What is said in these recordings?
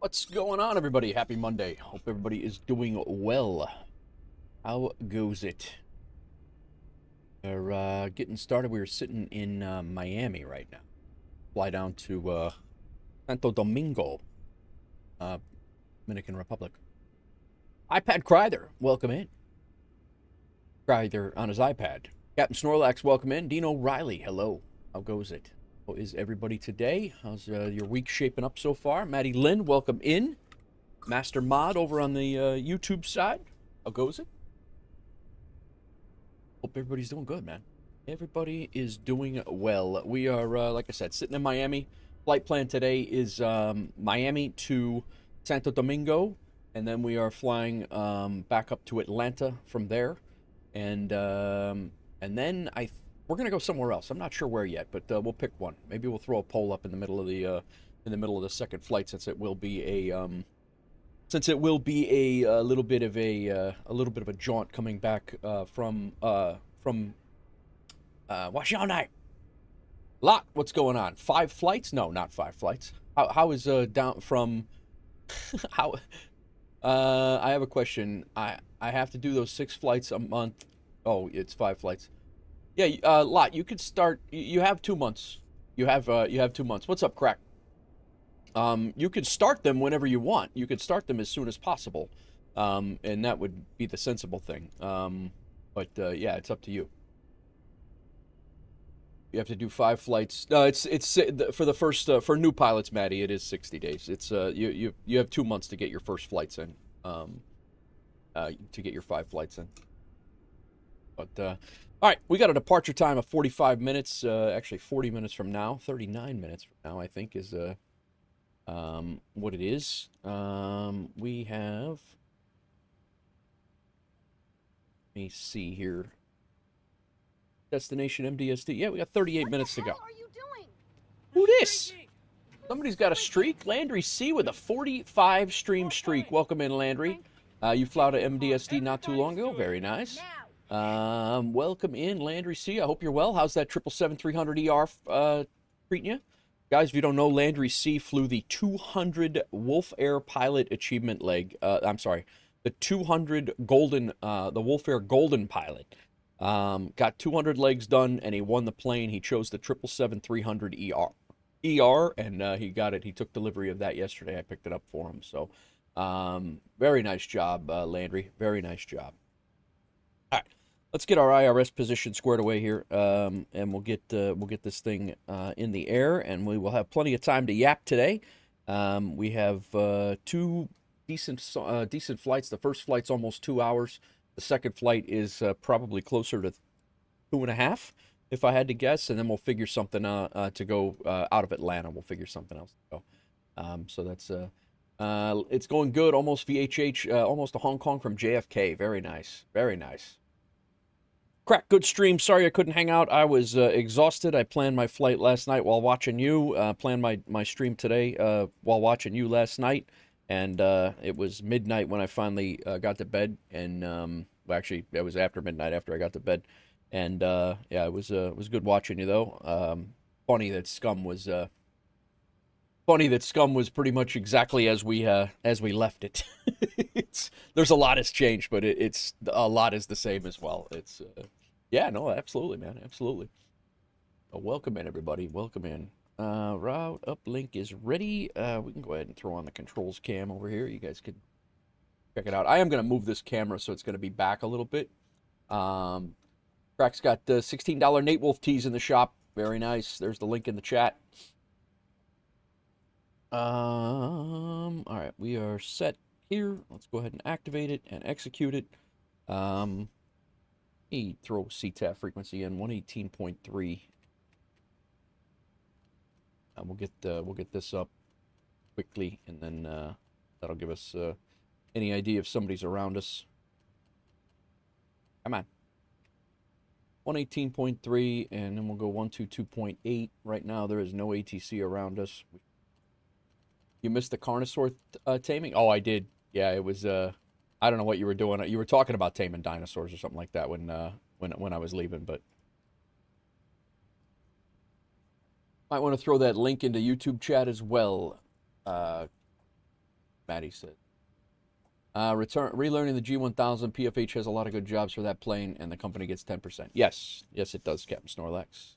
What's going on, everybody? Happy Monday. Hope everybody is doing well. How goes it? We're getting started. We're sitting in Miami right now. Fly down to Santo Domingo, Dominican Republic. iPad Cryther, welcome in. Cryther on his iPad. Captain Snorlax, welcome in. Dino Riley, hello. How goes it? How is everybody today? How's your week shaping up so far? Maddie Lynn, welcome in. Master Mod over on the YouTube side. How goes it? Hope everybody's doing good, man. Everybody is doing well. We are, like I said, sitting in Miami. Flight plan today is Miami to Santo Domingo, and then we are flying back up to Atlanta from there, and then we're gonna go somewhere else. I'm not sure where yet, but we'll pick one. Maybe we'll throw a poll up in the middle of the second flight, since it will be a little bit of a jaunt coming back from Washoe. Lot, what's going on? 5 flights? No, not 5 flights. How is down from how? I have a question. I have to do those 6 flights a month. Oh, it's 5 flights. Yeah, Lot, you could start. You have 2 months. You have 2 months. What's up, Crack? You could start them whenever you want. You could start them as soon as possible, and that would be the sensible thing. But yeah, it's up to you. You have to do 5 flights. No, it's for the first for new pilots, Maddie. It is 60 days. It's you have 2 months to get your first flights in. To get your 5 flights in. But all right, we got a departure time of 45 minutes. Actually, 40 minutes from now, 39 minutes from now, I think is what it is. We have. Let me see here. Destination MDSD. Yeah, we got 38 minutes to go. What are you doing? Who this? Somebody's got a streak. Landry C with a 45 stream streak. Welcome in, Landry. You flew to MDSD not too long ago. Very nice. Welcome in, Landry C. I hope you're well. How's that 777-300ER treating you? Guys, if you don't know, Landry C flew the 200 WolfAir pilot achievement leg. I'm sorry, the 200 golden, the WolfAir golden pilot. Got 200 legs done, and he won the plane. He chose the 777-300ER, and he got it. He took delivery of that yesterday. I picked it up for him. So, very nice job, Landry. Very nice job. All right, let's get our IRS position squared away here, and we'll get this thing in the air, and we will have plenty of time to yap today. We have 2 decent flights. The first flight's almost 2 hours. The second flight is probably closer to 2.5, if I had to guess, and then we'll figure something to go out of Atlanta. We'll figure something else to go. So that's it's going good. Almost VHH, almost to Hong Kong from JFK. Very nice, very nice. Crack, good stream. Sorry I couldn't hang out. I was exhausted. I planned my flight last night while watching you. Planned my stream today while watching you last night. And it was midnight when I finally got to bed. And well, actually, it was after midnight after I got to bed. And yeah, it was good watching you though. Funny that Scum was pretty much exactly as we left it. There's a lot has changed, but it's a lot is the same as well. It's yeah, no, absolutely, man, absolutely. Well, welcome in, everybody. Welcome in. Route uplink is ready. We can go ahead and throw on the controls cam over here. You guys could check it out. I am going to move this camera so it's going to be back a little bit. Crack's got $16 Nate Wolf tees in the shop. Very nice. There's the link in the chat. All right, we are set here. Let's go ahead and activate it and execute it. Throw CTAF frequency in 118.3. We'll get this up quickly, and then that'll give us any idea if somebody's around us. Come on. 118.3, and then we'll go 122.8. Right now, there is no ATC around us. You missed the Carnosaur taming? Oh, I did. Yeah, it was. I don't know what you were doing. You were talking about taming dinosaurs or something like that when I was leaving, but. Might want to throw that link into YouTube chat as well. Maddie said. Relearning the G1000. PFH has a lot of good jobs for that plane, and the company gets 10%. Yes. Yes, it does, Captain Snorlax.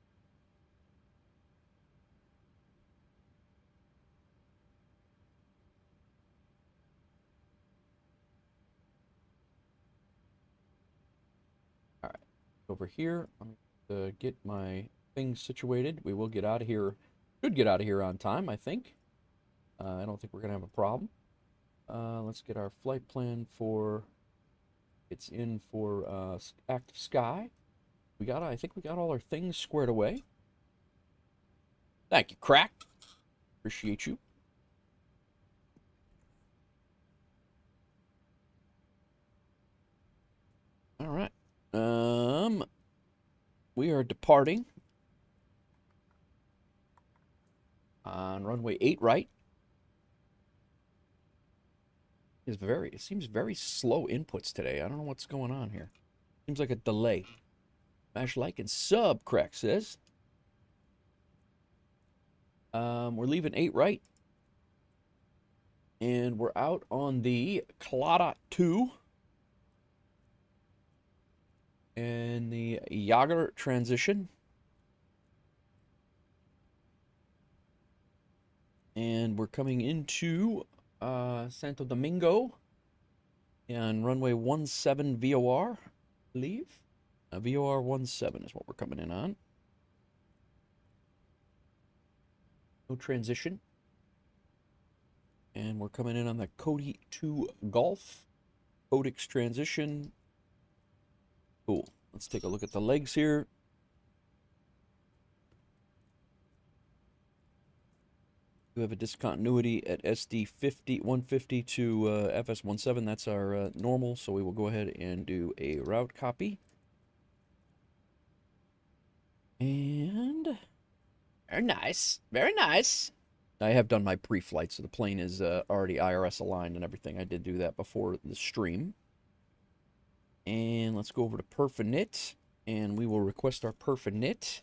All right. Over here, let me get my things situated. We will get out of here. Should get out of here on time, I think. I don't think we're going to have a problem. Let's get our flight plan for... It's in for active sky. I think we got all our things squared away. Thank you, Crack. Appreciate you. All right. We are departing on runway 8 right. It seems very slow inputs today. I don't know what's going on here. Seems like a delay. Smash like and sub, Crack says. We're leaving 8 right. And we're out on the Clada 2. And the Yager transition. And we're coming into Santo Domingo and runway 17 VOR, I believe. VOR 17 is what we're coming in on. No transition. And we're coming in on the Cody 2 Golf. Codex transition. Cool. Let's take a look at the legs here. We have a discontinuity at SD 150 to FS17. That's our normal, so we will go ahead and do a route copy. And very nice. Very nice. I have done my pre-flight, so the plane is already IRS aligned and everything. I did do that before the stream. And let's go over to Perfinit, and we will request our Perfinit.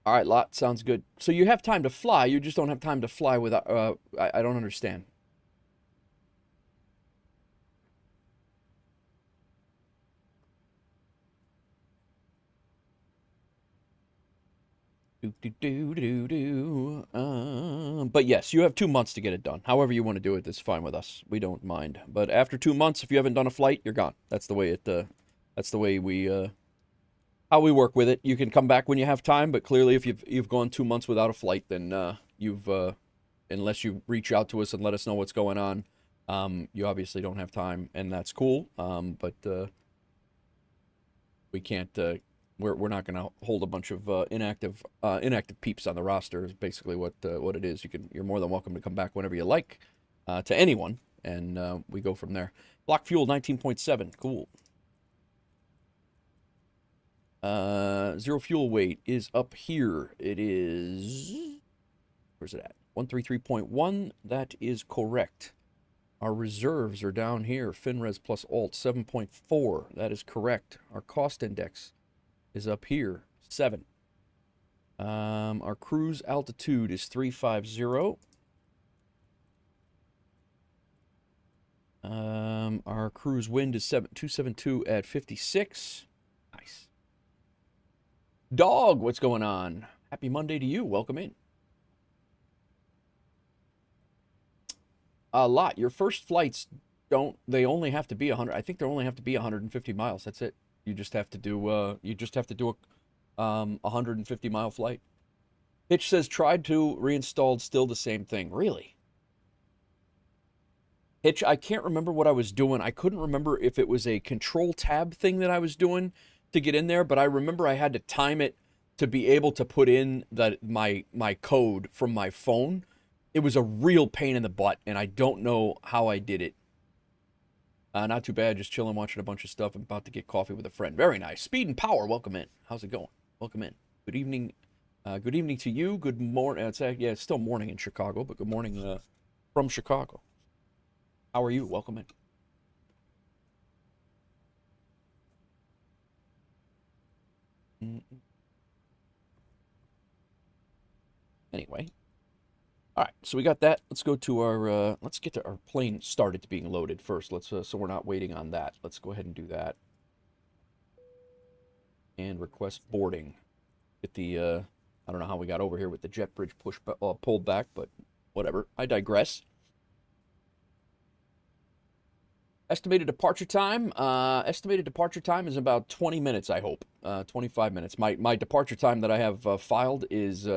All right, lot, sounds good. So you have time to fly, you just don't have time to fly without, I don't understand. But yes, you have 2 months to get it done. However you want to do it, that's fine with us. We don't mind. But after 2 months, if you haven't done a flight, you're gone. That's the way we how we work with it. You can come back when you have time, but clearly if you've gone 2 months without a flight, then you've unless you reach out to us and let us know what's going on, you obviously don't have time, and that's cool. But we can't. We're not going to hold a bunch of inactive peeps on the roster. Is basically what it is. You're more than welcome to come back whenever you like to anyone, and we go from there. Block fuel 19.7, cool. Zero fuel weight is up here. It is, where's it at? 133.1. That is correct. Our reserves are down here. FinRes plus alt 7.4. That is correct. Our cost index is up here, 7. Our cruise altitude is 350. Our cruise wind is 272 at 56. Nice. Dog, what's going on? Happy Monday to you. Welcome in. A lot. Your first flights they only have to be 100. I think they only have to be 150 miles. That's it. You just have to do a 150-mile flight. Hitch says tried to reinstalled, still the same thing. Really? Hitch, I can't remember what I was doing. I couldn't remember if it was a control tab thing that I was doing to get in there, but I remember I had to time it to be able to put in my code from my phone. It was a real pain in the butt, and I don't know how I did it. Not too bad, just chilling, watching a bunch of stuff. I'm about to get coffee with a friend. Very nice. Speed and Power, welcome in. How's it going? Welcome in. Good evening. Good evening to you. Good morning. It's still morning in Chicago, but good morning from Chicago. How are you? Welcome in. Anyway. All right, so we got that. Let's go to our, let's get to our plane started to being loaded first. Let's, so we're not waiting on that. Let's go ahead and do that. And request boarding. Get the, I don't know how we got over here with the jet bridge pulled back, but whatever. I digress. Estimated departure time. Estimated departure time is about 20 minutes, I hope. 25 minutes. My departure time that I have filed is,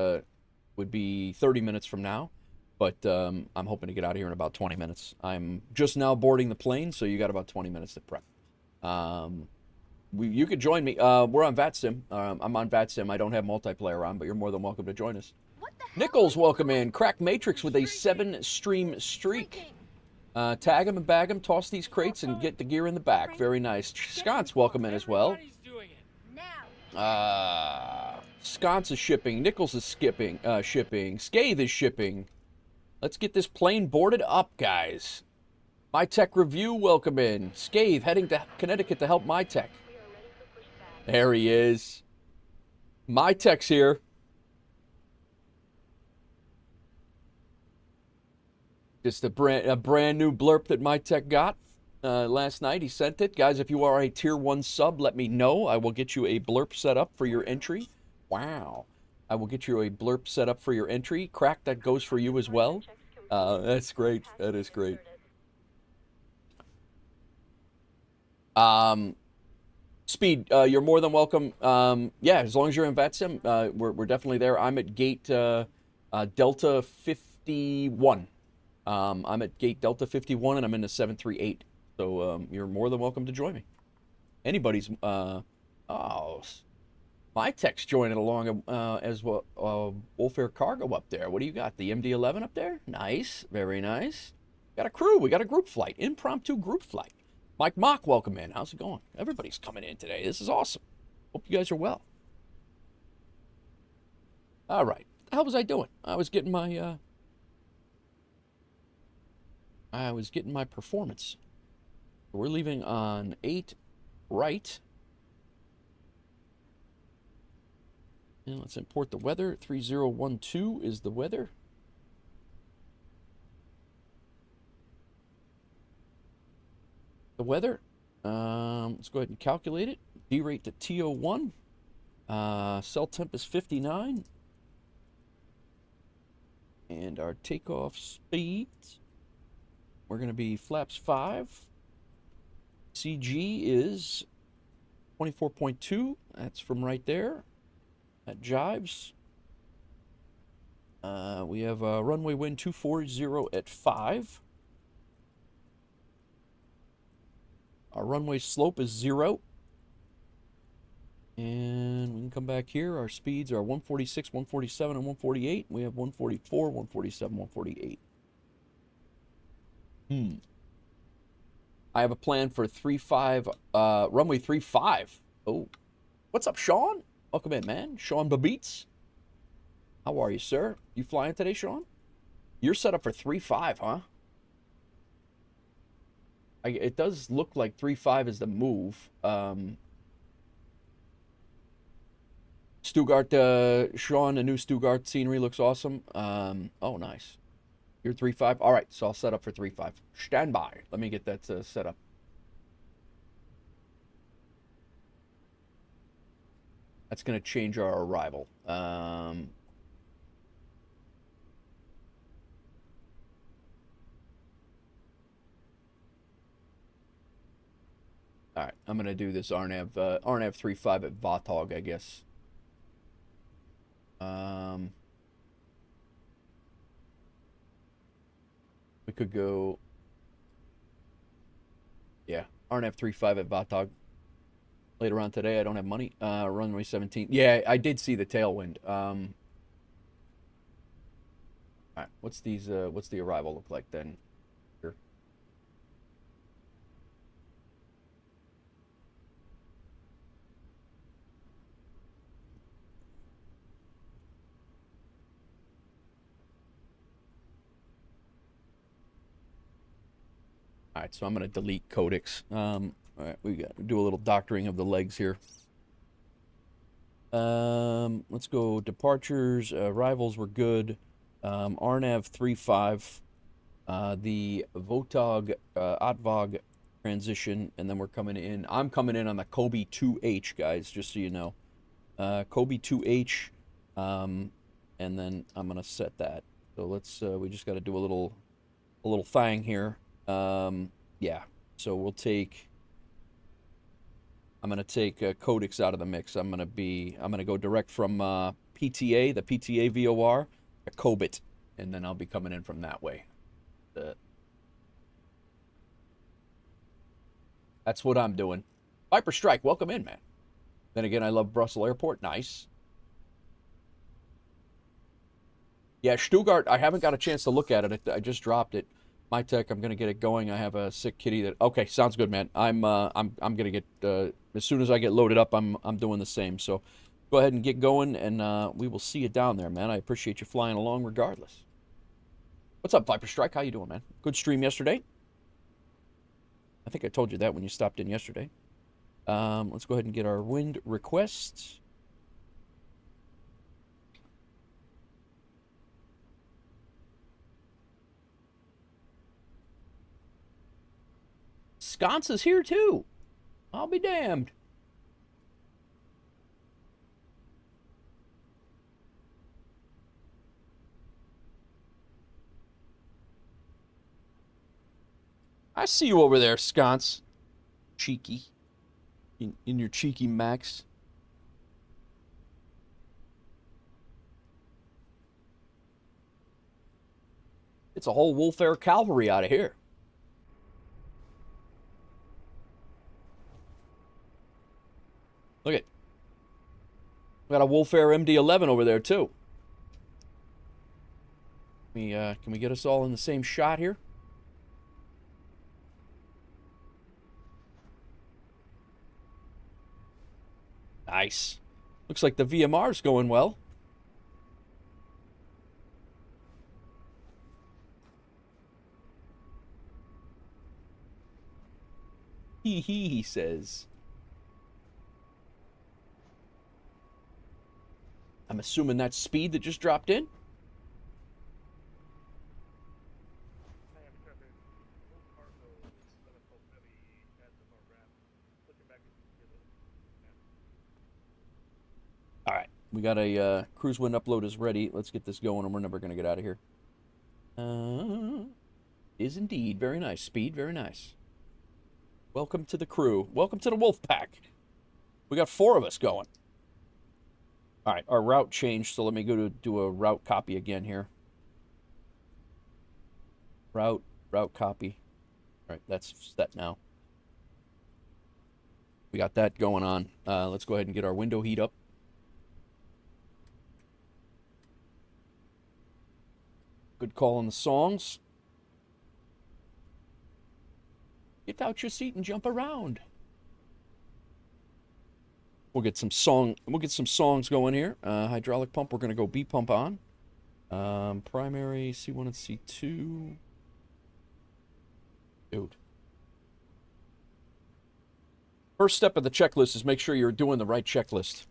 would be 30 minutes from now. But I'm hoping to get out of here in about 20 minutes. I'm just now boarding the plane, so you got about 20 minutes to prep. You could join me. We're on VATSIM. I'm on VATSIM. I don't have multiplayer on, but you're more than welcome to join us. Nichols, welcome in. Crack Matrix with a 7-stream streak. Tag him and bag him, toss these crates, and get the gear in the back. Very nice. Sconce, welcome in as well. Sconce is shipping. Nichols is shipping. Scathe is shipping. Let's get this plane boarded up, guys. My Tech Review, welcome in. Scathe, heading to Connecticut to help My Tech. There he is. My Tech's here. Just a brand new blurb that My Tech got last night. He sent it. Guys, if you are a Tier 1 sub, let me know. I will get you a blurb set up for your entry. Wow. I will get you a blurb set up for your entry. Crack, that goes for you as well. That's great. That is great. Speed, you're more than welcome. Yeah, as long as you're in VATSIM, we're definitely there. I'm at gate Delta 51. I'm at gate Delta 51, and I'm in the 738. So you're more than welcome to join me. Anybody's... oh... My Tech's joining along as well. WolfAir Cargo up there. What do you got? The MD-11 up there? Nice. Very nice. Got a crew. We got a group flight. Impromptu group flight. Mike Mock, welcome in. How's it going? Everybody's coming in today. This is awesome. Hope you guys are well. All right. How was I doing? I was getting my performance. We're leaving on 8 right. And let's import the weather. 3012 is the weather. The weather. Let's go ahead and calculate it. D-rate to TO1. Cell temp is 59. And our takeoff speed, we're going to be flaps 5. CG is 24.2. That's from right there. That jives. We have a runway wind 240 at 5. Our runway slope is 0. And we can come back here. Our speeds are 146, 147, and 148. We have 144, 147, 148. I have a plan for 35, runway 35. Oh, what's up, Sean? Welcome in, man. Sean Babitz. How are you, sir? You flying today, Sean? You're set up for 35, huh? It does look like 35 is the move. Stuttgart, Sean, the new Stuttgart scenery looks awesome. Oh, nice. You're 35? All right, so I'll set up for 35. Stand by. Let me get that set up. That's going to change our arrival. All right, I'm going to do this RNAV 35 at Vatog, I guess. We could go, yeah, RNAV 35 at Vatog. Later on today, I don't have money. Runway 17. Yeah, I did see the tailwind. All right, what's the arrival look like then? Here. All right, so I'm going to delete codecs. All right, we do a little doctoring of the legs here. Let's go departures. Arrivals were good. RNAV 35. The Votog, Otvog transition, and then we're coming in. I'm coming in on the Kobe 2H, guys, just so you know. Kobe 2H, and then I'm gonna set that. So let's. We just got to do a little thing here. Yeah. So we'll take. I'm gonna take Codex out of the mix. I'm gonna go direct from PTA, the PTA VOR, to Cobit, and then I'll be coming in from that way. That's what I'm doing. Viper Strike, welcome in, man. Then again, I love Brussels Airport. Nice. Yeah, Stuttgart, I haven't got a chance to look at it. I just dropped it. My tech, I'm gonna get it going. I have a sick kitty that. Okay, sounds good, man. I'm gonna get as soon as I get loaded up. I'm doing the same. So, go ahead and get going, and we will see you down there, man. I appreciate you flying along, regardless. What's up, Viper Strike? How you doing, man? Good stream yesterday. I think I told you that when you stopped in yesterday. Let's go ahead and get our wind requests. Sconce is here too. I'll be damned. I see you over there, Sconce. Cheeky. In your cheeky Max. It's a whole WolfAir cavalry out of here. Look at. We got a WolfAir MD-11 over there too. Can we get us all in the same shot here? Nice. Looks like the VMR's going well. He says. I'm assuming that's speed that just dropped in. All right, we got a cruise wind upload is ready. Let's get this going, and we're never going to get out of here. Is indeed very nice. Speed, very nice. Welcome to the crew. Welcome to the Wolf Pack. We got 4 of us going. All right, our route changed, so let me go to do a route copy again here. Route copy. All right, that's set now. We got that going on. Let's go ahead and get our window heat up. Good call on the songs. Get out your seat and jump around. We'll get some songs going here. Hydraulic pump, we're gonna go B pump on. Primary C1 and C2. Dude. First step of the checklist is make sure you're doing the right checklist.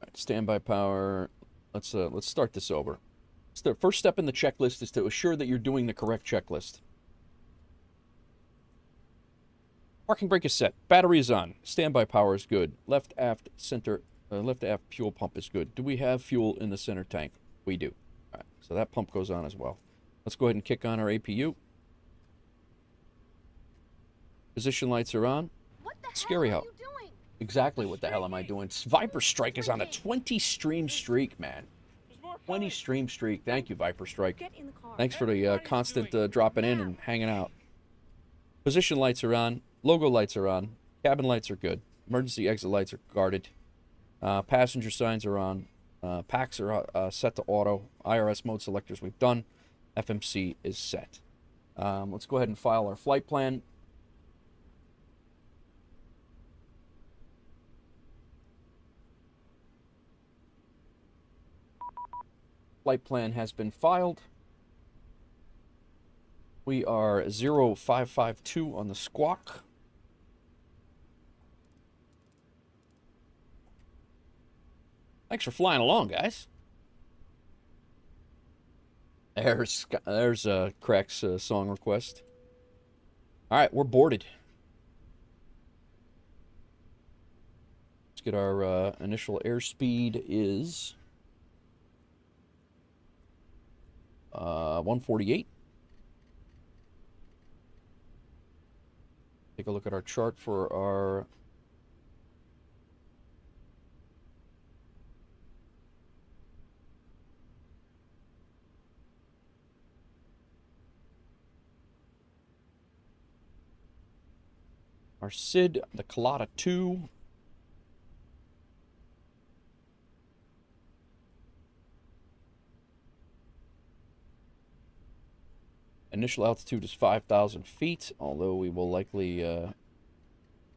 All right, standby power. Let's start this over. So the first step in the checklist is to assure that you're doing the correct checklist. Parking brake is set. Battery is on. Standby power is good. Left aft fuel pump is good. Do we have fuel in the center tank? We do. All right, so that pump goes on as well. Let's go ahead and kick on our APU. Position lights are on. What the Scary hell how. are you doing? Exactly what the hell am I doing? Viper Strike is on a 20 stream streak, man. 20 stream streak. Thank you, Viper Strike. Get in the car. Thanks for the constant dropping in and hanging out. Position lights are on. Logo lights are on. Cabin lights are good. Emergency exit lights are guarded. Passenger signs are on. Packs are set to auto. IRS mode selectors we've done. FMC is set. Let's go ahead and file our flight plan. Flight plan has been filed. We are 0552 on the squawk. Thanks for flying along, guys. There's Crack's song request. All right, we're boarded. Let's get our initial airspeed is 148. Take a look at our chart for our SID, the Colada 2. Initial altitude is 5,000 feet, although we will likely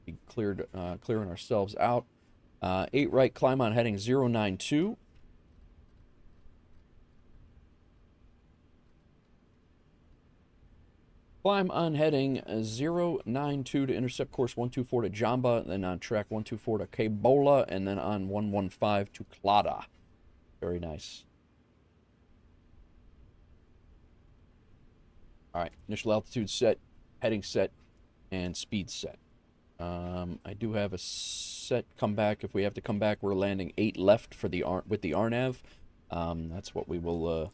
be clearing ourselves out. 8 right, climb on heading 092. Climb on heading 092 to intercept course 124 to Jamba, then on track 124 to Kabola, and then on 115 to Clada. Very nice. All right, initial altitude set, heading set, and speed set. I do have a set come back. If we have to come back, we're landing 8 left for the with the RNAV. That's what we will.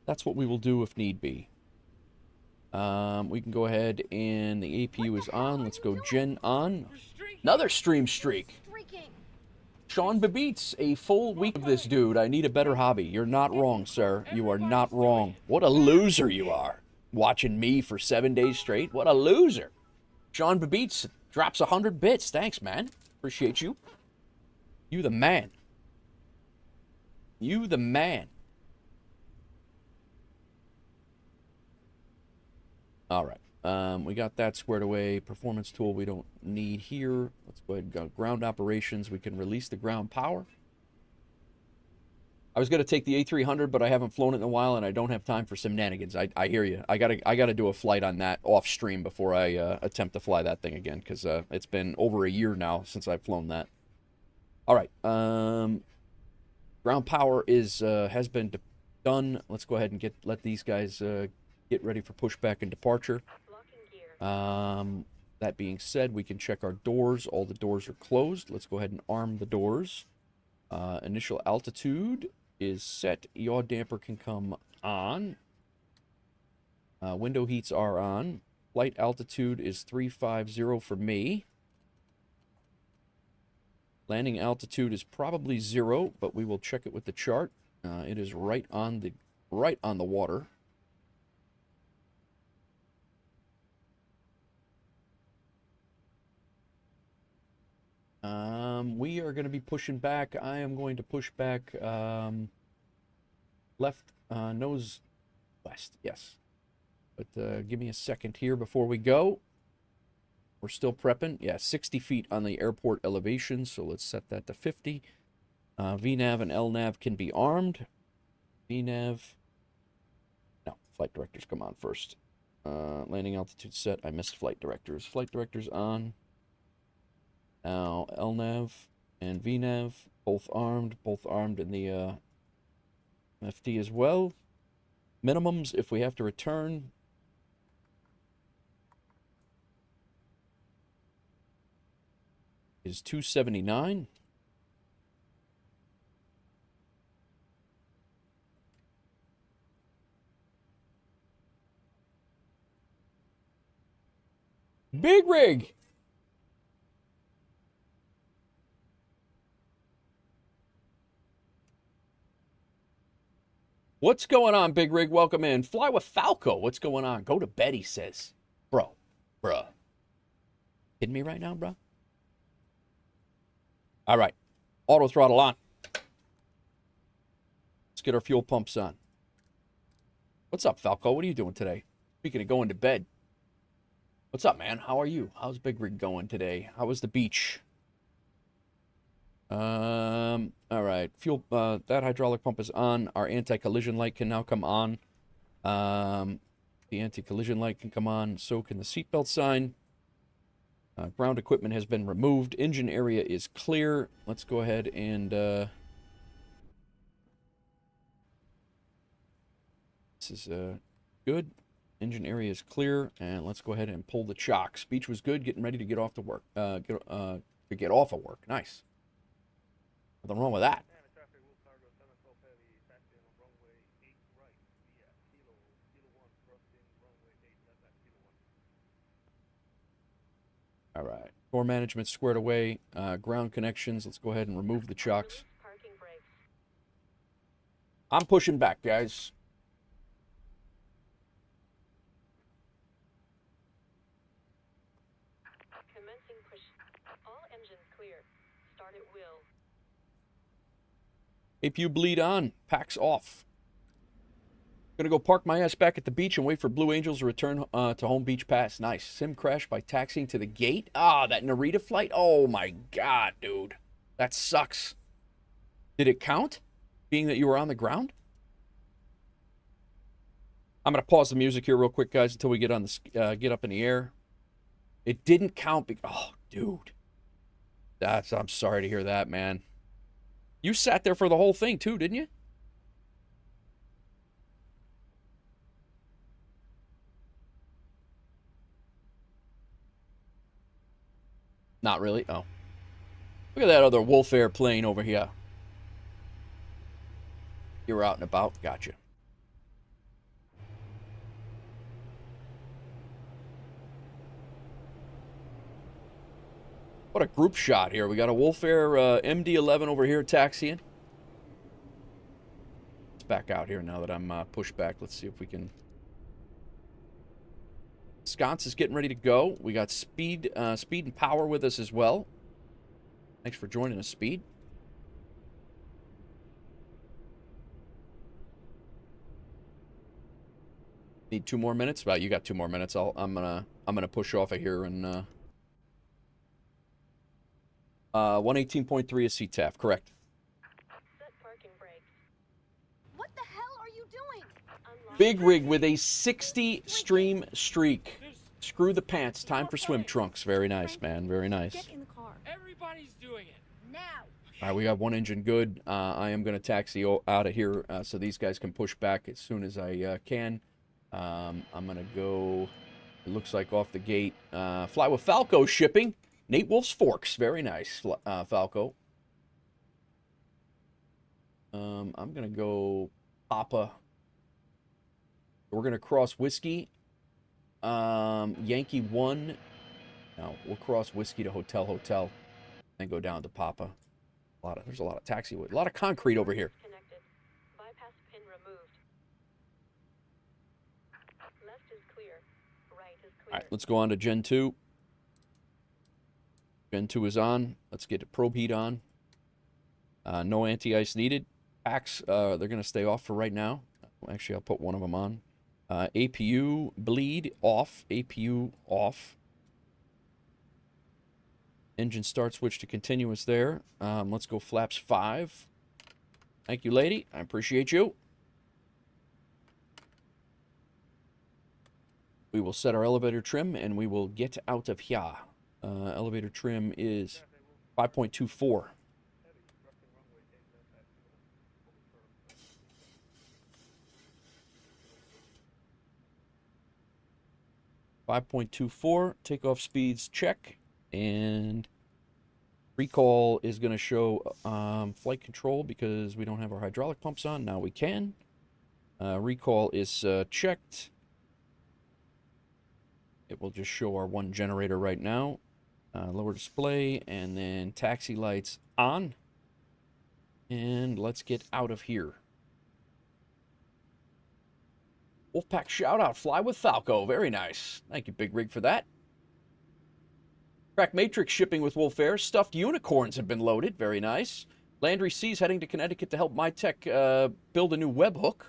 That's what we will do if need be. We can go ahead and the APU is on. Let's go gen on. Another stream streak. Sean Bebeats, a full week of this dude. I need a better hobby. You're not wrong, sir. You are not wrong. What a loser you are. Watching me for 7 days straight. What a loser. Sean Bebeats drops 100 bits. Thanks, man. Appreciate you. You the man. You the man. All right. We got that squared away. Performance tool we don't need here. Let's go ahead and go ground operations. We can release the ground power. I was going to take the A300, but I haven't flown it in a while, and I don't have time for some shenanigans. I hear you. I gotta do a flight on that off stream before I attempt to fly that thing again, because it's been over a year now since I've flown that. All right. Ground power is has been done. Let's go ahead and let these guys get ready for pushback and departure. That being said, we can check our doors. All the doors are closed. Let's go ahead and arm the doors. Initial altitude is set. Yaw damper can come on. Window heats are on. Flight altitude is 350 for me. Landing altitude is probably 0, but we will check it with the chart. It is right on the water. We are going to be pushing back. I am going to push back left, nose west, yes. But give me a second here before we go. We're still prepping. Yeah, 60 feet on the airport elevation, so let's set that to 50. VNAV and LNAV can be armed. VNAV. No, flight directors come on first. Landing altitude set. I missed flight directors. Flight directors on. Now, LNAV and VNAV, both armed in the FD as well. Minimums, if we have to return, is 279. Big rig! What's going on, Big Rig? Welcome in. Fly with Falco. What's going on? Go to bed, he says. Bruh. Kidding me right now, bro? All right. Auto throttle on. Let's get our fuel pumps on. What's up, Falco? What are you doing today? Speaking of going to bed. What's up, man? How are you? How's Big Rig going today? How was the beach? All right. Fuel, that hydraulic pump is on. Our anti-collision light can now come on. The anti-collision light can come on. So can the seatbelt sign. Ground equipment has been removed. Engine area is clear. Let's go ahead and Sconce is good. Engine area is clear, and let's go ahead and pull the chocks. Beach was good, getting ready to get off to work. Get off of work. Nice. Nothing wrong with that. All right. Core management squared away. Ground connections. Let's go ahead and remove the chocks. I'm pushing back, guys. Commencing push. All engines clear. Start at will. APU bleed on. Packs off. Gonna go park my ass back at the beach and wait for Blue Angels to return to Home Beach Pass. Nice. Sim crash by taxiing to the gate. Ah, that Narita flight. Oh my god, dude. That sucks. Did it count? Being that you were on the ground? I'm gonna pause the music here real quick, guys, until we get on the get up in the air. It didn't count. Oh, dude. I'm sorry to hear that, man. You sat there for the whole thing too, didn't you? Not really. Oh. Look at that other WolfAir plane over here. You were out and about. Gotcha. What a group shot here. We got a WolfAir MD-11 over here taxiing. Let's back out here now that I'm pushed back. Let's see if we can... Sconce is getting ready to go. We got Speed and Power with us as well. Thanks for joining us, Speed. Need 2 more minutes? Well, you got 2 more minutes. I'm gonna push off of here and 118.3 is CTAF, correct. Set parking brakes. What the hell are you doing? Big rig with a 60 stream streak. Screw the pants. Time for swim trunks. Very nice, man. Very nice. Get in the car. Everybody's doing it. Now. All right, we got 1 engine good. I am going to taxi out of here so these guys can push back as soon as I can. I'm going to go, it looks like off the gate. Fly with Falco shipping. Nate Wolf's Forks. Very nice, Falco. I'm going to go Papa. We're going to cross Whiskey. Yankee 1. No, we'll cross Whiskey to Hotel. And go down to Papa. There's a lot of taxiway. A lot of concrete over here. Connected. Bypass pin removed. Left is clear. Right is clear. All right, let's go on to Gen 2. Gen 2 is on. Let's get probe heat on. No anti-ice needed. Packs, they're going to stay off for right now. Actually, I'll put one of them on. APU bleed off. APU off. Engine start switch to continuous there. Let's go flaps 5. Thank you, lady. I appreciate you. We will set our elevator trim and we will get out of here. Elevator trim is 5.24. 5.24. Takeoff speeds check. And recall is going to show flight control because we don't have our hydraulic pumps on. Now we can. Recall is checked. It will just show our 1 generator right now. Lower display and then taxi lights on. And let's get out of here. Wolfpack shout out. Fly with Falco. Very nice. Thank you, Big Rig, for that. Crack Matrix shipping with WolfAir. Stuffed unicorns have been loaded. Very nice. Landry C's heading to Connecticut to help my tech build a new webhook.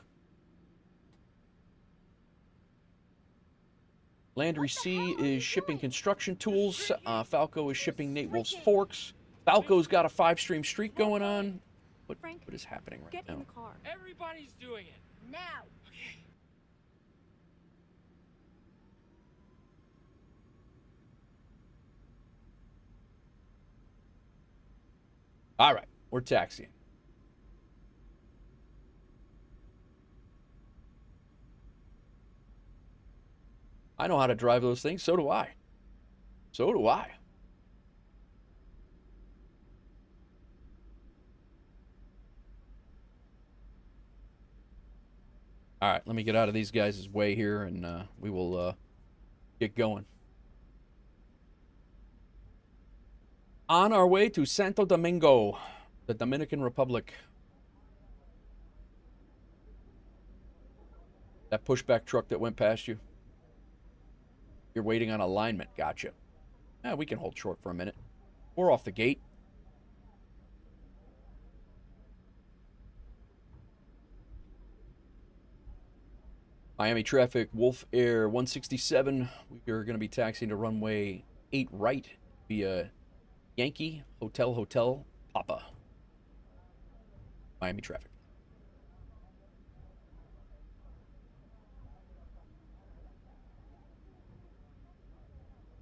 Landry C is shipping construction tools. Falco is shipping Nate Wolf's Forks. Falco's got a 5-stream streak going on. What is happening right now? Get in the car. Everybody's doing it. Now. Okay. All right, we're taxiing. I know how to drive those things. So do I. So do I. All right, let me get out of these guys' way here, and we will get going. On our way to Santo Domingo, the Dominican Republic. That pushback truck that went past you. You're waiting on alignment. Gotcha. Yeah, we can hold short for a minute. We're off the gate. Miami traffic, WolfAir 167. We are going to be taxiing to runway 8 right via Yankee Hotel Papa. Miami traffic.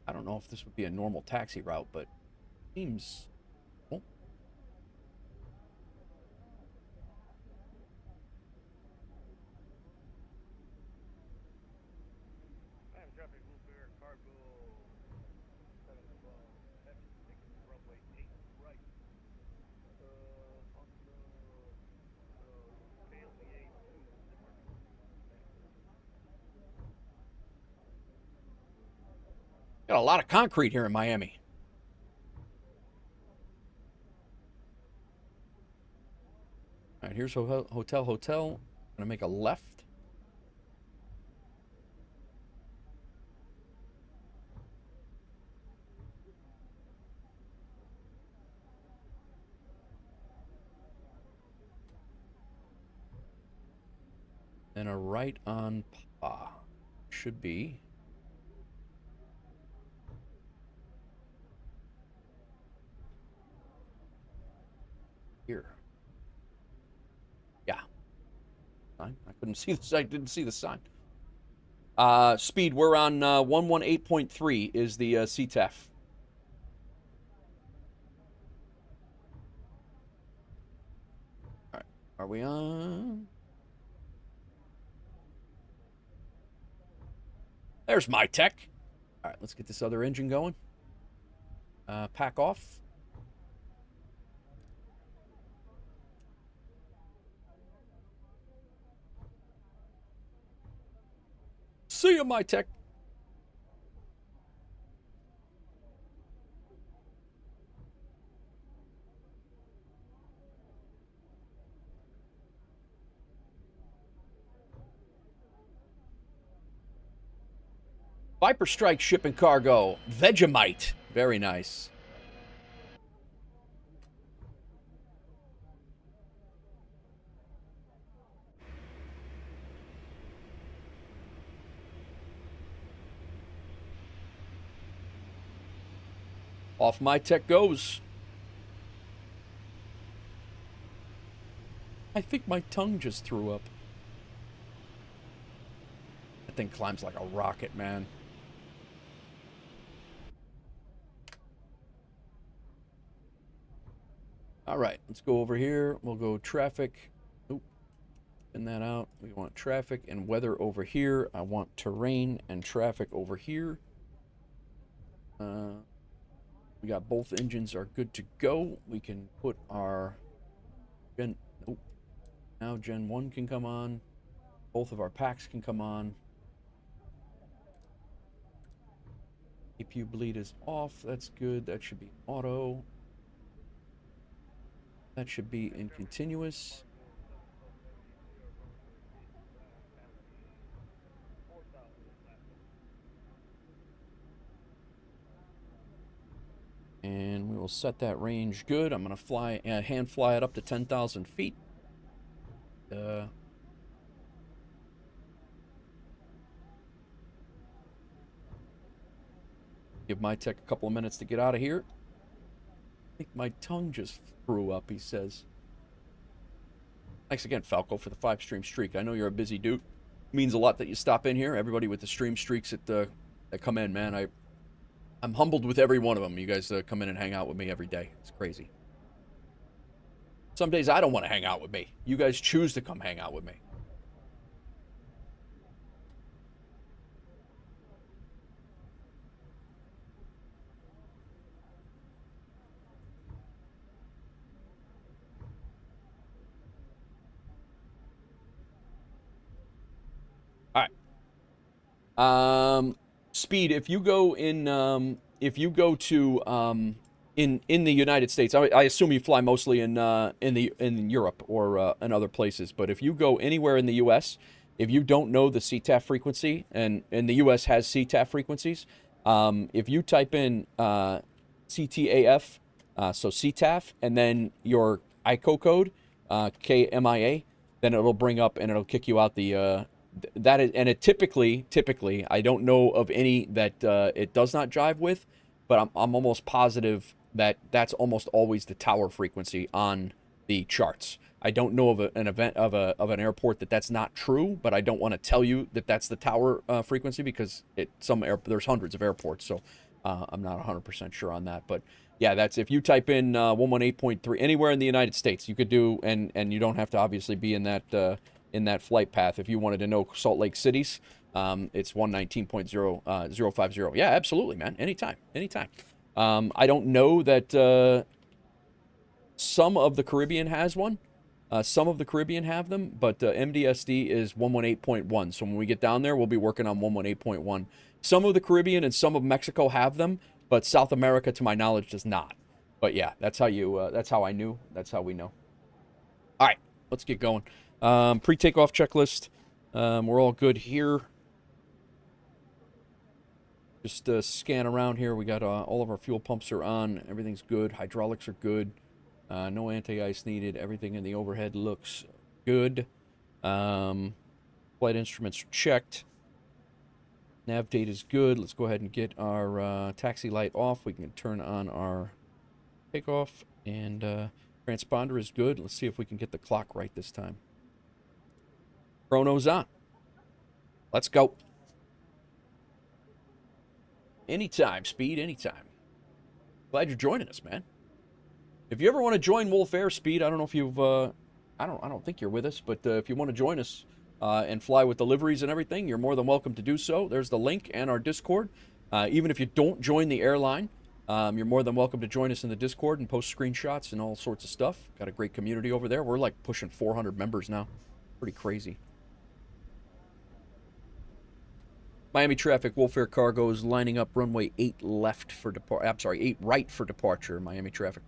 I don't know if this would be a normal taxi route, but seems. Oh. Miami traffic, WolfAir Cargo 712, heavy, taking runway 8 right. On the KMIA 2 departure. Got a lot of concrete here in Miami. All right, here's hotel. Gonna make a left. And a right on Pa. Should be. Here. Yeah. I couldn't see this. I didn't see the sign. Speed, we're on 118.3 is the CTAF. All right. Are we on? There's my tech. All right, let's get this other engine going. Pack off. See you, my tech. Viper Strike Shipping Cargo. Vegemite. Very nice. Off my tech goes. I think my tongue just threw up. That thing climbs like a rocket, man. All right, let's go over here. We'll go traffic. Oop, spin that out. We want traffic and weather over here. I want terrain and traffic over here. We got both engines are good to go. We can put our Gen. Nope. Now Gen 1 can come on. Both of our packs can come on. APU bleed is off. That's good. That should be auto. That should be in continuous. And we will set that range good. I'm going to fly, hand fly it up to 10,000 feet. Give my tech a couple of minutes to get out of here. I think my tongue just threw up, he says. Thanks again, Falco, for the 5-stream streak. I know you're a busy dude. It means a lot that you stop in here. Everybody with the stream streaks that come in, man. I'm humbled with every one of them. You guys come in and hang out with me every day. It's crazy. Some days I don't want to hang out with me. You guys choose to come hang out with me. All right. Speed. If you go to in the United States, I assume you fly mostly in Europe or in other places. But if you go anywhere in the U.S., if you don't know the CTAF frequency, and the U.S. has CTAF frequencies, if you type in CTAF, so CTAF, and then your ICO code, KMIA, then it'll bring up and it'll kick you out the that is, and it typically I don't know of any that it does not jive with, but I'm almost positive that that's almost always the tower frequency on the charts. I don't know of an event of an airport that's not true, but I don't want to tell you that that's the tower frequency because there's hundreds of airports, so I'm not 100% sure on that. But yeah, that's if you type in 118.3 anywhere in the United States, you could do, and you don't have to obviously be in that flight path. If you wanted to know Salt Lake City's, it's 119.050. Yeah, absolutely, man. Anytime. I don't know that some of the Caribbean has one. Some of the Caribbean have them, but MDSD is 118.1. So when we get down there, we'll be working on 118.1. Some of the Caribbean and some of Mexico have them, but South America, to my knowledge, does not. But yeah, that's how I knew. That's how we know. All right, let's get going. Pre-takeoff checklist. We're all good here. Just scan around here. We got all of our fuel pumps are on. Everything's good. Hydraulics are good. No anti-ice needed. Everything in the overhead looks good. Flight instruments are checked. Nav data is good. Let's go ahead and get our taxi light off. We can turn on our takeoff. And transponder is good. Let's see if we can get the clock right this time. Chrono's on. Let's go. Anytime, Speed, anytime. Glad you're joining us, man. If you ever want to join WolfAir, Speed, I don't know if you've, I don't think you're with us, but if you want to join us and fly with the liveries and everything, you're more than welcome to do so. There's the link and our Discord. Even if you don't join the airline, you're more than welcome to join us in the Discord and post screenshots and all sorts of stuff. Got a great community over there. We're like pushing 400 members now. Pretty crazy. Miami traffic, WolfAir Cargo is lining up runway 8 left for departure. I'm sorry, 8 right for departure, Miami traffic.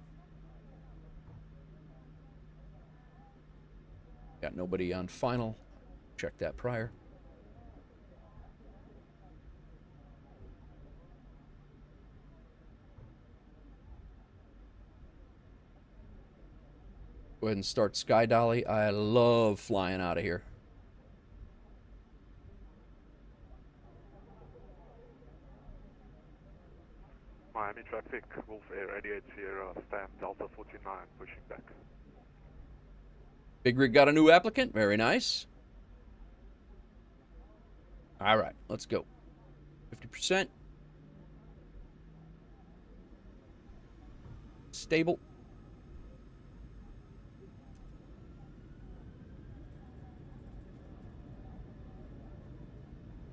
Got nobody on final. Check that prior. Go ahead and start Sky Dolly. I love flying out of here. Miami traffic, WolfAir 88 Sierra, stamp Delta 49, pushing back. Big Rig got a new applicant. Very nice. All right, let's go. 50%. Stable.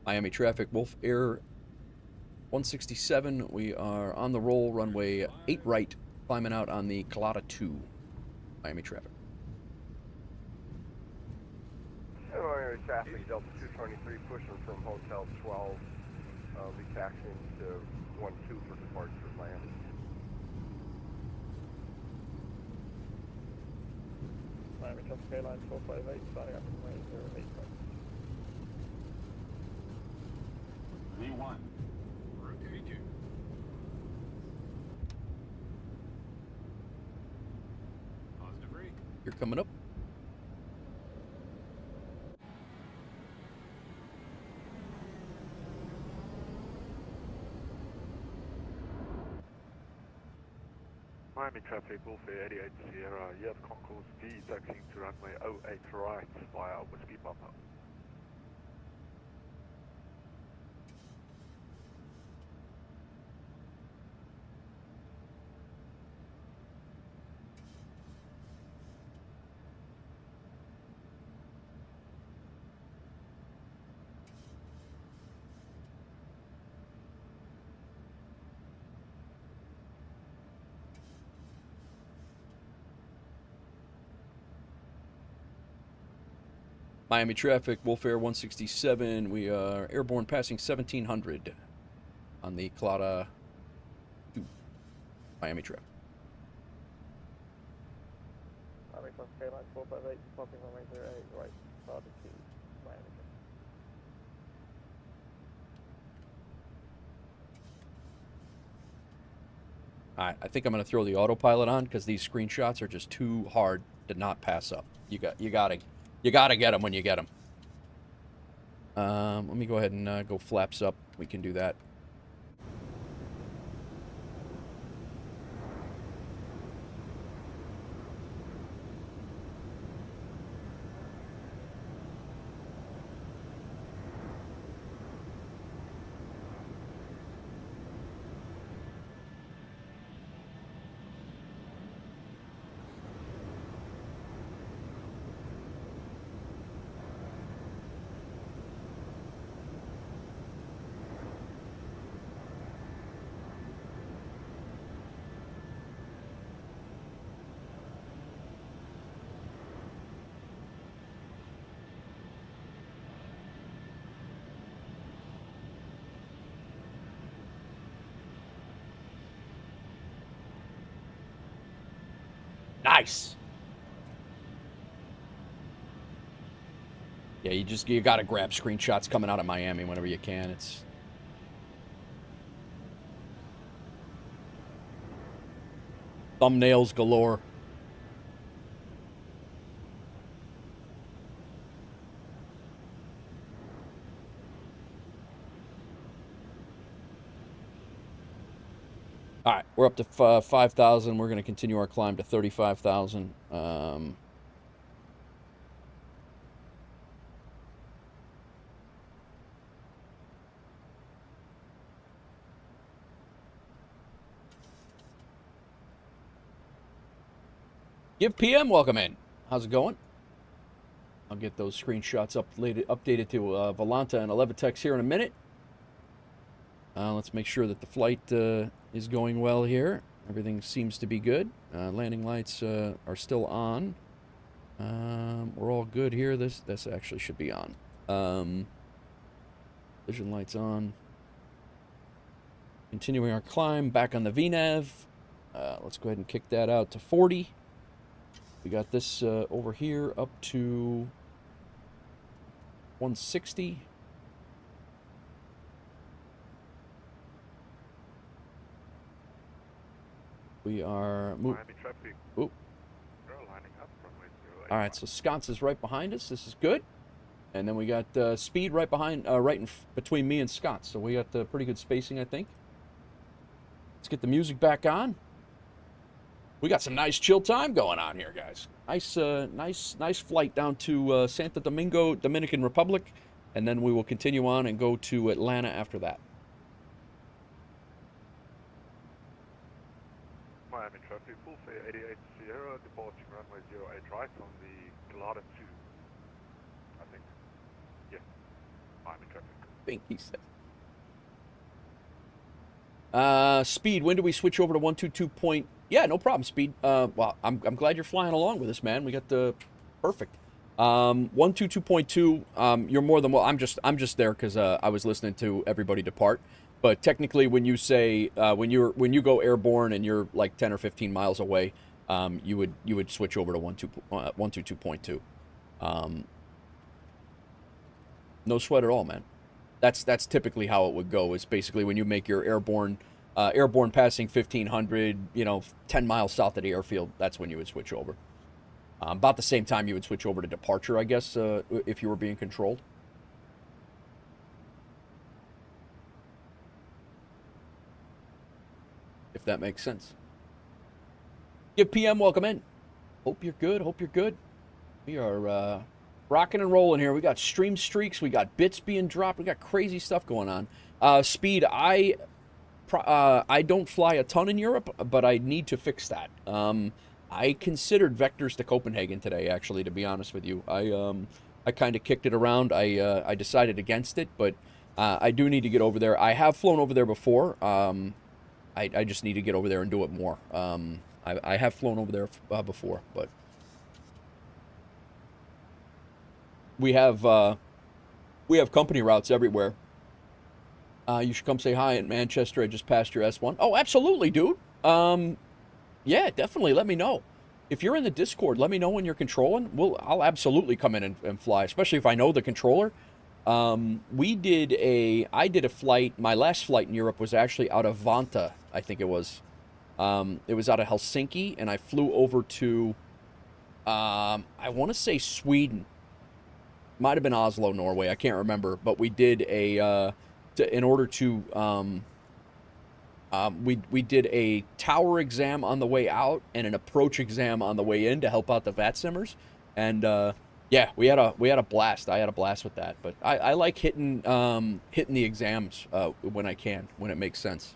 Miami traffic, WolfAir 167. We are on the roll, runway 8 right, climbing out on the Colada 2. Miami traffic. Miami traffic, Delta 223, pushing from Hotel 12. Be taxiing to 12 for departure land. Miami traffic, Airline 458, starting up from runway 08 right. V1. Rotate 2. Positive rate. You're coming up. Miami traffic, WolfAir 88 Sierra, you have Concourse D taxiing to runway 08 right via Whiskey Papa. Miami traffic, WolfAir 167. We are airborne passing 1700 on the Clada 2 Miami traffic. Miami traffic, Airline 458, departing runway 08, right, Clada 2, Miami traffic. All right, I think I'm going to throw the autopilot on because these screenshots are just too hard to not pass up. You gotta get them when you get them. Let me go ahead and go flaps up. We can do that. Nice. Yeah, you gotta grab screenshots coming out of Miami whenever you can. It's thumbnails galore. All right, we're up to 5,000. We're going to continue our climb to 35,000. Give PM welcome in. How's it going? I'll get those screenshots updated to Volanta and Levitex here in a minute. Let's make sure that the flight is going well here. Everything seems to be good. Landing lights are still on. We're all good here. This actually should be on. Vision lights on. Continuing our climb back on the VNAV. Let's go ahead and kick that out to 40. We got this over here up to 160. We are moving. Miami traffic. Oop. You're lining up runway 08. All right, so Sconce is right behind us. This is good. And then we got Speed right behind, between me and Sconce. So we got pretty good spacing, I think. Let's get the music back on. We got some nice chill time going on here, guys. Nice flight down to Santo Domingo, Dominican Republic, and then we will continue on and go to Atlanta after that. Miami traffic, WolfAir 88 Sierra, departing runway 08 right on the Glada 2. I think. Yeah. Miami traffic. I think he said. Speed, when do we switch over to 122 point? Yeah, no problem, Speed. Well, I'm glad you're flying along with us, man. We got the perfect. 122.2. You're more than well. I'm just there because I was listening to everybody depart. But technically, when you say when you go airborne and you're like 10 or 15 miles away, you would switch over to 122.2. No sweat at all, man. That's typically how it would go. Is basically when you make your airborne passing 1,500, 10 miles south of the airfield. That's when you would switch over. About the same time you would switch over to departure, I guess, if you were being controlled. If that makes sense. Give PM welcome in. Hope you're good. We are rocking and rolling here. We got stream streaks. We got bits being dropped. We got crazy stuff going on. Speed, I don't fly a ton in Europe, but I need to fix that. I considered vectors to Copenhagen today, actually, to be honest with you. I kind of kicked it around. I decided against it, but I do need to get over there. I have flown over there before. I just need to get over there and do it more. I have flown over there before, but... we have company routes everywhere. You should come say hi in Manchester. I just passed your S1. Oh, absolutely, dude. Yeah, definitely. Let me know. If you're in the Discord, let me know when you're controlling. I'll absolutely come in and fly, especially if I know the controller. I did a flight. My last flight in Europe was actually out of Vanta, I think it was. It was out of Helsinki, and I flew over to, I want to say Sweden. Might have been Oslo, Norway. I can't remember, but we did in order to, we did a tower exam on the way out and an approach exam on the way in to help out the VAT simmers, and yeah, we had a blast. I had a blast with that, but I like hitting the exams when I can, when it makes sense.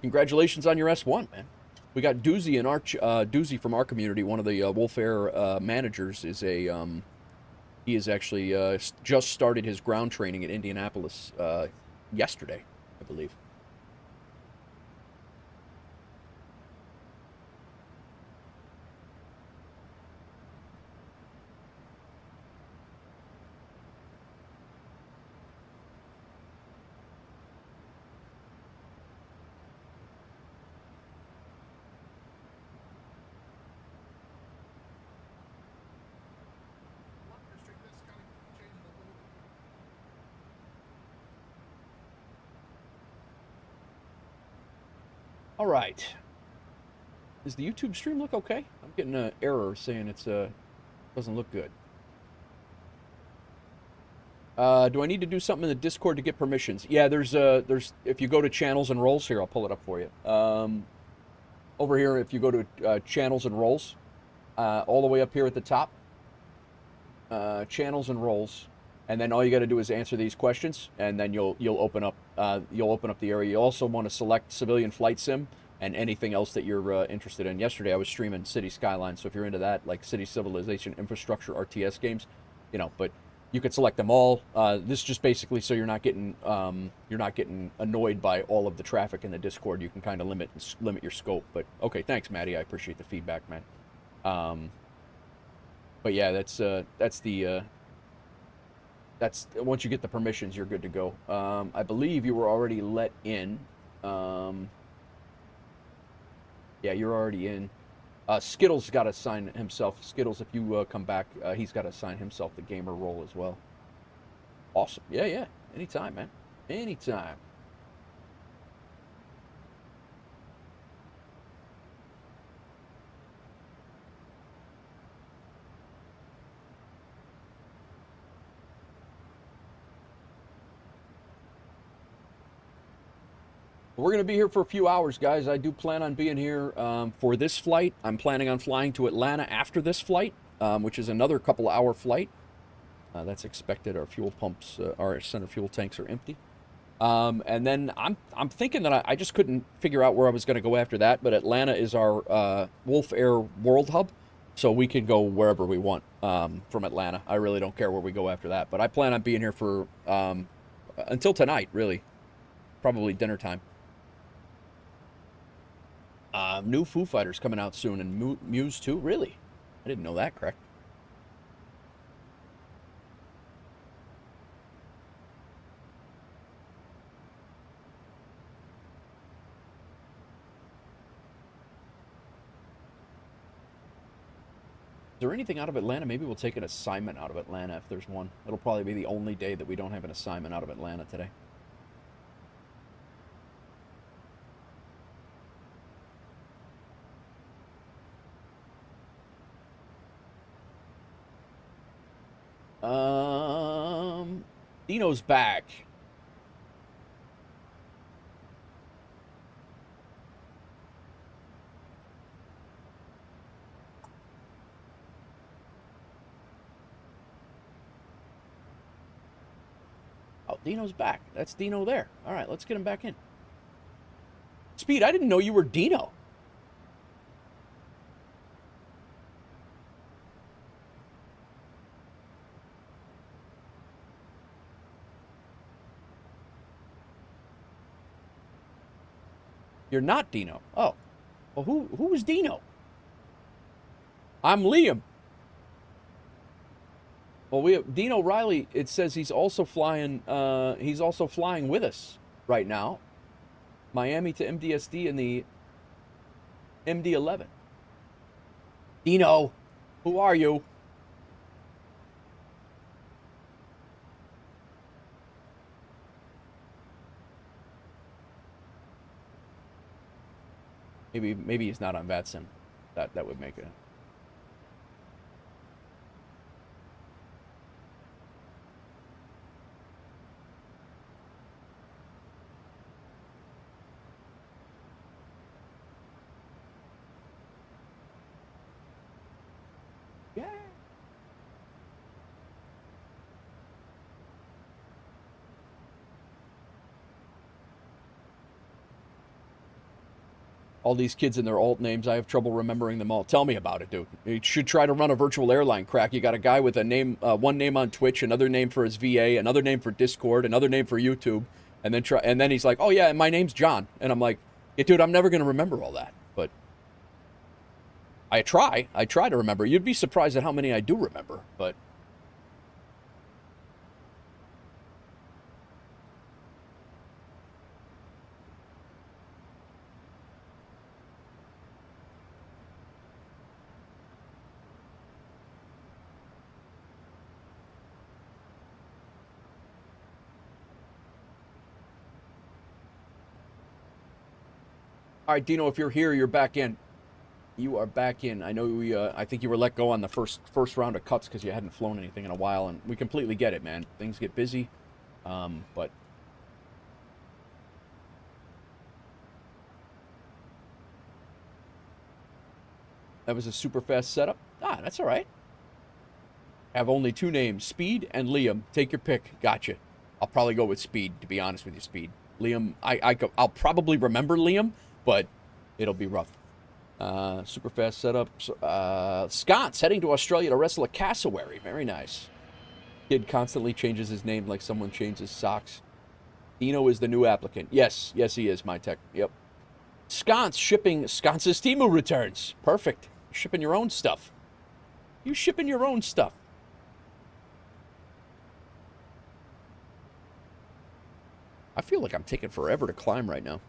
Congratulations on your S1, man. We got Doozy and Doozy from our community. One of the WolfAir managers is he has actually just started his ground training in Indianapolis yesterday, I believe. All right. Does the YouTube stream look okay? I'm getting an error saying it's doesn't look good. Do I need to do something in the Discord to get permissions? Yeah, there's if you go to channels and roles here, I'll pull it up for you. Over here, if you go to channels and roles, all the way up here at the top, channels and roles, and then all you got to do is answer these questions, and then you'll open up the area. You also want to select civilian flight sim and anything else that you're interested in. Yesterday I was streaming City Skylines, so if you're into that, like City Civilization Infrastructure RTS games, you know, but you could select them all. This is just basically so you're not getting annoyed by all of the traffic in the Discord. You can kind of limit your scope. But okay, thanks, Maddie. I appreciate the feedback, man. But yeah, that's once you get the permissions, you're good to go. I believe you were already let in. Yeah, you're already in. Skittles got to sign himself. Skittles, if you come back, he's got to sign himself the gamer role as well. Awesome. Yeah. Anytime, man. Anytime. We're going to be here for a few hours, guys. I do plan on being here for this flight. I'm planning on flying to Atlanta after this flight, which is another couple-hour flight. That's expected. Our fuel pumps, our center fuel tanks are empty. And then I'm thinking that I just couldn't figure out where I was going to go after that, but Atlanta is our WolfAir World Hub, so we can go wherever we want from Atlanta. I really don't care where we go after that, but I plan on being here for until tonight, really. Probably dinner time. New Foo Fighters coming out soon, and Muse too? Really? I didn't know that, correct? Is there anything out of Atlanta? Maybe we'll take an assignment out of Atlanta if there's one. It'll probably be the only day that we don't have an assignment out of Atlanta today. Dino's back. Oh, Dino's back. That's Dino there. All right, let's get him back in. Speed, I didn't know you were Dino. You're not Dino. Oh. Well, who is Dino? I'm Liam. Well, we have Dean O'Reilly. It says he's also flying. He's also flying with us right now, Miami to MDSD in the MD-11. Dino, who are you? Maybe he's not on VATSIM. That would make it. Yeah. All these kids and their alt names, I have trouble remembering them all. Tell me about it, dude. You should try to run a virtual airline crack. You got a guy with a name, one name on Twitch, another name for his VA, another name for Discord, another name for YouTube, and then he's like, "Oh yeah, my name's John," and I'm like, "Yeah, dude, I'm never gonna remember all that." But I try to remember. You'd be surprised at how many I do remember, but. All right, Dino, if you're here, you're back in. You are back in. I know I think you were let go on the first round of cuts because you hadn't flown anything in a while, and we completely get it, man. Things get busy, but that was a super fast setup. Ah, that's all right. Have only two names, Speed and Liam. Take your pick. Gotcha. I'll probably go with Speed, to be honest with you, Speed. Liam, I'll probably remember Liam, but it'll be rough. Super fast setup. Scott's heading to Australia to wrestle a cassowary. Very nice. Kid constantly changes his name like someone changes socks. Dino is the new applicant. Yes, he is, my tech. Yep. Sconce shipping Sconce's Timu returns. Perfect. Shipping your own stuff. You shipping your own stuff. I feel like I'm taking forever to climb right now.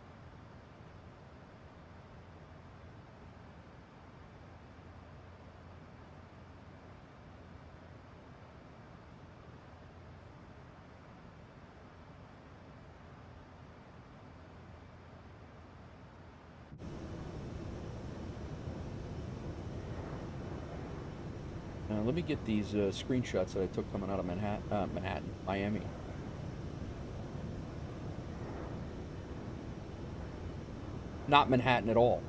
Let me get these screenshots that I took coming out of Miami. Not Manhattan at all.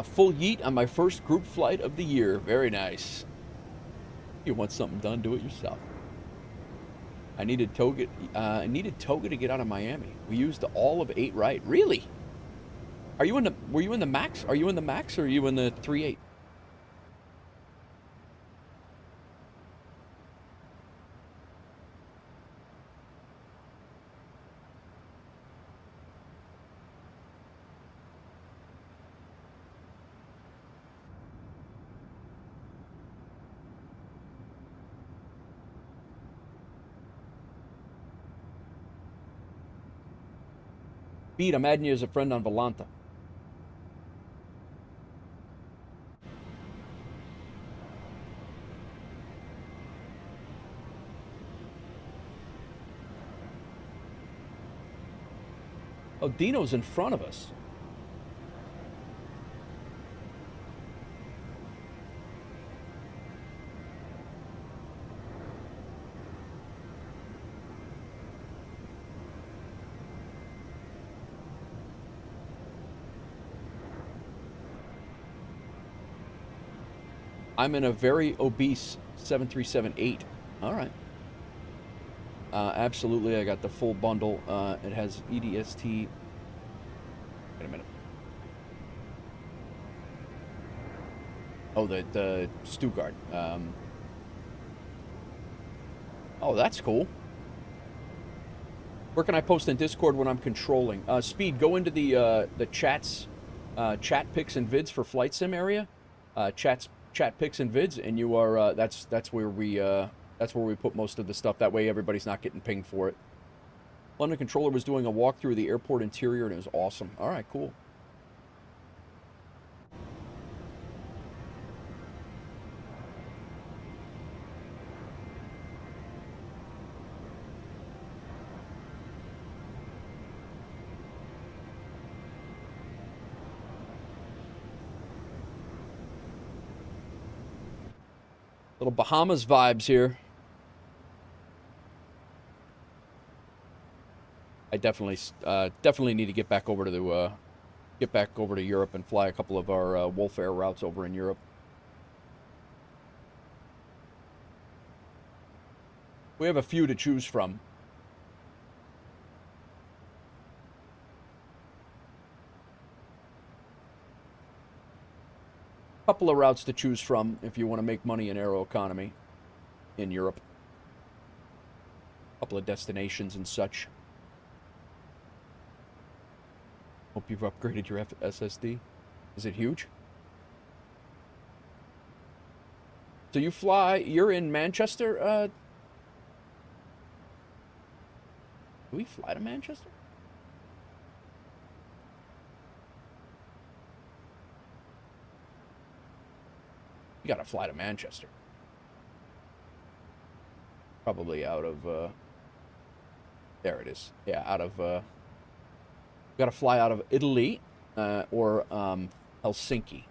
Full yeet on my first group flight of the year. Very nice. You want something done, do it yourself. I needed Toga to get out of Miami. We used all of 8 right. Really? Were you in the max? Are you in the max or are you in the 3.8? Pete, I'm adding you as a friend on Volanta. Oh, Dino's in front of us. I'm in a very obese 737-8. All right. Absolutely, I got the full bundle. It has EDST. Wait a minute. Oh, the Stuttgart. Oh, that's cool. Where can I post in Discord when I'm controlling? Speed, go into the chats, chat pics and vids for flight sim area. Chat pics and vids, and you are that's where we put most of the stuff. That way, everybody's not getting pinged for it. London controller was doing a walkthrough of the airport interior, and it was awesome. All right, cool. Little Bahamas vibes here. I definitely need to get back over to Europe and fly a couple of our WolfAir routes over in Europe. We have a few to choose from. Couple of routes to choose from if you want to make money in aero economy in Europe. Couple of destinations and such. Hope you've upgraded your SSD. Is it huge? So you're in Manchester? Do we fly to Manchester? You gotta fly to Manchester. Probably out of, there it is. Yeah, out of, gotta fly out of Italy, or, Helsinki.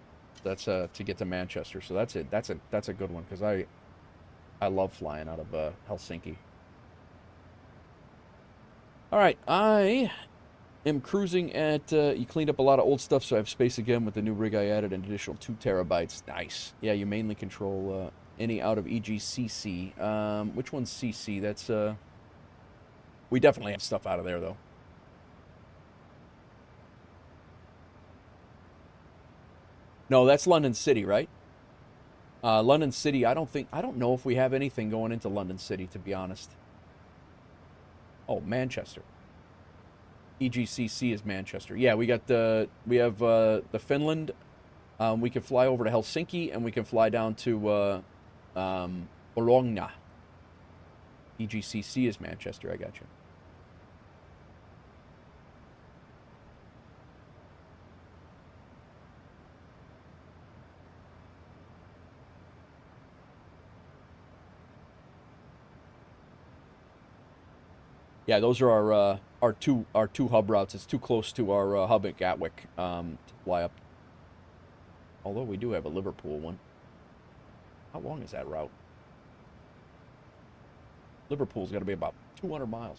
That's, to get to Manchester. So that's it. That's a good one, because I love flying out of, Helsinki. Alright, I am cruising at, you cleaned up a lot of old stuff, so I have space again with the new rig I added, an additional 2 terabytes. Nice. Yeah, you mainly control, any out of EGCC. Which one's CC? That's, we definitely have stuff out of there, though. No, that's London City, right? London City, I don't know if we have anything going into London City, to be honest. Oh, Manchester. EGCC is Manchester. Yeah, we have the Finland. We can fly over to Helsinki, and we can fly down to Bologna. EGCC is Manchester. I got you. Yeah, those are our two hub routes. It's too close to our hub at Gatwick to fly up. Although we do have a Liverpool one. How long is that route? Liverpool's got to be about 200 miles.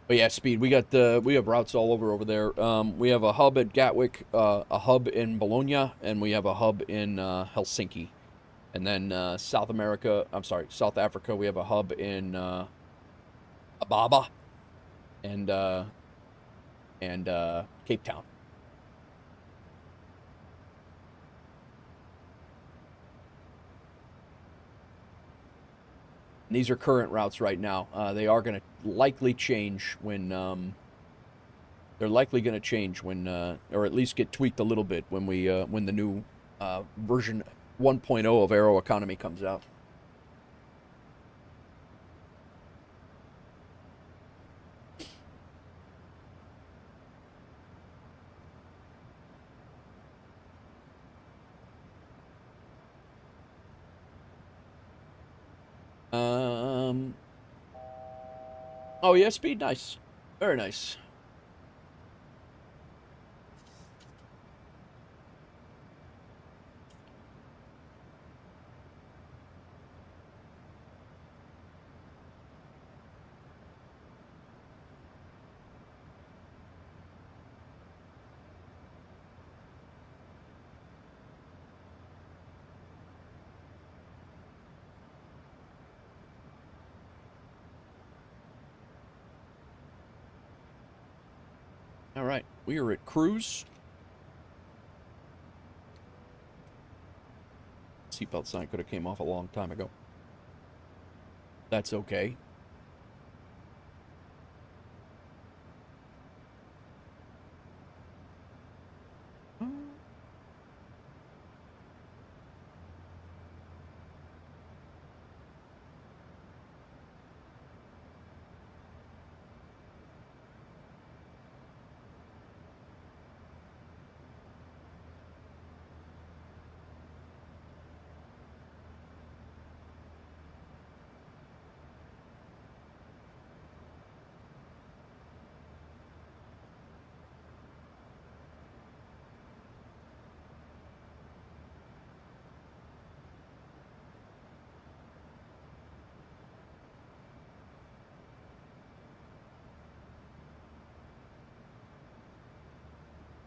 But yeah, Speed, we have routes all over there. We have a hub at Gatwick, a hub in Bologna, and we have a hub in Helsinki. And then South Africa, we have a hub in Ababa and Cape Town. And these are current routes right now. They are going to likely change when or at least get tweaked a little bit when when the new version 1.0 of Aero Economy comes out. Oh, yeah, speed. Nice. Very nice. All right, we are at cruise. Seatbelt sign could have came off a long time ago. That's okay.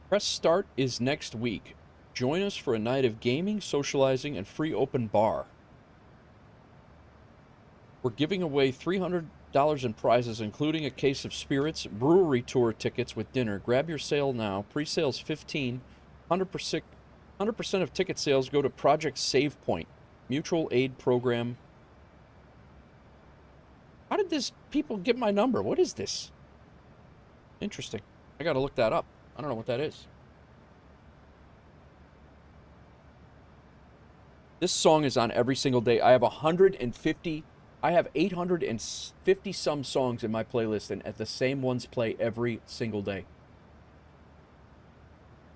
Press start is next week. Join us for a night of gaming, socializing, and free open bar. We're giving away $300 in prizes, including a case of spirits, brewery tour tickets with dinner. Grab your sale now. Pre-sales 15. 100% of ticket sales go to Project Save Point, mutual aid program. How did this people get my number? What is this? Interesting. I gotta look that up. I don't know what that is. This song is on every single day. I have 850 some songs in my playlist, and the same ones play every single day.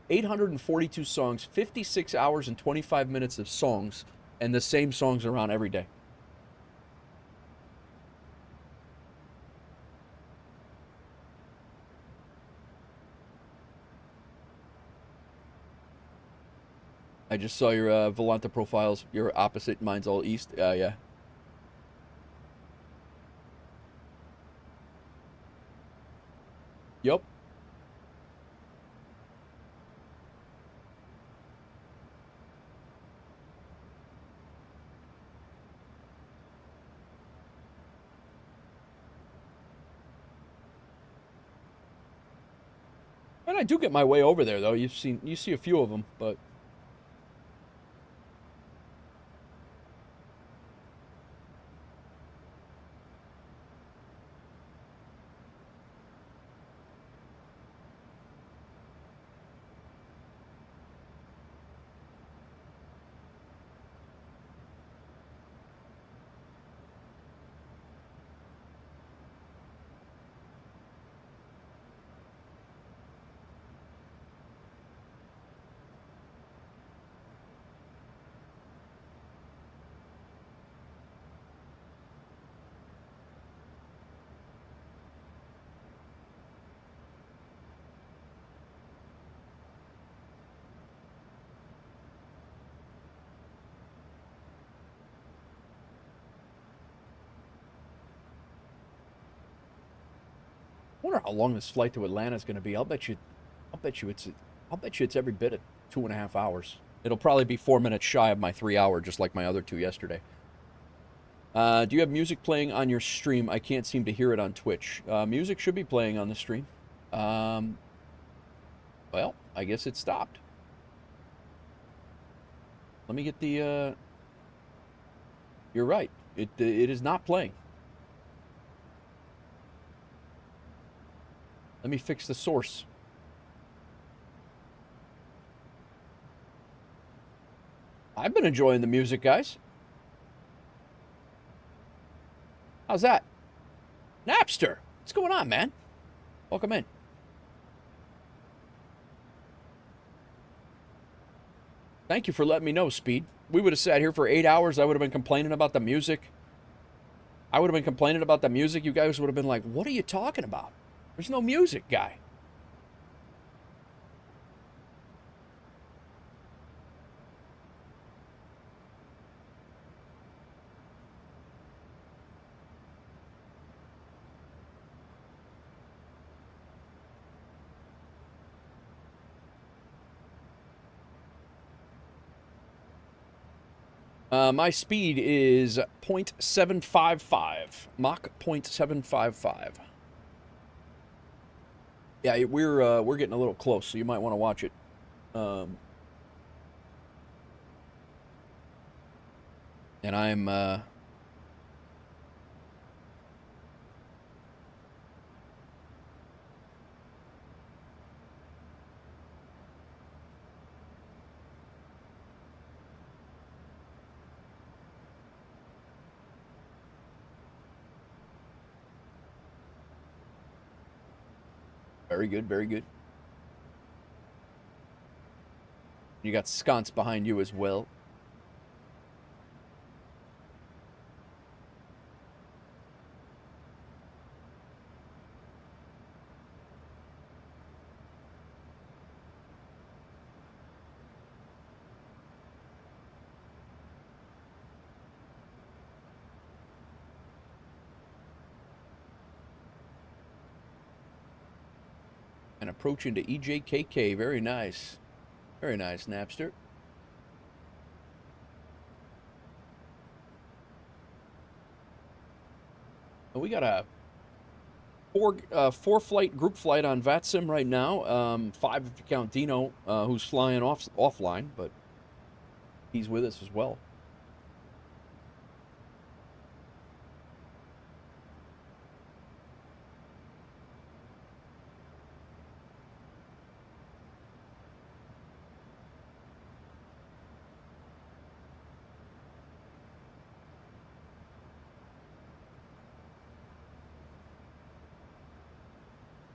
842 songs, 56 hours and 25 minutes of songs, and the same songs are on every day. I just saw your Volanta profiles. You're opposite. Mine's all east. Yeah. Yep. And I do get my way over there, though. You see a few of them, but. I wonder how long this flight to Atlanta is going to be. I'll bet you it's every bit of 2.5 hours. It'll probably be 4 minutes shy of my 3 hour, just like my other two yesterday. Do you have music playing on your stream? I can't seem to hear it on Twitch. Music should be playing on the stream. Well, I guess it stopped. Let me get the. You're right. It is not playing. Let me fix the source. I've been enjoying the music, guys. How's that? Napster! What's going on, man? Welcome in. Thank you for letting me know, Speed. We would have sat here for 8 hours. I would have been complaining about the music. I would have been complaining about the music. You guys would have been like, what are you talking about? There's no music, guy. My speed is 0.755, Mach 0.755. Yeah, we're getting a little close, so you might want to watch it. And I'm very good, very good. You got sconce behind you as well. And approaching to EJKK. Very nice. Very nice, Napster. We got a four flight group flight on VATSIM right now. 5 if you count Dino, who's flying offline, but he's with us as well.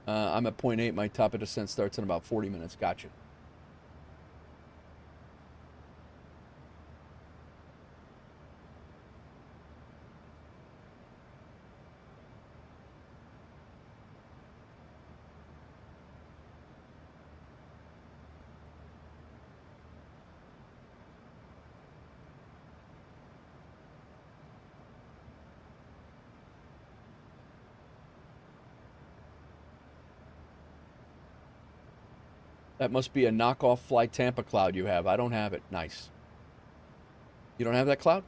I'm at 0.8. My top of descent starts in about 40 minutes. Gotcha. That must be a knockoff Fly Tampa cloud you have. I don't have it. Nice. You don't have that cloud?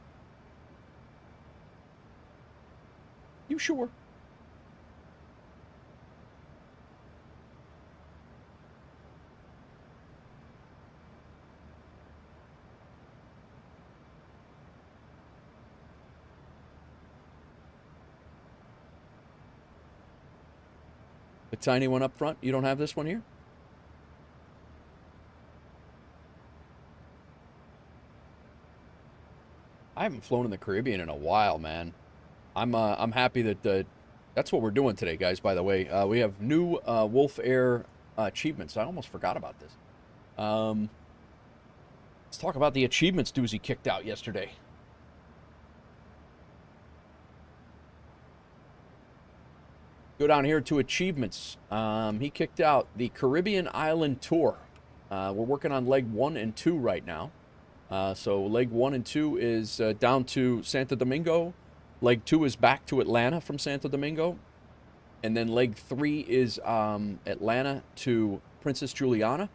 You sure? The tiny one up front? You don't have this one here? I haven't flown in the Caribbean in a while, man. I'm happy that that's what we're doing today, guys. By the way, we have new WolfAir achievements. I almost forgot about this. Let's talk about the achievements Doozy kicked out yesterday. Go down here to achievements. He kicked out the Caribbean Island Tour. We're working on leg 1 and 2 right now. So leg 1 and 2 is down to Santo Domingo. Leg 2 is back to Atlanta from Santo Domingo. And then leg 3 is Atlanta to Princess Juliana.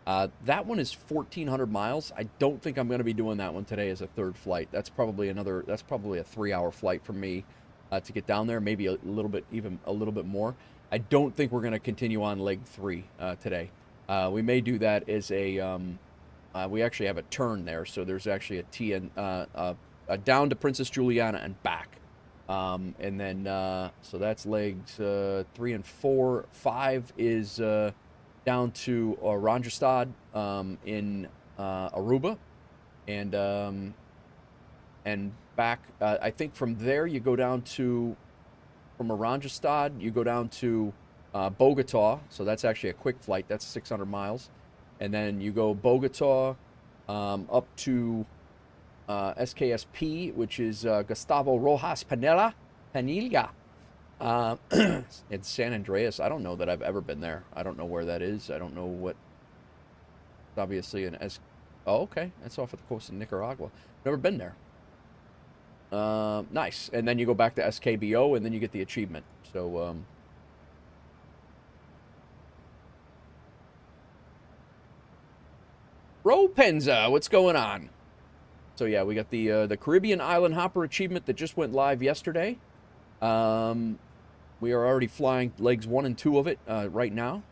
That one is 1,400 miles. I don't think I'm going to be doing that one today as a third flight. That's probably a 3-hour flight for me to get down there. Maybe a little bit more. I don't think we're going to continue on leg 3 today. We may do that as a... we actually have a turn there, so there's actually a T and down to Princess Juliana and back, and then so that's legs 3 and 4. 5 is down to Randstad in Aruba, and back. I think from there you go down to from Randstad you go down to Bogota, so that's actually a quick flight. That's 600 miles. And then you go Bogota up to SKSP, which is Gustavo Rojas Panela, Panilla. It's San Andreas. I don't know that I've ever been there. I don't know where that is. I don't know what. It's obviously an S. Oh, okay. That's off of the coast of Nicaragua. Never been there. Nice. And then you go back to SKBO, and then you get the achievement. So, Ropenza, what's going on? So yeah, we got the Caribbean Island Hopper achievement that just went live yesterday. We are already flying legs 1 and 2 of it right now.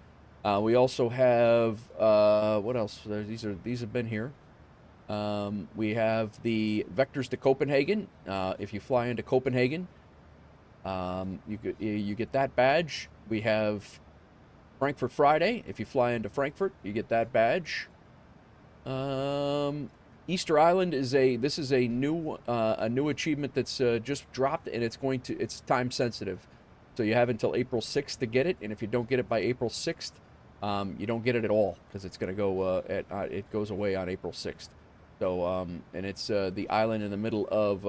We also have what else? These have been here. We have the vectors to Copenhagen. If you fly into Copenhagen, you get that badge. We have Frankfurt Friday. If you fly into Frankfurt, you get that badge. Easter Island is a new achievement that's just dropped, and it's time sensitive, so you have until April 6th to get it. And if you don't get it by April 6th, you don't get it at all, because it's going to go it goes away on April 6th. So and it's the island in the middle of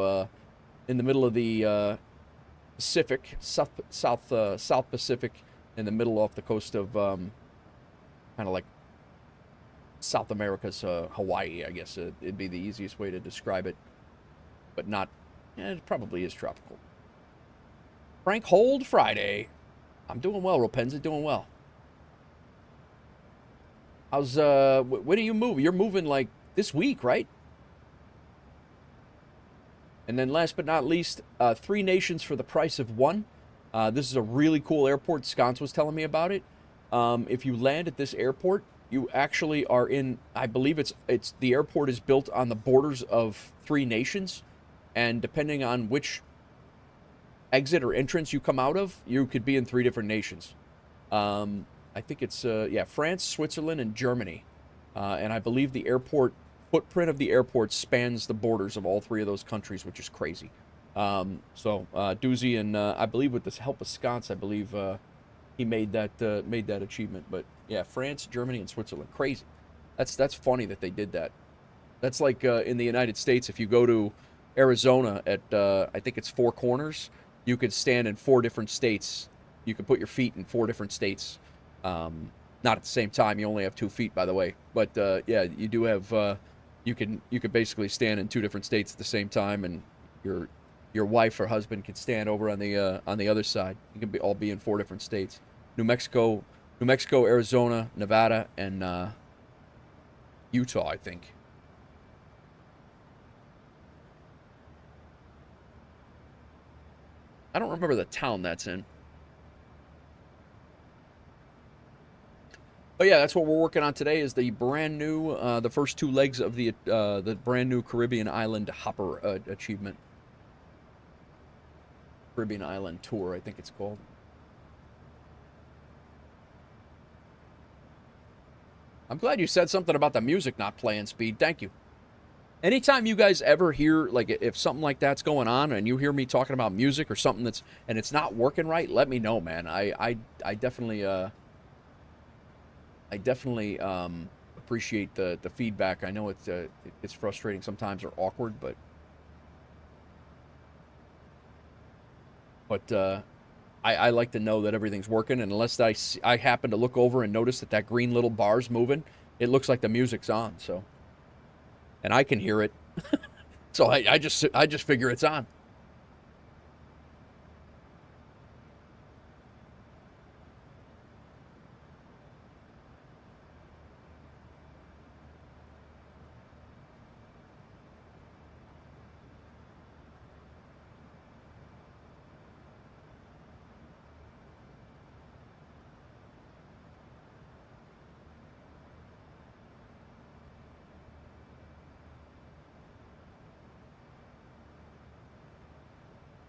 the Pacific, South Pacific, in the middle off the coast of kind of like South America's Hawaii, I guess it'd be the easiest way to describe it, but not. It probably is tropical. Frank Hold Friday. I'm doing well, Ropenza, doing well. How's when do you move? You're moving like this week, right? And then last but not least, 3 nations for the price of 1. This is a really cool airport. Sconce was telling me about it. If you land at this airport, you actually are in, I believe it's the airport is built on the borders of 3 nations, and depending on which exit or entrance you come out of, you could be in 3 different nations. I think it's France, Switzerland, and Germany, and I believe the footprint of the airport spans the borders of all 3 of those countries, which is crazy. So Doozy, and I believe with the help of Sconce, I believe he made that achievement. But yeah, France, Germany, and Switzerland. Crazy. That's funny that they did that. That's like in the United States, if you go to Arizona at I think it's 4 Corners, you could stand in 4 different states. You could put your feet in 4 different states. Not at the same time. You only have 2 feet, by the way. But yeah, you do have. You could basically stand in 2 different states at the same time, and your wife or husband can stand over on the other side. You can all be in 4 different states: New Mexico, Arizona, Nevada, and Utah, I think. I don't remember the town that's in. But yeah, that's what we're working on today, is the brand new, the first 2 legs of the brand new Caribbean Island Hopper achievement. Caribbean Island Tour, I think it's called. I'm glad you said something about the music not playing, Speed. Thank you. Anytime you guys ever hear, like, if something like that's going on and you hear me talking about music or something and it's not working right, let me know, man. I definitely appreciate the feedback. I know it's frustrating sometimes or awkward, but I like to know that everything's working, and unless I happen to look over and notice that green little bar's moving, it looks like the music's on. So, and I can hear it, so I just figure it's on.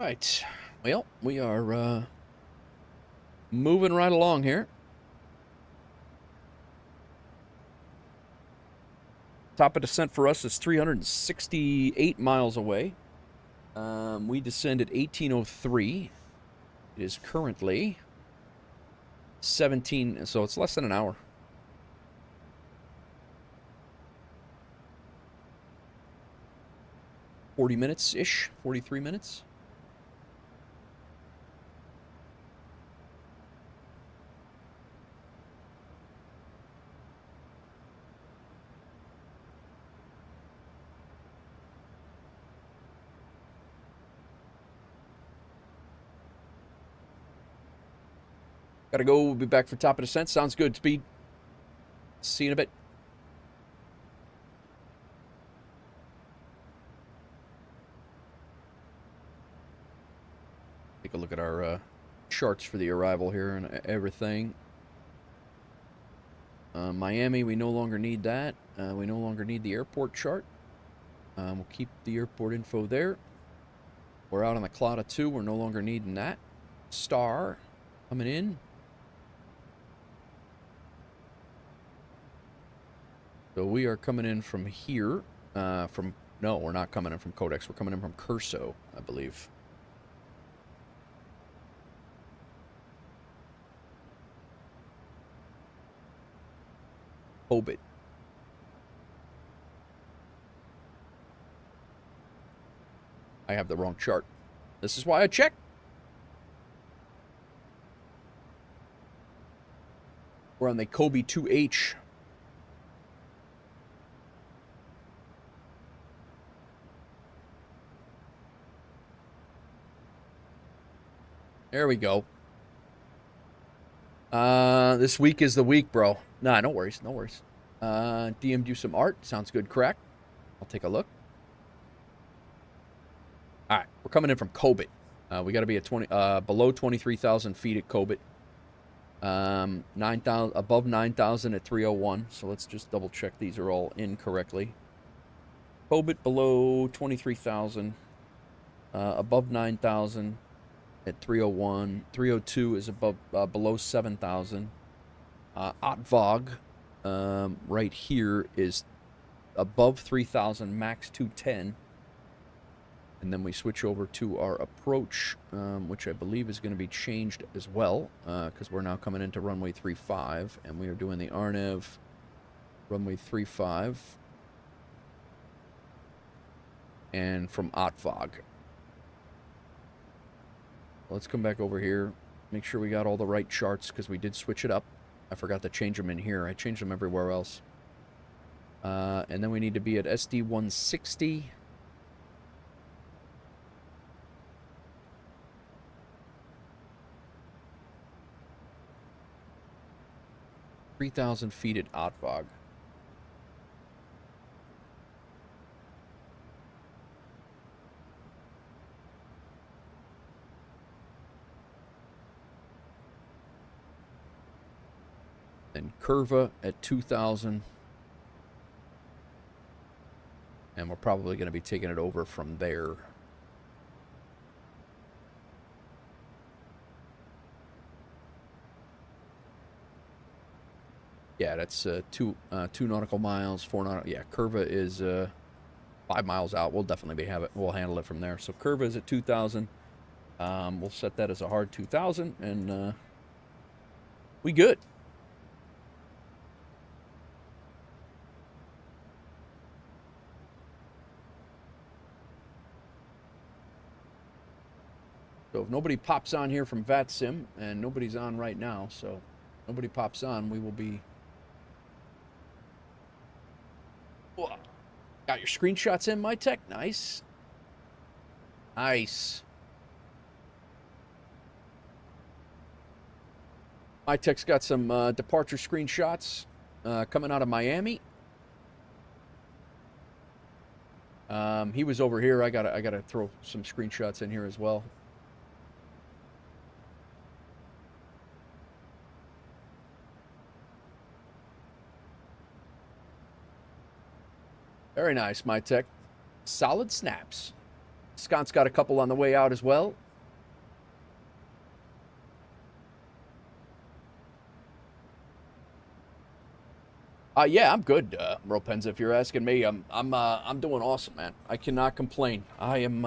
Right. Well, we are moving right along here. Top of descent for us is 368 miles away. We descend at 1803. It is currently 17, so it's less than an hour. $40 minutes-ish, 43 minutes. Gotta go. We'll be back for top of descent. Sounds good, Speed. See you in a bit. Take a look at our charts for the arrival here and everything. Miami, we no longer need that. We no longer need the airport chart. We'll keep the airport info there. We're out on the Clada 2. We're no longer needing that. Star coming in. So we are coming in from here. No, we're not coming in from Codex. We're coming in from Curso, I believe. Hobit. I have the wrong chart. This is why I check. We're on the Kobe 2H. There we go. This week is the week, bro. Nah, no worries, no worries. DM'd you some art. Sounds good, crack. I'll take a look. All right, we're coming in from Kobit. We got to be at below 23,000 feet at Kobit. 9,000 above 9,000 at 301. So let's just double check these are all in correctly. Kobit below 23,000. Above 9,000 at 301. 302 is above below 7,000. Otvog right here is above 3,000, max 210. And then we switch over to our approach, which I believe is going to be changed as well, because we're now coming into runway 35, and we are doing the Arnev runway 35, and from Otvog. Let's come back over here, make sure we got all the right charts, because we did switch it up. I forgot to change them in here. I changed them everywhere else. And then we need to be at SD 160. .3,000 feet at Otvog. Then Curva at 2,000. And we're probably going to be taking it over from there. Yeah, that's 2 nautical miles, 4 nautical. Yeah, Curva is 5 miles out. We'll definitely we'll handle it from there. So Curva is at 2,000. We'll set that as a hard 2,000, and we good. So if nobody pops on here from VATSIM, and nobody's on right now, so nobody pops on, we will be... Whoa. Got your screenshots in, my tech. Nice. Nice. My tech's got some departure screenshots coming out of Miami. He was over here. I gotta throw some screenshots in here as well. Very nice, my tech. Solid snaps. Scott's got a couple on the way out as well. Yeah, I'm good, Ropenza. If you're asking me, I'm doing awesome, man. I cannot complain. I am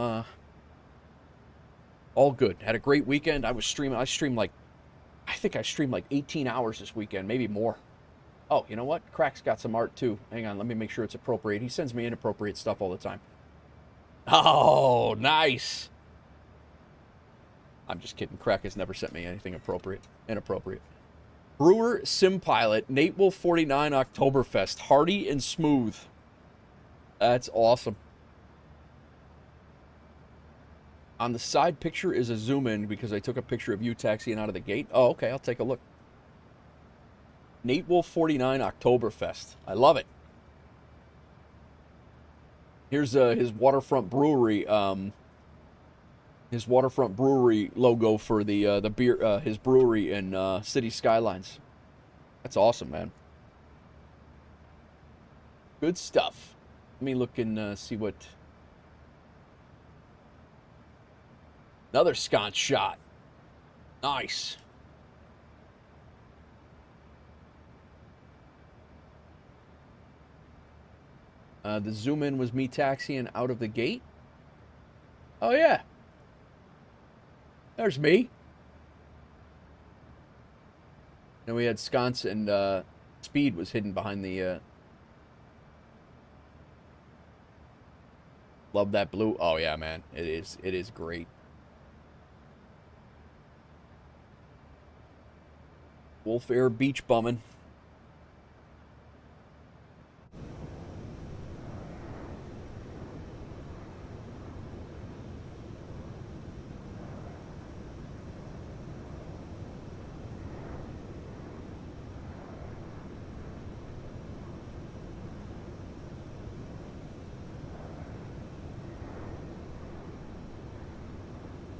all good. Had a great weekend. I streamed like, I think I streamed like 18 hours this weekend, maybe more. Oh, you know what? Crack's got some art, too. Hang on, let me make sure it's appropriate. He sends me inappropriate stuff all the time. Oh, nice. I'm just kidding. Crack has never sent me anything inappropriate. Brewer Sim Pilot, Nate Wolf 49 Oktoberfest. Hardy and smooth. That's awesome. On the side picture is a zoom in because I took a picture of you taxiing out of the gate. Oh, okay, I'll take a look. Nate Wolf 49 Oktoberfest. I love it. Here's his waterfront brewery. His waterfront brewery logo for the beer. His brewery in City Skylines. That's awesome, man. Good stuff. Let me look and see what. Another sconce shot. Nice. The zoom in was me taxiing out of the gate. Oh, yeah. There's me. Then we had sconce and speed was hidden behind the... Love that blue. Oh, yeah, man. It is. It is great. WolfAir beach bumming.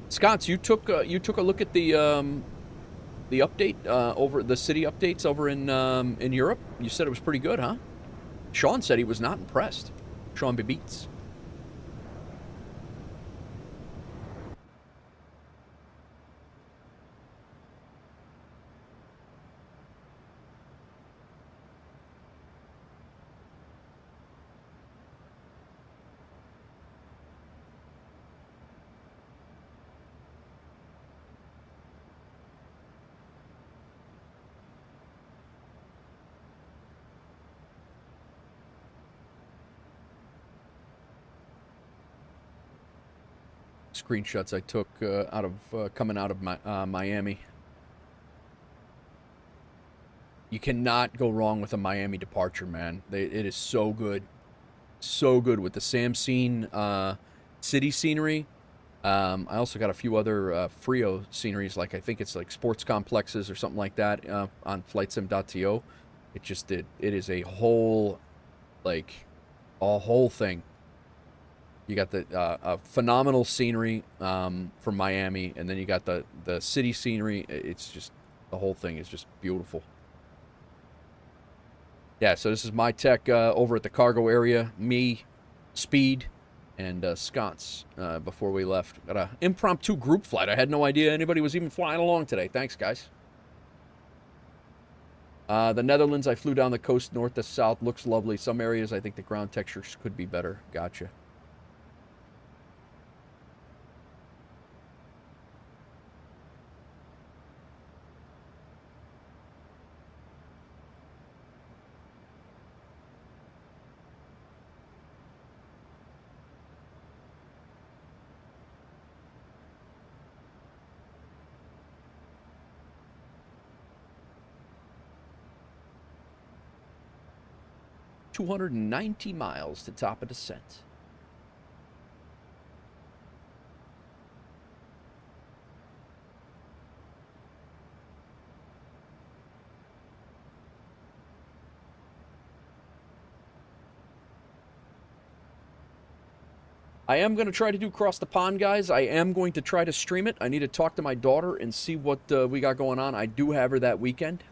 Sconce, you took a look at the update over the city updates over in Europe. You said it was pretty good, huh? Sean said he was not impressed. Sean Beats. Screenshots I took out of coming out of Miami. You cannot go wrong with a Miami departure, man. It is so good, so good with the Samseen city scenery. I also got a few other Frio sceneries, like I think it's like sports complexes or something like that on flightsim.to. It is a whole thing. You got the phenomenal scenery from Miami, and then you got the city scenery. It's just, the whole thing is just beautiful. Yeah, so this is my tech over at the cargo area. Me, Speed, and Sconce before we left. Got an impromptu group flight. I had no idea anybody was even flying along today. Thanks, guys. The Netherlands, I flew down the coast north to south. Looks lovely. Some areas, I think the ground textures could be better. Gotcha. $290 miles to top of descent. I am going to try to do Cross the Pond, guys. I am going to try to stream it. I need to talk to my daughter and see what we got going on. I do have her that weekend.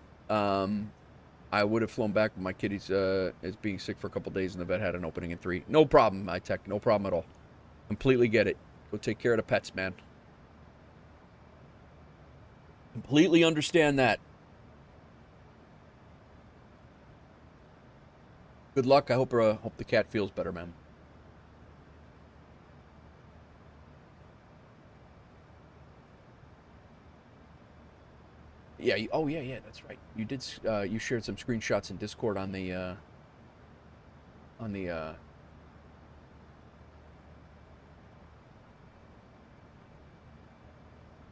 I would have flown back, but my kitty's is being sick for a couple days, and the vet had an opening in 3. No problem, my tech. No problem at all. Completely get it. Go take care of the pets, man. Completely understand that. Good luck. I hope the cat feels better, man. Yeah. Oh, yeah. That's right. You did. You shared some screenshots in Discord on the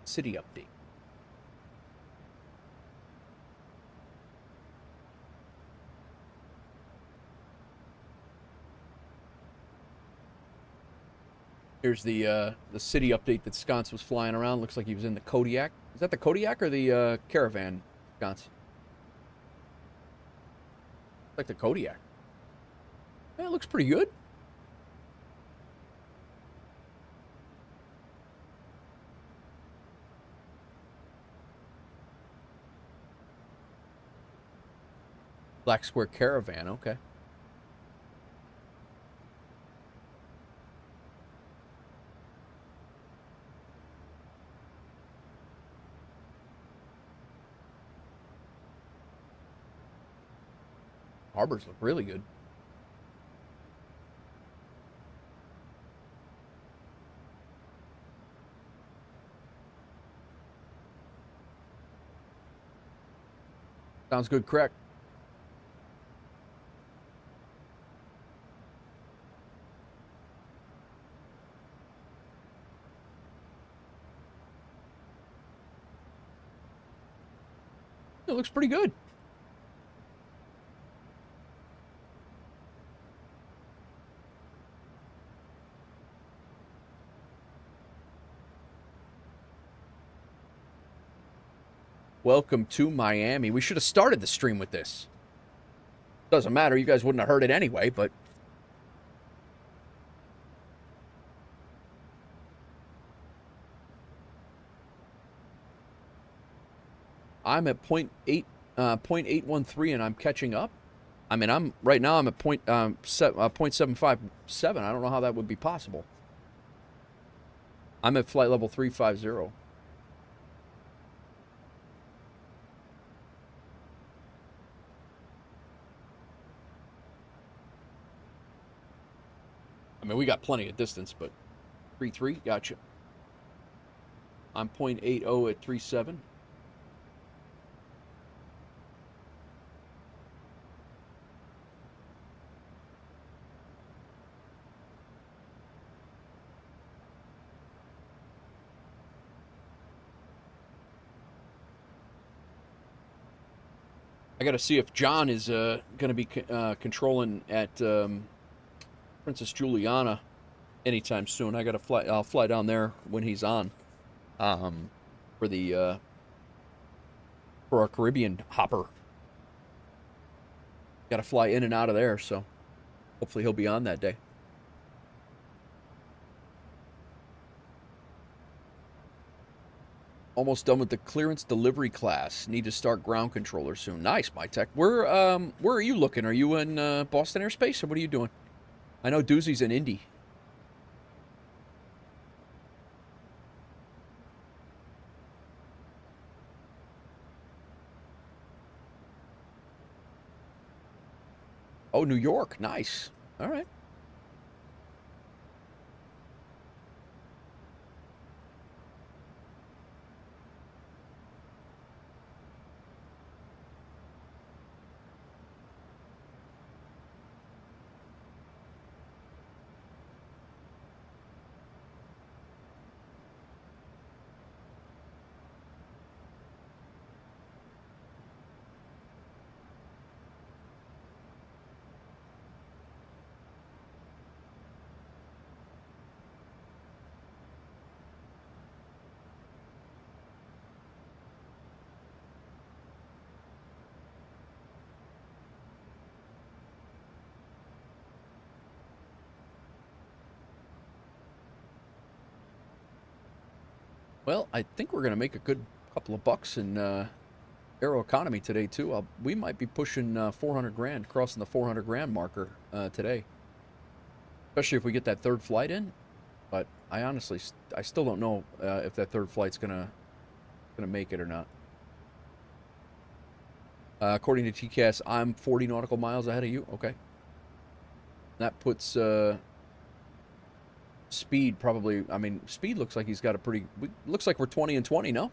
city update. Here's the city update that Sconce was flying around. Looks like he was in the Kodiak. Is that the Kodiak or the Caravan, Sconce? Like the Kodiak. Yeah, it looks pretty good. Black Square Caravan, okay. Harbors look really good. Sounds good, correct. It looks pretty good. Welcome to Miami. We should have started the stream with this. Doesn't matter. You guys wouldn't have heard it anyway, but... I'm at 0.813 and I'm catching up. I mean, right now I'm at 0.757. I don't know how that would be possible. I'm at flight level 350. I mean, we got plenty of distance, but 3.3, gotcha. I'm 0.80 at 3.7. I got to see if John is going to be controlling at Princess Juliana anytime soon. I got to fly. I'll fly down there when he's on for the for our Caribbean hopper. Got to fly in and out of there, so hopefully he'll be on that day. Almost done with the clearance delivery class. Need to start ground controller soon. Nice, my tech. Where are you looking? Are you in Boston airspace, or what are you doing? I know Doozy's in Indy. Oh, New York. Nice. All right. Well, I think we're going to make a good couple of bucks in Aeroconomy today, too. We might be pushing 400 grand, crossing the 400 grand marker today. Especially if we get that third flight in. But I honestly, I still don't know if that third flight's going to make it or not. According to TCAS, I'm 40 nautical miles ahead of you. Okay. That puts... Speed probably, I mean, Speed looks like he's got a pretty, looks like we're 20 and 20, no?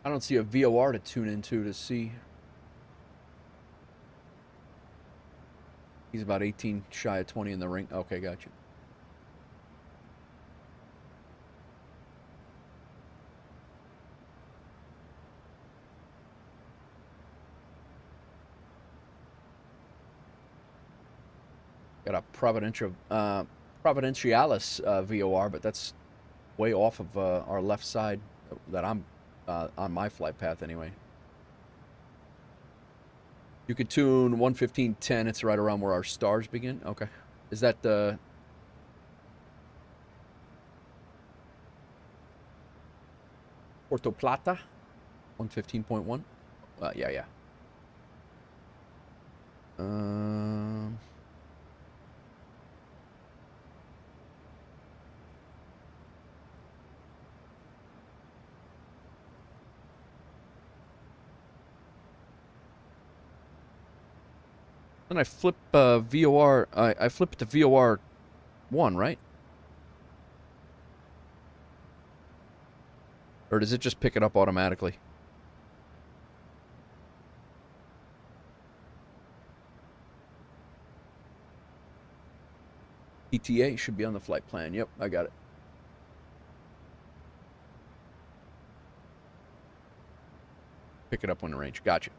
I don't see a VOR to tune into to see. He's about 18 shy of 20 in the ring. Okay, gotcha. Got a Providentialis VOR, but that's way off of our left side that I'm on my flight path anyway. You could tune 115.10. It's right around where our stars begin. Okay. Is that the... Puerto Plata? 115.1? Yeah. Then I flip VOR. I flip it to VOR 1, right? Or does it just pick it up automatically? ETA should be on the flight plan. Yep, I got it. Pick it up when in range. Gotcha.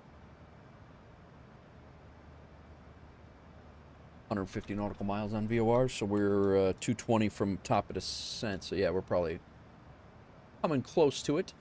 150 nautical miles on VOR, so we're 220 from top of descent. So yeah, we're probably coming close to it.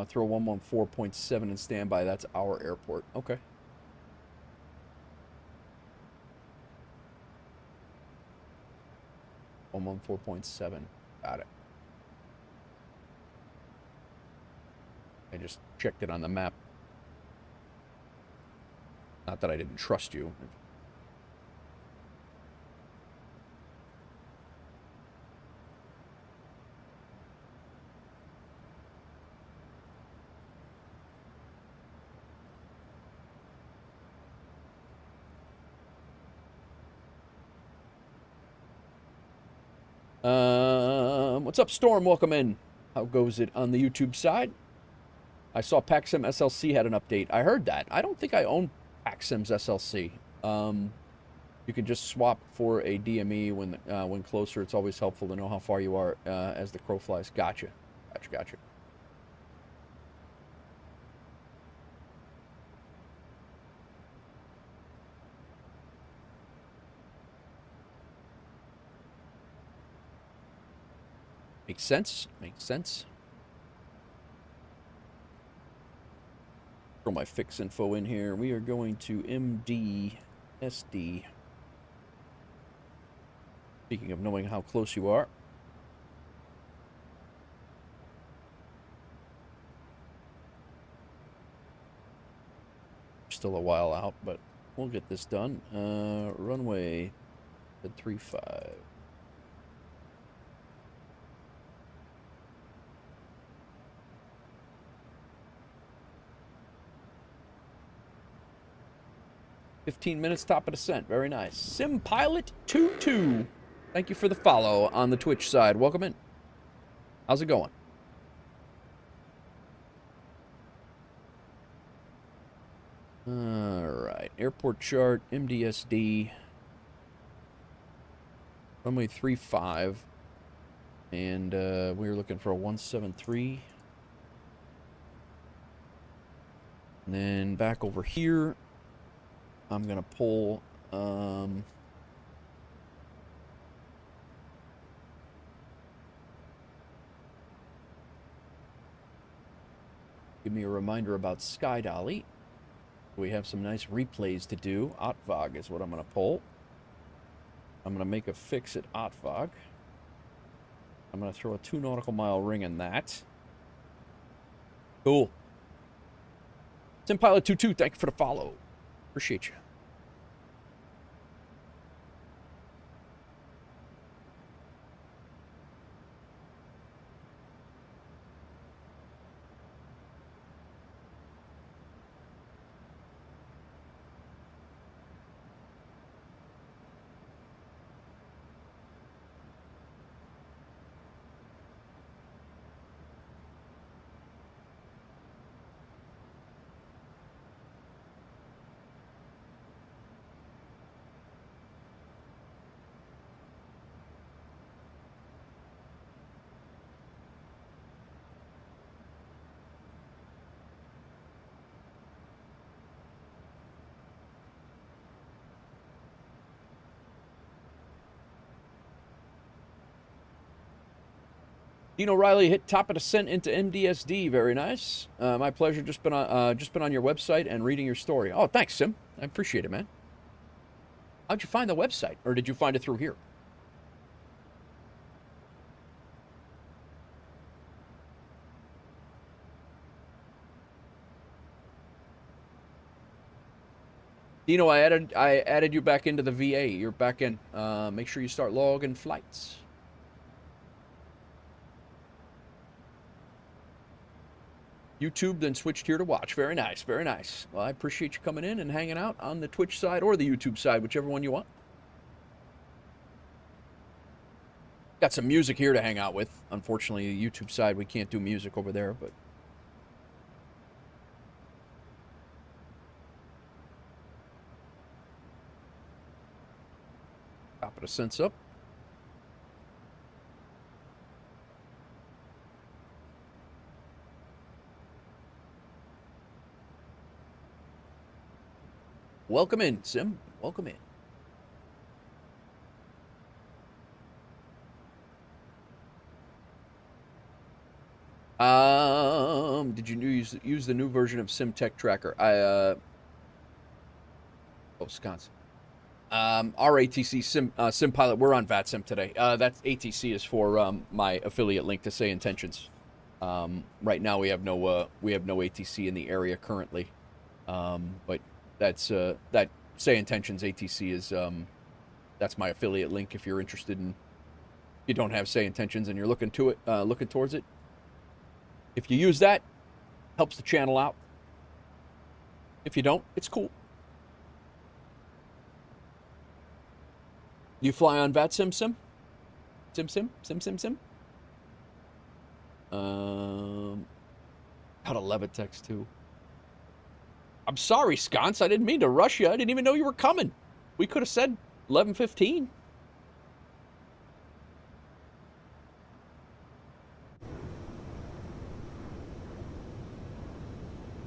Throw 114.7 in standby. That's our airport. Okay. On 4.7. Got it. I just checked it on the map. Not that I didn't trust you. What's up, Storm? Welcome in. How goes it on the YouTube side? I saw Paxim SLC had an update. I heard that. I don't think I own Paxim's SLC. You can just swap for a DME when closer. It's always helpful to know how far you are as the crow flies. Gotcha. Makes sense. Throw my fix info in here. We are going to MDSD. Speaking of knowing how close you are. Still a while out, but we'll get this done. Runway at 35. $15 minutes, top of descent. Very nice. SimPilot22. Thank you for the follow on the Twitch side. Welcome in. How's it going? Alright. Airport chart, MDSD. Runway 35. And we were looking for a 173. And then back over here. I'm going to pull, give me a reminder about Sky Dolly. We have some nice replays to do. Otvog is what I'm going to pull. I'm going to make a fix at Otvog. I'm going to throw a 2 nautical mile ring in that. Cool. SimPilot22, thank you for the follow. Appreciate you. Dino Riley hit top of descent into MDSD. Very nice. My pleasure. Just been on your website and reading your story. Oh, thanks, Sim. I appreciate it, man. How'd you find the website, or did you find it through here? Dino, I added you back into the VA. You're back in. Make sure you start logging flights. YouTube, then switched here to watch. Very nice, very nice. Well, I appreciate you coming in and hanging out on the Twitch side or the YouTube side, whichever one you want. Got some music here to hang out with. Unfortunately, the YouTube side, we can't do music over there, but... Top of the sense up. Welcome in, Sim. Welcome in. Did you use the new version of SimTech Tracker? Oh, Wisconsin. Our ATC Sim Pilot, we're on VATSIM today. That ATC is for my affiliate link to Say Intentions. Right now we have no ATC in the area currently, but that's that Say Intentions ATC is that's my affiliate link. If you're interested in, if you don't have Say Intentions and you're looking towards it, if you use that, helps the channel out. If you don't, it's cool. You fly on VATSIM, Sim? Sim? Got a Levitex too. I'm sorry, Sconce. I didn't mean to rush you. I didn't even know you were coming. We could have said 11:15.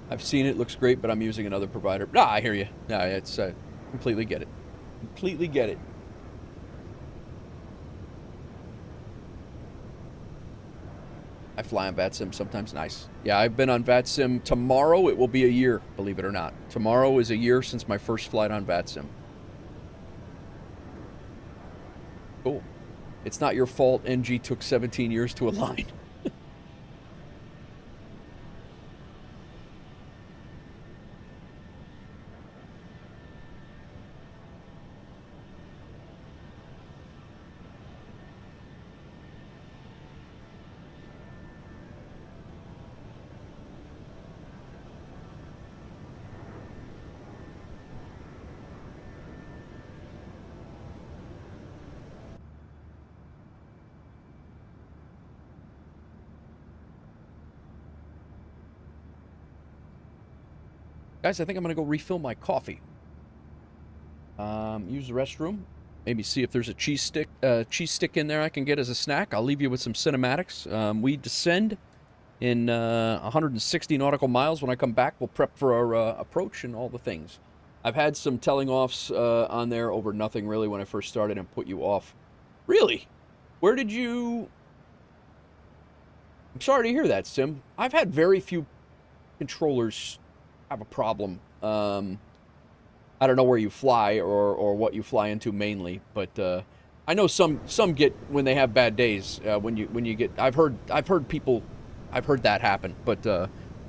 I've seen it. Looks great, but I'm using another provider. Nah, I hear you. Nah, it's completely get it. Completely get it. I fly on VATSIM sometimes. Nice. Yeah, I've been on VATSIM. Tomorrow it will be a year, believe it or not. Tomorrow is a year since my first flight on VATSIM. Cool. It's not your fault NG took 17 years to align. Guys, I think I'm going to go refill my coffee. Use the restroom. Maybe see if there's a cheese stick in there I can get as a snack. I'll leave you with some cinematics. We descend in 160 nautical miles. When I come back, we'll prep for our approach and all the things. I've had some telling offs on there over nothing, really, when I first started and put you off. Really? Where did you... I'm sorry to hear that, Sim. I've had very few controllers have a problem. I don't know where you fly or what you fly into mainly, but I know some get when they have bad days. When you get, I've heard that happen. But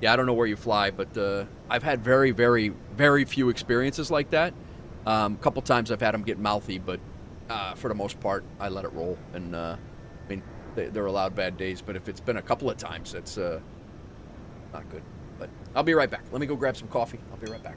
yeah, I don't know where you fly, but I've had very, very, very few experiences like that. A couple times I've had them get mouthy, but for the most part, I let it roll. And I mean, they're allowed bad days, but if it's been a couple of times, it's not good. But I'll be right back. Let me go grab some coffee. I'll be right back.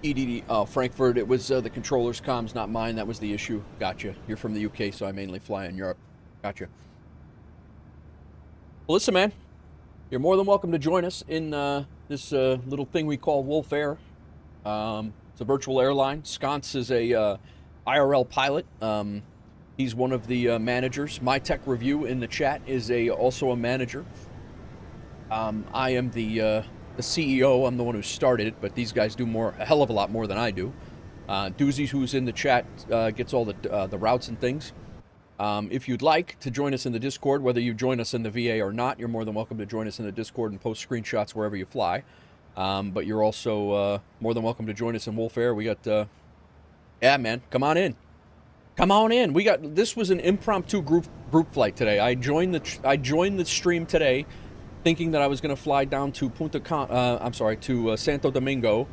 EDD. Oh, Frankfurt. It was the controller's comms, not mine. That was the issue. Gotcha. You're from the UK, so I mainly fly in Europe. Gotcha. Well, listen, man. You're more than welcome to join us in this little thing we call WolfAir. It's a virtual airline. Sconce is a IRL pilot. He's one of the managers. My Tech Review in the chat is also a manager. I am the CEO. I'm the one who started it, but these guys do a hell of a lot more than I do. Doozy, who's in the chat, gets all the routes and things. If you'd like to join us in the Discord, whether you join us in the VA or not, you're more than welcome to join us in the Discord and post screenshots wherever you fly. But you're also more than welcome to join us in WolfAir. We got, yeah, man, come on in. Come on in. This was an impromptu group flight today. I joined the stream today, thinking that I was going to fly down to Santo Domingo,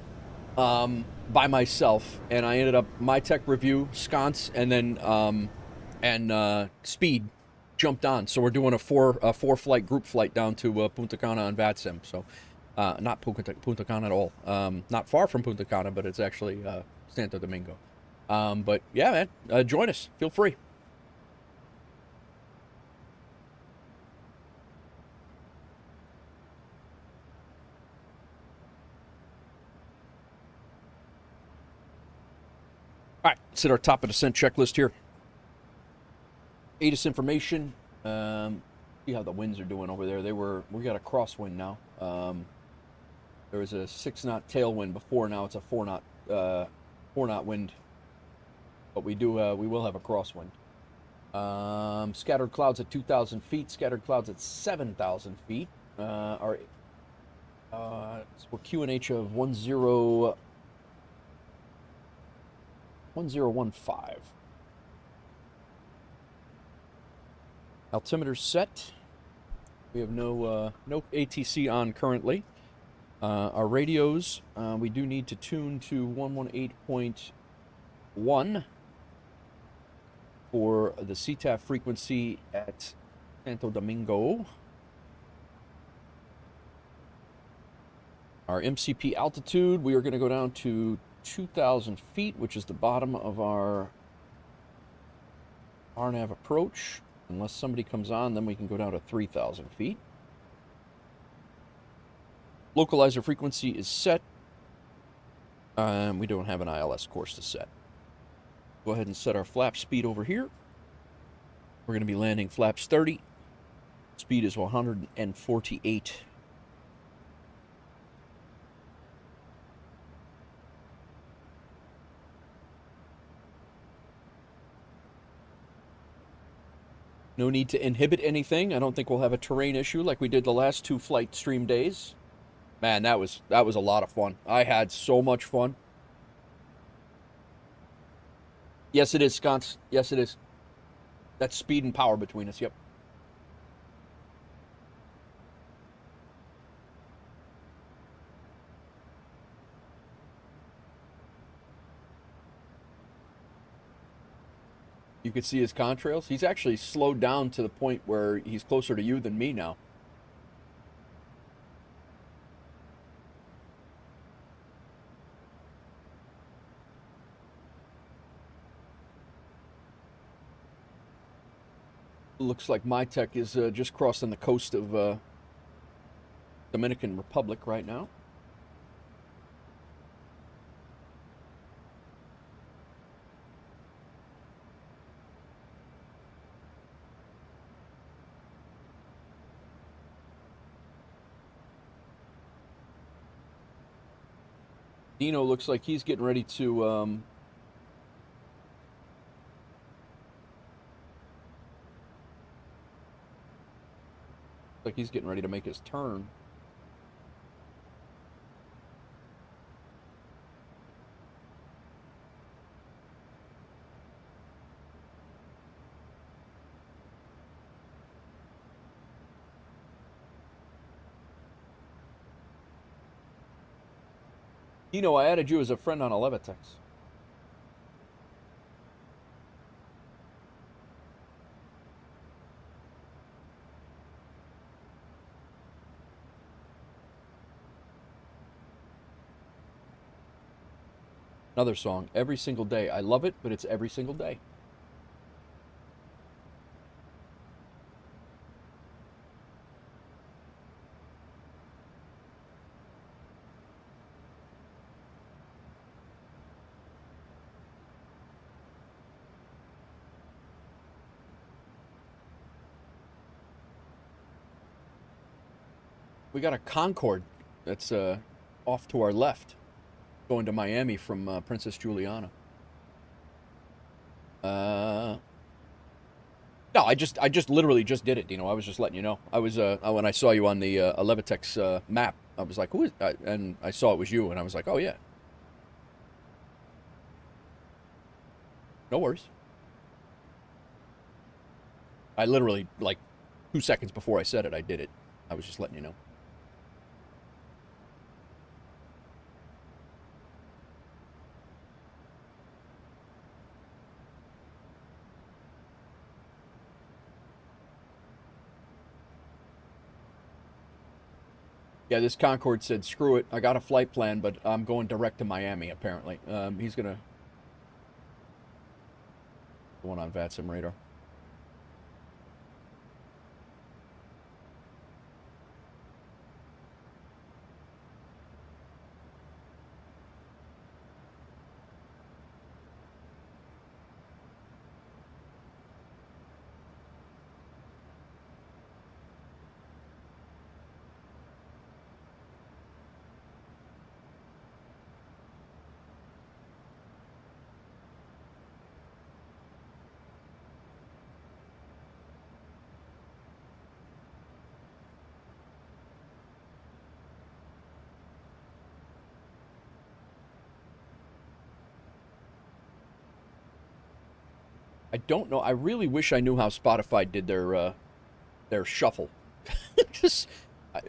by myself, and I ended up My Tech Review, Sconce, and then Speed jumped on. So we're doing a four flight group flight down to Punta Cana and VATSIM. So not Punta Cana at all. Not far from Punta Cana, but it's actually Santo Domingo. But yeah, man, join us. Feel free. All right, let's hit our top of descent checklist here. ATIS information. See how the winds are doing over there. We got a crosswind now. There was a 6-knot tailwind before. Now it's a 4-knot wind. But we will have a crosswind. Scattered clouds at 2,000 feet. Scattered clouds at 7,000 feet. We're QNH of 1015. Altimeter set. We have no ATC on currently. Our radios, we do need to tune to 118.1 for the CTAF frequency at Santo Domingo. Our MCP altitude, we are going to go down to 2,000 feet, which is the bottom of our RNAV approach. Unless somebody comes on, then we can go down to 3,000 feet. Localizer frequency is set. We don't have an ILS course to set. Go ahead and set our flap speed over here. We're going to be landing flaps 30. Speed is 148. No need to inhibit anything. I don't think we'll have a terrain issue like we did the last 2 flight stream days. Man, that was a lot of fun. I had so much fun. Yes, it is, Sconce. Yes, it is. That's speed and power between us, yep. You can see his contrails. He's actually slowed down to the point where he's closer to you than me now. Looks like my tech is just crossing the coast of Dominican Republic right now. Dino looks like he's getting ready to make his turn. Dino, I added you as a friend on Levitex. Another song. Every single day. I love it, but it's every single day. We got a Concorde that's off to our left, going to Miami from Princess Juliana. No, I just literally just did it, Dino. I was just letting you know. I was when I saw you on the Levitex map, I was like, who is that? And I saw it was you, and I was like, oh yeah. No worries. I literally, like, 2 seconds before I said it, I did it. I was just letting you know. Yeah, this Concorde said, screw it. I got a flight plan, but I'm going direct to Miami, apparently. He's going to... The one on VATSIM radar. I don't know. I really wish I knew how Spotify did their shuffle. Just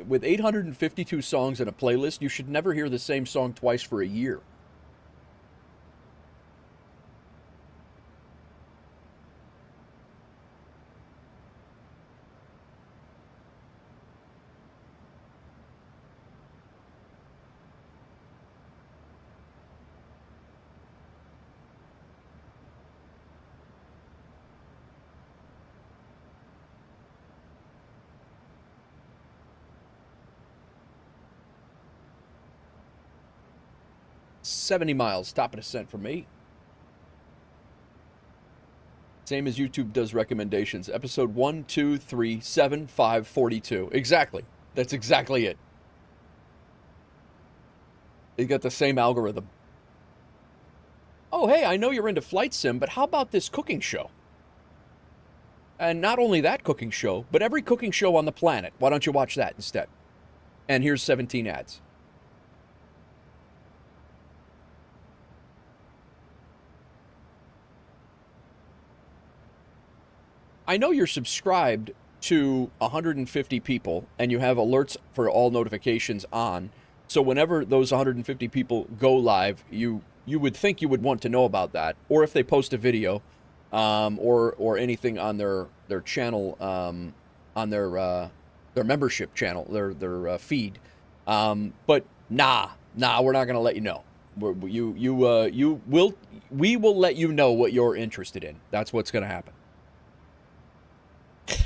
with 852 songs in a playlist, you should never hear the same song twice for a year. $70 miles, stop and ascent for me. Same as YouTube does recommendations. Episode 1, 2, 3, 7, 5, 42. Exactly. That's exactly it. They got the same algorithm. Oh, hey, I know you're into flight sim, but how about this cooking show? And not only that cooking show, but every cooking show on the planet. Why don't you watch that instead? And here's 17 ads. I know you're subscribed to 150 people and you have alerts for all notifications on. So whenever those 150 people go live, you would think you would want to know about that. Or if they post a video or anything on their channel, on their membership channel, their feed. But nah, we're not going to let you know. We will let you know what you're interested in. That's what's going to happen.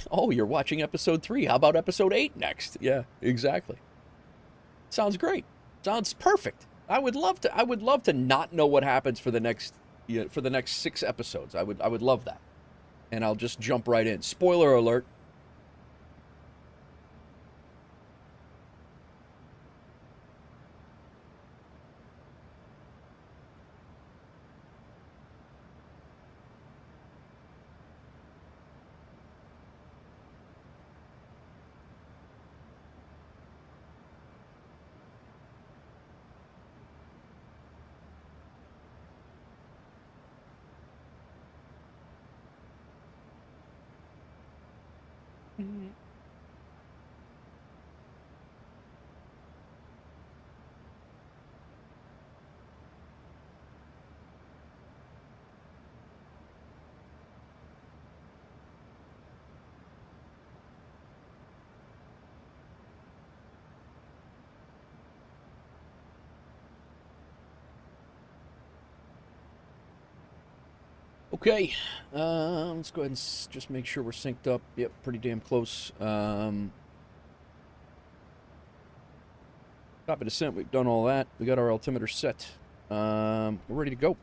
Oh, you're watching episode 3. How about episode 8 next? Yeah, exactly. Sounds great. Sounds perfect. I would love to not know what happens for the next 6 episodes. I would love that. And I'll just jump right in. Spoiler alert. Okay, let's go ahead and just make sure we're synced up. Yep, pretty damn close. Copy descent, we've done all that. We got our altimeter set. We're ready to go.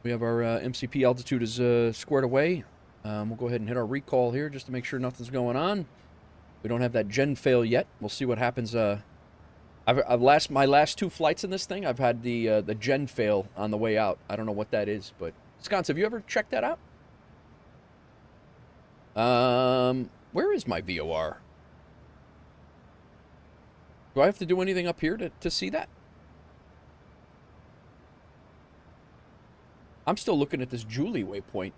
We have our MCP altitude is squared away. We'll go ahead and hit our recall here just to make sure nothing's going on. We don't have that gen fail yet. We'll see what happens. My last 2 flights in this thing, I've had the gen fail on the way out. I don't know what that is, but Sconce, have you ever checked that out? Where is my VOR? Do I have to do anything up here to see that? I'm still looking at this Julie waypoint.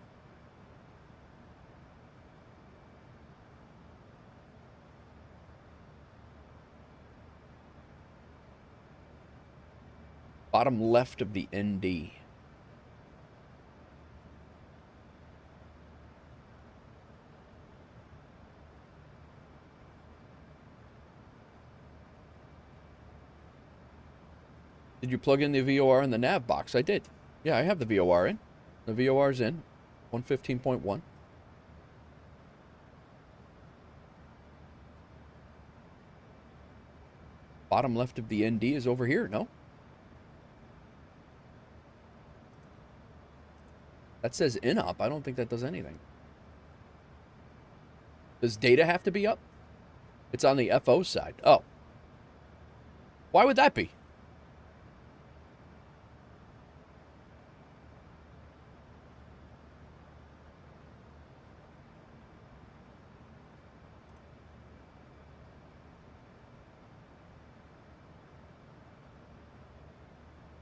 Bottom left of the ND. Did you plug in the VOR in the nav box? I did. Yeah, I have the VOR in. The VOR's in. 115.1. Bottom left of the ND is over here, no? That says in up. I don't think that does anything. Does data have to be up? It's on the FO side. Oh. Why would that be?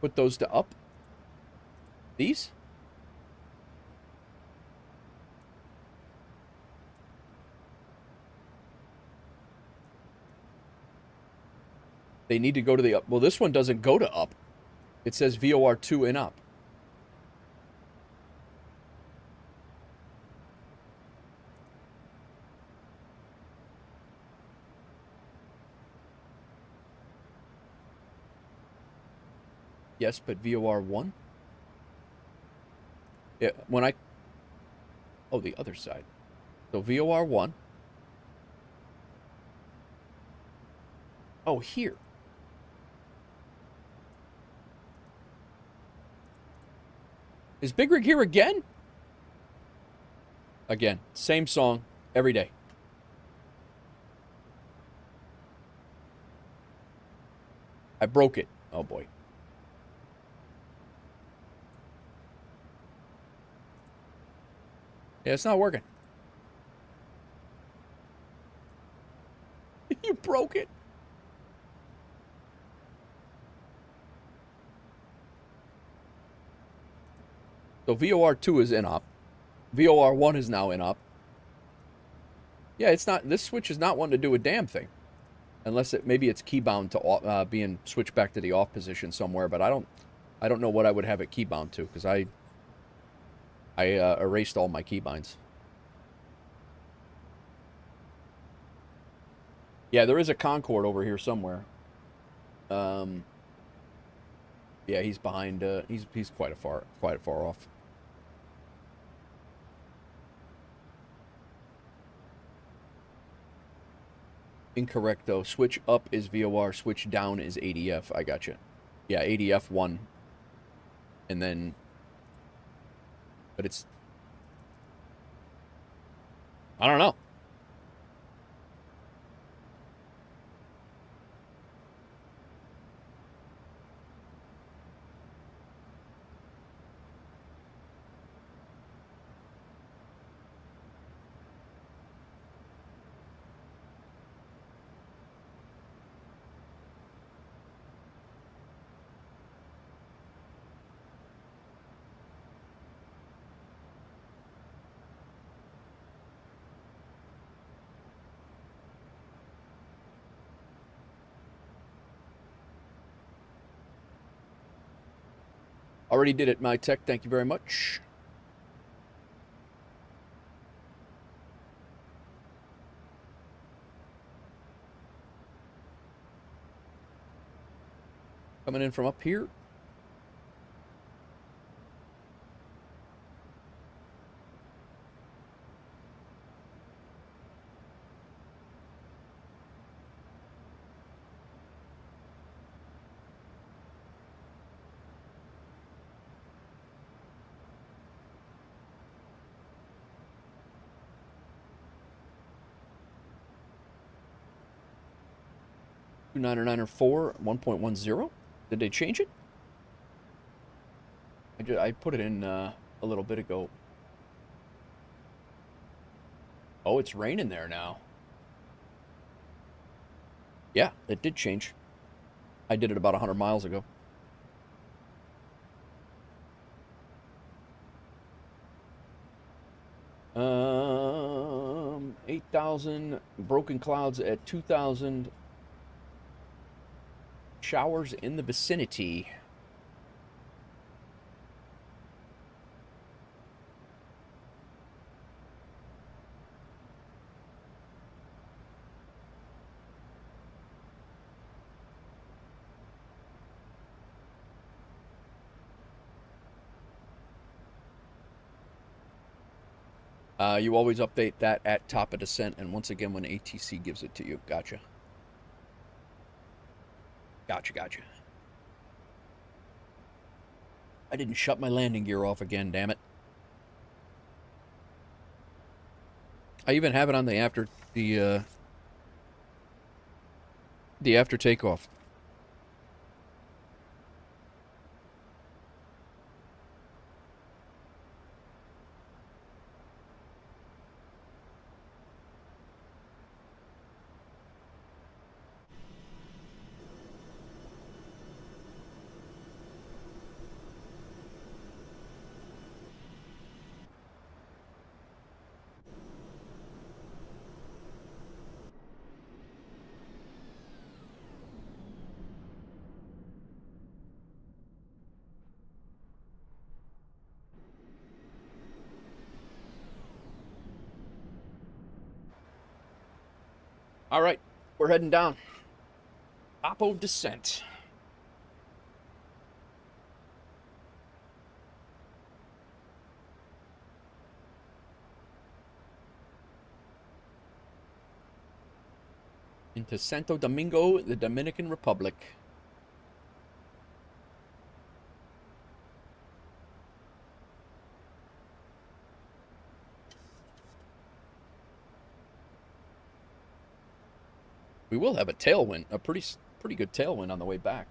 Put those to up. These? They need to go to the up. Well, this one doesn't go to up. It says VOR2 in up. Yes, but VOR1? Yeah, when I... Oh, the other side. So VOR1. Oh, here. Is Big Rig here again? Again, same song every day. I broke it. Oh, boy. Yeah, it's not working. You broke it. So VOR2 is in up. VOR1 is now in up. Yeah, it's not. This switch is not wanting to do a damn thing, unless maybe it's keybound to being switched back to the off position somewhere. But I don't know what I would have it keybound to because I erased all my keybinds. Yeah, there is a Concorde over here somewhere. Yeah, he's behind. He's quite far off. Incorrect though. Switch up is VOR. Switch down is ADF. I gotcha. Yeah, ADF 1. And then, but it's, I don't know. Already did it, my tech. Thank you very much. Coming in from up here. 299 or 4, 1.10. Did they change it? I put it in a little bit ago. Oh, it's raining there now. Yeah, it did change. I did it about 100 miles ago. 8,000 broken clouds at 2,000 showers in the vicinity. You always update that at top of descent, and once again when ATC gives it to you. Gotcha. Gotcha. I didn't shut my landing gear off again, damn it. I even have it on the after takeoff. All right, we're heading down. Oppo descent. Into Santo Domingo, the Dominican Republic. We will have a tailwind, a pretty good tailwind on the way back.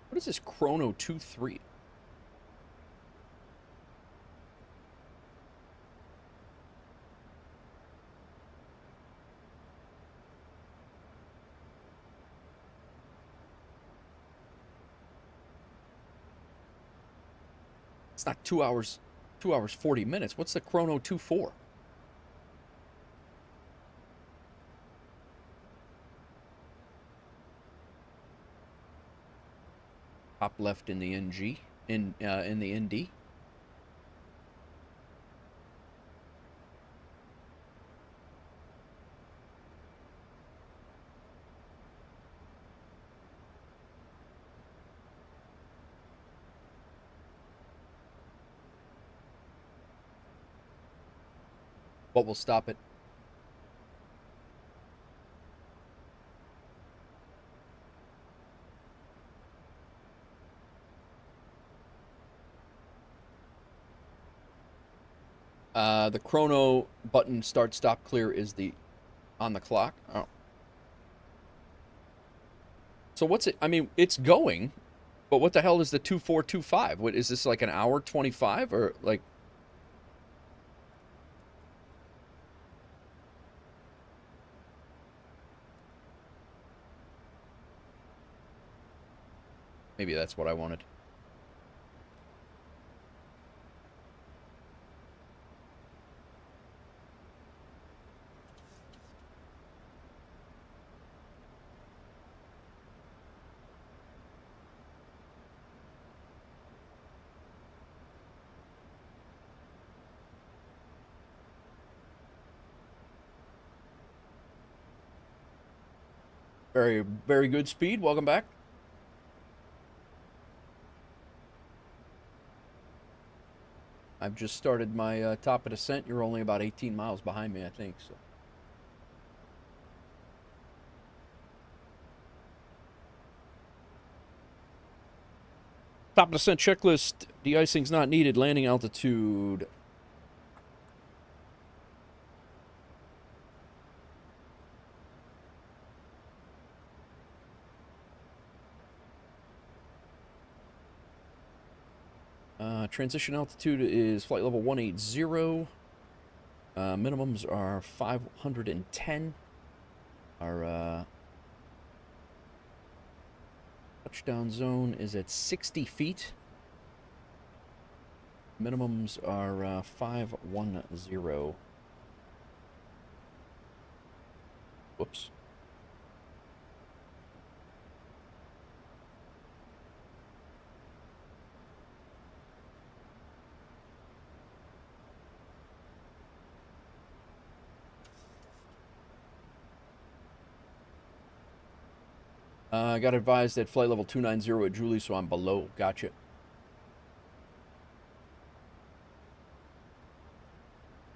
What is this Chrono 23? It's not 2 hours 40 minutes. What's the Chrono 24? Top left in the NG, in the ND. What will stop it? The chrono button start, stop, clear is on the clock. Oh. So what's it? I mean, it's going, but what the hell is the 2425? What is this, like an hour 25 or like? Maybe that's what I wanted. Very, very good speed. Welcome back. I've just started my top of descent. You're only about 18 miles behind me, I think. So. Top descent checklist. De-icing's not needed. Landing altitude. Transition altitude is flight level 180. Minimums are 510. Our touchdown zone is at 60 feet. Minimums are 510. Whoops. I got advised at flight level 290 at Julie, so I'm below. Gotcha.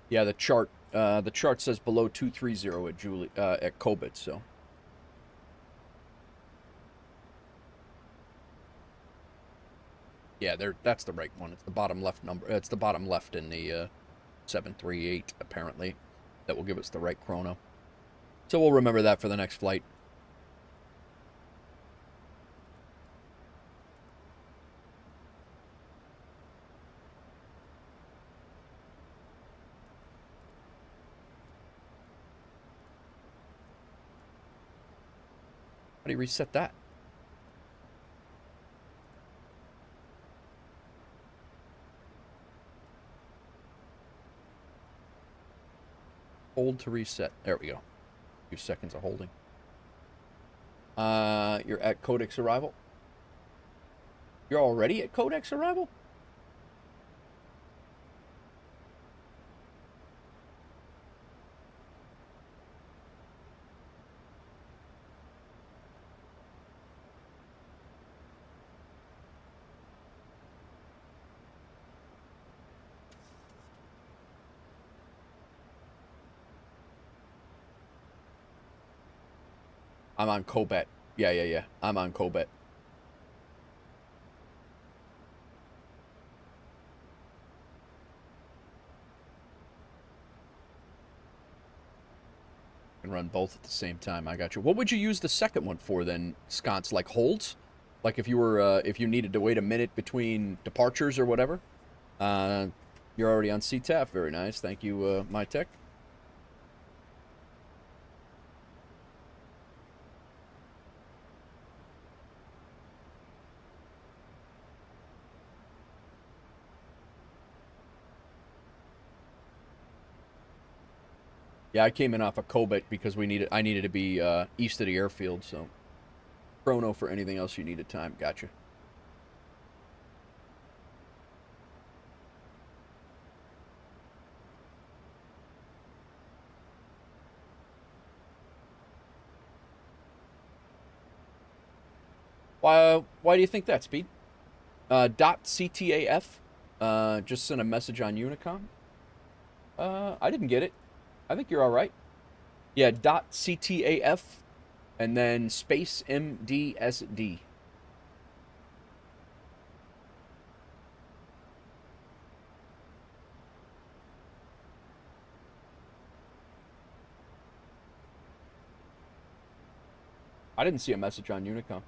Yeah, the chart says below 230 at Julie at Kobit, so. Yeah, that's the right one. It's the bottom left number. It's the bottom left in the 738 apparently. That will give us the right chrono. So we'll remember that for the next flight. How do you reset that? Hold to reset. There we go. A few seconds of holding. You're at Codex arrival? You're already at Codex arrival? I'm on Cobet. Yeah. I'm on Cobet. Can run both at the same time. I got you. What would you use the second one for then, Sconce? Like holds? Like if you were if you needed to wait a minute between departures or whatever? You're already on CTAF. Very nice. Thank you, MyTech. Yeah, I came in off of Kobet because I needed to be east of the airfield, so chrono for anything else you needed time. Gotcha. Why do you think that, Speed? .ctaf just sent a message on Unicom. I didn't get it. I think you're all right. Yeah, .ctaf and then space MDSD. I didn't see a message on Unicom.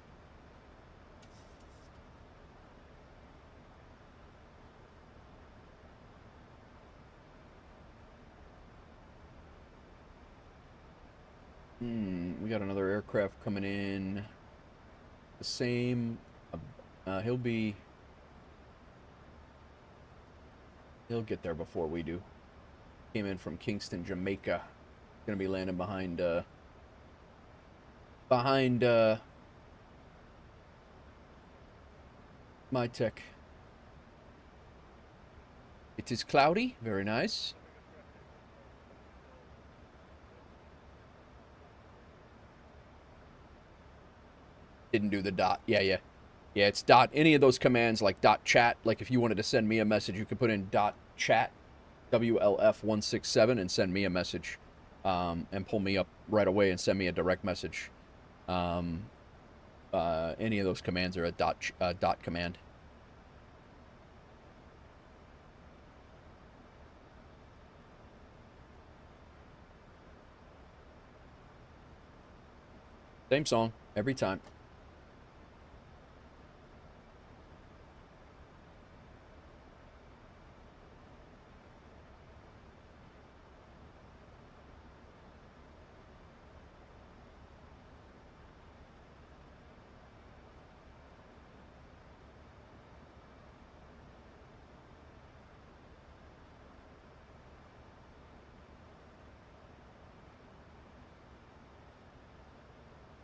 We got another aircraft coming in. The same. He'll get there before we do. Came in from Kingston, Jamaica. Gonna be landing behind MyTech. It is cloudy. Very nice. Didn't do the dot. Yeah, it's dot. Any of those commands like dot chat. Like if you wanted to send me a message, you could put in dot chat, WLF167, and send me a message, and pull me up right away and send me a direct message. Any of those commands are a dot command. Same song every time.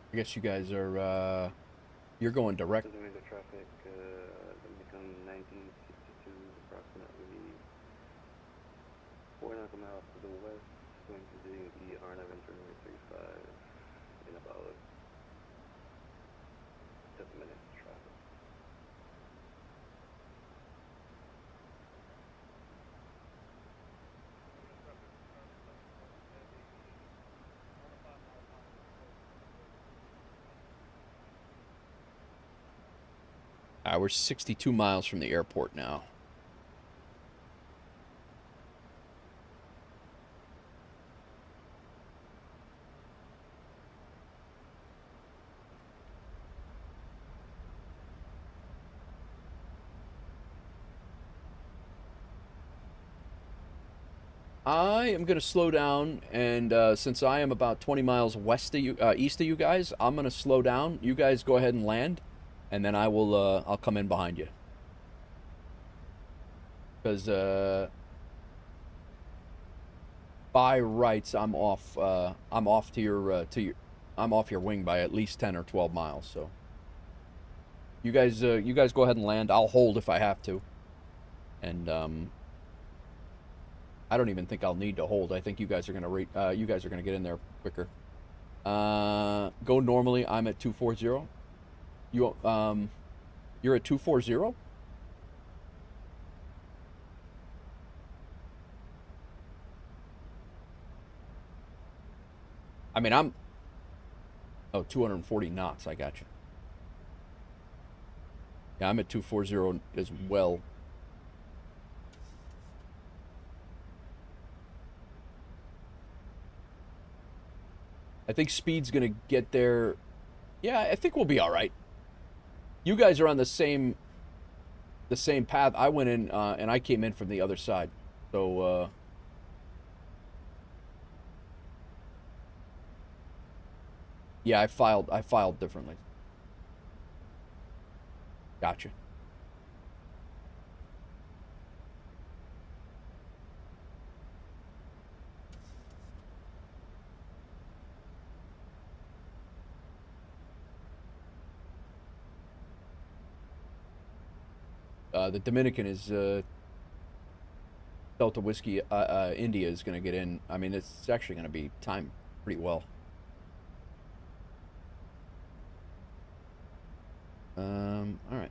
I guess you guys are, you're going direct. Considering the traffic, become 1962, approximately 4.5 miles to the west, going to the R9 turning 35 in about 7 minutes traffic. We're 62 miles from the airport now. I am going to slow down, and since I am about 20 miles west of you, east of you guys, I'm going to slow down. You guys go ahead and land, and then I will, I'll come in behind you. Because, by rights, I'm off to your, I'm off your wing by at least 10 or 12 miles, so. You guys go ahead and land. I'll hold if I have to. And, I don't even think I'll need to hold. I think you guys are gonna get in there quicker. Go normally. I'm at 240. You're at 240. I mean, I'm 240 knots. I got you. Yeah, I'm at 240 as well. I think speed's gonna get there. Yeah, I think we'll be all right. You guys are on the same path. I went in and I came in from the other side. So yeah, I filed differently. Gotcha. The Dominican is Delta Whiskey. India is going to get in. I mean, it's actually going to be timed pretty well. All right.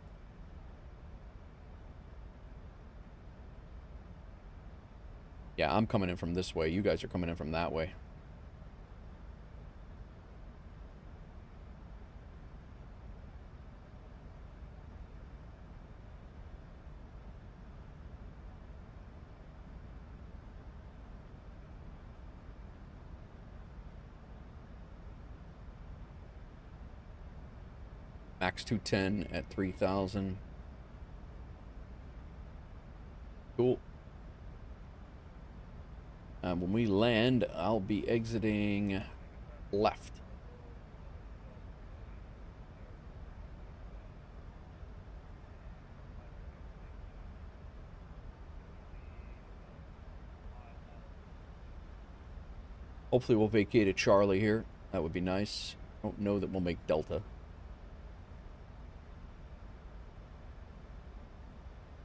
Yeah, I'm coming in from this way. You guys are coming in from that way. Max 210 at 3,000. Cool. When we land, I'll be exiting left. Hopefully we'll vacate at Charlie here. That would be nice. I don't know that we'll make Delta.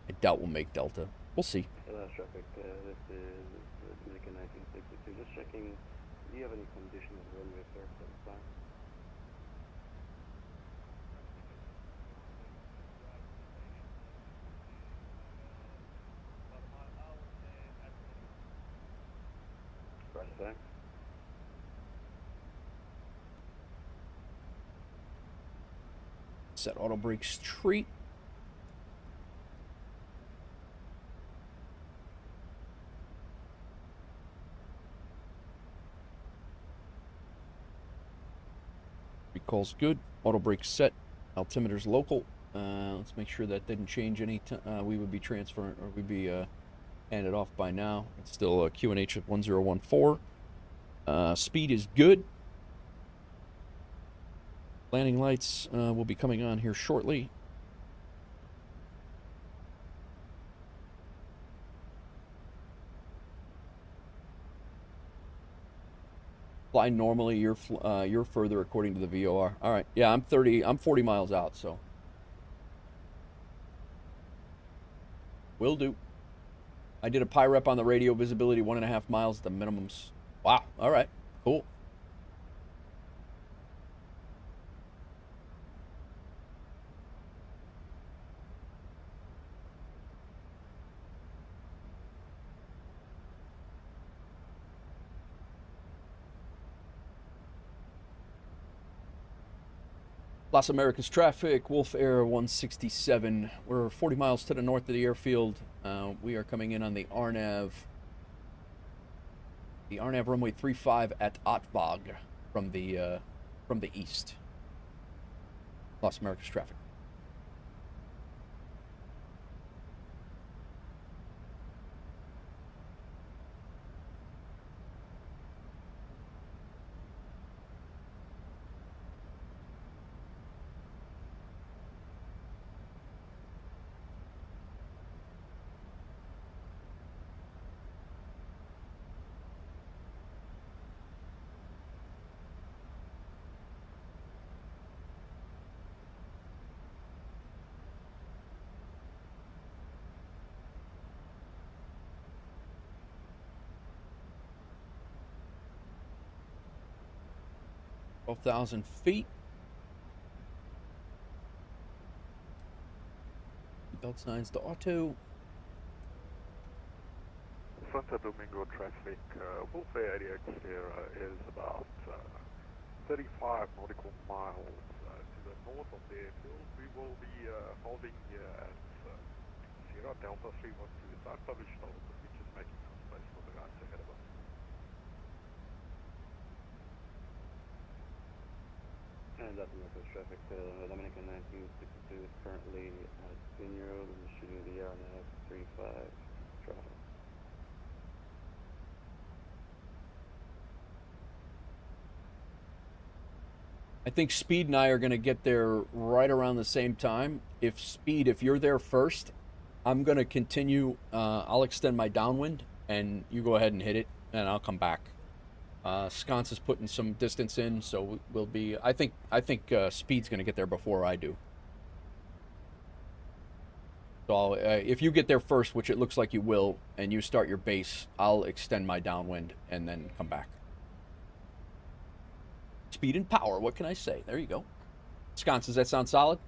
I doubt we'll make Delta. We'll see. Last traffic, this is Dominican 1962. Just checking, do you have any condition of the runway, sir, for the time? Right back. Set auto brake straight. Call's good. Auto brake set. Altimeter's local. Let's make sure that didn't change any. We would be transferring, or we'd be handed off by now. It's still QNH at 1014. Speed is good. Landing lights will be coming on here shortly. Fly normally. You're further according to the VOR. All right. Yeah, I'm 40 miles out, so will do. I did a PIREP on the radio. Visibility 1.5 miles at the minimums. Wow. All right. Cool. Las Americas traffic, WolfAir 167. We're 40 miles to the north of the airfield. We are coming in on the RNAV runway 35 at Otvog from the east. Las Americas traffic. $12,000 feet. Belt signs to auto. Santo Domingo traffic, WolfAir ADX here is about 35 nautical miles to the north of the airfield. We will be holding here at Sierra Delta 312. It's unpublished hold, but we're just making some space for the guys ahead of us. And Las Americas traffic, Dominican 1962 is currently at Pinero, and shooting the RNAV 35 traffic. I think Speed and I are going to get there right around the same time. If you're there first, I'm going to continue. I'll extend my downwind, and you go ahead and hit it, and I'll come back. Sconce is putting some distance in, so we'll be. I think Speed's going to get there before I do. So if you get there first, which it looks like you will, and you start your base, I'll extend my downwind and then come back. Speed and power, what can I say? There you go. Sconce, does that sound solid?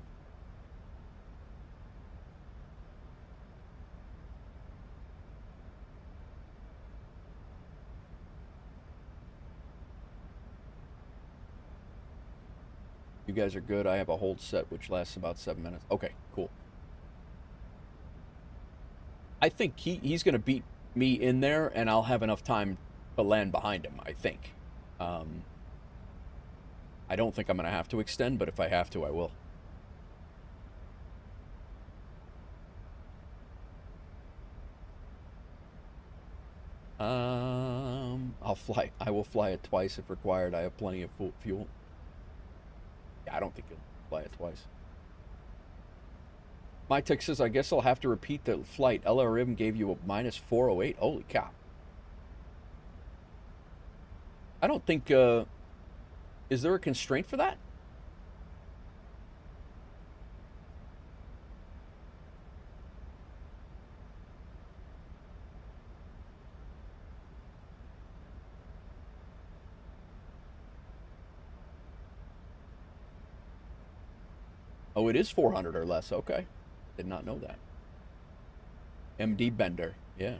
You guys are good. I have a hold set which lasts about 7 minutes. Okay, cool. I think he's going to beat me in there, and I'll have enough time to land behind him, I think. I don't think I'm going to have to extend, but if I have to, I will. I will fly it twice if required. I have plenty of fuel. Yeah, I don't think you'll fly it twice. My tech says, I guess I'll have to repeat the flight. LRM gave you a -408. Holy cow. I don't think, is there a constraint for that? Oh, it is 400 or less. Okay. Did not know that. MD Bender. Yeah.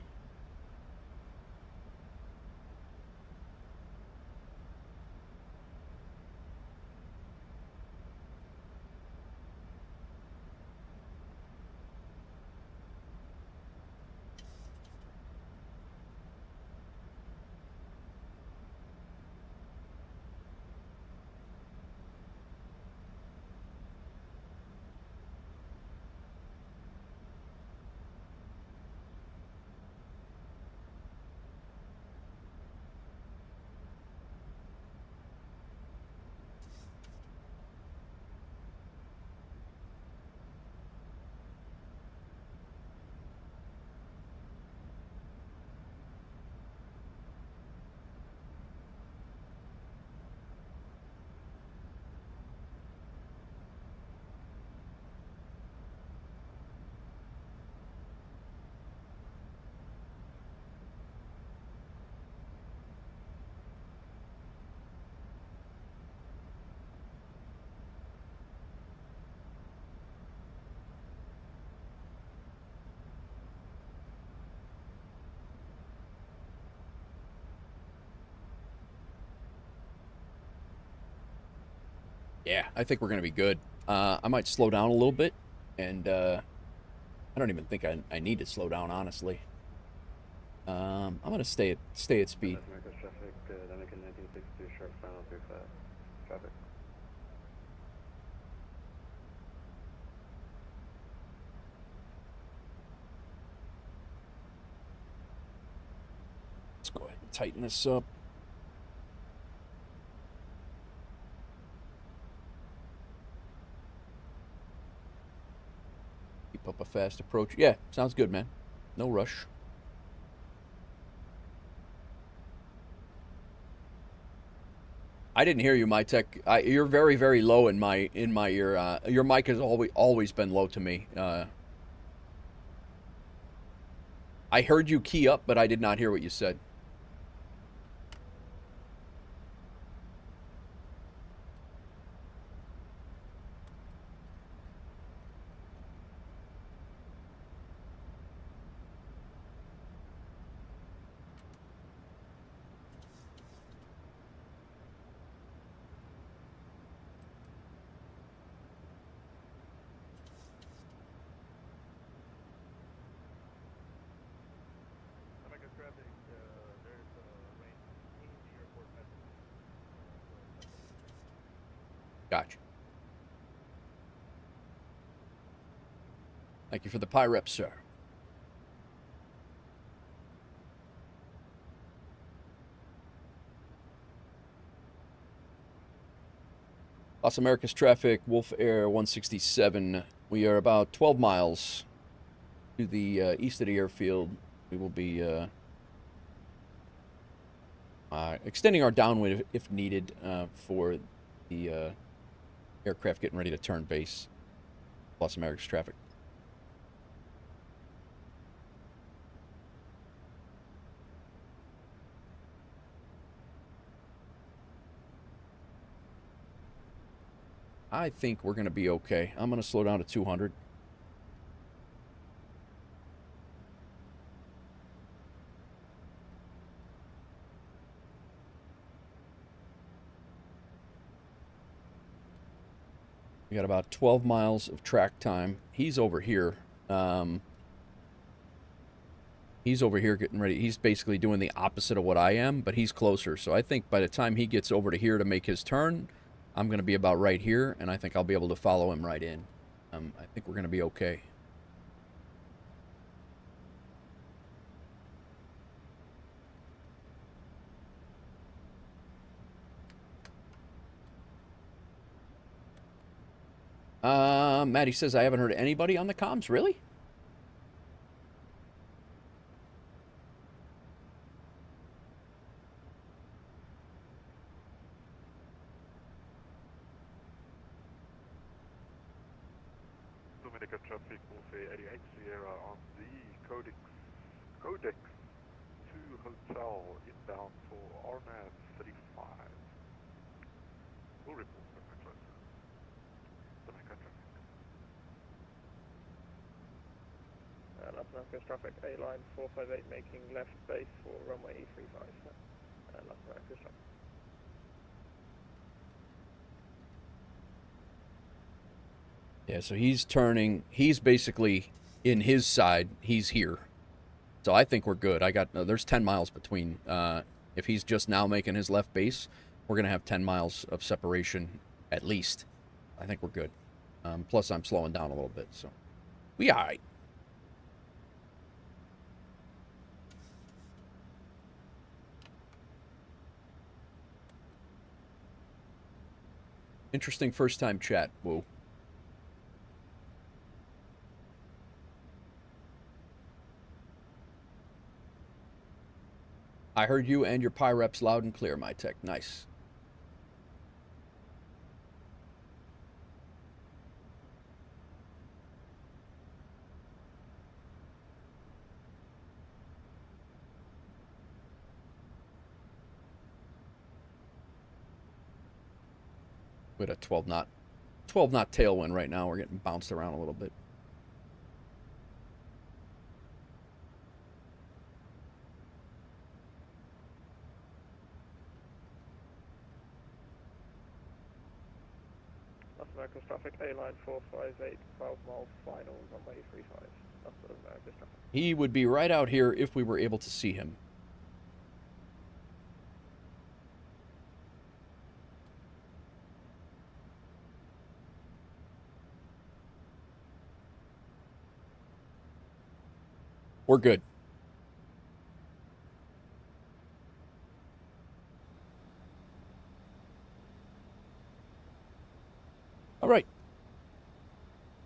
Yeah, I think we're going to be good. I might slow down a little bit, and I don't even think I need to slow down, honestly. I'm going to stay at speed. That's America's traffic, Dominican 1962, sharp final 35. Traffic. Let's go ahead and tighten this up. Keep up a fast approach. Yeah, sounds good, man. No rush. I didn't hear you, my tech. You're very, very low in my ear. Your mic has always been low to me. I heard you key up, but I did not hear what you said. America's traffic, there's a range in the airport passengers. Gotcha. Thank you for the PIREP, sir. Los Americas traffic, WolfAir 167. We are about 12 miles to the east of the airfield. We will be extending our downwind if needed for the aircraft getting ready to turn base. Los Americas traffic. I think we're going to be okay. I'm going to slow down to 200. We got about 12 miles of track time. He's over here. He's over here getting ready. He's basically doing the opposite of what I am, but he's closer. So I think by the time he gets over to here to make his turn, I'm going to be about right here, and I think I'll be able to follow him right in. I think we're going to be okay. Maddie says, I haven't heard anybody on the comms. Really? Dominican traffic, WolfAir 88 Sierra on the Codex to Hotel inbound for RNAV 35. We'll report when we're closer. Dominican traffic. Las Americas traffic, Airline 458 making left base for runway E35. Las Americas traffic. Yeah, so he's turning. He's basically in his side. He's here. So I think we're good. There's 10 miles between. If he's just now making his left base, we're going to have 10 miles of separation at least. I think we're good. Plus, I'm slowing down a little bit, so we all right. Interesting first-time chat. Whoa. I heard you and your PIREPs loud and clear, my tech. Nice. We had a 12 knot tailwind right now. We're getting bounced around a little bit. America's traffic, Airline 458, 12 miles final, runway 35. Lost America's traffic. He would be right out here if we were able to see him. We're good. All right.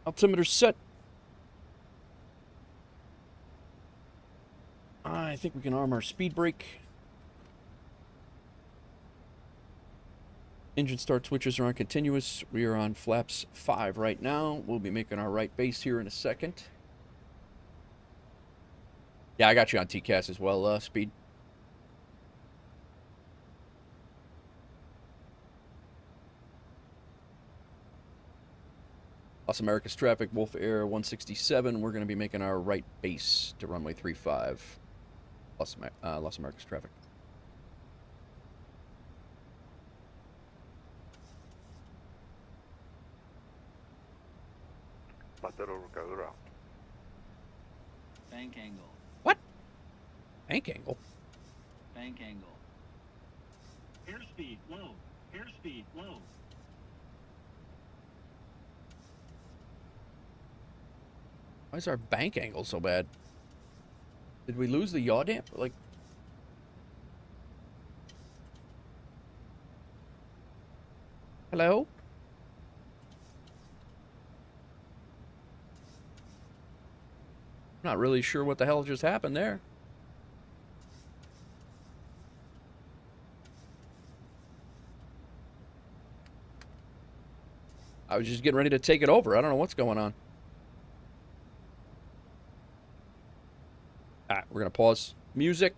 Altimeter set. I think we can arm our speed brake. Engine start switches are on continuous. We are on flaps 5 right now. We'll be making our right base here in a second. Yeah, I got you on TCAS as well, Speed. Los Americas traffic, WolfAir 167. We're going to be making our right base to runway 35. Los Americas traffic. Lateral go around. Bank angle. What? Bank angle? Bank angle. Airspeed low. Airspeed low. Why is our bank angle so bad? Did we lose the yaw damp? Like, hello? Not really sure what the hell just happened there. I was just getting ready to take it over. I don't know what's going on. All right, we're going to pause music.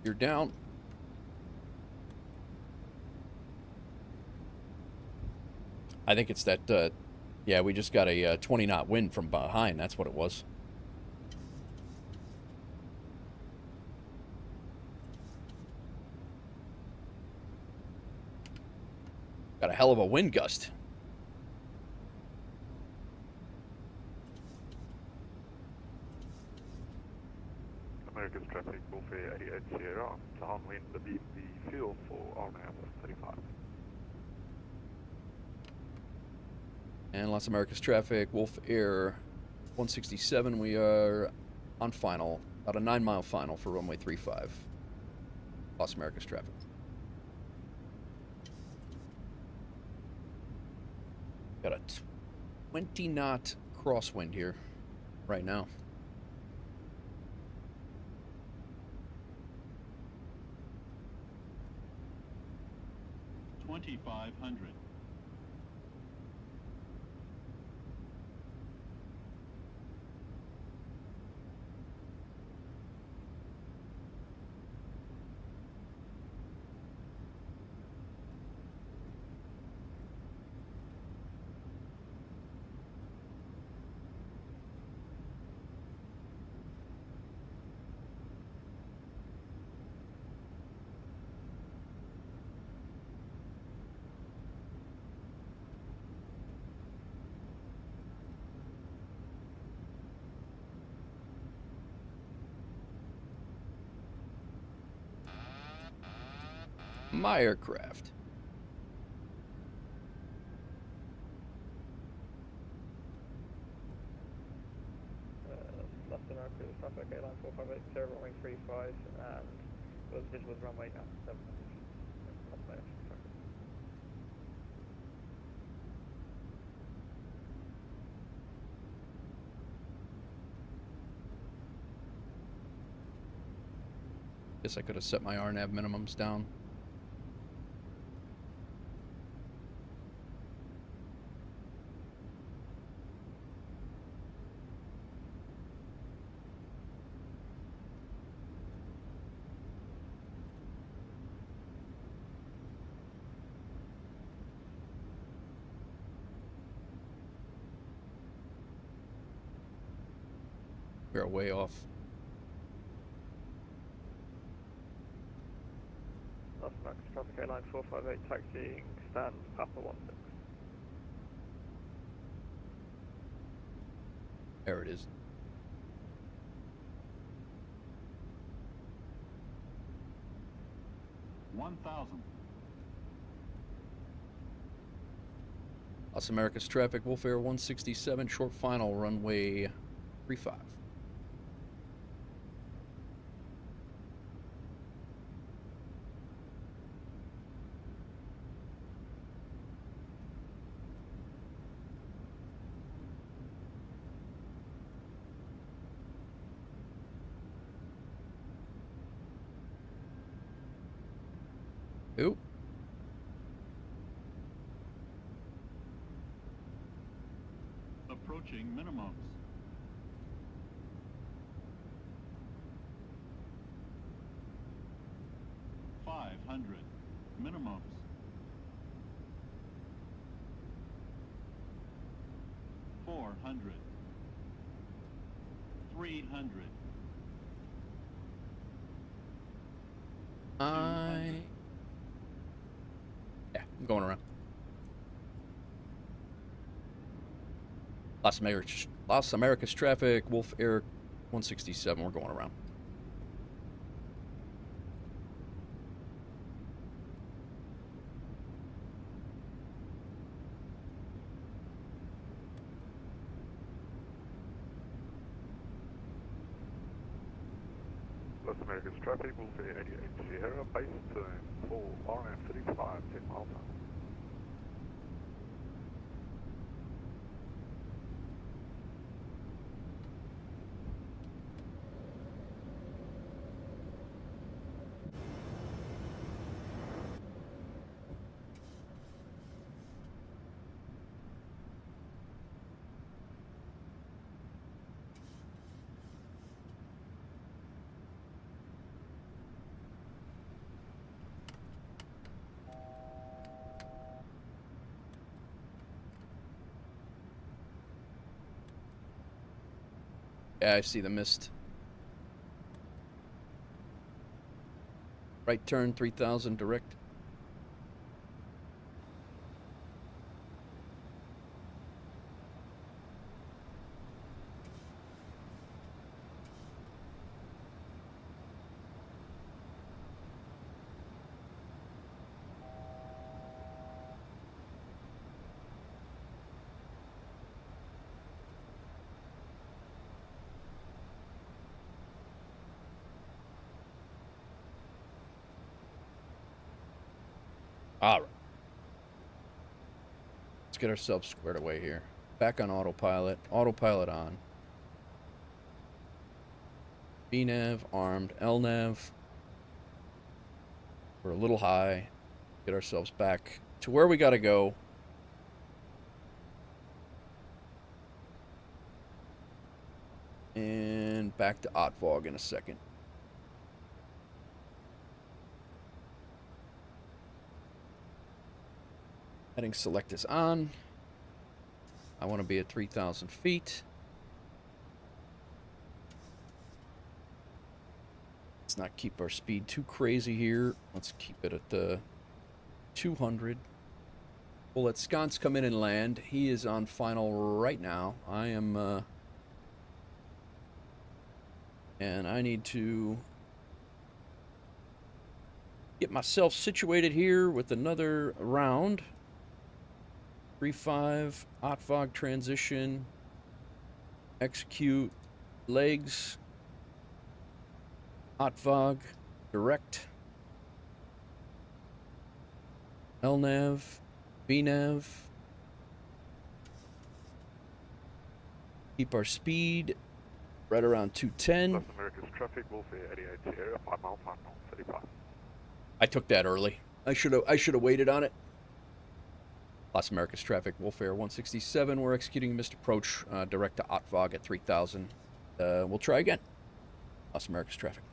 You're down. I think it's that, yeah, we just got a 20-knot wind from behind. That's what it was. Got a hell of a wind gust. America's traffic, WolfAir 88 Sierra, downwind the BMD fuel for RNAV 35. And Los Americas traffic, WolfAir 167. We are on final, about a 9-mile final for runway 35. Los Americas traffic. Got a 20-knot crosswind here right now. $2,500. My aircraft. Los Americas traffic, Airline 458, 0 runway 35, and was visual with runway at 700. Los Americas traffic. Guess I could have set my RNAV minimums down. our way off. Los Max traffic Airline 458 taxiing stand Papa 16. There it is. Los Americas traffic, WolfAir 167, short final, runway 35. Ooh. Approaching minimums. $500 minimums. $400. $300. Yeah, I'm going around. Las Americas traffic, WolfAir 167, we're going around. Los Americas traffic, WolfAir 88 Sierra, base turn for RF 35, 10 miles an hour. Yeah, I see the mist. Right turn, 3000 direct. All right. Let's get ourselves squared away here. Back on autopilot. Autopilot on. VNav armed. LNav. We're a little high. Get ourselves back to where we got to go. And back to OTVOG in a second. Heading select is on. I want to be at 3,000 feet. Let's not keep our speed too crazy here. Let's keep it at the 200. We'll let Sconce come in and land. He is on final right now. I am, and I need to get myself situated here with another round. 3-5, OTVOG transition, execute, legs, OTVOG, direct, LNav, VNav, keep our speed right around 210. Los Americas traffic, WolfAir 88 Sierra, 5 mile, 35. I took that early. I should have waited on it. Las Americas traffic, WolfAir 167. We're executing missed approach direct to OTVOG at 3,000. We'll try again. Las Americas traffic.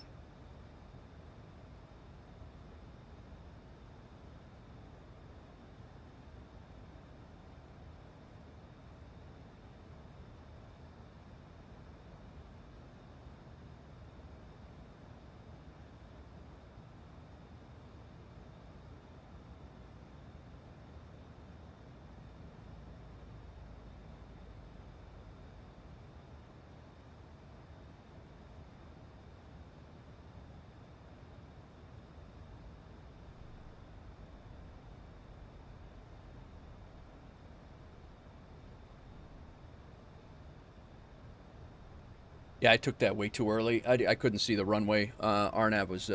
Yeah, I took that way too early. I couldn't see the runway. RNAV was...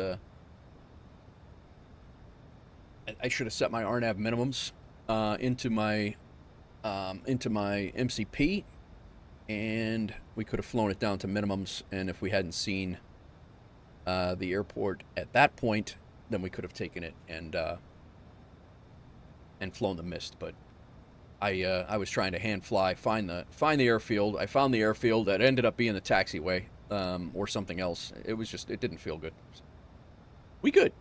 I should have set my RNAV minimums into my MCP, and we could have flown it down to minimums, and if we hadn't seen the airport at that point, then we could have taken it and flown the mist. But I was trying to hand fly, find the airfield. I found the airfield that ended up being the taxiway or something else. It was just, it didn't feel good. We good.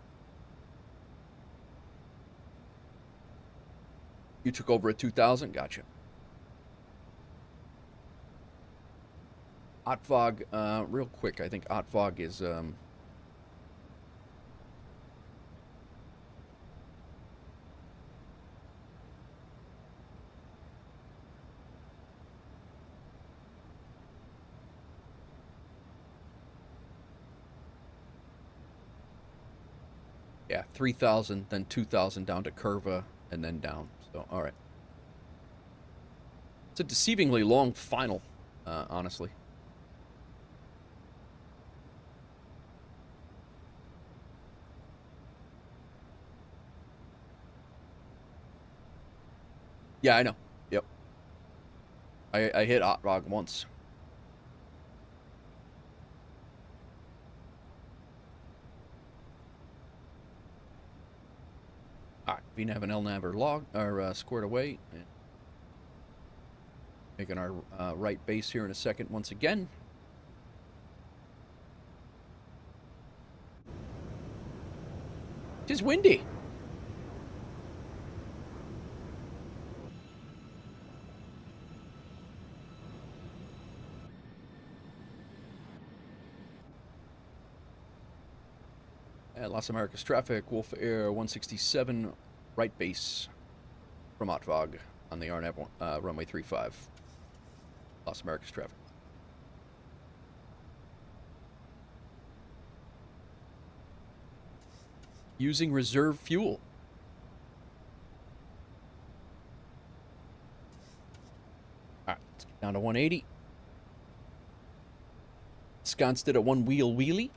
You took over at 2000? Gotcha. OTFOG, real quick, I think OTFOG is... yeah, 3,000, then 2,000 down to Curva, and then down. So, all right. It's a deceivingly long final, honestly. Yeah, I know. Yep. I hit OTFOG once. All right, VNAV and LNAV are squared away. And making our right base here in a second once again. It is windy. At Las Americas traffic, WolfAir 167, right base from OTFOG on the RNAV runway 35. Las Americas traffic. Using reserve fuel. All right, let's get down to 180. Sconce did a one-wheel wheelie.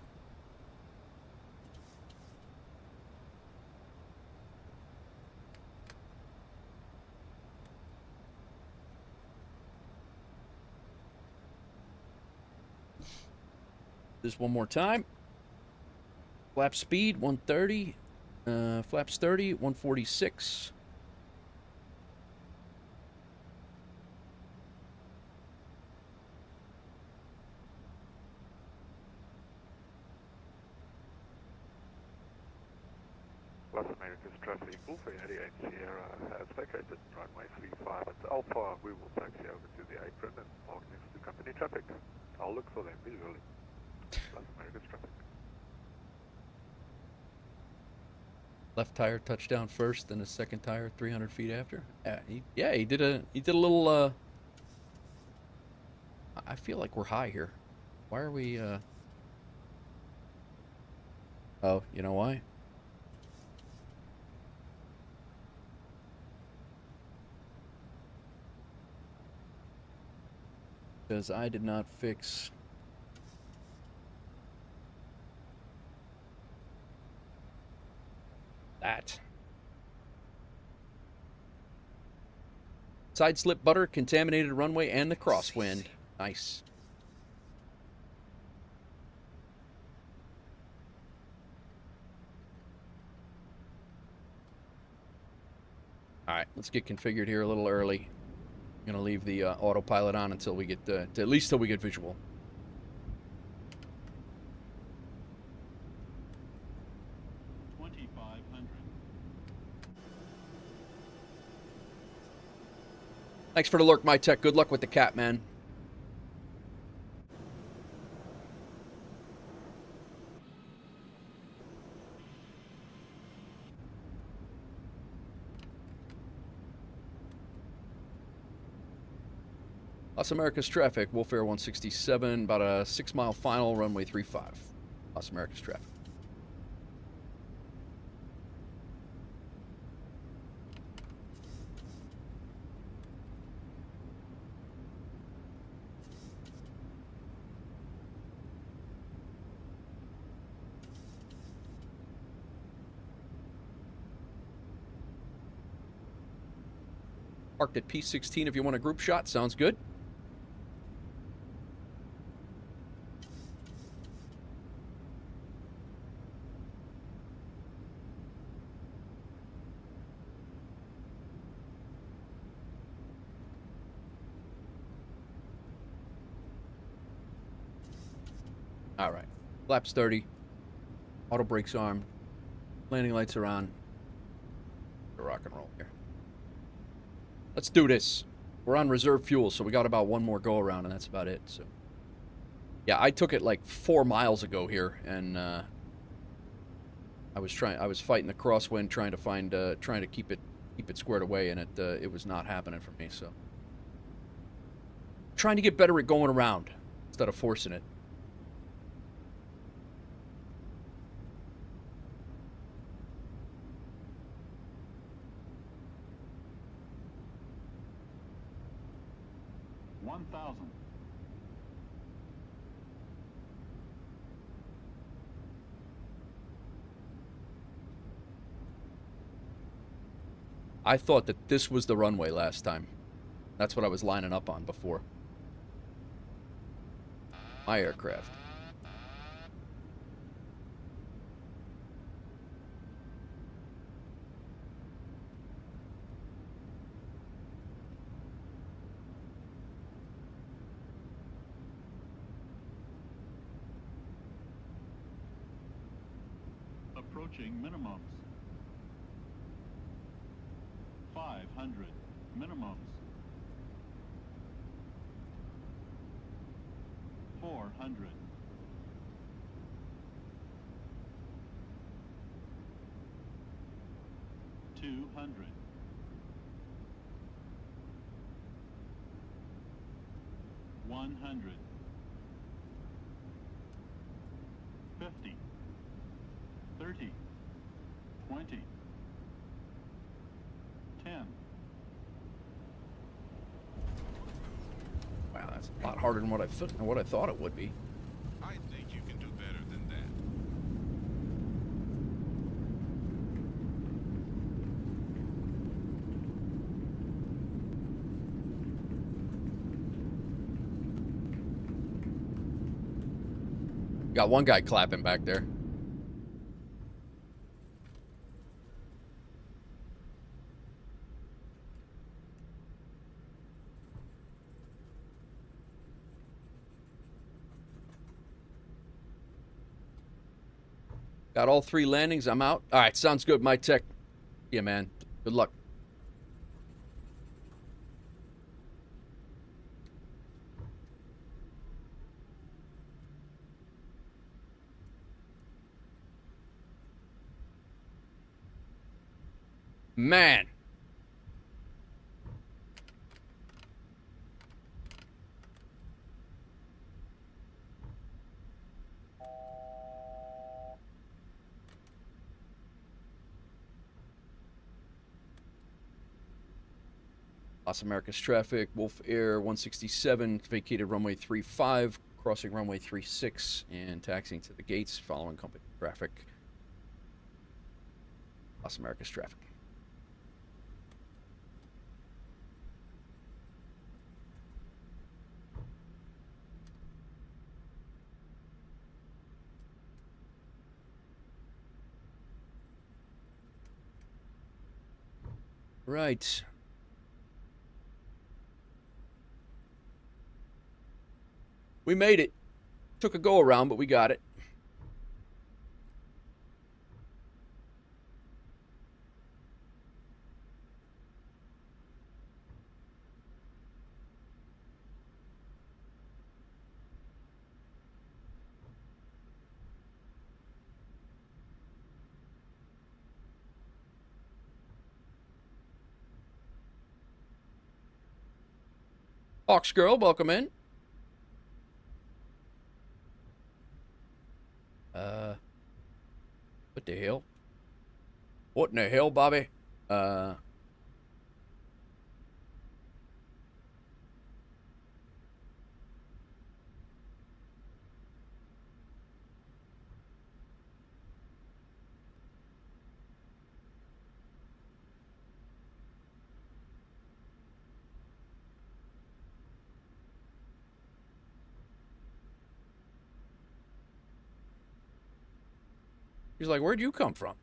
This one more time. Flap speed 130. Flaps 30, 146. Las Americas traffic, WolfAir Aviation Sierra has vacated runway 35 at Alpha. We will taxi over to the apron and park next to company traffic. I'll look for them visually. Las Americas traffic. Left tire touchdown first, then a second tire 300 feet after. Yeah, he did a little. I feel like we're high here. Why are we? Oh, you know why? Because I did not fix. That. Side slip butter, contaminated runway, and the crosswind. Nice. Alright, let's get configured here a little early. I'm going to leave the autopilot on until we get, at least till we get visual. Thanks for the lurk, my tech. Good luck with the cat, man. Las Americas traffic, WolfAir 167, about a 6-mile final, runway 35. Las Americas traffic. Parked at P16 if you want a group shot. Sounds good. All right. Flaps 30. Auto brakes armed. Landing lights are on. Rock and roll here. Let's do this. We're on reserve fuel, so we got about one more go around, and that's about it. So, yeah, I took it like 4 miles ago here, and I was fighting the crosswind, trying to keep it squared away, and it was not happening for me. So, trying to get better at going around instead of forcing it. I thought that this was the runway last time. That's what I was lining up on before. My aircraft. Approaching minimums. 500 minimums. 400. 200. 100. 50. 30. 20. 10. Wow, that's a lot harder than what I thought it would be. I think you can do better than that. Got one guy clapping back there. Got all 3 landings. I'm out. All right, sounds good. My tech. Yeah, man. Good luck. Man. Las Americas traffic, WolfAir 167, vacated runway 35, crossing runway 36, and taxiing to the gates, following company traffic. Las Americas traffic. Right. We made it. Took a go around, but we got it. Hawks Girl, welcome in. What the hell? What in the hell, Bobby? He's like, where'd you come from?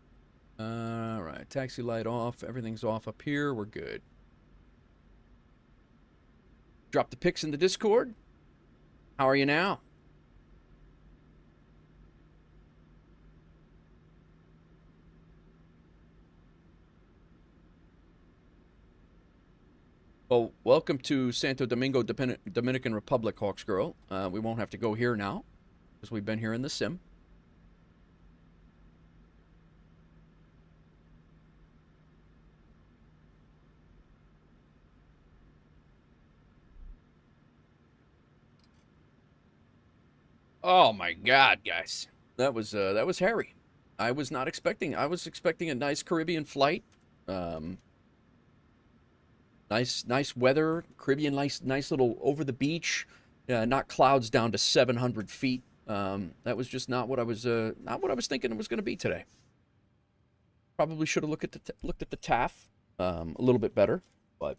All right, taxi light off. Everything's off up here. We're good. Drop the pics in the Discord. How are you now? Well, welcome to Santo Domingo, Dominican Republic, Hawks Girl. We won't have to go here now, because we've been here in the sim. Oh my God, guys, that was hairy. I was not expecting. I was expecting a nice Caribbean flight. Nice weather, Caribbean, nice little over the beach, not clouds down to 700 feet. That was just not what I was thinking it was going to be today. Probably should have looked at the TAF a little bit better, but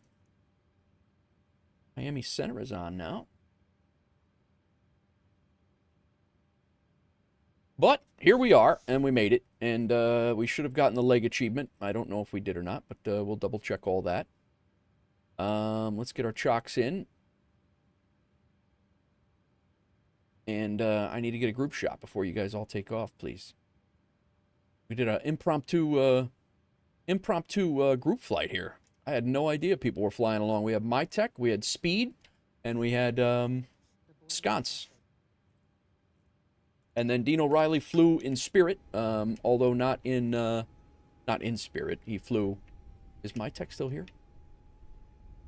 Miami Center is on now. But here we are, and we made it, and we should have gotten the leg achievement. I don't know if we did or not, but we'll double check all that. Let's get our chocks in. And I need to get a group shot before you guys all take off, please. We did an impromptu group flight here. I had no idea people were flying along. We had MyTech, we had Speed, and we had Sconce. And then Dean O'Reilly flew in Spirit, although not in Spirit. He flew. Is MyTech still here?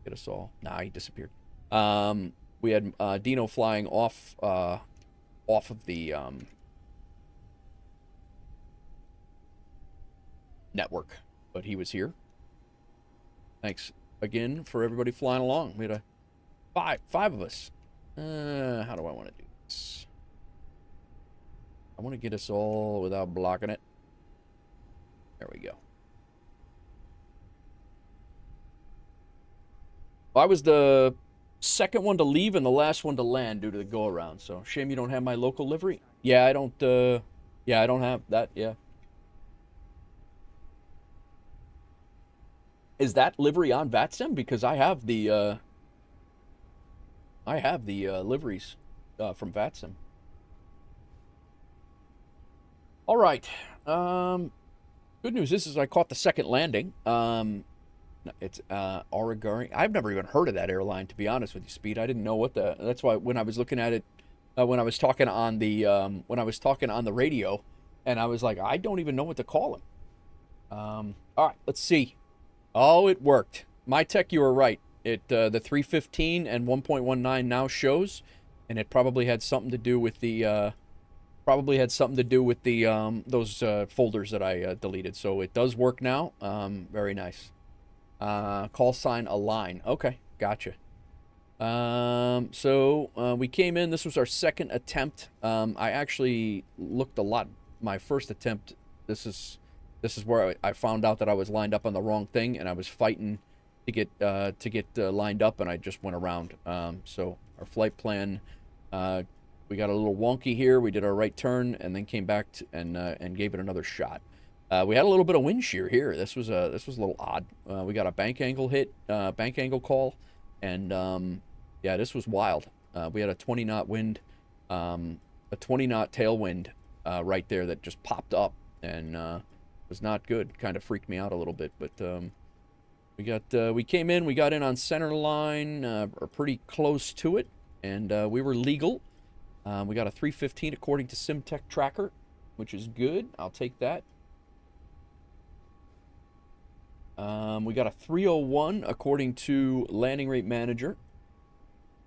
Get us all. Nah, he disappeared. We had Dino flying off of the network, but he was here. Thanks again for everybody flying along. We had five of us. How do I want to do this? I want to get us all without blocking it. There we go. Well, I was the second one to leave and the last one to land due to the go-around. So, shame you don't have my local livery. Yeah, I don't have that, yeah. Is that livery on VATSIM? Because I have the liveries from VATSIM. All right. Good news is I caught the second landing. It's Origari. I've never even heard of that airline, to be honest with you, Speed. I didn't know what the. That's why when I was looking at it, when I was talking on the radio, and I was like, I don't even know what to call him. All right, let's see. Oh, it worked. MyTech, you were right. It the 315 and 1.19 now shows, and it probably had something to do with the those folders that I deleted. So it does work now. Very nice. Call sign Align. Okay, gotcha. So we came in. This was our second attempt. I actually looked a lot. My first attempt. This is where I found out that I was lined up on the wrong thing, and I was fighting to get lined up, and I just went around. So our flight plan. We got a little wonky here. We did our right turn and then came back and gave it another shot. We had a little bit of wind shear here. This was a little odd. We got a bank angle call, and yeah, this was wild. We had a 20-knot wind, a 20-knot tailwind right there that just popped up and was not good. Kind of freaked me out a little bit, but we came in. We got in on center line, or pretty close to it, and we were legal. We got a 315 according to SimTech Tracker, which is good. I'll take that. We got a 301 according to Landing Rate Manager.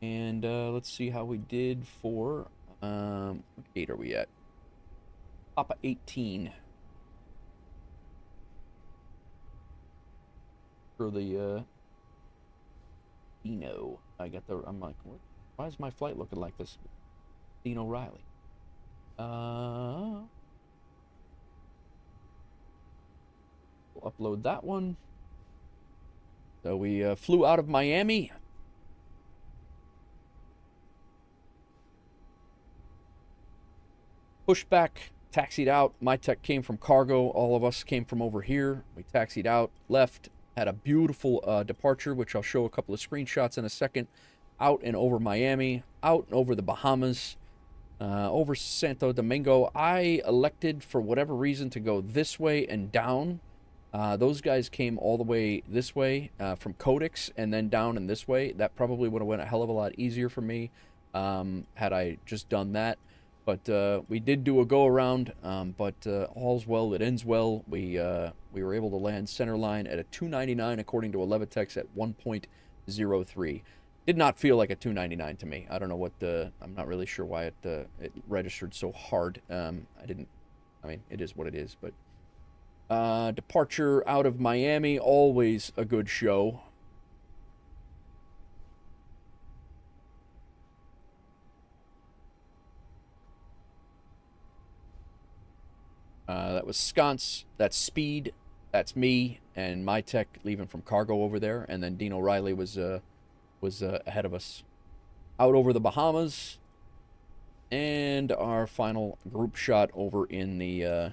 And let's see how we did for... what gate are we at? Papa 18. For the... Dino. I'm like, what? Why is my flight looking like this? Dean O'Reilly. We'll upload that one. So we flew out of Miami. Pushed back taxied out. My tech came from cargo. All of us came from over here. We taxied out, left, had a beautiful departure, which I'll show a couple of screenshots in a second. Out and over Miami, out and over the Bahamas, over Santo Domingo. I elected, for whatever reason, to go this way and down. Those guys came all the way this way from Codex and then down and this way. That probably would have went a hell of a lot easier for me had I just done that. But we did do a go-around, but all's well that ends well. We were able to land center line at a 299 according to a Levitex at 1.03. Did not feel like a 299 to me. I don't know what I'm not really sure why it registered so hard. I mean, it is what it is, but departure out of Miami, always a good show. That was Sconce, that's Speed, that's me, and my tech leaving from cargo over there, and then Dean O'Reilly was ahead of us. Out over the Bahamas, and our final group shot over in the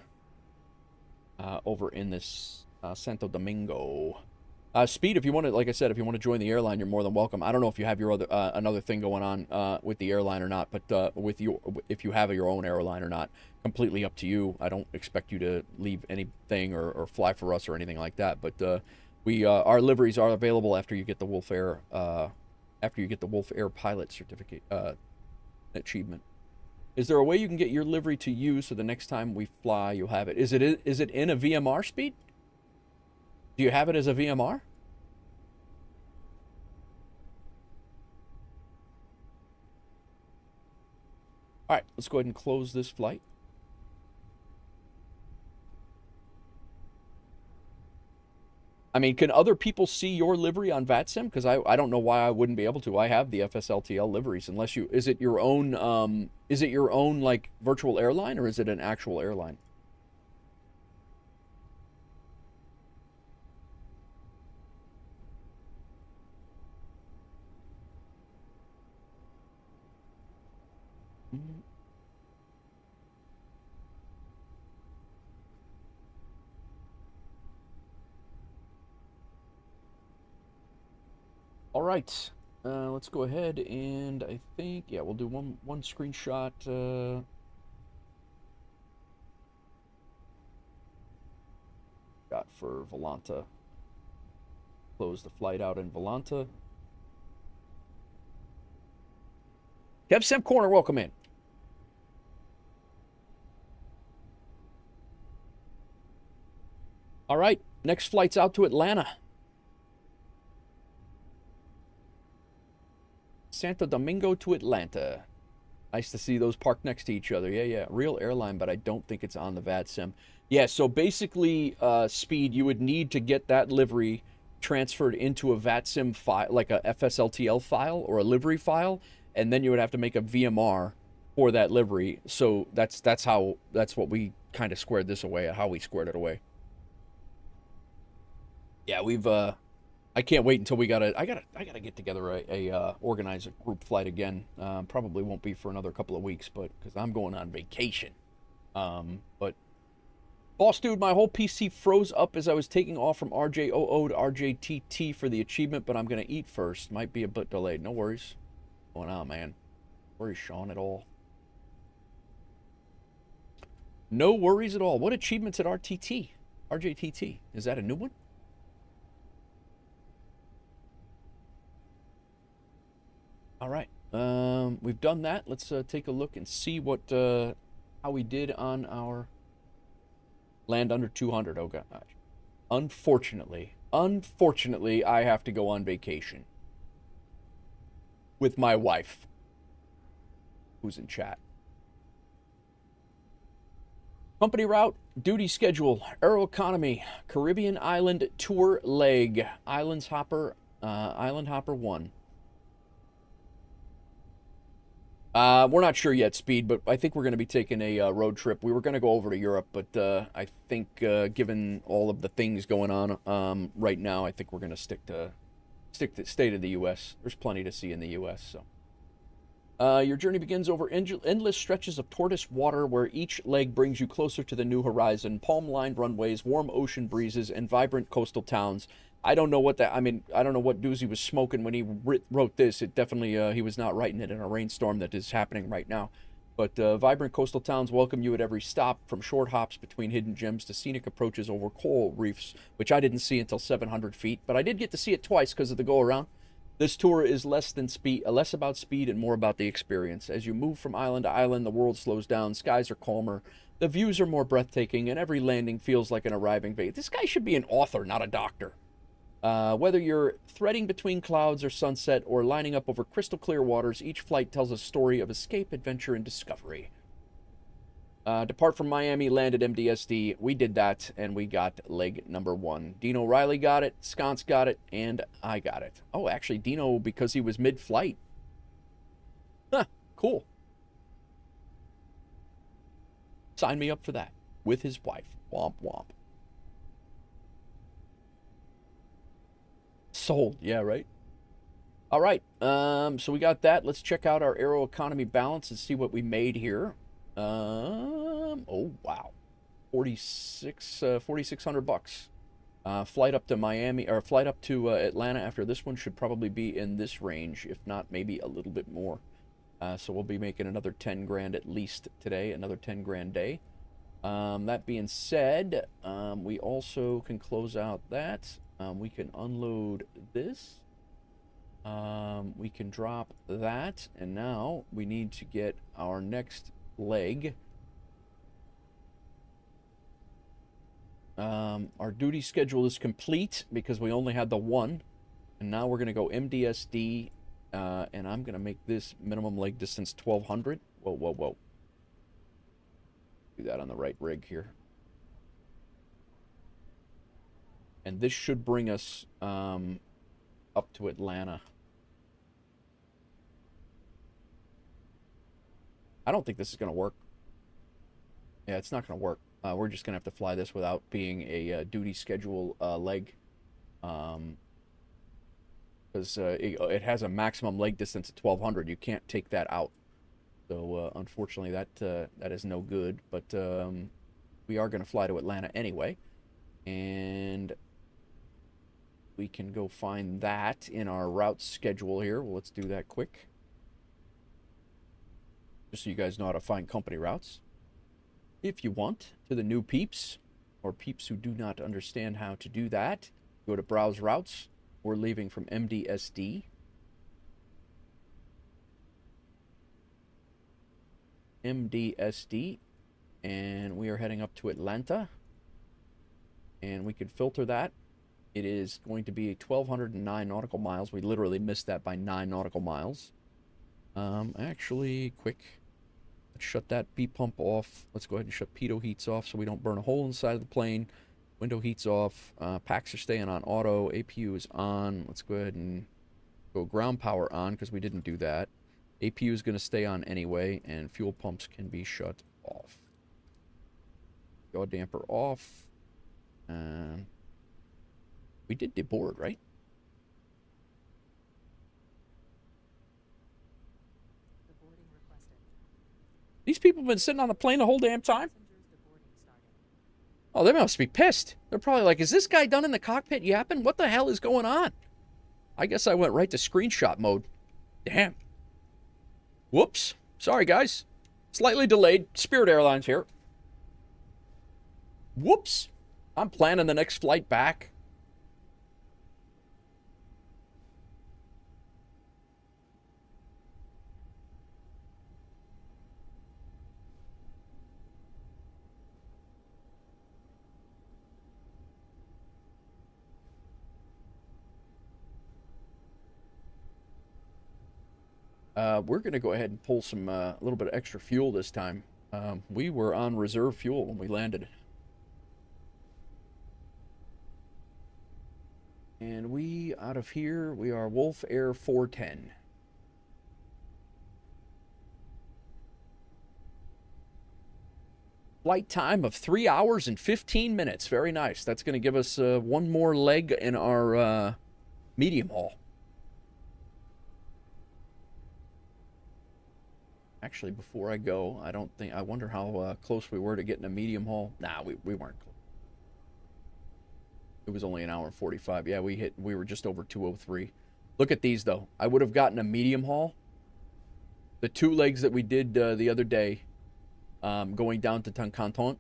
Santo Domingo. Speed, if you want to, like I said, if you want to join the airline, you're more than welcome. I don't know if you have your other another thing going on with the airline or not, but if you have your own airline or not, completely up to you. I don't expect you to leave anything or fly for us or anything like that. But our liveries are available after you get the WolfAir WolfAir pilot certificate achievement. Is there a way you can get your livery to you so the next time we fly you'll have it? Is it in a VMR, Speed? Do you have it as a VMR? All right, let's go ahead and close this flight. I mean, can other people see your livery on VATSIM? Because I don't know why I wouldn't be able to. I have the FSLTL liveries. Unless you, is it your own like virtual airline, or is it an actual airline? All right, let's go ahead and I think, yeah, we'll do one screenshot. Got for Volanta. Close the flight out in Volanta. Kev Sim Corner, welcome in. All right, next flight's out to Atlanta. Santo Domingo to Atlanta. Nice to see those parked next to each other. Yeah. Real airline, but I don't think it's on the VATSIM. Yeah, so basically, Speed, you would need to get that livery transferred into a VATSIM file, like a FSLTL file or a livery file, and then you would have to make a VMR for that livery. So that's what we kind of squared this away, how we squared it away. Yeah, we've I can't wait until I gotta get together a organize a group flight again. Probably won't be for another couple of weeks, but because I'm going on vacation. But boss dude, my whole PC froze up as I was taking off from RJ00 to RJTT for the achievement, but I'm gonna eat first. Might be a bit delayed. No worries. What's going on, man? No worries, Sean, at all. No worries at all. What achievements at RTT? RJTT. Is that a new one? All right, we've done that. Let's take a look and see what how we did on our land under 200. Oh gosh, unfortunately, I have to go on vacation with my wife, who's in chat. Company route, duty schedule, Aeroconomy, Caribbean Island tour leg, Island Hopper 1. We're not sure yet, Speed, but I think we're going to be taking a road trip. We were going to go over to Europe, but I think given all of the things going on right now, I think we're going to stick to stay to the U.S. There's plenty to see in the U.S. So Your journey begins over endless stretches of tortoise water where each leg brings you closer to the new horizon, palm-lined runways, warm ocean breezes, and vibrant coastal towns. I don't know what that, I mean, I don't know what doozy was smoking when he wrote this. It definitely, he was not writing it in a rainstorm that is happening right now. But vibrant coastal towns welcome you at every stop, from short hops between hidden gems to scenic approaches over coral reefs, which I didn't see until 700 feet, but I did get to see it twice because of the go-around. This tour is less about speed and more about the experience. As you move from island to island, the world slows down, skies are calmer, the views are more breathtaking, and every landing feels like an arriving bay. This guy should be an author, not a doctor. Whether you're threading between clouds or sunset or lining up over crystal clear waters, each flight tells a story of escape, adventure, and discovery. Depart from Miami, land at MDSD. We did that, and we got leg number 1. Dino Riley got it, Sconce got it, and I got it. Oh, actually, Dino, because he was mid-flight. Huh, cool. Sign me up for that, with his wife. Womp womp. Sold, yeah, right? All right, so we got that. Let's check out our aero economy balance and see what we made here. Oh wow, 4,600 bucks. Flight up to Miami, or flight up to Atlanta after this one should probably be in this range, if not maybe a little bit more. So we'll be making another 10 grand at least today, another 10 grand day. That being said, we also can close out that. We can unload this. We can drop that, and now we need to get our next leg. Our duty schedule is complete because we only had the one, and now we're going to go MDSD, and I'm going to make this minimum leg distance 1200. Whoa, whoa, whoa. Do that on the right rig here. And this should bring us up to Atlanta. I don't think this is going to work. Yeah, it's not going to work. We're just going to have to fly this without being a duty schedule leg. Because it has a maximum leg distance of 1,200. You can't take that out. So, unfortunately, that is no good. But we are going to fly to Atlanta anyway. And we can go find that in our route schedule here. Well, let's do that quick. Just so you guys know how to find company routes. If you want, to the new peeps, or peeps who do not understand how to do that, go to Browse Routes. We're leaving from MDSD. MDSD. And we are heading up to Atlanta. And we can filter that. It is going to be 1,209 nautical miles. We literally missed that by 9 nautical miles. Actually, quick. Let's shut that B pump off. Let's go ahead and shut pitot heats off so we don't burn a hole inside of the plane. Window heats off. Packs are staying on auto. APU is on. Let's go ahead and go ground power on because we didn't do that. APU is going to stay on anyway, and fuel pumps can be shut off. Yaw damper off. We did deboard, right? These people have been sitting on the plane the whole damn time? Oh, they must be pissed. They're probably like, is this guy done in the cockpit yapping? What the hell is going on? I guess I went right to screenshot mode. Damn. Whoops. Sorry, guys. Slightly delayed. Spirit Airlines here. Whoops. I'm planning the next flight back. We're going to go ahead and pull some a little bit of extra fuel this time. We were on reserve fuel when we landed. And we, out of here, we are WolfAir 410. Flight time of 3 hours and 15 minutes. Very nice. That's going to give us one more leg in our medium haul. Actually, before I go, I wonder how close we were to getting a medium haul. Nah, we weren't close. It was only an hour and 45. Yeah, we were just over 203. Look at these, though. I would have gotten a medium haul. The 2 legs that we did the other day, going down to Toncontin,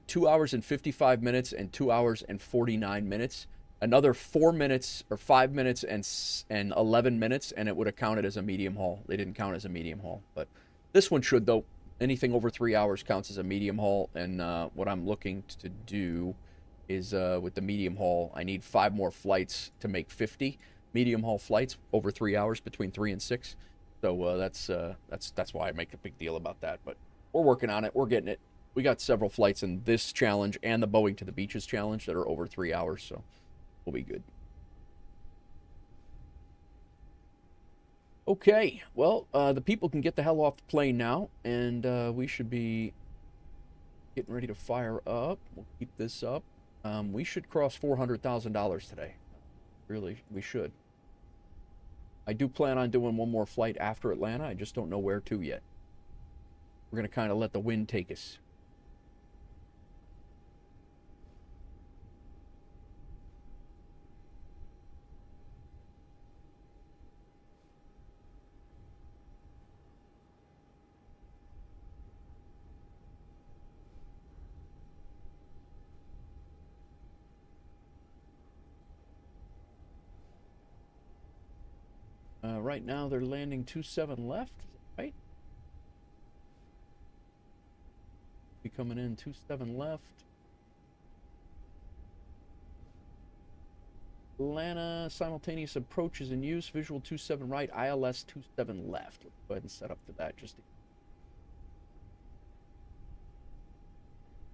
2 hours and 55 minutes and 2 hours and 49 minutes. Another 4 minutes or 5 minutes and 11 minutes, and it would have counted as a medium haul. They didn't count as a medium haul, but this one should, though. Anything over 3 hours counts as a medium haul, and what I'm looking to do is with the medium haul, I need 5 more flights to make 50 medium haul flights over 3 hours, between 3 and 6. So that's why I make a big deal about that. But we're working on it. We're getting it. We got several flights in this challenge and the Boeing to the Beaches challenge that are over 3 hours, so we'll be good. Okay, well, the people can get the hell off the plane now, and we should be getting ready to fire up. We'll keep this up. We should cross $400,000 today. Really, we should. I do plan on doing one more flight after Atlanta. I just don't know where to yet. We're going to kind of let the wind take us. Right now, they're landing 27 left, right? Be coming in 27 left. Atlanta, simultaneous approach is in use. Visual 27 right, ILS 27 left. Let's go ahead and set up to that. Just to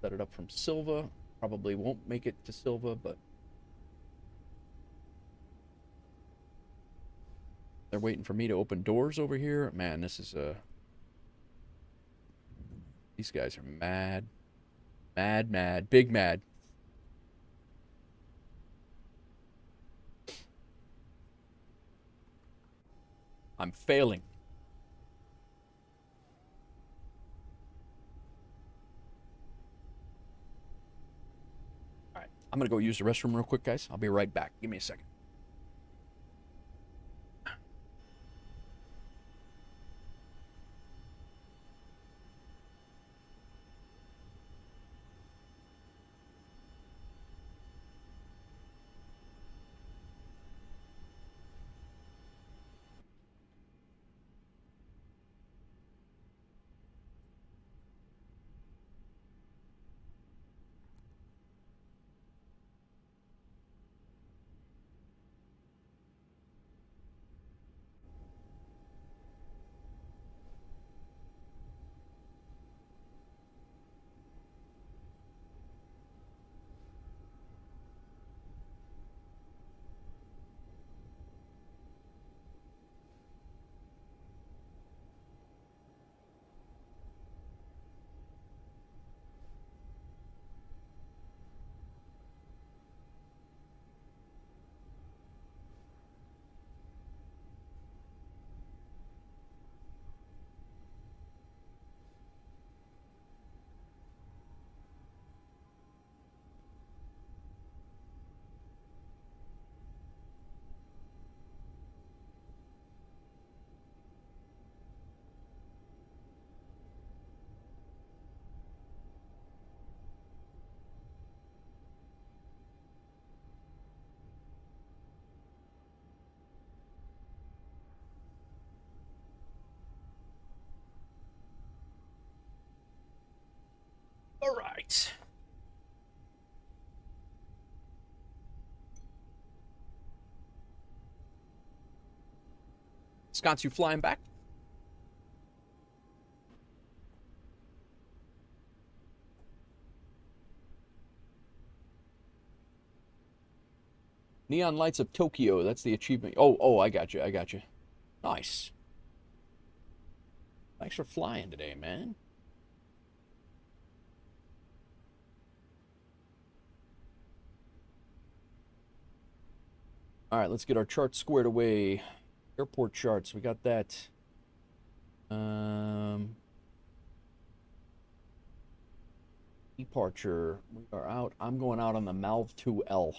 set it up from Silva. Probably won't make it to Silva, but they're waiting for me to open doors over here. Man, this is these guys are mad. Mad. Big mad. I'm failing. All right. I'm going to go use the restroom real quick, guys. I'll be right back. Give me a second. All right. Sconce, you flying back? Neon Lights of Tokyo. That's the achievement. Oh, I got you. Nice. Thanks for flying today, man. All right, let's get our chart squared away. Airport charts, we got that. Departure, we are out. I'm going out on the Malv 2L.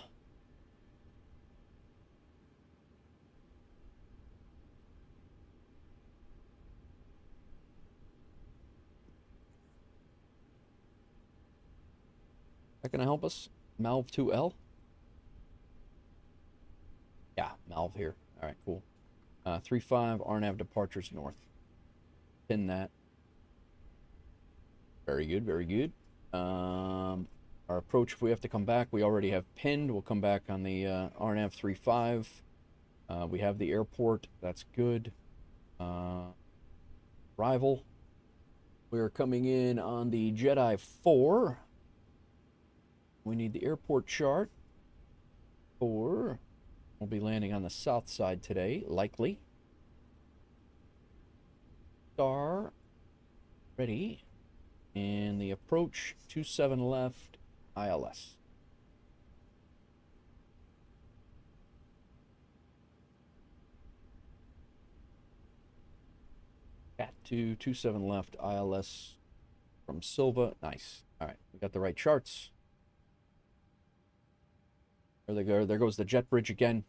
That gonna help us? Malv 2L? Yeah, Malv here. All right, cool. 35 RNAV departures north. Pin that. Very good, very good. Our approach, if we have to come back, we already have pinned. We'll come back on the RNAV 35. We have the airport. That's good. Arrival. We're coming in on the Jedi 4. We need the airport chart. 4. We'll be landing on the south side today, likely. Star. Ready. And the approach, 27 left, ILS. Cat 2, 27 left, ILS from Silva. Nice. All right, we got the right charts. There they go. There goes the jet bridge again.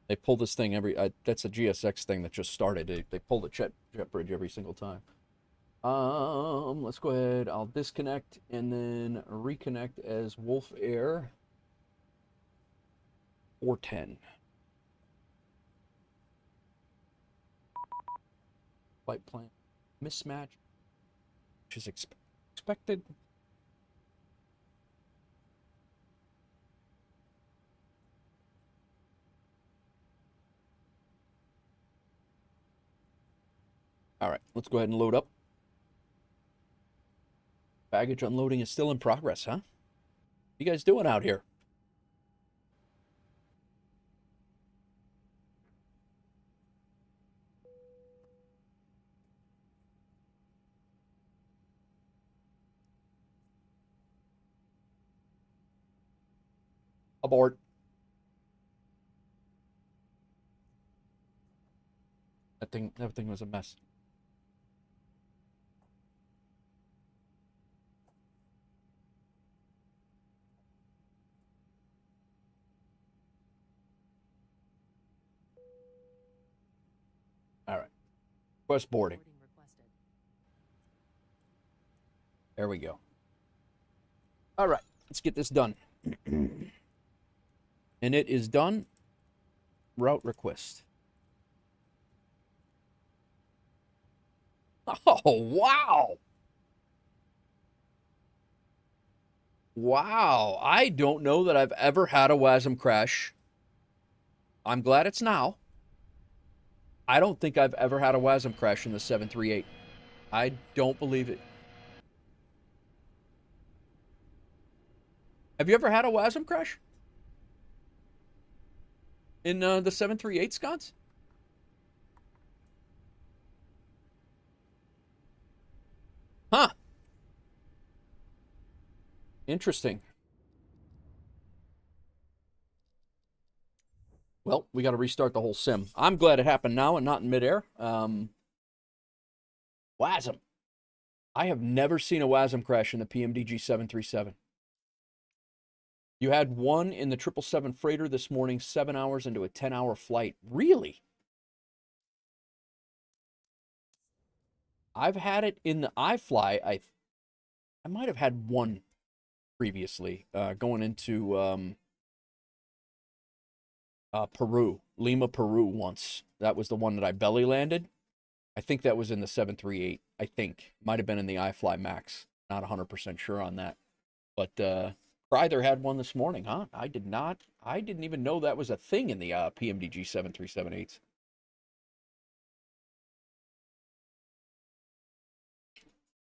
They pull this thing every... that's a GSX thing that just started. They pull the jet bridge every single time. Let's go ahead. I'll disconnect and then reconnect as WolfAir 410. Flight plan mismatch, which is expected. All right, let's go ahead and load up. Baggage unloading is still in progress, huh? What you guys doing out here? Abort. That thing was a mess. All right. Request boarding. There we go. All right. Let's get this done. And it is done. Route request. Oh, wow. Wow. I don't know that I've ever had a WASM crash. I'm glad it's now. I don't think I've ever had a WASM crash in the 738. I don't believe it. Have you ever had a WASM crash? In the 738 sconce? Huh. Interesting. Well, we got to restart the whole sim. I'm glad it happened now and not in midair. WASM. I have never seen a WASM crash in the PMDG 737. You had one in the 777 freighter this morning, 7 hours into a 10-hour flight. Really? I've had it in the iFly. I might have had one previously going into Peru, Lima, Peru once. That was the one that I belly landed. I think that was in the 738. I think. Might have been in the iFly Max. Not 100% sure on that. But Cryther had one this morning, huh? I didn't even know that was a thing in the PMDG 737-8s.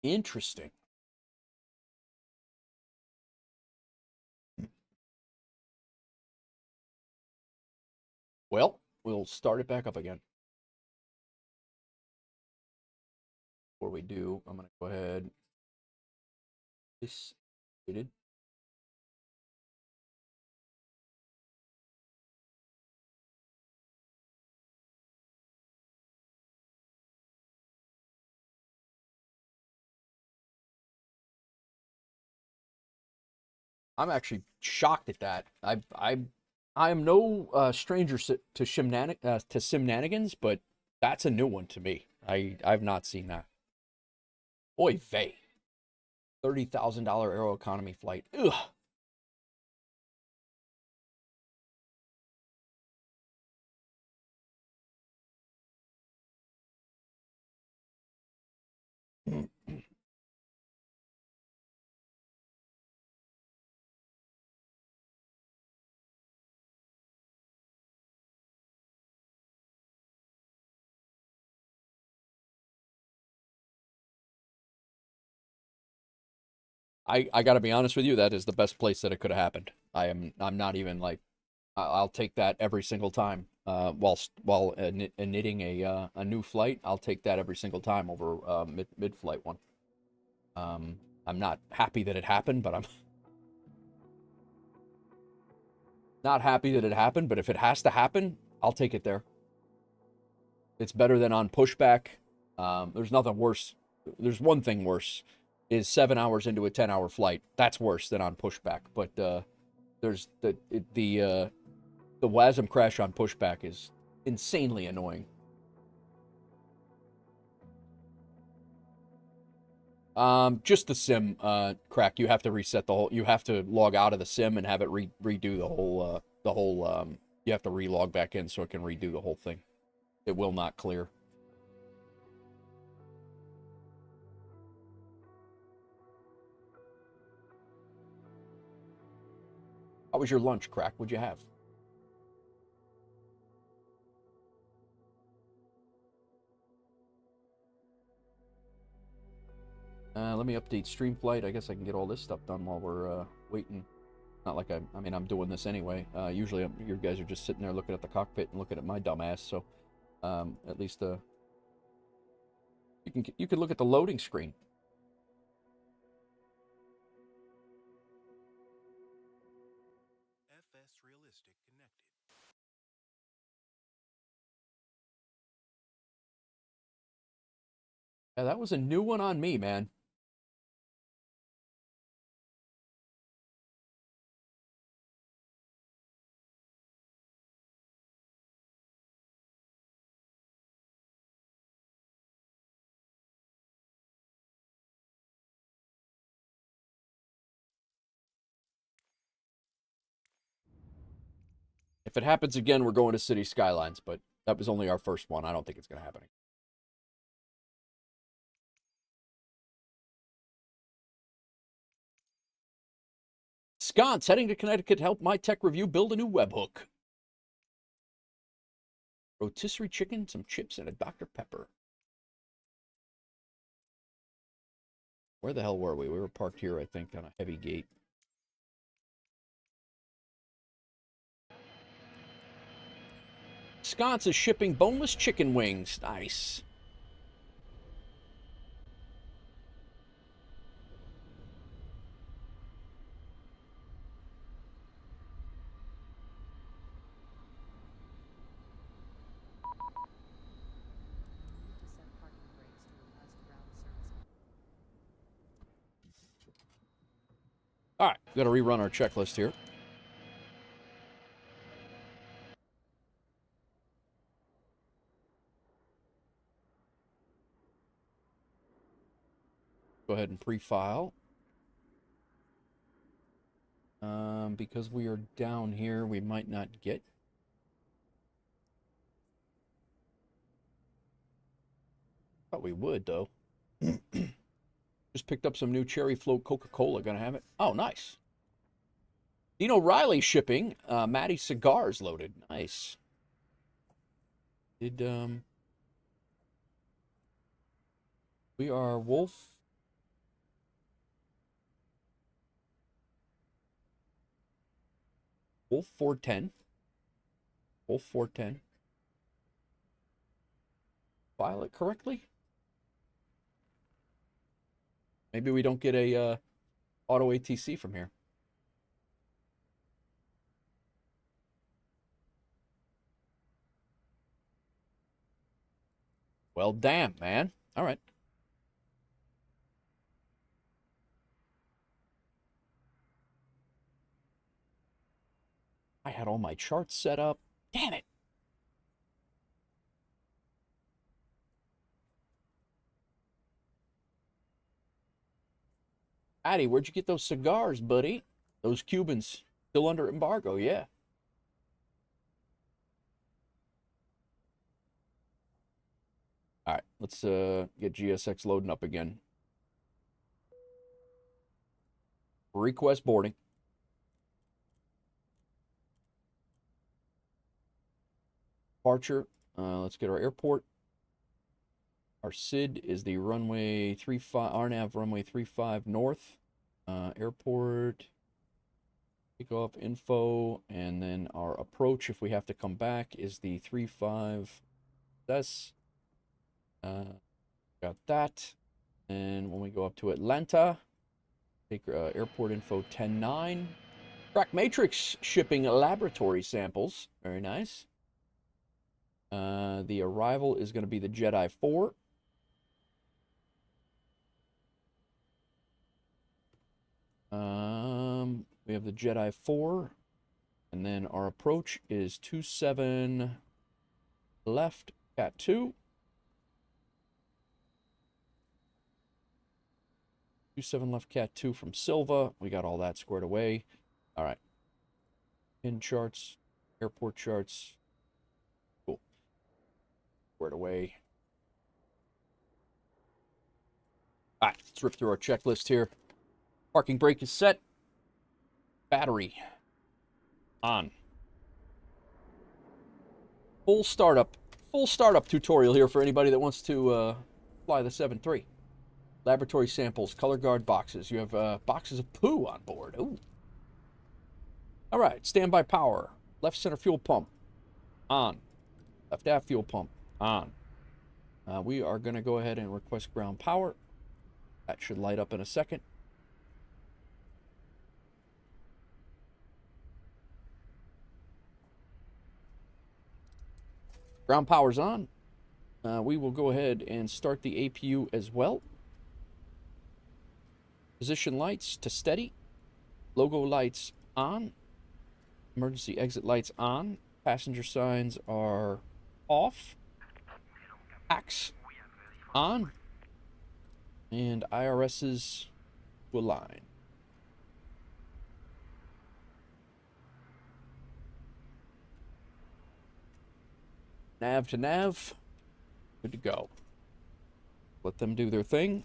Interesting. Well, we'll start it back up again. Before we do, I'm going to go ahead. This did. I'm actually shocked at that. I am no stranger to Simnanigans, but that's a new one to me. I've not seen that. Oy vey. $30,000 Aeroconomy flight. Ugh. I got to be honest with you, that is the best place that it could have happened. I'm not even like, I'll take that every single time. While knitting a new flight, I'll take that every single time over mid flight one. I'm not happy that it happened, but I'm not happy that it happened. But if it has to happen, I'll take it there. It's better than on pushback. There's nothing worse. There's one thing worse, is 7 hours into a 10-hour flight. That's worse than on pushback. But there's the WASM crash on pushback is insanely annoying. Just the sim crack. You have to reset the whole. You have to log out of the sim and have it redo the whole. You have to relog back in so it can redo the whole thing. It will not clear. How was your lunch, crack? What'd you have? Let me update Streamflight. I guess I can get all this stuff done while we're waiting. Not like I mean, I'm doing this anyway. Usually, you guys are just sitting there looking at the cockpit and looking at my dumb ass. So, at least you can look at the loading screen. FS Realistic connected. Yeah, that was a new one on me, man. If it happens again, we're going to City Skylines, but that was only our first one. I don't think it's going to happen. Sconce, heading to Connecticut to help My Tech Review build a new webhook. Rotisserie chicken, some chips, and a Dr. Pepper. Where the hell were we? We were parked here, I think, on a heavy gate. Sconce is shipping boneless chicken wings. Nice. All right, we've got to rerun our checklist here. Go ahead and pre-file. Because we are down here, we might not get. Thought we would, though. Just picked up some new cherry float Coca-Cola. Gonna have it. Oh, nice. Dino Riley shipping. Matty cigars loaded. Nice. We are Wolf. Wolf 410. Wolf 410. File it correctly? Maybe we don't get a auto ATC from here. Well, damn, man. All right. I had all my charts set up. Damn it. Addy, where'd you get those cigars, buddy? Those Cubans. Still under embargo, yeah. All right, let's get GSX loading up again. Request boarding. Departure. Let's get our airport. Our SID is the runway 35, RNAV runway 35 north. Airport. Takeoff info. And then our approach, if we have to come back, is the 35 S. Got that. And when we go up to Atlanta, take airport info 10-9. Track Matrix shipping laboratory samples. Very nice. The arrival is going to be the Jedi 4. We have the Jedi 4. And then our approach is 27 left, Cat 2. 27 left, Cat 2 from Silva. We got all that squared away. All right. Pin charts, airport charts. Cool. Squared away. All right, let's rip through our checklist here. Parking brake is set. Battery on. Full startup tutorial here for anybody that wants to fly the 7-3. Laboratory samples, color guard boxes. You have boxes of poo on board. Ooh. All right, standby power. Left center fuel pump on. Left aft fuel pump on. We are going to go ahead and request ground power. That should light up in a second. Ground power's on. We will go ahead and start the APU as well. Position lights to steady. Logo lights on. Emergency exit lights on. Passenger signs are off. Axe on. And IRS's to align. Nav to nav. Good to go. Let them do their thing.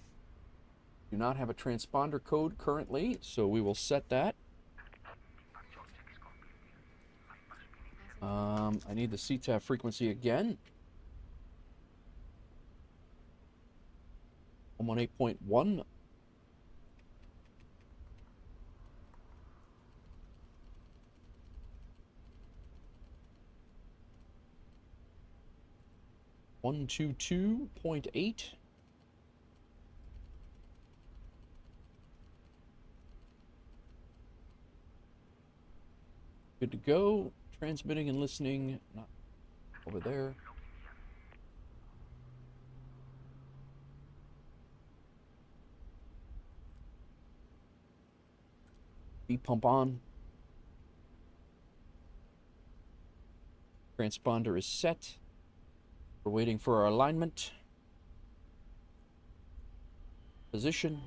Do not have a transponder code currently, so we will set that. I need the CTAF frequency again. 118.1. One 122.8. Good to go. Transmitting and listening. Not over there. B pump on. Transponder is set. We're waiting for our alignment. Position.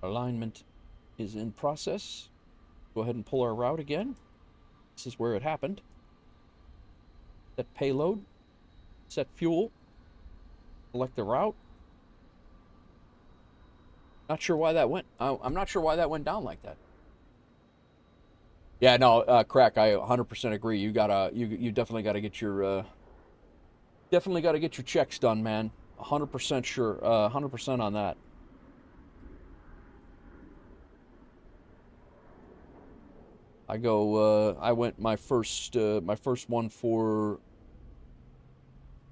Alignment is in process. Go ahead and pull our route again. This is where it happened. Set payload. Set fuel. Select the route. Not sure why that went. I'm not sure why that went down like that. Yeah, no, Crack. I 100% agree. You definitely gotta get your checks done, man. 100% sure. 100% on that. I went my first one for,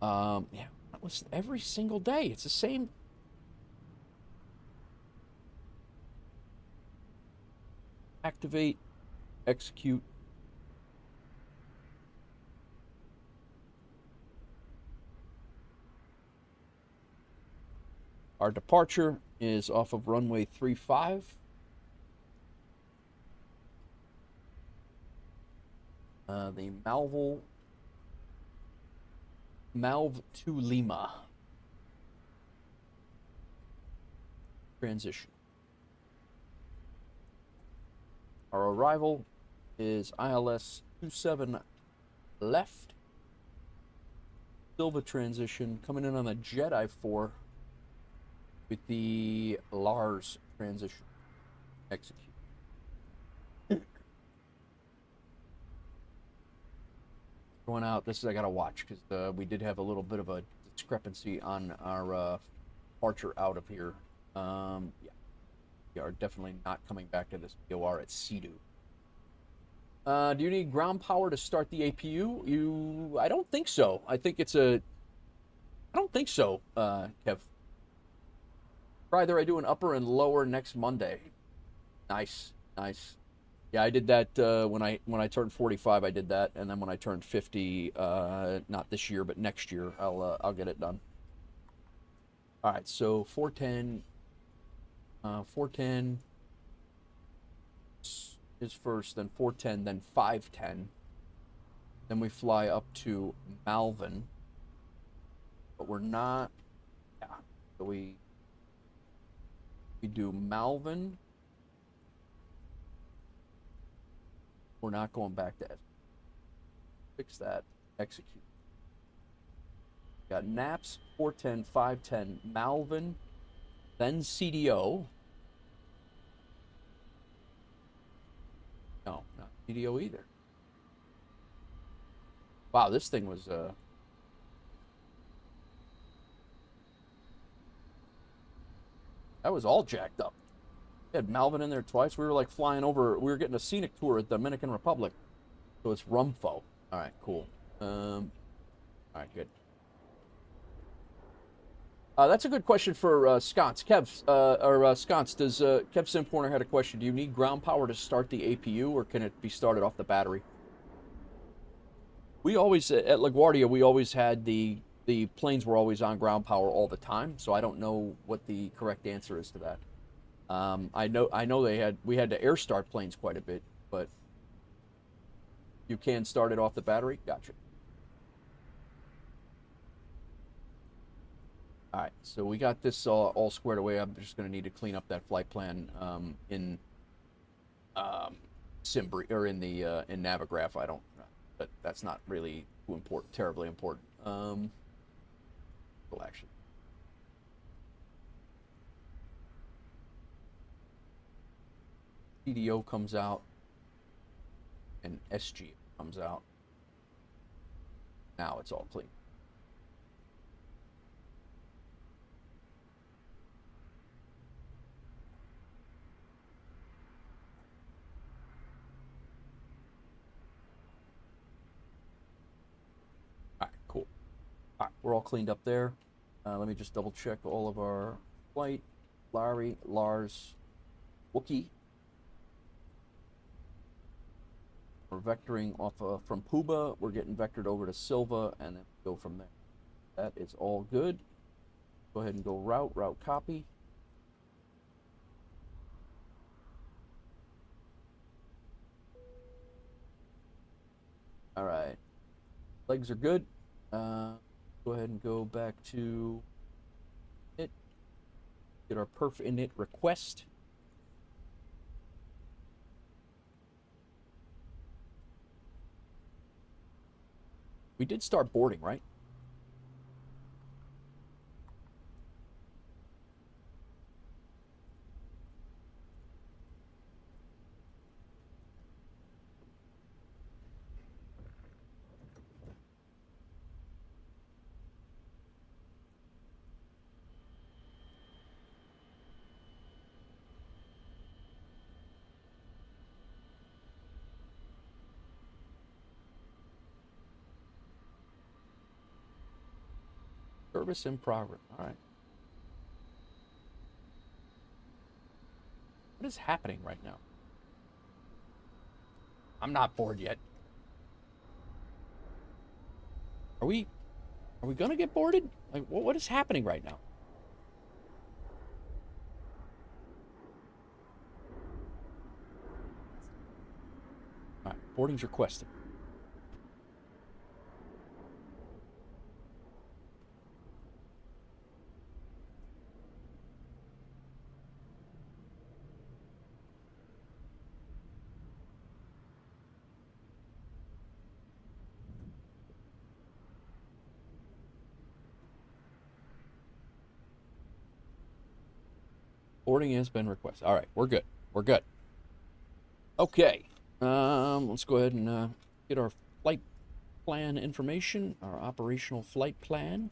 yeah, that was every single day. It's the same. Activate, execute. Our departure is off of runway 35. The Malv to Lima transition. Our arrival is ILS 27 left. Silva transition coming in on the Jet I-4 with the Lars transition. Execute. Going out, this is I gotta watch because we did have a little bit of a discrepancy on our departure out of here. Yeah, we are definitely not coming back to this POR at Sea-Doo. Do you need ground power to start the APU? I don't think so. I think it's a. I don't think so, Kev. Either I do an upper and lower next Monday. Nice, nice. Yeah, I did that when I turned 45. I did that, and then when I turned 50, not this year but next year, I'll get it done. All right, so 410. 410 is first, then 410, then 510. Then we fly up to Malvern, but we're not. Yeah, so we do Malvern. We're not going back to fix that. Execute. Got Naps, 410, 510, Malvern, then CDO. No, not CDO either. Wow, this thing was that was all jacked up. We had Malvern in there twice. We were like flying over. We were getting a scenic tour at the Dominican Republic. So it's Rumfo. All right, cool. All right, good. That's a good question for Sconce. Kev, Sconce, does Kev Simporter had a question. Do you need ground power to start the APU, or can it be started off the battery? We always, at LaGuardia, we always had the planes were always on ground power all the time, so I don't know what the correct answer is to that. I know we had to air start planes quite a bit, but you can start it off the battery. Gotcha. All right, so we got this all squared away. I'm just going to need to clean up that flight plan in Simbri or in the in Navigraph. I don't, but that's not really too important, terribly important. Well, actually. CDO comes out and SG comes out. Now it's all clean. All right, cool. All right, we're all cleaned up there. Let me just double check all of our flight. Larry, Lars, Wookie. We're vectoring off from Puba. We're getting vectored over to Silva, and then go from there. That is all good. Go ahead and go route copy. All right. Legs are good. Go ahead and go back to it. Get our perf init request. We did start boarding, right? Service in progress. All right. What is happening right now? I'm not bored yet. Are we gonna get boarded? Like, what is happening right now? Boarding's requested. Boarding has been requested. All right, we're good. We're good. Okay. Let's go ahead and get our flight plan information, our operational flight plan.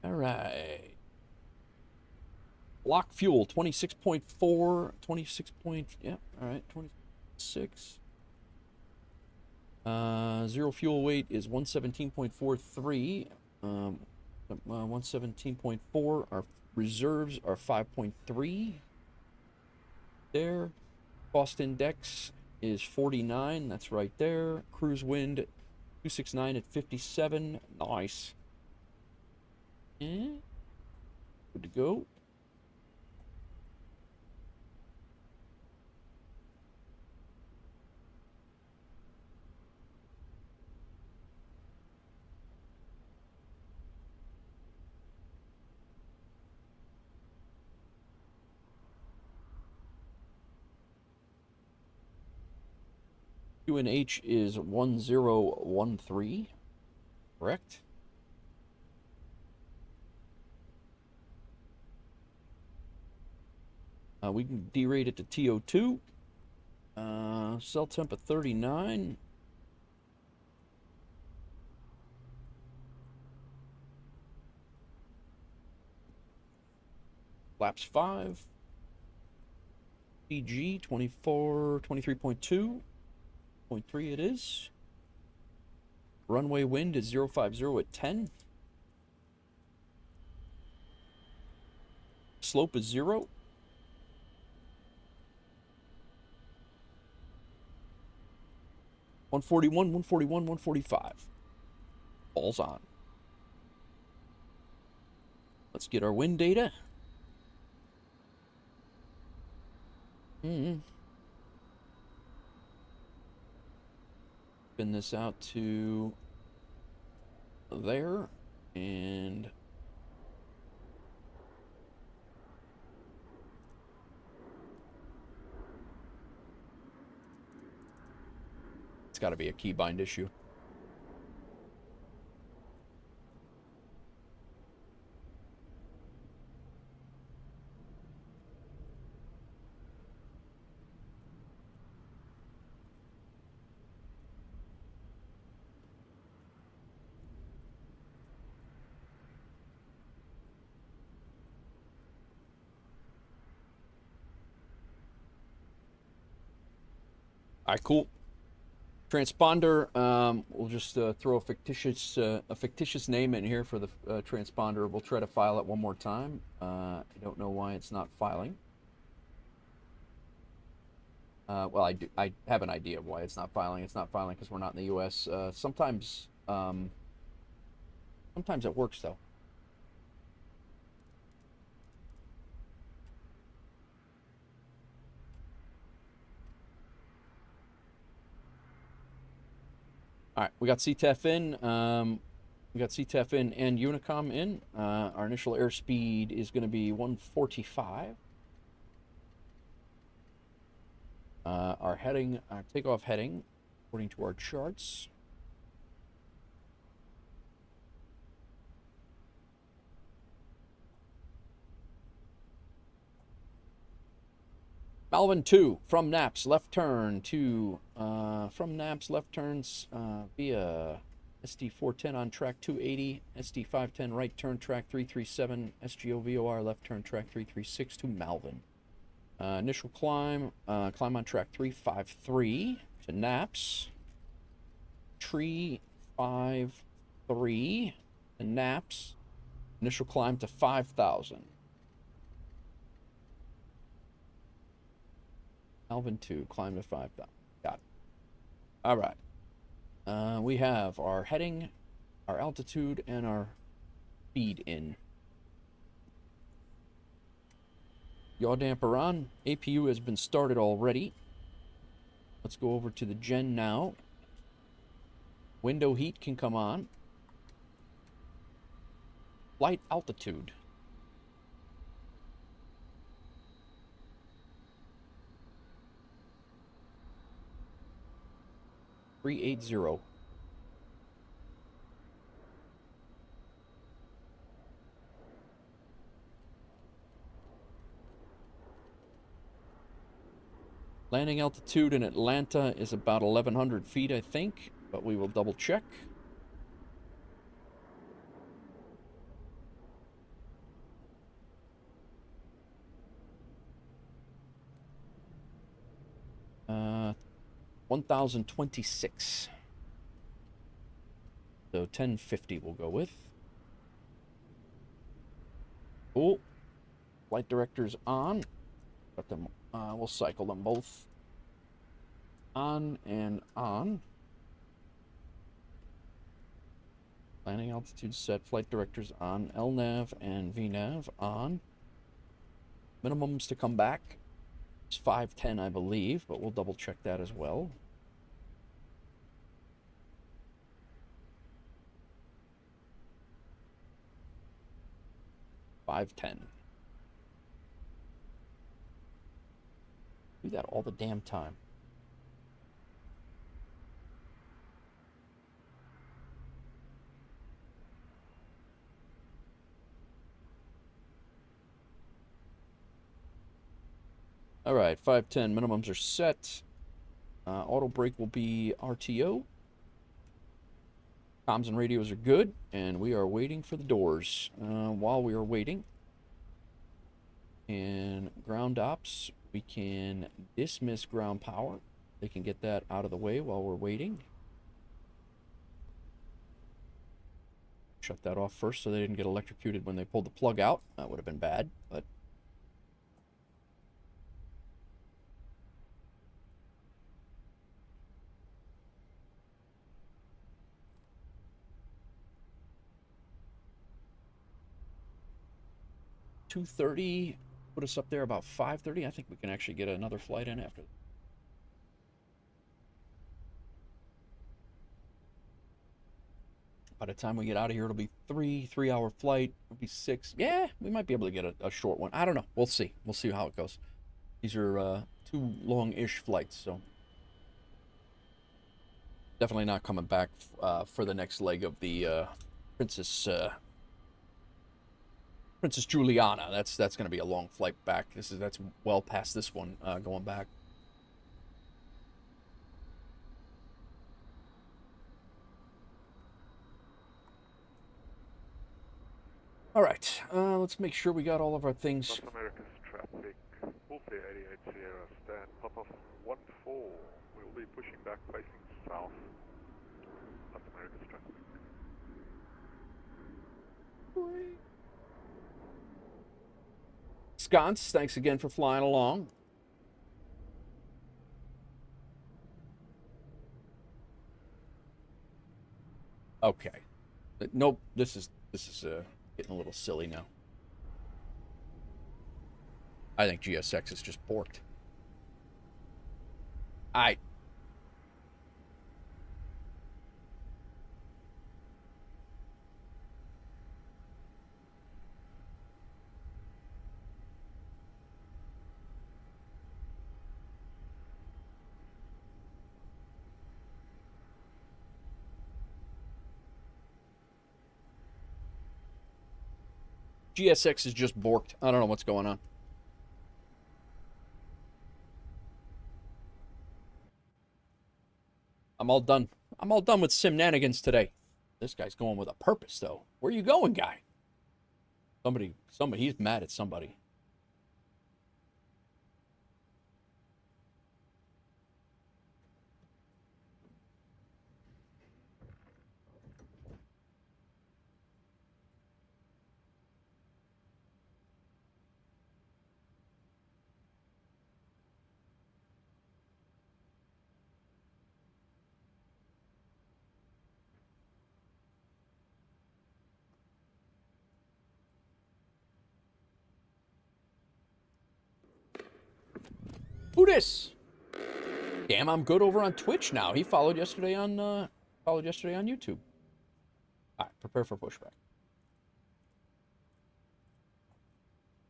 All right. Block fuel 26.4, 26 point, yeah, all right, 26. Zero fuel weight is 117.43. 117.4. Our reserves are 5.3. There. Cost index is 49. That's right there. Cruise wind 269 at 57. Nice. And good to go. QNH is 1013, correct? We can derate it to TO2. Cell temp of 39. Flaps 5. PG 23.2. 0.3 it is. Runway wind is 050 at 10. Slope is 0. One 145. Balls on. Let's get our wind data. Spin this out to there, and it's got to be a keybind issue. All right, cool. Transponder, we'll just throw a fictitious name in here for the transponder. We'll try to file it one more time. I don't know why it's not filing. Well, I have an idea of why it's not filing. It's not filing because we're not in the U.S. Sometimes it works though. All right, we got CTEF in. We got CTEF in and Unicom in. Our initial airspeed is going to be 145. Our takeoff heading, according to our charts. Malvin 2, from Naps, left turn to, from Naps, left turns via SD410 on track 280, SD510 right turn track 337, SGOVOR left turn track 336 to Malvin. Initial climb on track 353 to Naps, tree 53 to Naps, initial climb to 5,000. Malvin 2, climb to 5,000. Got it. All right. We have our heading, our altitude, and our speed in. Yaw damper on. APU has been started already. Let's go over to the gen now. Window heat can come on. Flight altitude. .380. Landing altitude in Atlanta is about 1,100 feet, I think, but we will double check. Uh, 1,026. So 1050 we'll go with. Cool. Flight directors on. Got them. We'll cycle them both. On and on. Landing altitude set. Flight directors on. LNAV and VNAV on. Minimums to come back. It's 510, I believe, but we'll double check that as well. $510. Do that all the damn time. All right, 510 minimums are set. Auto brake will be RTO. Comms and radios are good, and we are waiting for the doors. While we are waiting, and ground ops, we can dismiss ground power. They can get that out of the way while we're waiting. Shut that off first so they didn't get electrocuted when they pulled the plug out. That would have been bad, but... $230 put us up there about $530. I think we can actually get another flight in after. By the time we get out of here, it'll be three-hour flight. It'll be 6. Yeah, we might be able to get a short one. I don't know. We'll see. We'll see how it goes. These are 2 long-ish flights, so definitely not coming back for the next leg of the Princess Juliana. That's going to be a long flight back. That's well past this one going back. All right, let's make sure we got all of our things. North America's traffic, WolfAir 88 Sierra, stand pop off 14. We will be pushing back facing south. North America's traffic. Sconce, thanks again for flying along. Okay. Nope, this is getting a little silly now. I think GSX is just borked. GSX is just borked. I don't know what's going on. I'm all done. I'm all done with Simnanigans today. This guy's going with a purpose, though. Where you going, guy? Somebody, he's mad at somebody. Who dis? Damn, I'm good over on Twitch now. He followed yesterday on YouTube. All right, prepare for pushback.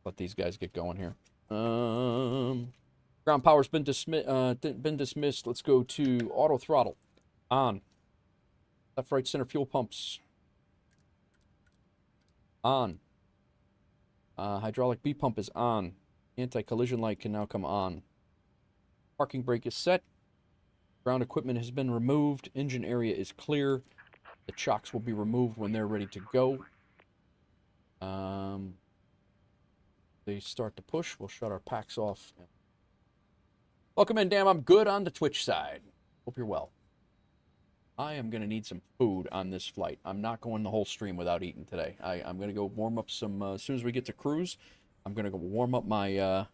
Let these guys get going here. Ground power's been dismissed. Let's go to auto throttle. On. Left, right, center fuel pumps. On. Hydraulic B pump is on. Anti-collision light can now come on. Parking brake is set. Ground equipment has been removed. Engine area is clear. The chocks will be removed when they're ready to go. They start to push. We'll shut our packs off. Welcome in, damn. I'm good on the Twitch side. Hope you're well. I am going to need some food on this flight. I'm not going the whole stream without eating today. I'm going to go warm up some, as soon as we get to cruise, I'm going to go warm up my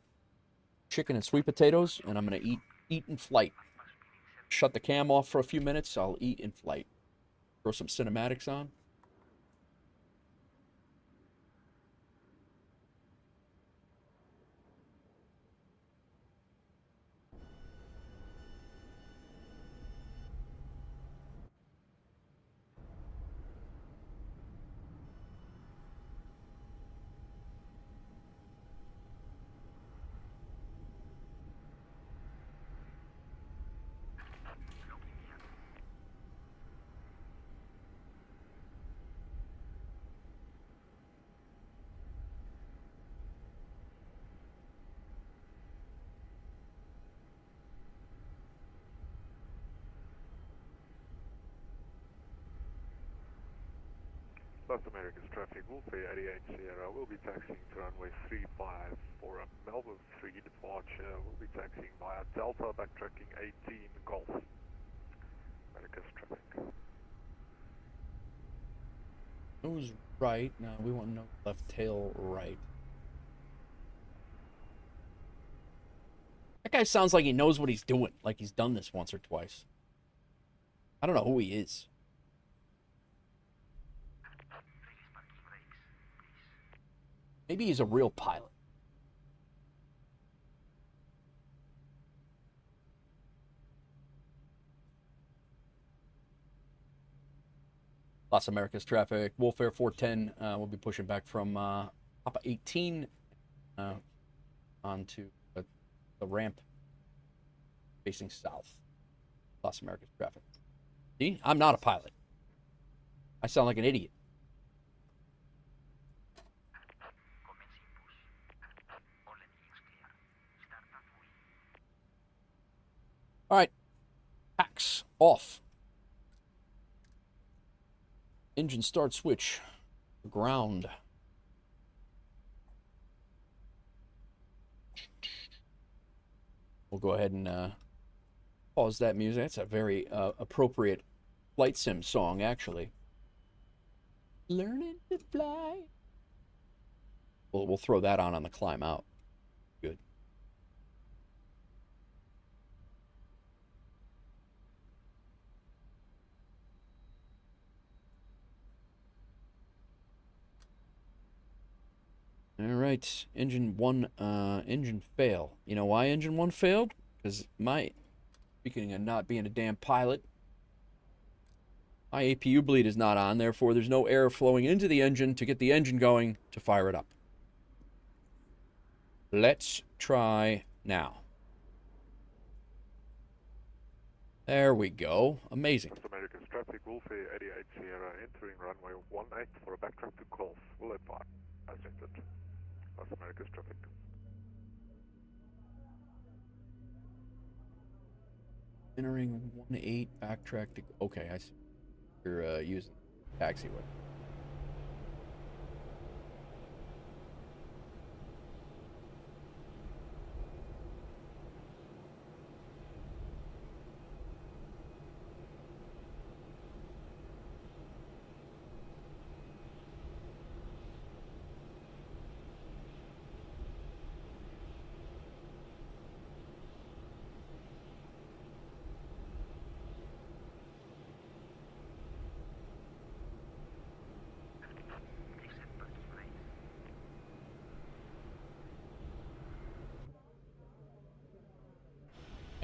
chicken and sweet potatoes, and I'm going to eat in flight. Shut the cam off for a few minutes. I'll eat in flight. Throw some cinematics on. South America's traffic, WolfAir 88 Sierra will be taxiing to runway 35 for a Melbourne 3 departure. We'll be taxiing via Delta, backtracking 18 Golf. America's traffic. Nose right. No, we want no left tail right. That guy sounds like he knows what he's doing, like he's done this once or twice. I don't know who he is. Maybe he's a real pilot. Las Americas traffic. WolfAir 410 will be pushing back from Papa 18 onto the ramp facing south. Las Americas traffic. See? I'm not a pilot. I sound like an idiot. All right, packs off. Engine start switch. Ground. We'll go ahead and pause that music. That's a very appropriate flight sim song, actually. Learning to fly. We'll throw that on the climb out. Good. All right, engine fail. You know why engine 1 failed? Because speaking of not being a damn pilot, my APU bleed is not on, therefore there's no air flowing into the engine to get the engine going to fire it up. Let's try now. There we go. Amazing. South America's traffic, WolfAir 88 Sierra entering runway 18 for a backtrack to Golf. Will advise. As entered. South America's traffic. Entering 18 backtrack to... Okay, I see. You're using taxiway.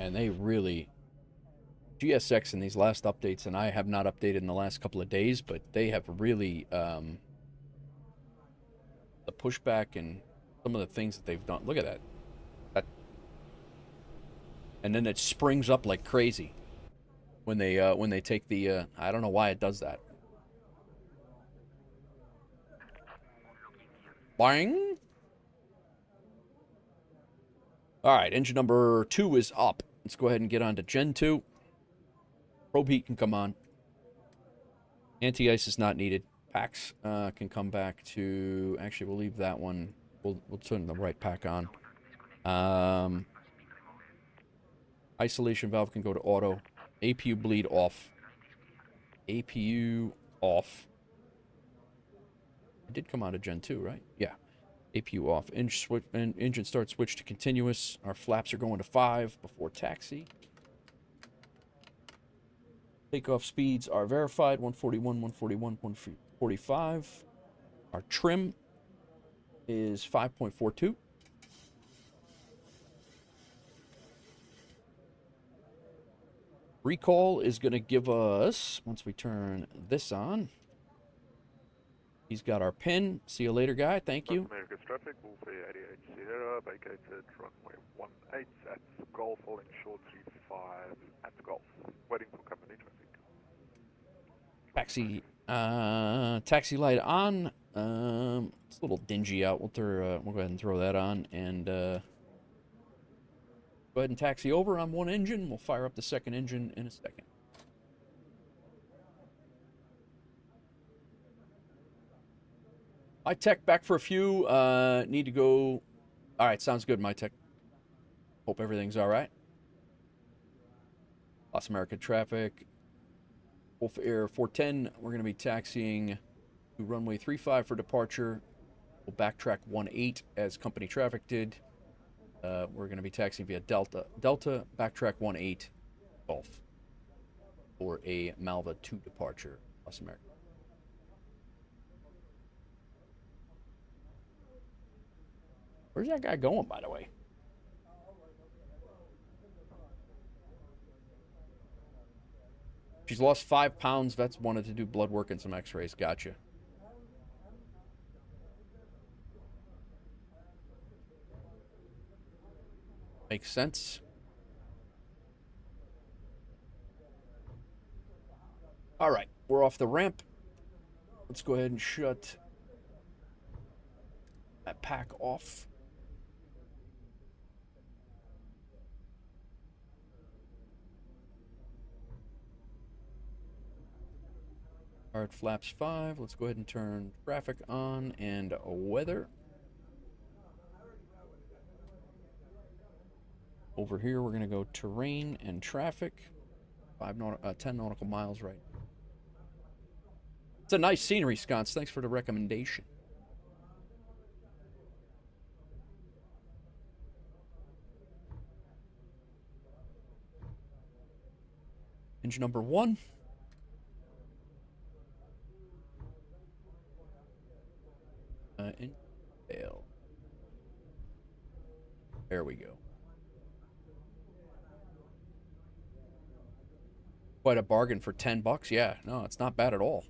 And they really... GSX in these last updates, and I have not updated in the last couple of days, but they have really... the pushback and some of the things that they've done. Look at that. And then it springs up like crazy when they take the... I don't know why it does that. Bang! All right, engine number 2 is up. Let's go ahead and get on to Gen 2. Probe heat can come on. Anti-ice is not needed. Packs can come back to... Actually, we'll leave that one. We'll turn the right pack on. Isolation valve can go to auto. APU bleed off. APU off. It did come out of Gen 2, right? Yeah. APU off. Engine start switch to continuous. Our flaps are going to 5 before taxi. Takeoff speeds are verified. 141, 141, 145. Our trim is 5.42. Recall is going to give us, once we turn this on, he's got our pin. See you later, guy. Thank you. America's traffic, WolfAir Aviation Sierra, vacated runway 18 at Golf, holding short 35 at Golf, waiting for company traffic. Taxi light on. It's a little dingy out. We'll go ahead and throw that on, and go ahead and taxi over on one engine. We'll fire up the second engine in a second. My tech back for a few. Need to go. All right, sounds good, my tech. Hope everything's all right. Los American traffic. WolfAir 410. We're going to be taxiing to runway 35 for departure. We'll backtrack 18 as company traffic did. We're going to be taxiing via Delta. Delta, backtrack 18 Golf for a Malva 2 departure. Los American. Where's that guy going, by the way? She's lost 5 pounds. Vets wanted to do blood work and some x-rays. Gotcha. Makes sense. All right, we're off the ramp. Let's go ahead and shut that pack off. Hard flaps 5. Let's go ahead and turn traffic on and weather. Over here, we're going to go terrain and traffic. 10 nautical miles right. It's a nice scenery, Sconce. Thanks for the recommendation. Engine number 1. Fail. There we go. Quite a bargain for $10. Yeah, no, it's not bad at all.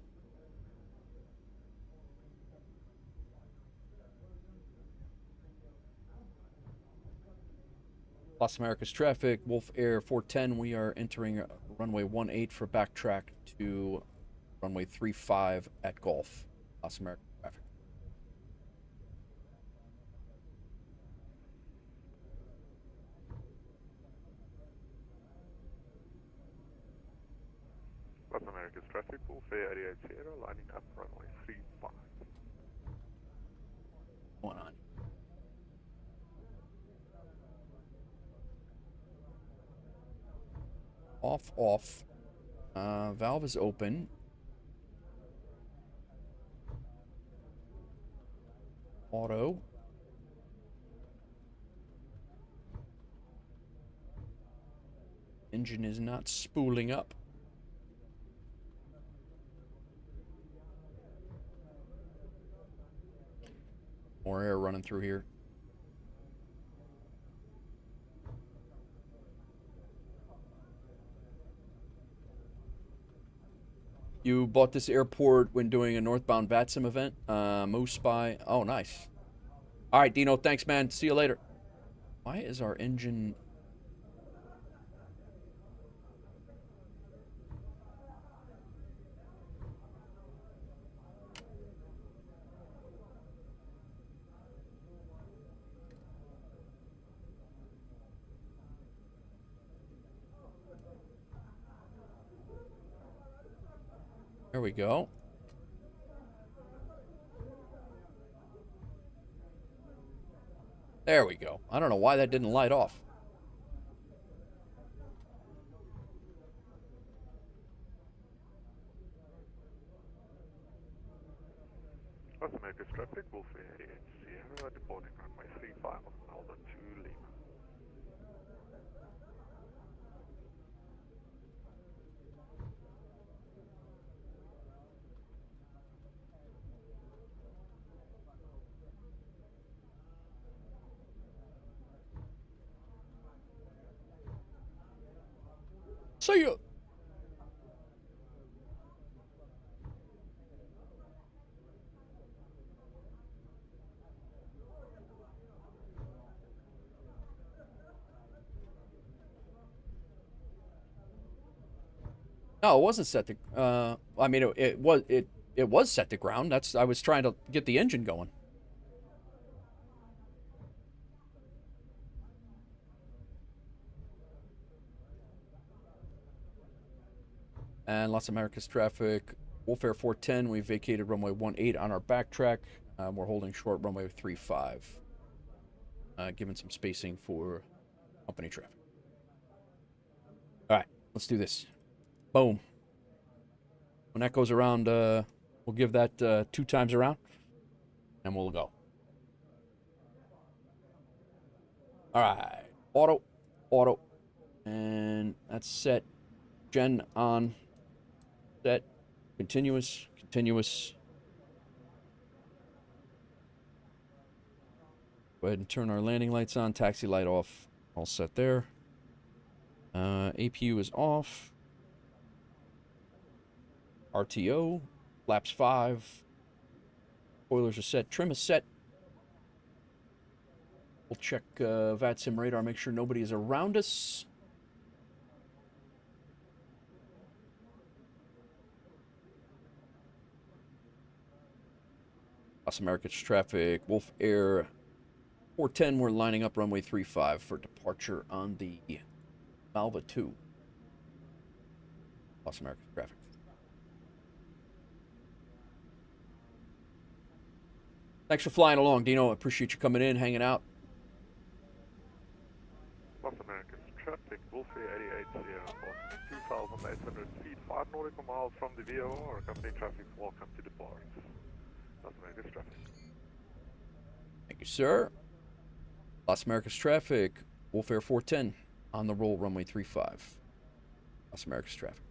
Los Americas traffic, WolfAir 410. We are entering runway 18 for backtrack to runway 35 at Golf. Los Americas traffic. Los America's traffic, WolfAir Aviation Sierra, lining up runway 35. Going on. Off. Valve is open. Auto. Engine is not spooling up. More air running through here. You bought this airport when doing a northbound VATSIM event. Moose Spy. Oh, nice. All right, Dino. Thanks, man. See you later. Why is our engine... There we go. There we go. I don't know why that didn't light off. North America's traffic, WolfAir Aviation Sierra, departing runway 35 on Alpha 2 Lima. So you... No, it wasn't set to... I mean, it was set to ground. That's... I was trying to get the engine going. And Los Americas traffic. WolfAir 410, we vacated runway 18 on our backtrack. We're holding short runway 35. Giving some spacing for company traffic. All right, let's do this. Boom. When that goes around, we'll give that 2 times around, and we'll go. All right, auto, and that's set. Gen on. Set. Continuous. Go ahead and turn our landing lights on. Taxi light off. All set there. APU is off. RTO. Flaps 5. Spoilers are set. Trim is set. We'll check VATSIM radar. Make sure nobody is around us. Los Americas traffic, WolfAir 410, we're lining up runway 35 for departure on the Malva 2. Los Americas traffic. Thanks for flying along, Dino. I appreciate you coming in, hanging out. Los Americas traffic, WolfAir 88 Sierra, 2,800 feet, 5 nautical miles from the VOR. Company traffic, welcome to depart. Los Americas traffic. Thank you, sir. Los Americas traffic, WolfAir 410 on the roll, runway 35. Los Americas traffic.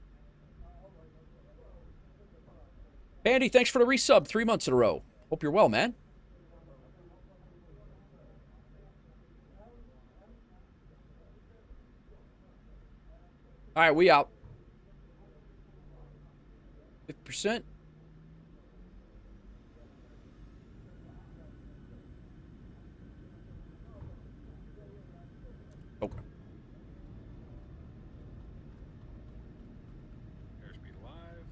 Hey, Andy, thanks for the resub 3 months in a row. Hope you're well, man. All right, we out. 50%. Okay. Airspeed live.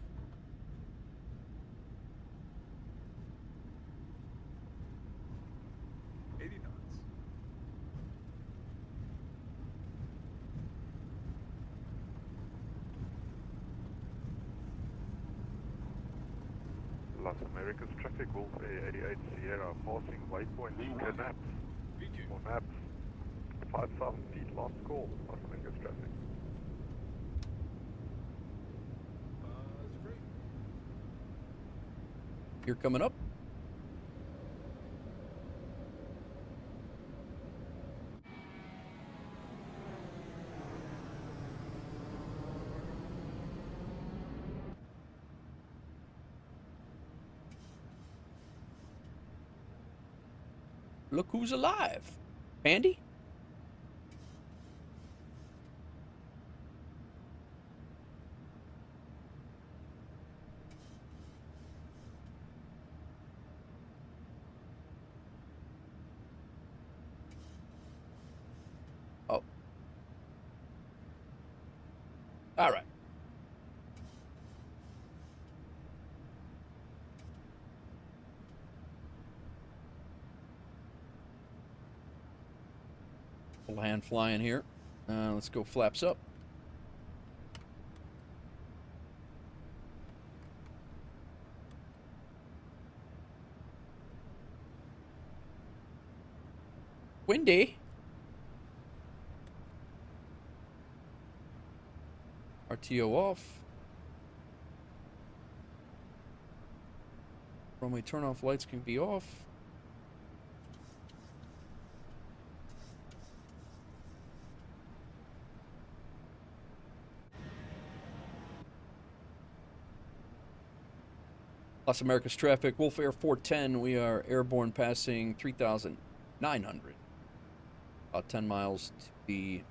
Los Americas traffic, WolfAir 88 Sierra, passing waypoint Inca Naps. For Naps, 5,000 feet last call, Los Americas traffic. You're coming up. Look who's alive. Andy? All right. Full hand flying here. Let's go flaps up. Windy. RTO off. Runway turn-off lights can be off. Las Americas traffic, WolfAir 410. We are airborne passing 3,900. About 10 miles to the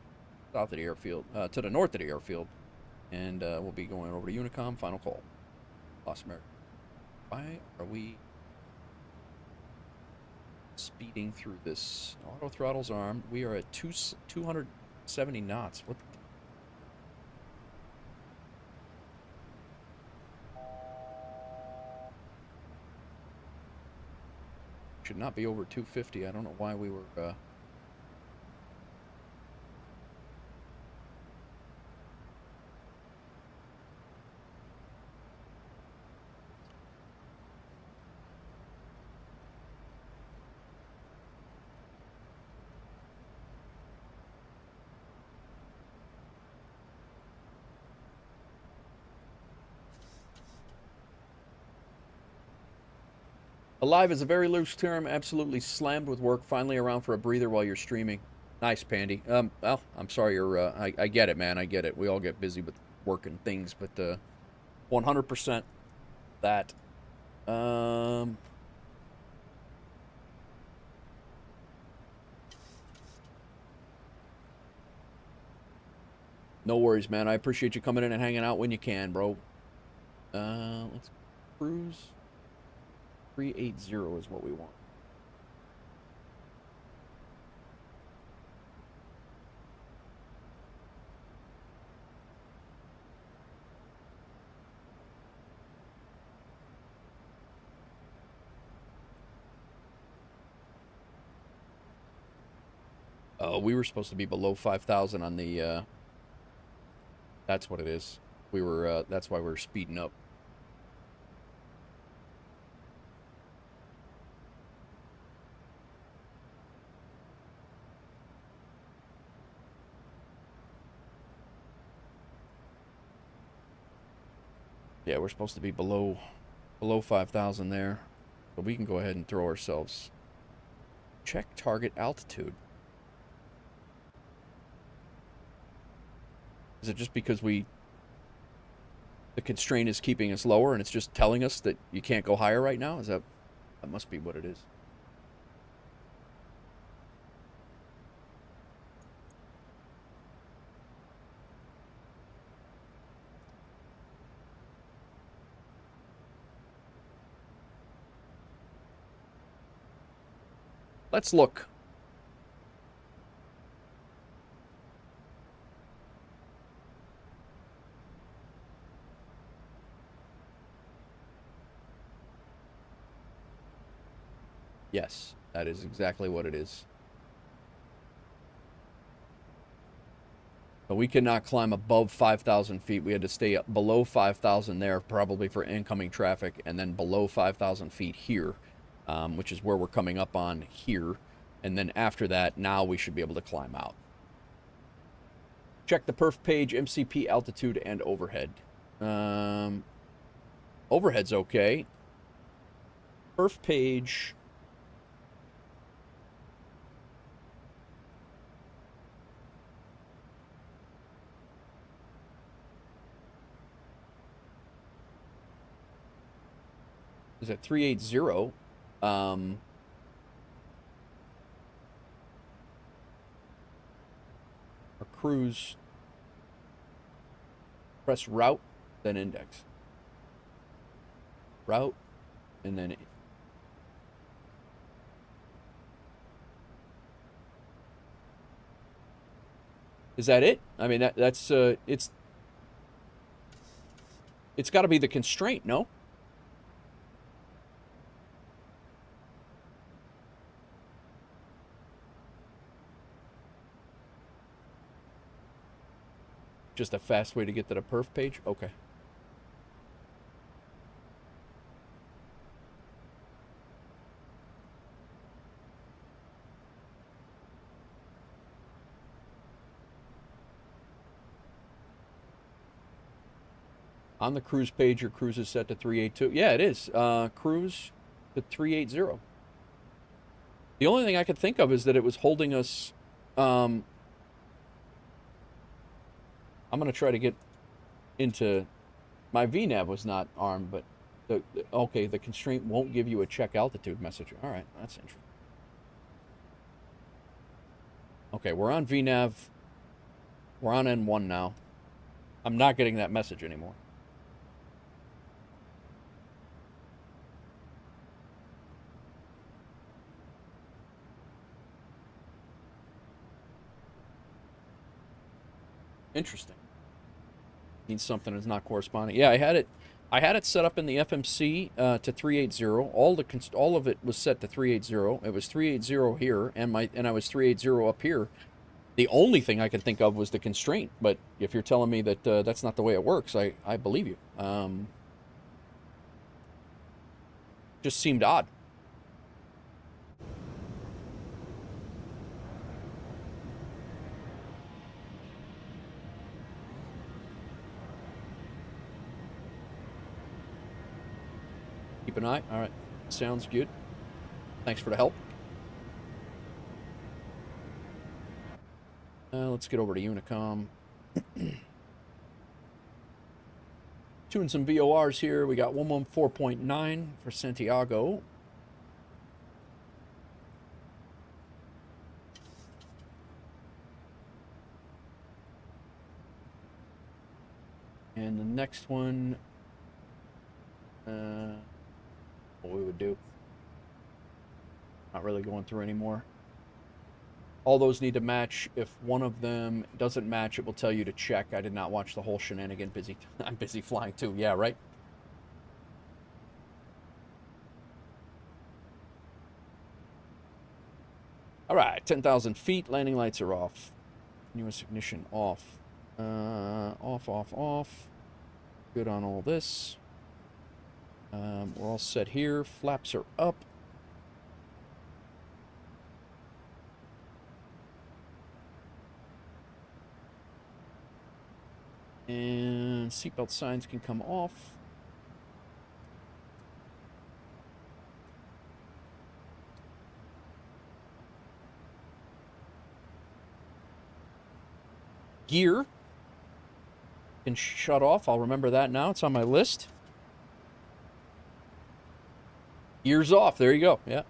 south of the airfield, to the north of the airfield. And we'll be going over to Unicom. Final call. Las Americas. Why are we speeding through this? Auto throttle's armed. We are at 270 knots. What? Should not be over 250. I don't know why we were. Alive is a very loose term, absolutely slammed with work, finally around for a breather while you're streaming. Nice, Pandy. Well, I'm sorry you're, I get it, man, I get it. We all get busy with work and things, but, 100% that. No worries, man. I appreciate you coming in and hanging out when you can, bro. Let's cruise. 380 is what we want. Oh, we were supposed to be below 5,000 on the, that's what it is. We were, that's why we were speeding up. Yeah, we're supposed to be below 5,000 there. But we can go ahead and throw ourselves. Check target altitude. Is it just because the constraint is keeping us lower and it's just telling us that you can't go higher right now? That must be what it is. Let's look. Yes, that is exactly what it is. But we cannot climb above 5,000 feet. We had to stay up below 5,000 there, probably for incoming traffic, and then below 5,000 feet here, which is where we're coming up on here. And then after that, now we should be able to climb out. Check the perf page, MCP altitude, and overhead. Overhead's okay. Perf page... is at 380. Our cruise, press route, then index. Route, and then... Is that it? I mean, that's, it's... It's got to be the constraint, no? Just a fast way to get to the perf page? Okay. On the cruise page, your cruise is set to 382. Yeah, it is. Cruise to 380. The only thing I could think of is that it was holding us... I'm going to try to get into... My VNAV was not armed, but... Okay, the constraint won't give you a check altitude message. All right, that's interesting. Okay, we're on VNAV. We're on N1 now. I'm not getting that message anymore. Interesting. Means something is not corresponding. Yeah, I had it set up in the FMC to 380. All of it was set to 380. It was 380 here, and I was 380 up here. The only thing I could think of was the constraint. But if you're telling me that that's not the way it works, I believe you. Just seemed odd. Keep an eye. All right. Sounds good. Thanks for the help. Let's get over to Unicom. Doing some VORs here. We got 114.9 for Santiago. And the next one... what we would do. Not really going through anymore. All those need to match. If one of them doesn't match, it will tell you to check. I did not watch the whole shenanigan. I'm busy flying too. Yeah, right? All right, 10,000 feet. Landing lights are off. Continuous ignition off. Off. Good on all this. We're all set here. Flaps are up. And seatbelt signs can come off. Gear can shut off. I'll remember that now. It's on my list. Gears off. There you go. Yeah.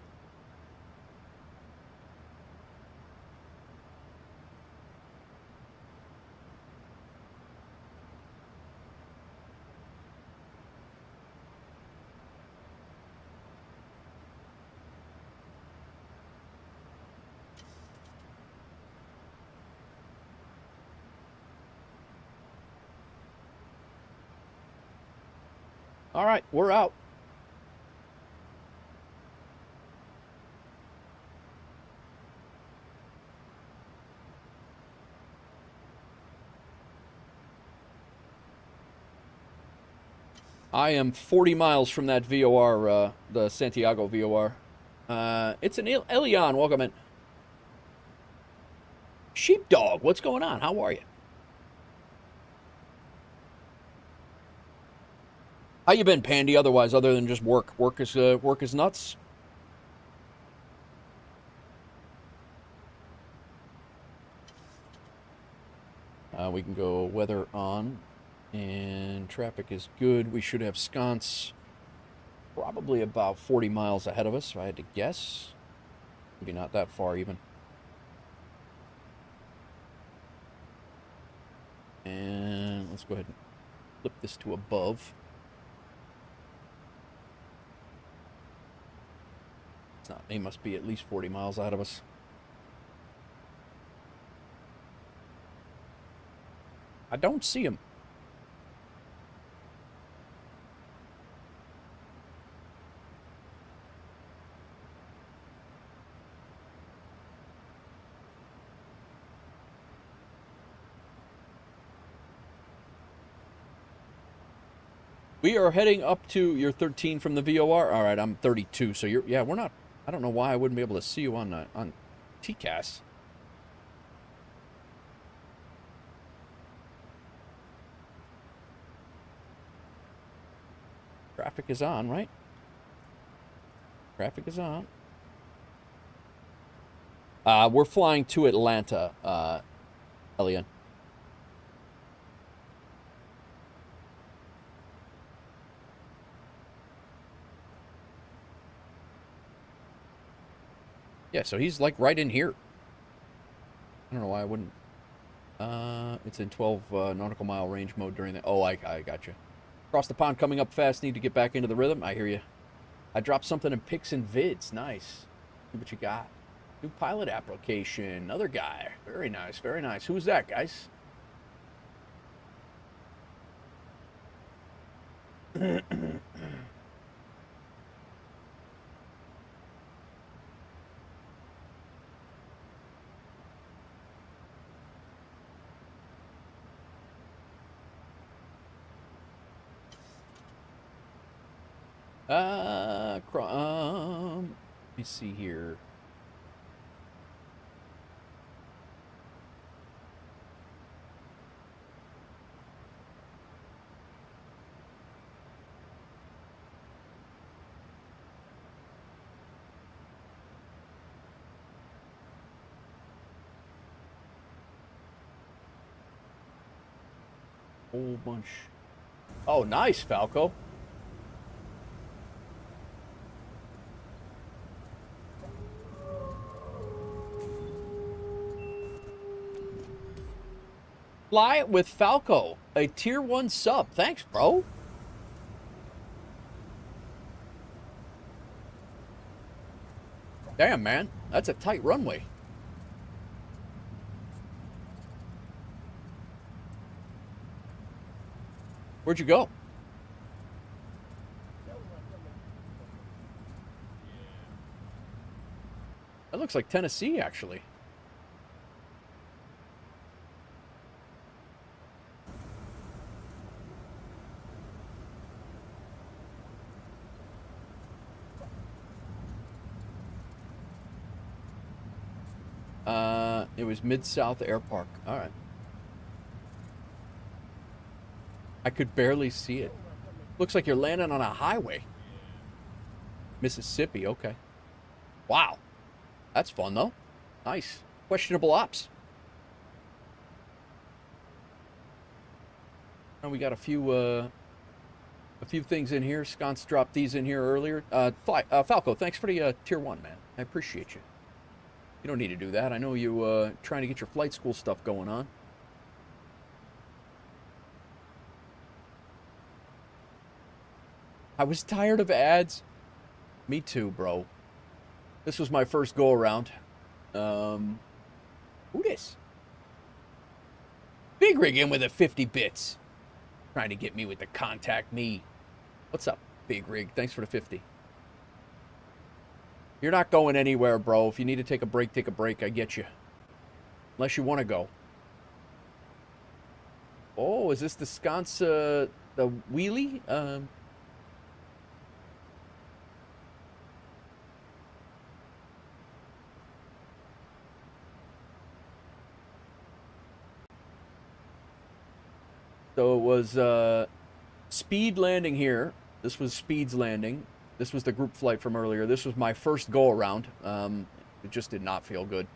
All right, we're out. I am 40 miles from that VOR, the Santiago VOR. It's an Elion. Welcome in. Sheepdog, what's going on? How are you? How you been, Pandy? Otherwise, other than just work. Work is nuts. We can go weather on, and traffic is good. We should have sconce probably about 40 miles ahead of us, if I had to guess. Maybe not that far even. And let's go ahead and flip this to above. It's not, they must be at least 40 miles ahead of us. I don't see him. We are heading up to, you're 13 from the VOR. All right, I'm 32. So you're, yeah, we're not, I don't know why I wouldn't be able to see you on TCAS. Traffic is on, right? Traffic is on. We're flying to Atlanta, Elian. Yeah, so he's like right in here. I don't know why I wouldn't. It's in 12 nautical mile range mode during the. Oh, I got you. Across the pond, coming up fast. Need to get back into the rhythm. I hear you. I dropped something in pics and vids. Nice. See what you got. New pilot application. Another guy. Very nice. Very nice. Who's that, guys? Let me see here. Whole bunch. Oh, nice, Falco. Fly it with Falco, a tier 1 sub. Thanks, bro. Damn, man. That's a tight runway. Where'd you go? That looks like Tennessee, actually. It was Mid-South Air Park. All right. I could barely see it. Looks like you're landing on a highway. Mississippi, okay. Wow. That's fun, though. Nice. Questionable ops. And we got a few things in here. Sconce dropped these in here earlier. Falco, thanks for the tier 1, man. I appreciate you. You don't need to do that. I know you trying to get your flight school stuff going on. I was tired of ads. Me too, bro. This was my first go around. Who this? Big Rig in with a 50 bits. Trying to get me with the contact me. What's up, Big Rig? Thanks for the 50. You're not going anywhere, bro. If you need to take a break, take a break. I get you. Unless you want to go. Oh, is this the sconce, the wheelie? So it was Speed landing here. This was Speed's landing. This was the group flight from earlier. This was my first go-around. It just did not feel good.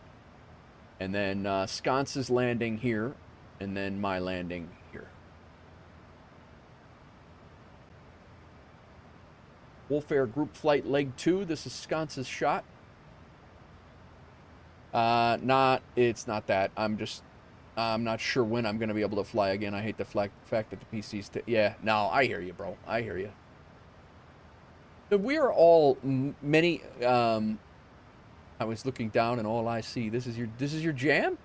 And then Sconce's landing here, and then my landing here. WolfAir group flight leg 2. This is Sconce's shot. It's not that. I'm not sure when I'm going to be able to fly again. I hate the fact that the PC's... yeah, no, I hear you, bro. I hear you. We are all many... I was looking down and all I see... This is your jam?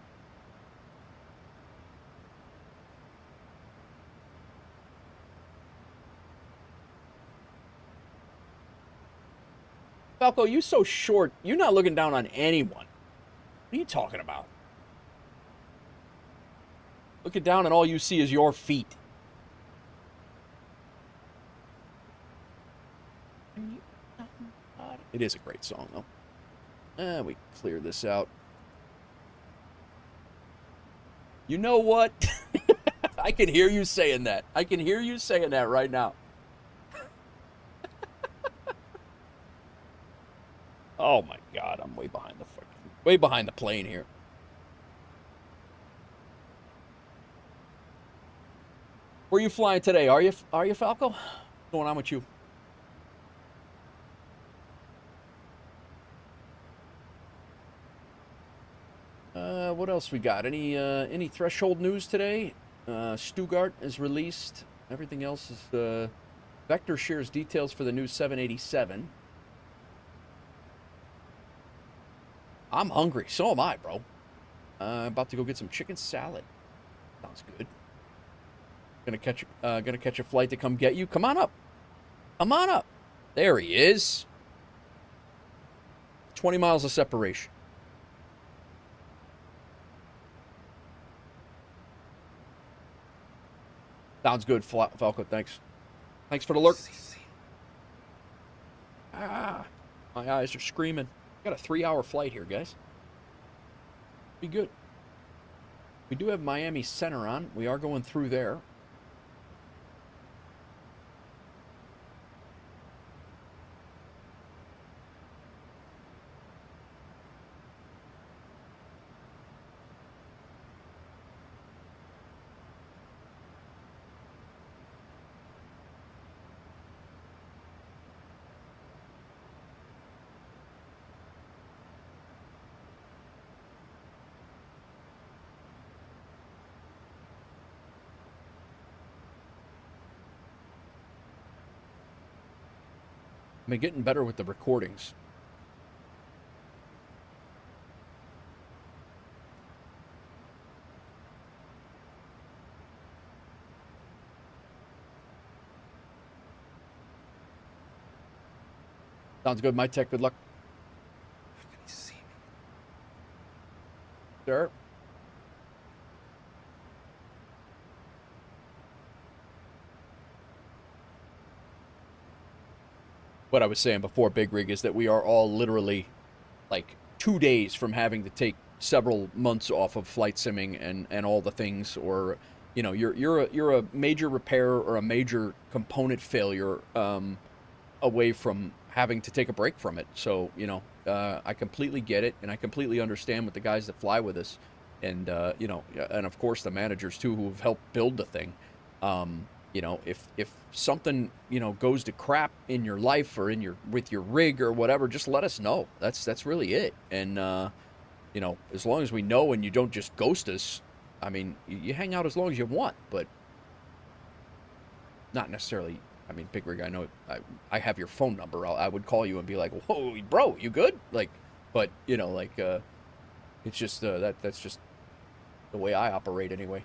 Falco, you so short. You're not looking down on anyone. What are you talking about? Looking down and all you see is your feet. It is a great song, though. We clear this out. You know what? I can hear you saying that. I can hear you saying that right now. Oh my God, I'm way behind the plane here. Where are you flying today? Are you Falco? What's going on with you? What else we got? Any threshold news today? Stuttgart is released. Everything else is Vector shares details for the new 787. I'm hungry. So am I, bro. About to go get some chicken salad. Sounds good. Gonna catch a flight to come get you. Come on up. Come on up. There he is. 20 miles of separation. Sounds good, Falco. Thanks. Thanks for the lurk. Ah, my eyes are screaming. Got a 3-hour flight here, guys. Be good. We do have Miami Center on. We are going through there. I've been getting better with the recordings. Sounds good, my tech. Good luck. Can you see me? Sir? What I was saying before, Big Rig, is that we are all literally like 2 days from having to take several months off of flight simming and all the things, or you know, you're a major repair or a major component failure away from having to take a break from it. So you know, I completely get it, and I completely understand with the guys that fly with us, and you know, and of course the managers too who have helped build the thing. You know, if something, you know, goes to crap in your life or with your rig or whatever, just let us know. That's really it. And you know, as long as we know and you don't just ghost us, I mean, you hang out as long as you want, but not necessarily. I mean, Big Rig, I know I have your phone number. I would call you and be like, "Whoa, bro, you good?" Like, but you know, like it's just that's just the way I operate anyway.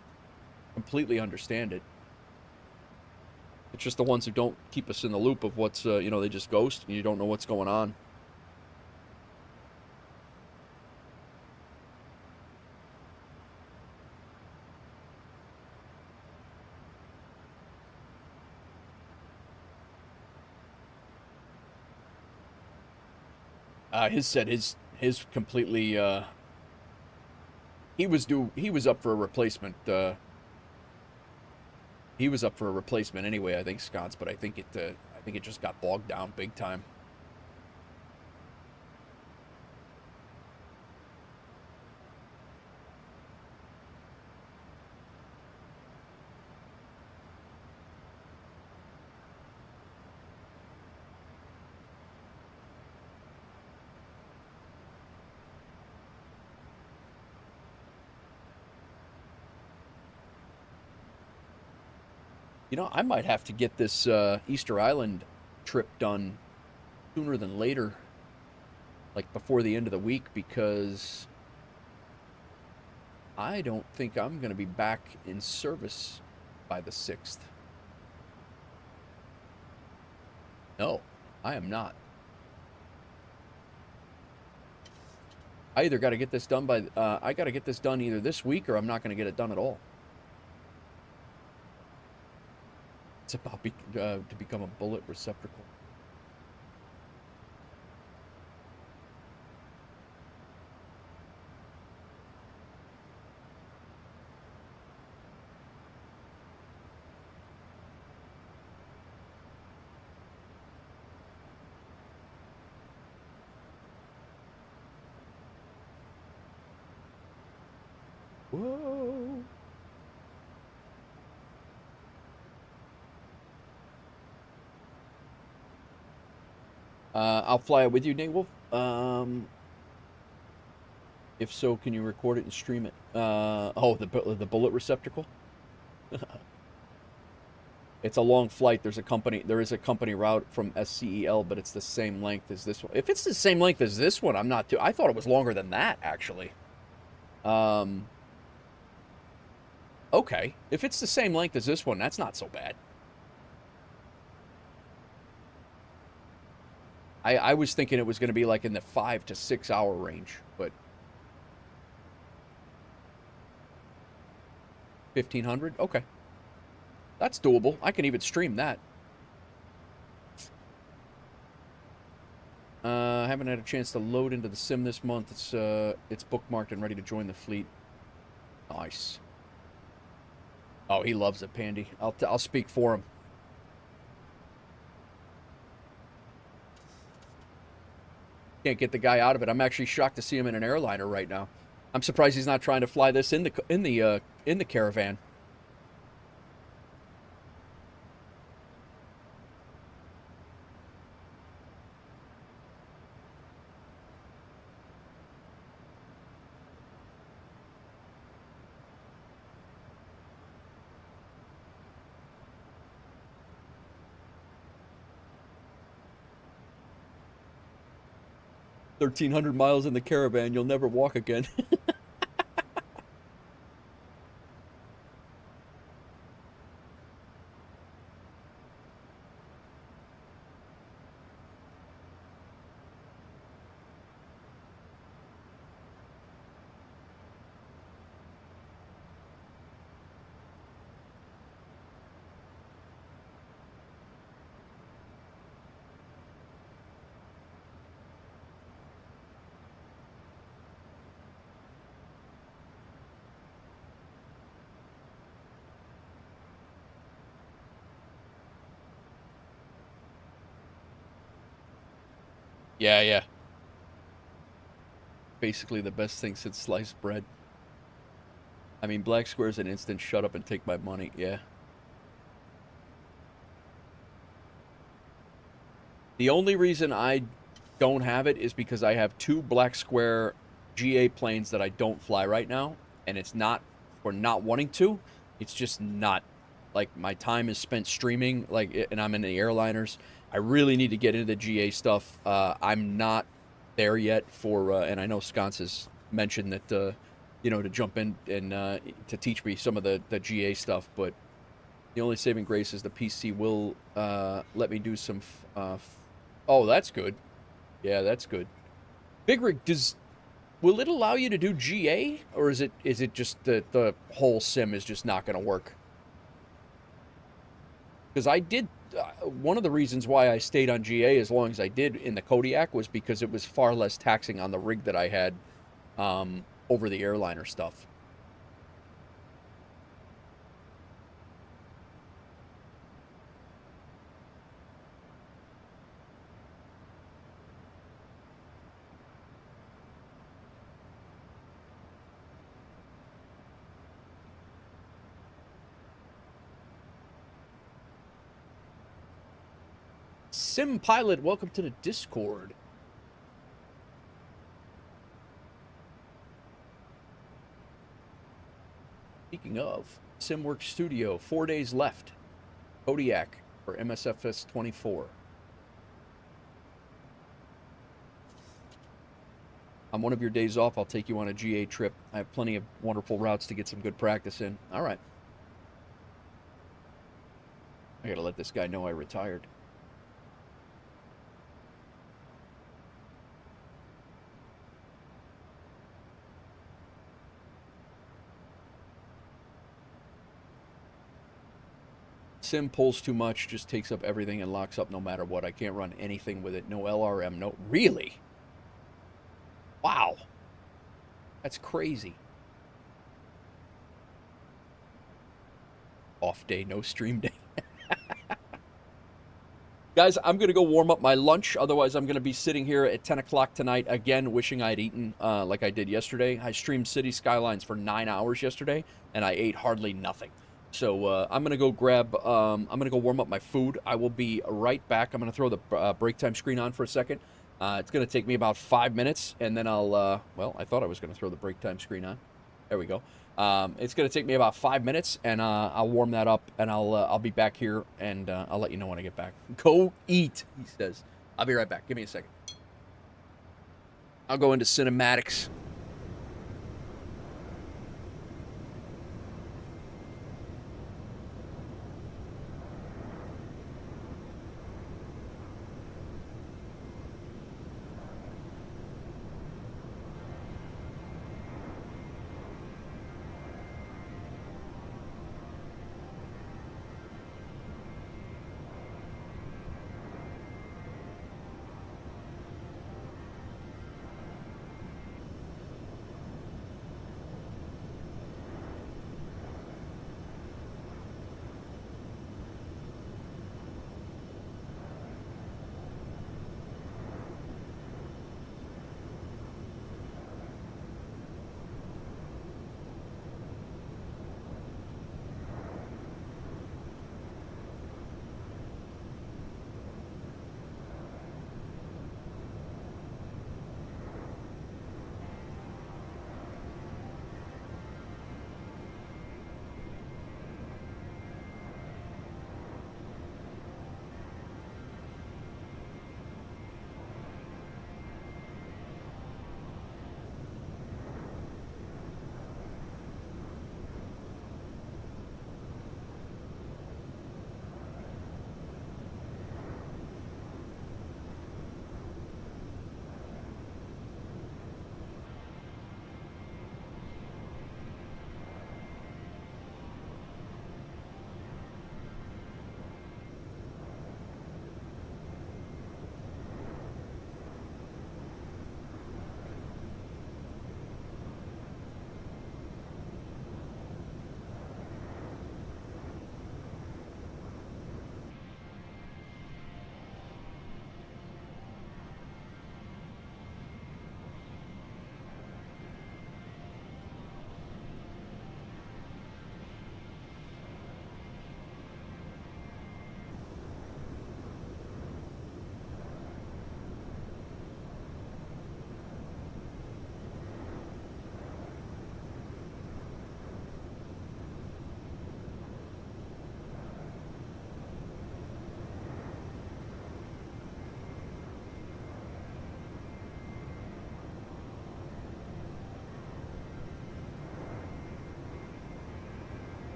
Completely understand it. It's just the ones who don't keep us in the loop of what's, you know, they just ghost and you don't know what's going on. His completely, he was up for a replacement, he was up for a replacement anyway, I think, Scott's, but I think it just got bogged down big time. You know, I might have to get this Easter Island trip done sooner than later, like before the end of the week, because I don't think I'm going to be back in service by the 6th. No, I am not. I either got to get this done by, I got to get this done either this week or I'm not going to get it done at all. It's about to become a bullet receptacle. Whoa. I'll fly it with you, Nate Wolf. If so, can you record it and stream it? Oh, the bullet receptacle. It's a long flight. There is a company route from SCEL, but it's the same length as this one. If it's the same length as this one, I'm not too. I thought it was longer than that, actually. Okay. If it's the same length as this one, that's not so bad. I was thinking it was going to be like in the 5 to 6 hour range, but 1,500? Okay. That's doable. I can even stream that. I haven't had a chance to load into the sim this month. It's bookmarked and ready to join the fleet. Nice. Oh, he loves it, Pandy. I'll speak for him. Can't get the guy out of it. I'm actually shocked to see him in an airliner right now. I'm surprised he's not trying to fly this in the caravan. $1,300 miles in the caravan, you'll never walk again. Yeah. Basically the best thing since sliced bread. I mean, Black Square's an instant shut up and take my money. Yeah. The only reason I don't have it is because I have 2 Black Square GA planes that I don't fly right now. And it's not for not wanting to. It's just not. Like, my time is spent streaming, and I'm in the airliners. I really need to get into the GA stuff. I'm not there yet and I know Sconce has mentioned that, to jump in and to teach me some of the GA stuff, but the only saving grace is the PC will let me do some, oh, that's good. Yeah, that's good. Big Rig, will it allow you to do GA, or is it just the whole sim is just not going to work? Because I did, one of the reasons why I stayed on GA as long as I did in the Kodiak was because it was far less taxing on the rig that I had over the airliner stuff. Sim Pilot, welcome to the Discord. Speaking of, SimWorks Studio, 4 days left. Kodiak for MSFS 24. On one of your days off, I'll take you on a GA trip. I have plenty of wonderful routes to get some good practice in. All right. I gotta let this guy know I retired. Sim pulls too much, just takes up everything and locks up no matter what. I can't run anything with it. No LRM, no... Really? Wow. That's crazy. Off day, no stream day. Guys, I'm going to go warm up my lunch. Otherwise, I'm going to be sitting here at 10 o'clock tonight again, wishing I'd eaten like I did yesterday. I streamed City Skylines for 9 hours yesterday, and I ate hardly nothing. So I'm going to go I'm going to go warm up my food. I will be right back. I'm going to throw the break time screen on for a second. It's going to take me about 5 minutes, and then I'll, well, I thought I was going to throw the break time screen on. There we go. It's going to take me about 5 minutes, and I'll warm that up, and I'll be back here, and I'll let you know when I get back. Go eat, he says. I'll be right back. Give me a second. I'll go into cinematics.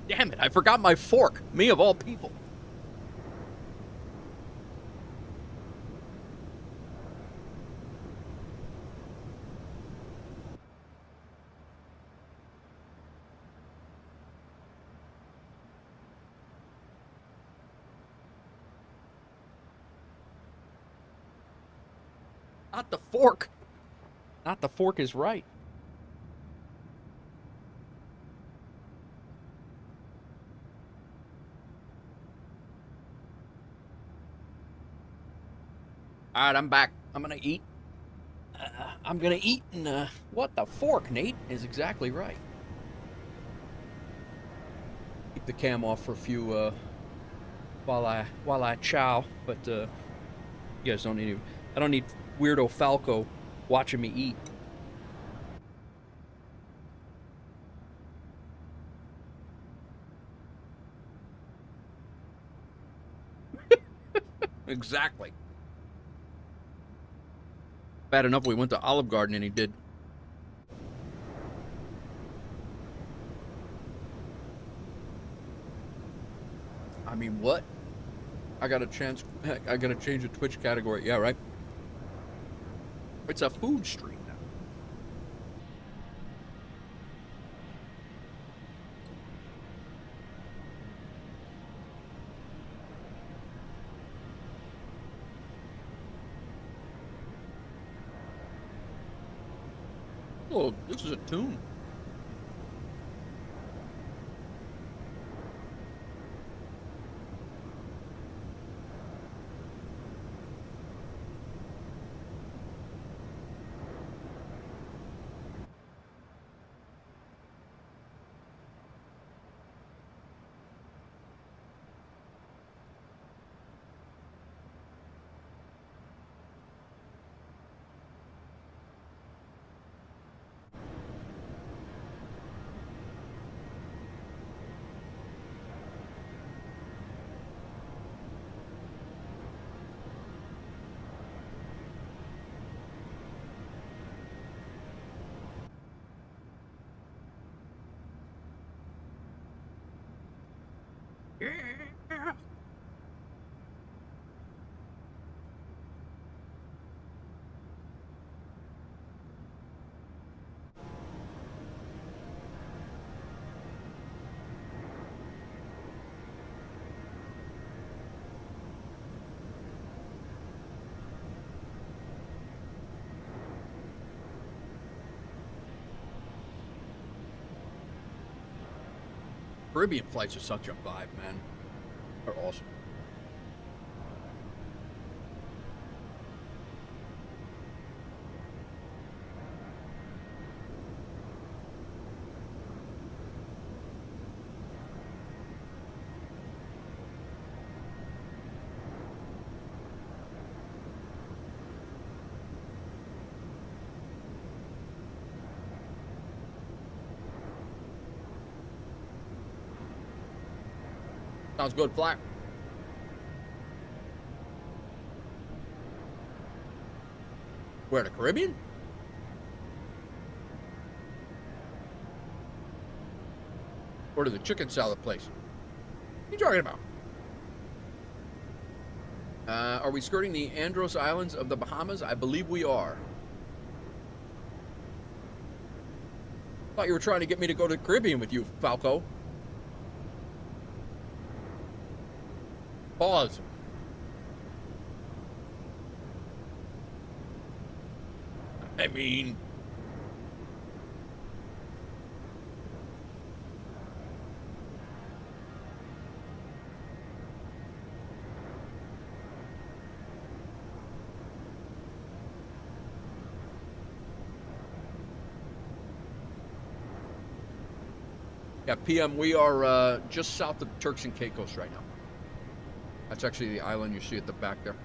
Damn it, I forgot my fork. Me of all people. Not the fork. Not the fork is right. All right, I'm back. I'm gonna eat. And what the fork, Nate, is exactly right. Keep the cam off for a few while I chow, but you guys don't need. I don't need weirdo Falco watching me eat. Exactly. Bad enough we went to Olive Garden and he did. I mean, what? I gotta change the Twitch category. Yeah, right. It's a food stream now. Oh, this is a tune. Yeah. Caribbean flights are such a vibe, man. They're awesome. Sounds good, Fly. Where, the Caribbean? Or to the chicken salad place? What are you talking about? Are we skirting the Andros Islands of the Bahamas? I believe we are. Thought you were trying to get me to go to the Caribbean with you, Falco. Pause. I mean... Yeah, PM, we are just south of Turks and Caicos right now. That's actually the island you see at the back there.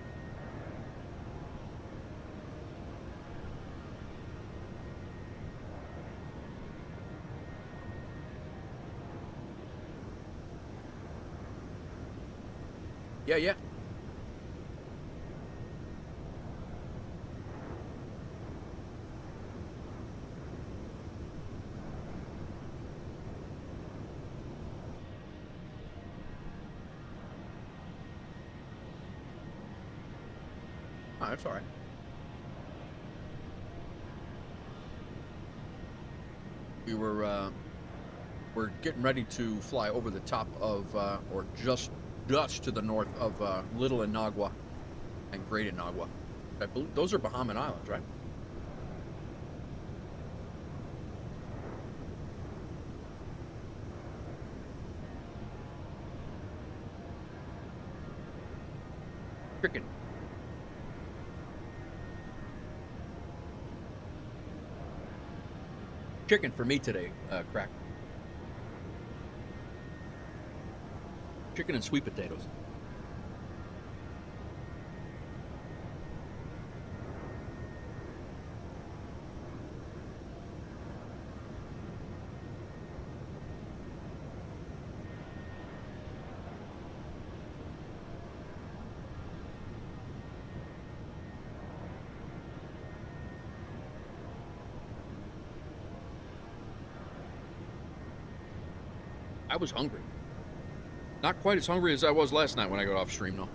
Yeah, yeah. Oh, that's all right. We're getting ready to fly over the top of, or just to the north of Little Inagua and Great Inagua. I believe those are Bahamian Islands, right? Chicken. Chicken for me today, Crack. Chicken and sweet potatoes. I was hungry. Not quite as hungry as I was last night when I got off stream, though.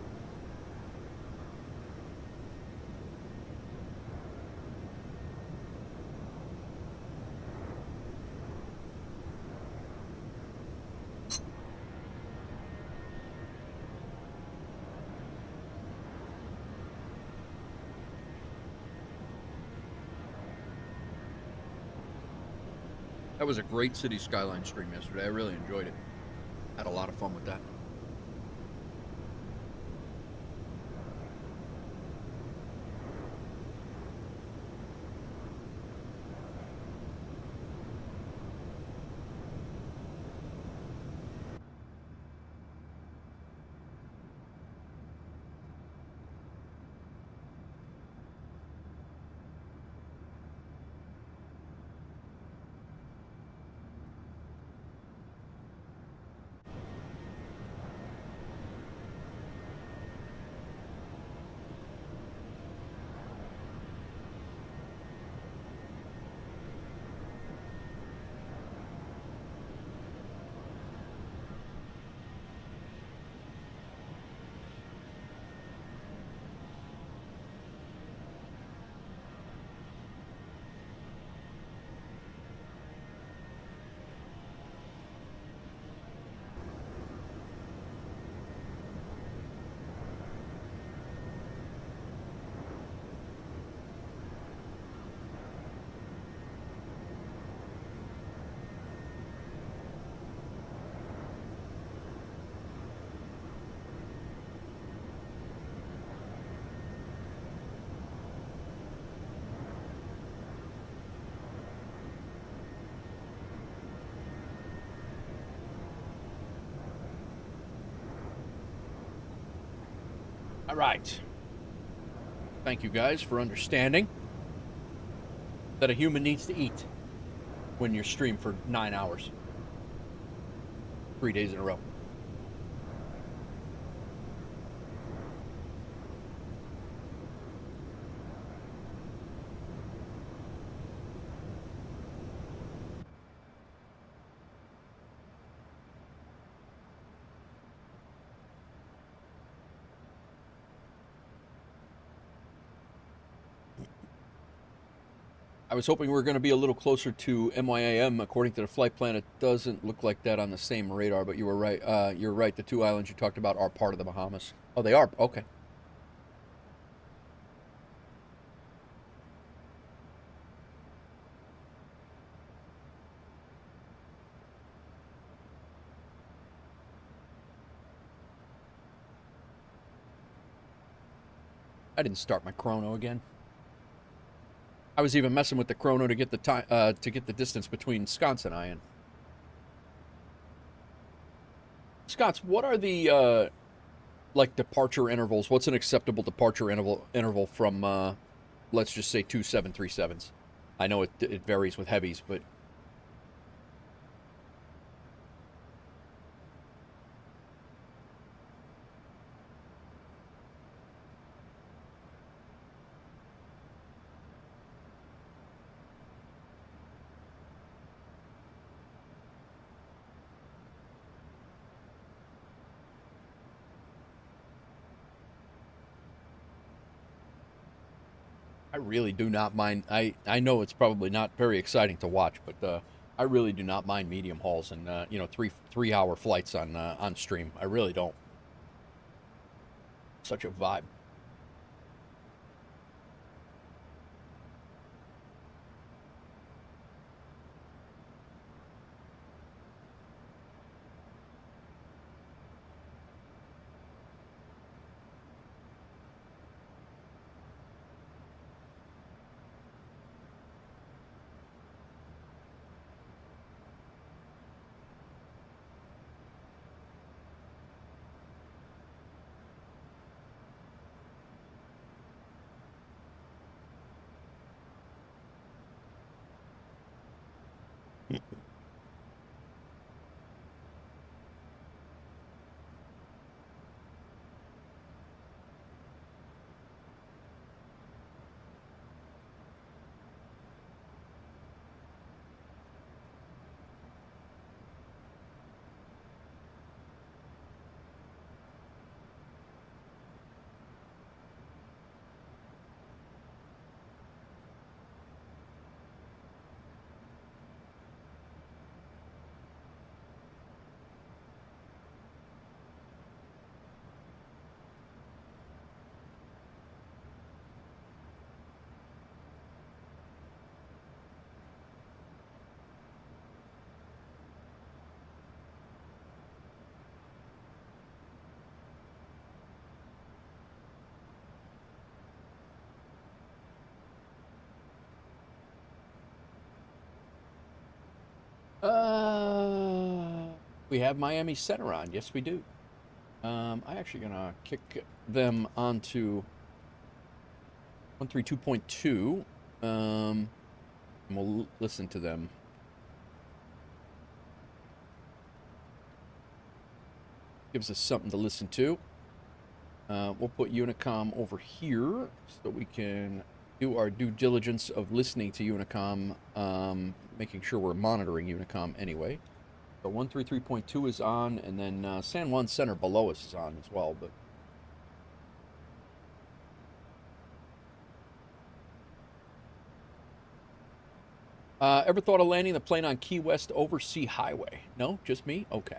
That was a great City Skyline stream yesterday. I really enjoyed it. Had a lot of fun with that. All right. Thank you guys for understanding that a human needs to eat when you're stream for 9 hours. 3 days in a row. I was hoping we were going to be a little closer to MYAM. According to the flight plan, it doesn't look like that on the same radar, but you were right. You're right. The two islands you talked about are part of the Bahamas. Oh, they are? Okay. I didn't start my chrono again. I was even messing with the chrono to get the time, to get the distance between Sconce and Ian. Sconce, what are the like departure intervals? What's an acceptable departure interval from let's just say 2 737s? I know it varies with heavies, but I really do not mind. I know it's probably not very exciting to watch, but I really do not mind medium hauls and you know, 3 hour flights on stream. I really don't. Such a vibe. We have Miami Center on. Yes, we do. I'm actually gonna kick them onto 132.2. And we'll listen to them. Gives us something to listen to. We'll put Unicom over here so we can do our due diligence of listening to Unicom, making sure we're monitoring Unicom anyway. So 133.2 is on, and then San Juan Center below us is on as well. But ever thought of landing the plane on Key West Oversea Highway? No, just me. Okay.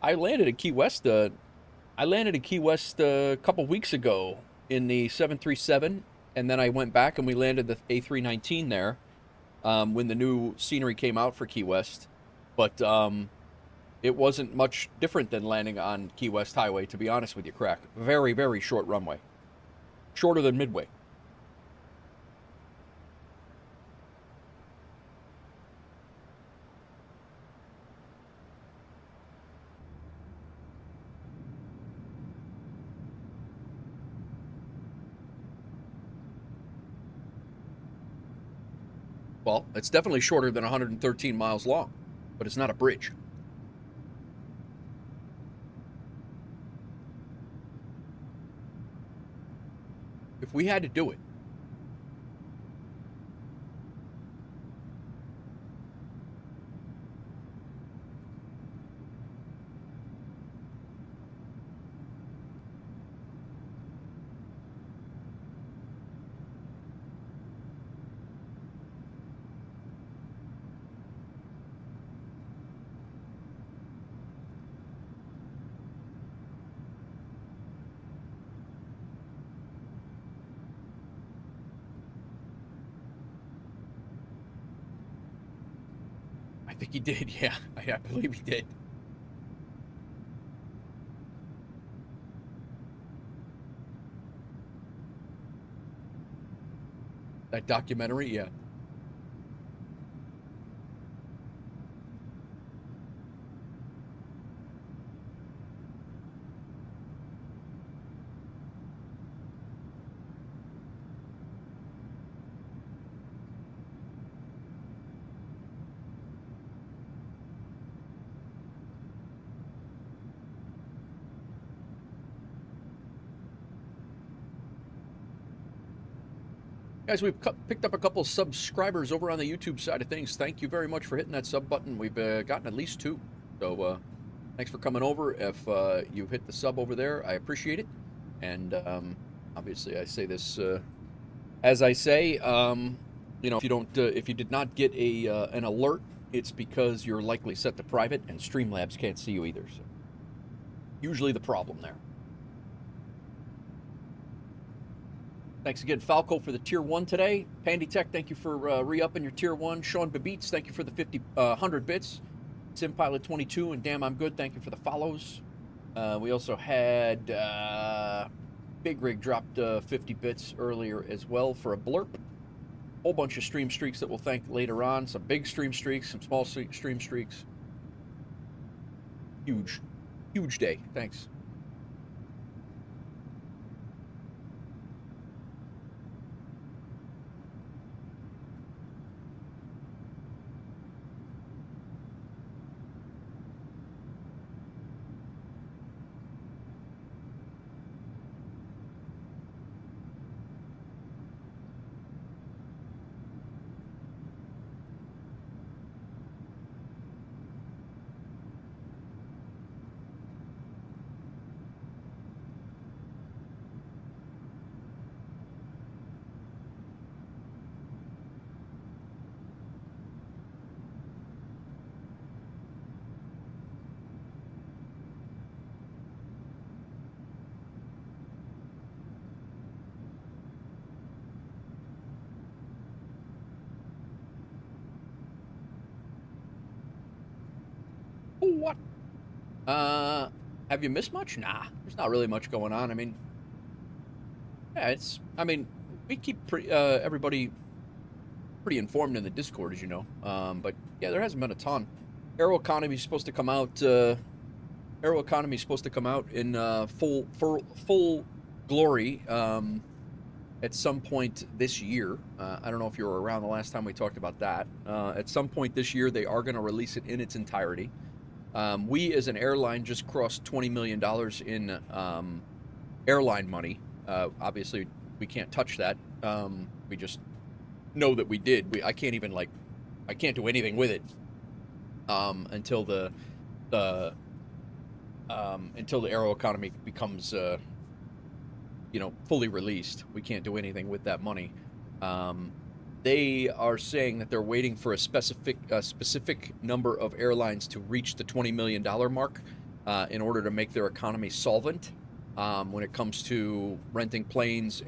I landed at Key West. I landed at Key West a couple weeks ago in the 737, and then I went back and we landed the A319 there when the new scenery came out for Key West. But it wasn't much different than landing on Key West Highway, to be honest with you, Crack. Very, very short runway. Shorter than Midway. Well, it's definitely shorter than 113 miles long, but it's not a bridge. If we had to do it, I think he did, yeah. I believe he did. That documentary, yeah. Guys, we've picked up a couple subscribers over on the YouTube side of things. Thank you very much for hitting that sub button. We've gotten at least 2. So thanks for coming over. If you hit the sub over there, I appreciate it. And obviously I say this As I say, if you don't, if you did not get an alert, it's because you're likely set to private, and Streamlabs can't see you either. So usually the problem there. Thanks again, Falco, for the Tier 1 today. Pandy Tech, thank you for re-upping your Tier 1. Sean Babitz, thank you for the 100 bits. SimPilot 22 and Damn I'm Good, thank you for the follows. We also had Big Rig dropped 50 bits earlier as well for a blurb. Whole bunch of stream streaks that we'll thank later on. Some big stream streaks, some small stream streaks. Huge day. Thanks. What? Have you missed much? Nah, there's not really much going on. I mean, yeah, we keep everybody pretty informed in the Discord, as you know. But yeah, there hasn't been a ton. Aeroconomy is supposed to come out. Aeroconomy is supposed to come out in full glory at some point this year. I don't know if you were around the last time we talked about that. At some point this year, they are going to release it in its entirety. We, as an airline, just crossed $20 million in airline money. Obviously, we can't touch that. We just know that we did. I can't even I can't do anything with it until the Aeroconomy becomes fully released. We can't do anything with that money. They are saying that they're waiting for a specific number of airlines to reach the $20 million mark in order to make their economy solvent when it comes to renting planes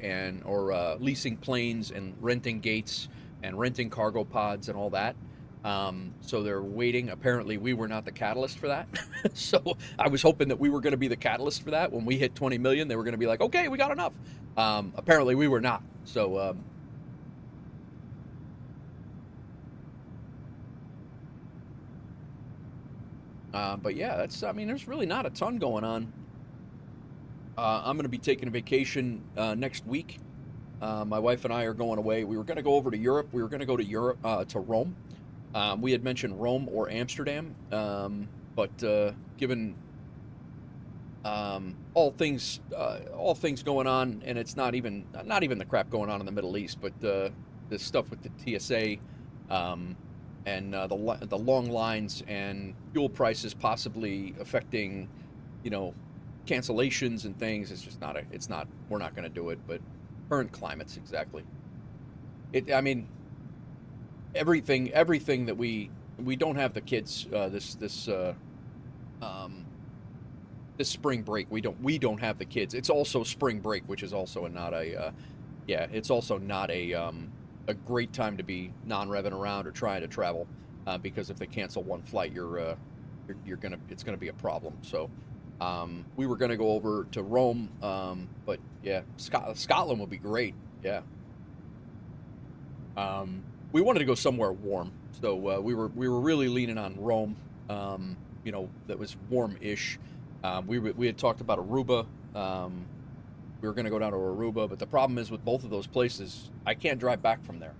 or leasing planes and renting gates and renting cargo pods and all that. So they're waiting. Apparently, we were not the catalyst for that. So I was hoping that we were going to be the catalyst for that. When we hit 20 million, they were going to be like, okay, we got enough. Apparently, we were not. So but yeah, there's really not a ton going on. I'm going to be taking a vacation next week. My wife and I are going away. We were going to go over to Europe. We were going to go to Europe, to Rome. We had mentioned Rome or Amsterdam, but given all things going on, and it's not even the crap going on in the Middle East, but the stuff with the TSA and the long lines and fuel prices possibly affecting, cancellations and things. It's just not. We're not going to do it. But current climates, exactly. Everything that we don't have the kids this spring break. We don't have the kids. It's also spring break, which is also it's also not a great time to be non-revving around or trying to travel because if they cancel one flight, it's gonna be a problem. So we were gonna go over to Rome, but yeah, Scotland would be great. Yeah. We wanted to go somewhere warm, so we were really leaning on Rome. That was warm-ish. We had talked about Aruba. We were going to go down to Aruba, but the problem is with both of those places, I can't drive back from there.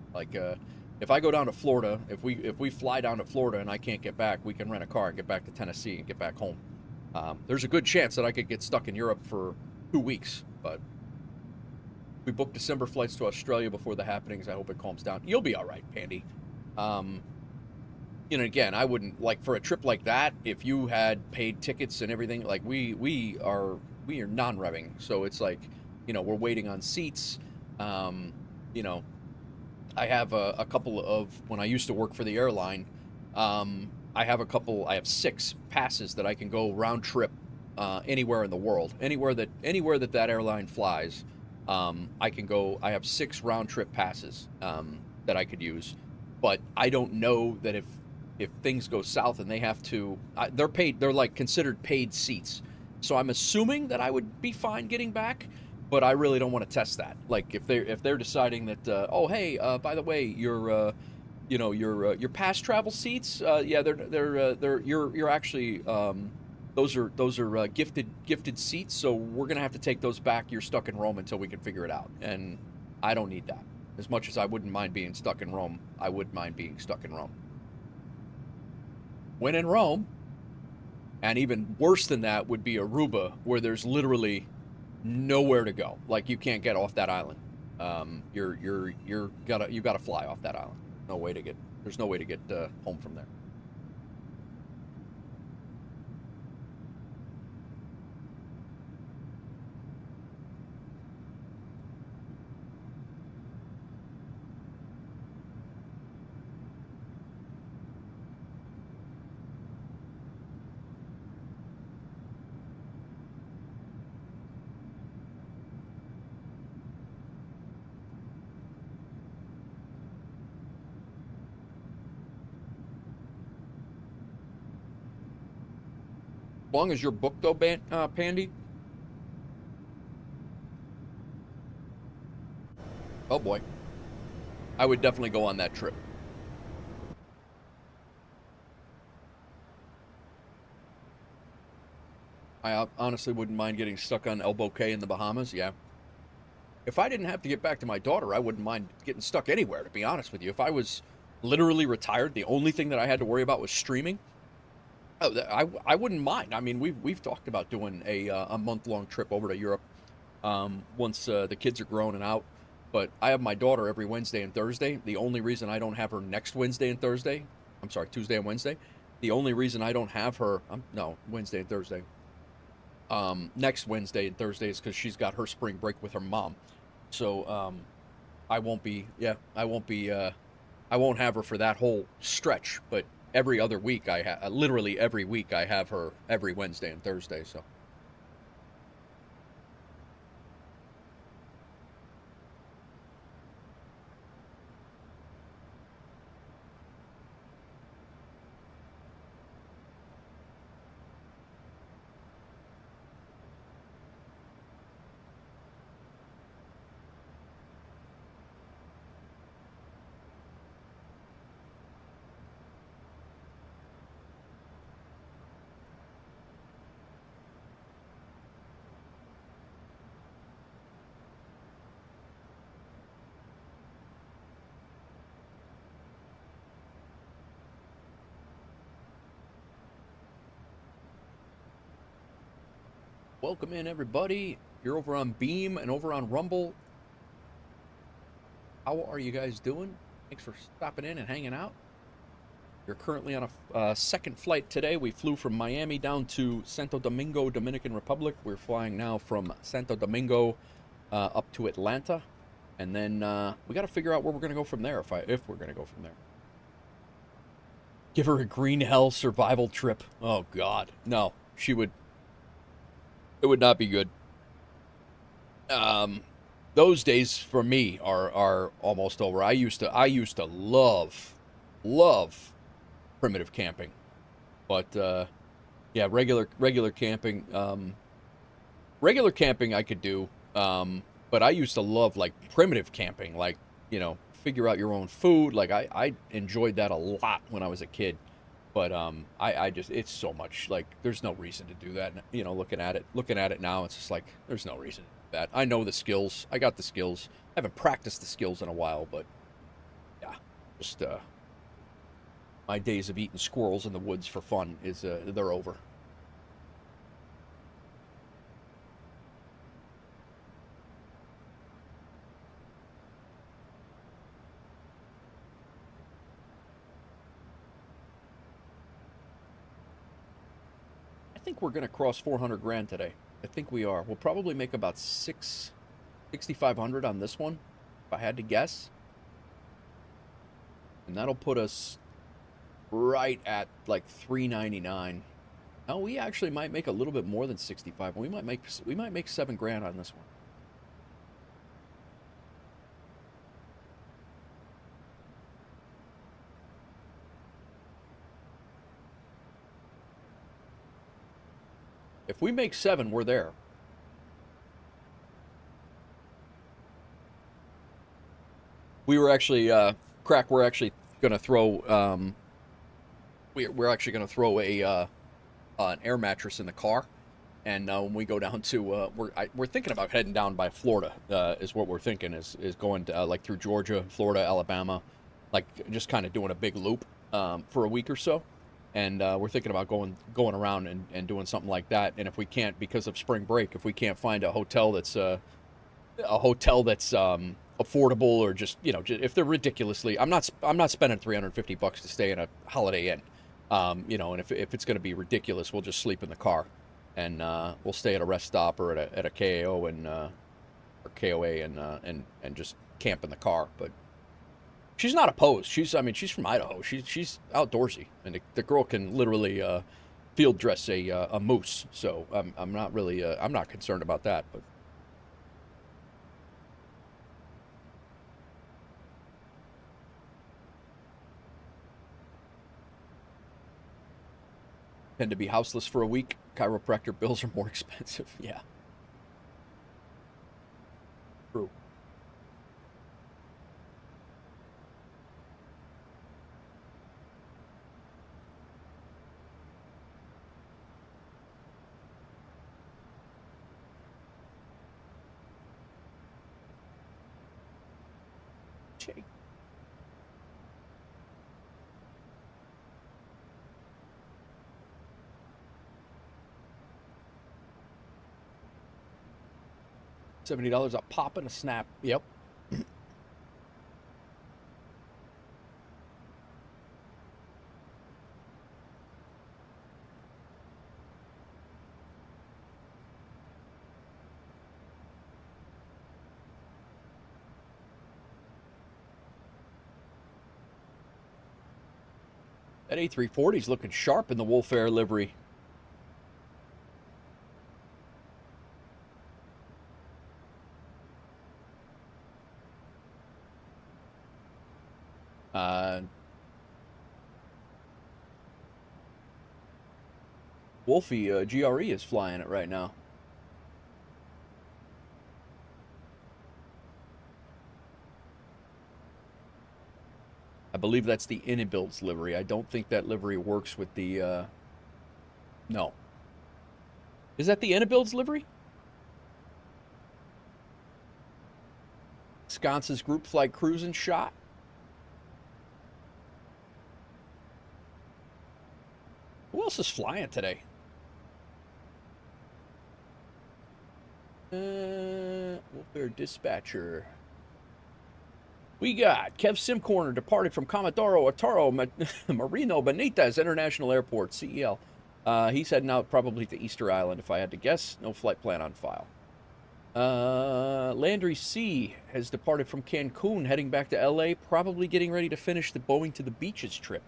If I go down to Florida, if we fly down to Florida and I can't get back, we can rent a car and get back to Tennessee and get back home. There's a good chance that I could get stuck in Europe for 2 weeks, but we booked December flights to Australia before the happenings. I hope it calms down. You'll be all right, Pandy. Again, I wouldn't for a trip like that. If you had paid tickets and everything, we are non-revving, so it's we're waiting on seats. you know, I have a couple of, when I used to work for the airline, I have 6 passes that I can go round trip anywhere in the world. Anywhere that airline flies, I can go. I have 6 round trip passes that I could use. But I don't know that if things go south and they have to, they're paid. They're like considered paid seats. So I'm assuming that I would be fine getting back. But I really don't want to test that. Like if they're deciding that, oh hey, by the way, your past travel seats, yeah, you're actually those are gifted seats, so we're gonna have to take those back. You're stuck in Rome until we can figure it out, and I don't need that. As much as I wouldn't mind being stuck in Rome, I would mind being stuck in Rome. When in Rome, and even worse than that would be Aruba, where there's literally nowhere to go. Like you can't get off that island. You gotta fly off that island. There's no way to get home from there. As long as you're booked though, Pandy. Oh boy. I would definitely go on that trip. I honestly wouldn't mind getting stuck on El Bouquet in the Bahamas, yeah. If I didn't have to get back to my daughter, I wouldn't mind getting stuck anywhere, to be honest with you. If I was literally retired, the only thing that I had to worry about was streaming, I wouldn't mind. I mean, we've talked about doing a month-long trip over to Europe once the kids are grown and out. But I have my daughter every Wednesday and Thursday. The only reason I don't have her next Wednesday and Thursday, I'm sorry, Tuesday and Wednesday. The only reason I don't have her, no, Wednesday and Thursday. Next Wednesday and Thursday is because she's got her spring break with her mom. So I won't have her for that whole stretch. But every other week literally every week I have her every Wednesday and Thursday. So. Welcome in, everybody. You're over on Beam and over on Rumble. How are you guys doing? Thanks for stopping in and hanging out. You're currently on a second flight today. We flew from Miami down to Santo Domingo, Dominican Republic. We're flying now from Santo Domingo up to Atlanta. And then we got to figure out where we're going to go from there, if we're going to go from there. Give her a green hell survival trip. Oh, God. No, she would... It would not be good. Those days for me are almost over. I used to love primitive camping, but yeah, regular camping. Regular camping I could do, but I used to love like primitive camping, like figure out your own food. Like I enjoyed that a lot when I was a kid. But I just, it's so much, like, there's no reason to do that. Looking at it now, it's just like, there's no reason to do that. I know the skills. I got the skills. I haven't practiced the skills in a while, but yeah, just my days of eating squirrels in the woods for fun they're over. I think we're going to cross 400 grand today. I think we are. We'll probably make about 6,500 on this one. if I had to guess. And that'll put us right at like $399. No, we actually might make a little bit more than 65. We might make $7,000 on this one. If we make 7, we're there. We were actually Crack. We're actually going to throw. We're actually going to throw an air mattress in the car, and when we go down to we're thinking about heading down by Florida. Is what we're thinking is going to, like through Georgia, Florida, Alabama, like just kind of doing a big loop for a week or so. And we're thinking about going around and doing something like that. And if we can't, because of spring break, if we can't find a hotel that's affordable, or just, you know, if they're ridiculously, I'm not spending $350 to stay in a Holiday Inn, you know. And if it's going to be ridiculous, we'll just sleep in the car, and we'll stay at a rest stop or at a KAO and or KOA and just camp in the car. But she's not opposed. She's from Idaho. She's outdoorsy, and the girl can literally field dress a moose. So I'm not really I'm not concerned about that. But tend to be houseless for a week. Chiropractor bills are more expensive. Yeah. True. Jake. $70 a pop and a snap. Yep. That A340 is looking sharp in the WolfAir livery. Wolfie GRE is flying it right now. I believe that's the IniBuilds livery. I don't think that livery works with the, no. Is that the IniBuilds livery? Sconce's group flight cruising shot. Who else is flying today? WolfAir Dispatcher. We got Kev Simcorner departed from Comodoro Otaro Marino Benitez International Airport, CEL. He's heading out probably to Easter Island, if I had to guess. No flight plan on file. Landry C has departed from Cancun, heading back to LA, probably getting ready to finish the Boeing to the Beaches trip.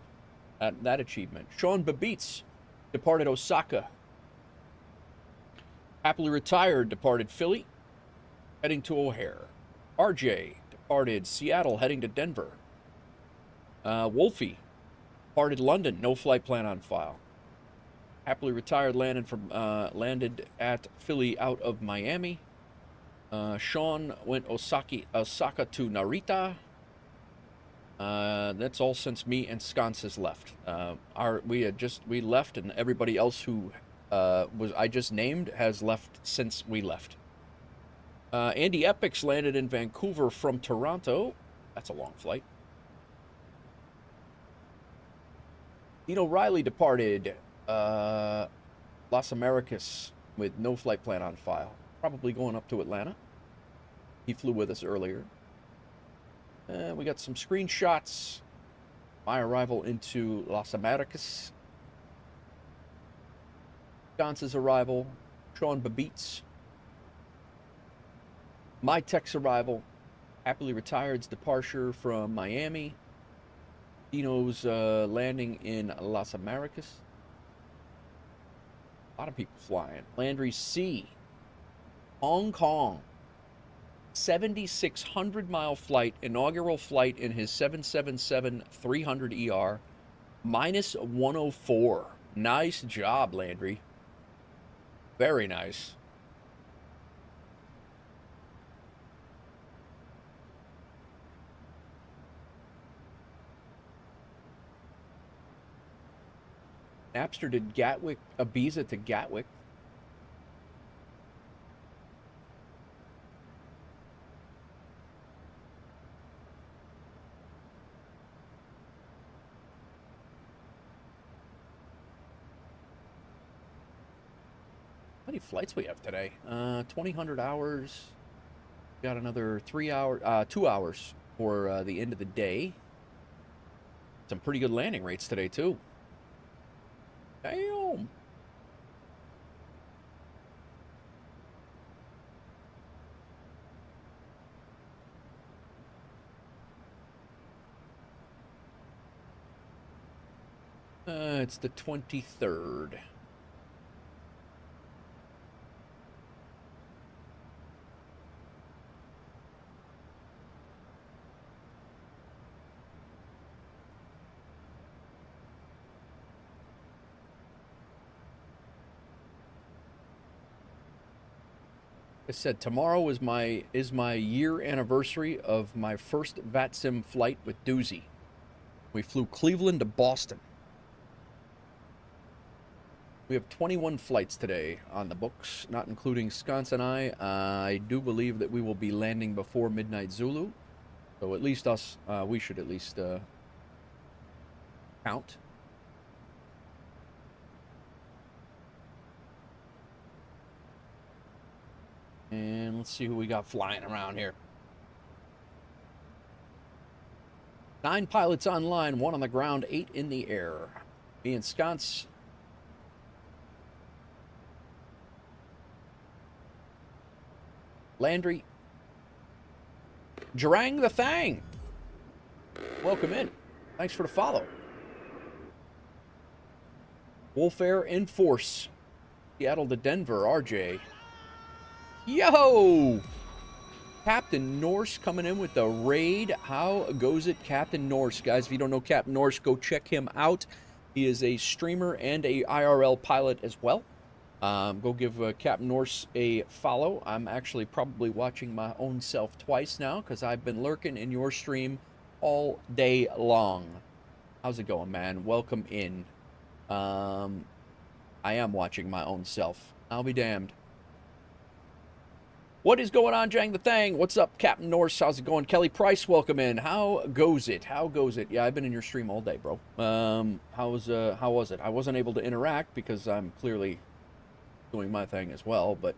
That achievement. Sean Babitz departed Osaka. Happily retired departed Philly, heading to O'Hare. RJ departed Seattle, heading to Denver. Wolfie departed London, no flight plan on file. Happily retired landed at Philly out of Miami. Sean went Osaka to Narita. That's all since me and Sconces left. We left, and everybody else who I just named has left since we left. Andy Epics landed in Vancouver from Toronto. That's a long flight. Dino Riley departed Las Americas with no flight plan on file. Probably going up to Atlanta. He flew with us earlier. We got some screenshots. My arrival into Las Americas. Sconce's arrival. Sean Babitz. My tech's arrival. Happily Retired's departure from Miami. Dino's landing in Las Americas. A lot of people flying. Landry C. Hong Kong. 7,600-mile flight, inaugural flight in his 777-300ER. Minus 104. Nice job, Landry. Very nice. Napster did Gatwick, Ibiza to Gatwick. How many flights we have today? 2,000 hours. Got another 2 hours for the end of the day. Some pretty good landing rates today, too. Damn. It's the 23rd. I said tomorrow is my year anniversary of my first VATSIM flight with Doozy. We flew Cleveland to Boston. We have 21 flights today on the books, not including Sconce and I. I do believe that we will be landing before midnight Zulu. So at least us, we should at least count. And let's see who we got flying around here. 9 pilots online, 1 on the ground, 8 in the air. Me and Sconce. Landry. Jarang the Thang. Welcome in. Thanks for the follow. WolfAir in force. Seattle to Denver, RJ. Yo! Captain Norse coming in with the raid. How goes it, Captain Norse? Guys, if you don't know Captain Norse, go check him out. He is a streamer and a IRL pilot as well. Go give Captain Norse a follow. I'm actually probably watching my own self twice now because I've been lurking in your stream all day long. How's it going, man? Welcome in. I am watching my own self. I'll be damned. What is going on, Jang the Thang? What's up, Captain Norse? How's it going? Kelly Price, welcome in. How goes it? How goes it? Yeah, I've been in your stream all day, bro. How was it? I wasn't able to interact because I'm clearly doing my thing as well, but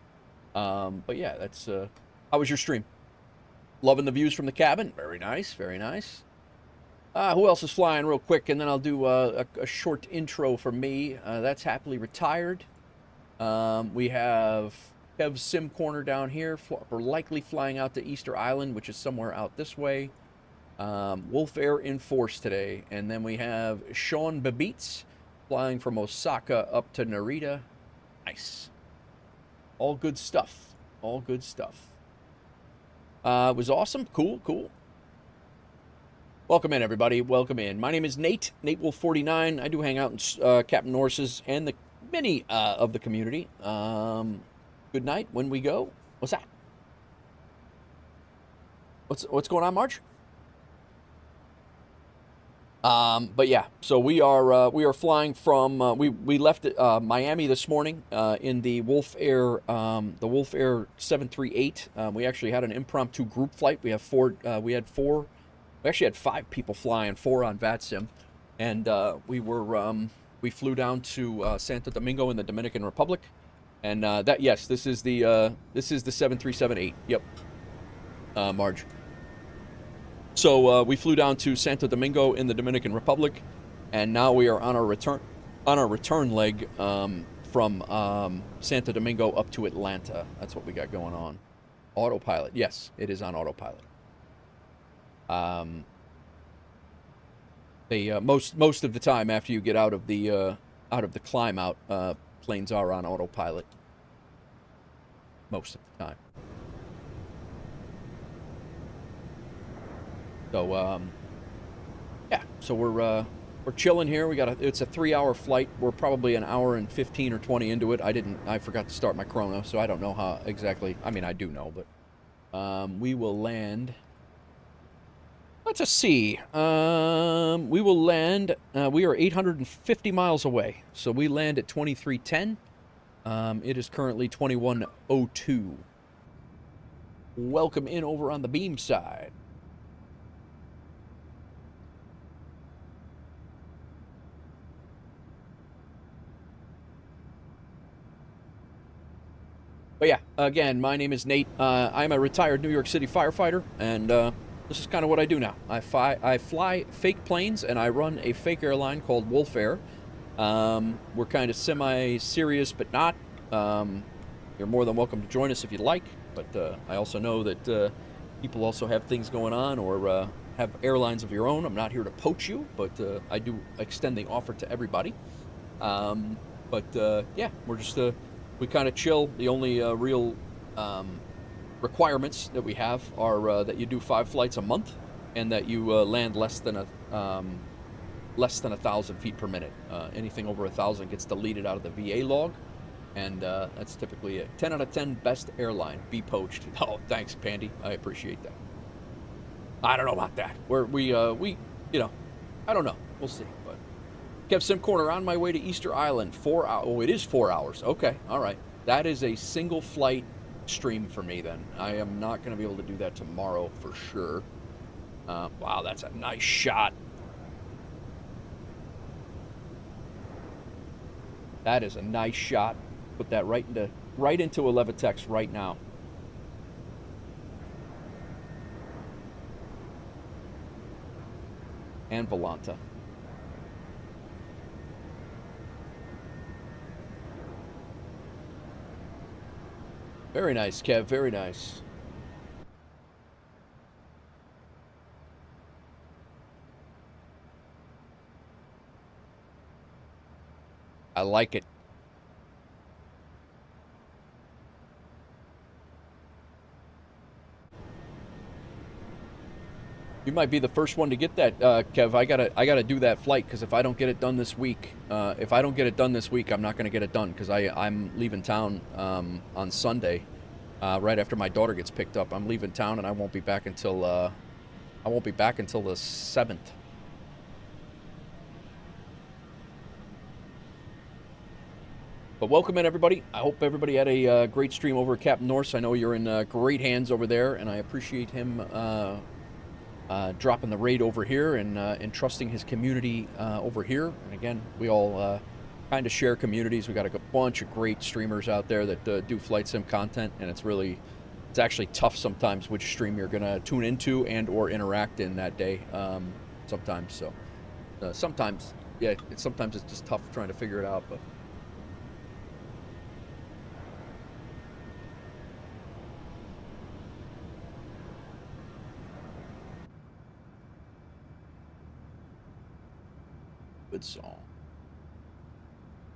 yeah, that's how was your stream? Loving the views from the cabin. Very nice, very nice. Who else is flying real quick, and then I'll do a short intro for me. That's Happily Retired. We have Kev's Sim Corner down here. We're likely flying out to Easter Island, which is somewhere out this way. WolfAir in force today, and then we have Sean Babitz flying from Osaka up to Narita. Nice. All good stuff. All good stuff. It was awesome. Cool, cool. Welcome in, everybody. Welcome in. My name is Nate, NateWolf49. I do hang out in Captain Norse's and the many of the community. Good night when we go. What's that? What's going on, Marge? But yeah, so we are flying from we left Miami this morning in the WolfAir 738. We actually had an impromptu group flight. We had 5 people flying, 4 on VATSIM, and we flew down to Santo Domingo in the Dominican Republic, and this is the 737-8. Yep, Marge. So we flew down to Santo Domingo in the Dominican Republic, and now we are on our return leg from Santo Domingo up to Atlanta. That's what we got going on. Autopilot. Yes, it is on autopilot. They most of the time after you get out of the climb out, planes are on autopilot. Most of the time. So yeah, so we're chilling here. It's a 3-hour flight. We're probably an hour and 15 or 20 into it. I forgot to start my chrono, so I don't know how exactly. I mean, I do know, but we will land. Let's see. We will land. We are 850 miles away, so we land at 2310. It is currently 2102. Welcome in over on the beam side. But yeah, again, my name is Nate. I'm a retired New York City firefighter, and this is kind of what I do now. I fly fake planes, and I run a fake airline called WolfAir. We're kind of semi-serious, but not. You're more than welcome to join us if you'd like, but I also know that people also have things going on or have airlines of your own. I'm not here to poach you, but I do extend the offer to everybody. Yeah, we're just... we kind of chill. The only real requirements that we have are that you do 5 flights a month and that you land less than 1,000 feet per minute. Anything over 1,000 gets deleted out of the VA log, and that's typically it. 10 out of 10 best airline. Be poached. Oh, thanks, Pandy. I appreciate that. I don't know about that. We I don't know. We'll see. But Kev Sim Corner, on my way to Easter Island. 4 hours. Oh, it is 4 hours. Okay, all right. That is a single flight stream for me then. I am not going to be able to do that tomorrow for sure. Wow, that's a nice shot. That is a nice shot. Put that right into a Levitex right now. And Volanta. Very nice, Kev. Very nice. I like it. You might be the first one to get that, Kev. I gotta do that flight because if I don't get it done this week, I'm not gonna get it done because I'm leaving town on Sunday, right after my daughter gets picked up. I'm leaving town and I won't be back until the 7th. But welcome in, everybody. I hope everybody had a great stream over at Captain Norse. I know you're in great hands over there, and I appreciate him dropping the raid over here and entrusting his community over here. And again, we all kind of share communities. We got a bunch of great streamers out there that do flight sim content, and it's actually tough sometimes which stream you're gonna tune into and or interact in that day. Sometimes, so sometimes it's just tough trying to figure it out, but. Good song.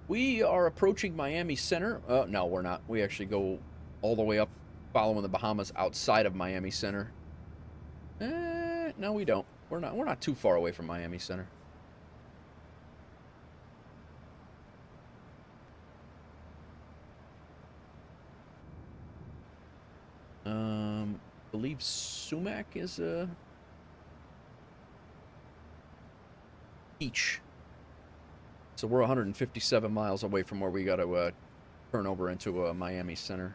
We are approaching Miami Center. No, we're not. We actually go all the way up, following the Bahamas outside of Miami Center. No, we don't. We're not too far away from Miami Center. I believe Sumac is a beach. So we're 157 miles away from where we got to turn over into Miami Center.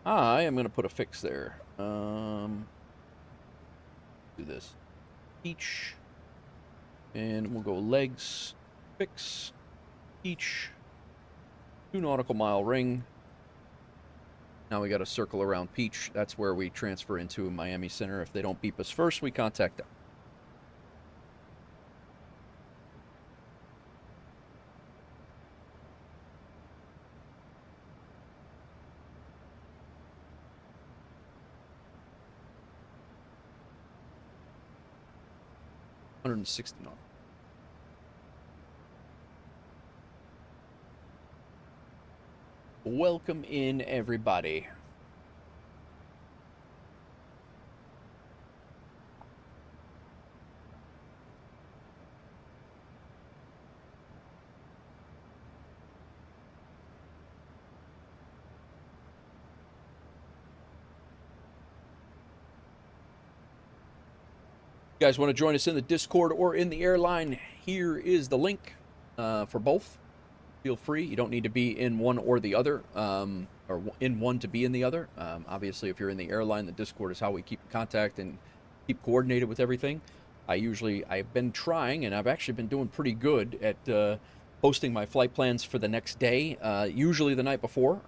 I am going to put a fix there. Do this. Each. And we'll go legs, fix, each. 2 nautical mile ring. Now we got to circle around Peach. That's where we transfer into Miami Center. If they don't beep us first, we contact them. 160 knots. Welcome in, everybody. You guys want to join us in the Discord or in the airline? Here is the link for both. Feel free. You don't need to be in one or the other, or in one to be in the other. Obviously, if you're in the airline, the Discord is how we keep in contact and keep coordinated with everything. I've been trying, and I've actually been doing pretty good at posting my flight plans for the next day. Usually the night before.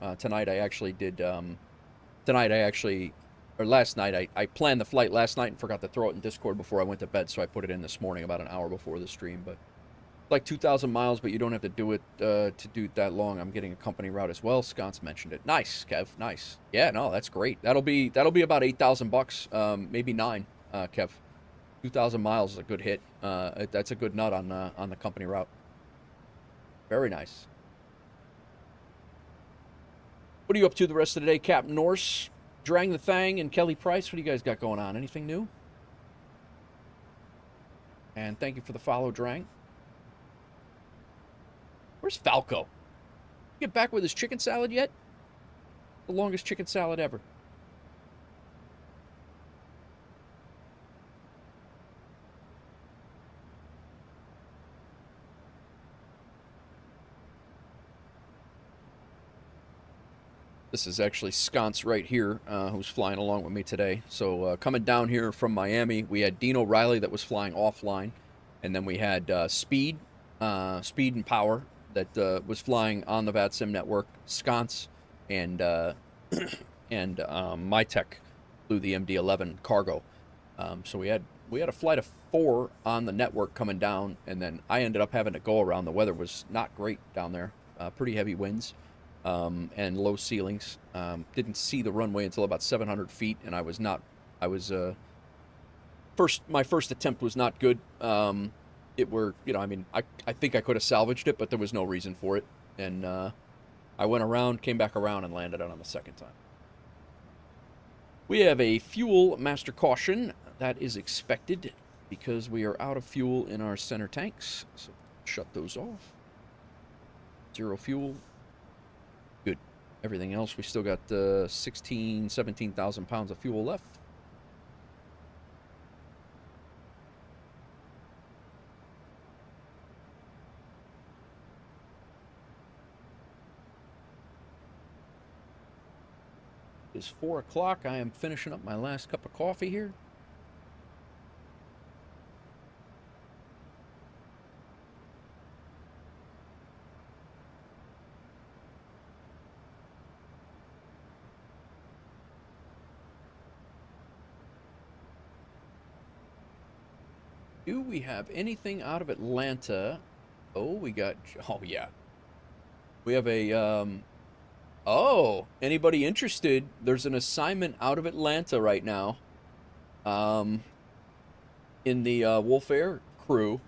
Last night, I planned the flight last night and forgot to throw it in Discord before I went to bed, so I put it in this morning about an hour before the stream. But like 2,000 miles, but you don't have to do it to do that long. I'm getting a company route as well. Sconce mentioned it. Nice, Kev. Nice. Yeah, no, that's great. That'll be about $8,000, maybe $9,000, Kev. 2,000 miles is a good hit. That's a good nut on the company route. Very nice. What are you up to the rest of the day, Captain Norse? Drang the Thang and Kelly Price, what do you guys got going on? Anything new? And thank you for the follow, Drang. Where's Falco? Get back with his chicken salad yet? The longest chicken salad ever. This is actually Sconce right here, who's flying along with me today. So coming down here from Miami, we had Dean O'Reilly that was flying offline. And then we had Speed and Power that was flying on the VATSIM network. Sconce and MyTech flew the MD-11 cargo. So we had a flight of 4 on the network coming down. And then I ended up having to go around. The weather was not great down there. Pretty heavy winds. And low ceilings. Didn't see the runway until about 700 feet, and my first attempt was not good. I think I could have salvaged it, but there was no reason for it. And I went around, came back around, and landed it on the second time. We have a fuel master caution. That is expected because we are out of fuel in our center tanks. So shut those off. 0 fuel. Good. Everything else, we still got 17,000 pounds of fuel left. It's 4 o'clock. I am finishing up my last cup of coffee here. Do we have anything out of Atlanta? Oh, yeah. We have a, anybody interested? There's an assignment out of Atlanta right now. In the WolfAir crew.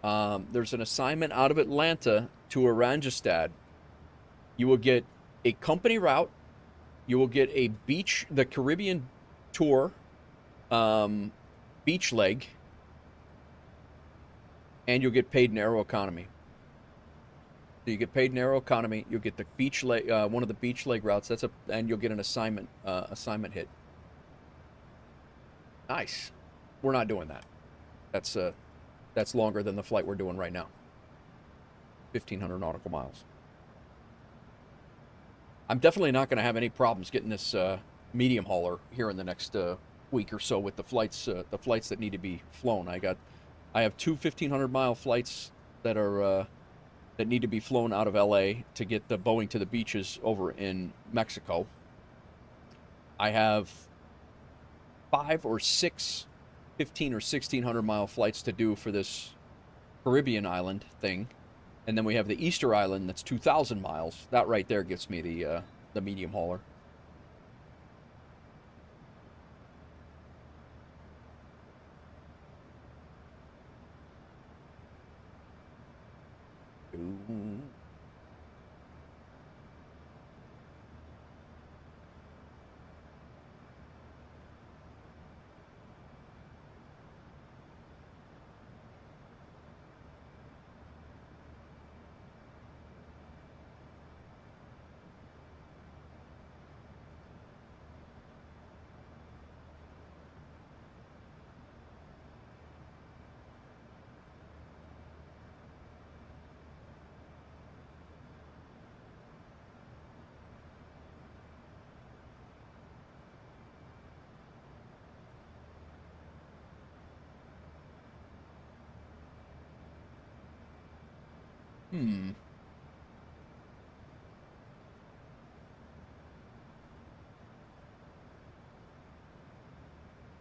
There's an assignment out of Atlanta to Oranjestad. You will get a company route. You will get the Caribbean tour, beach leg. And you'll get paid in Aeroconomy. So you get paid in Aeroconomy. You'll get the beach leg, one of the beach leg routes. And you'll get an assignment hit. Nice. We're not doing that. That's longer than the flight we're doing right now. 1,500 nautical miles. I'm definitely not going to have any problems getting this medium hauler here in the next week or so with the flights that need to be flown. I have 2 1,500-mile flights that need to be flown out of LA to get the Boeing to the beaches over in Mexico. I have 5 or 6 1,500 or 1,600-mile flights to do for this Caribbean island thing. And then we have the Easter Island that's 2,000 miles. That right there gets me the medium hauler.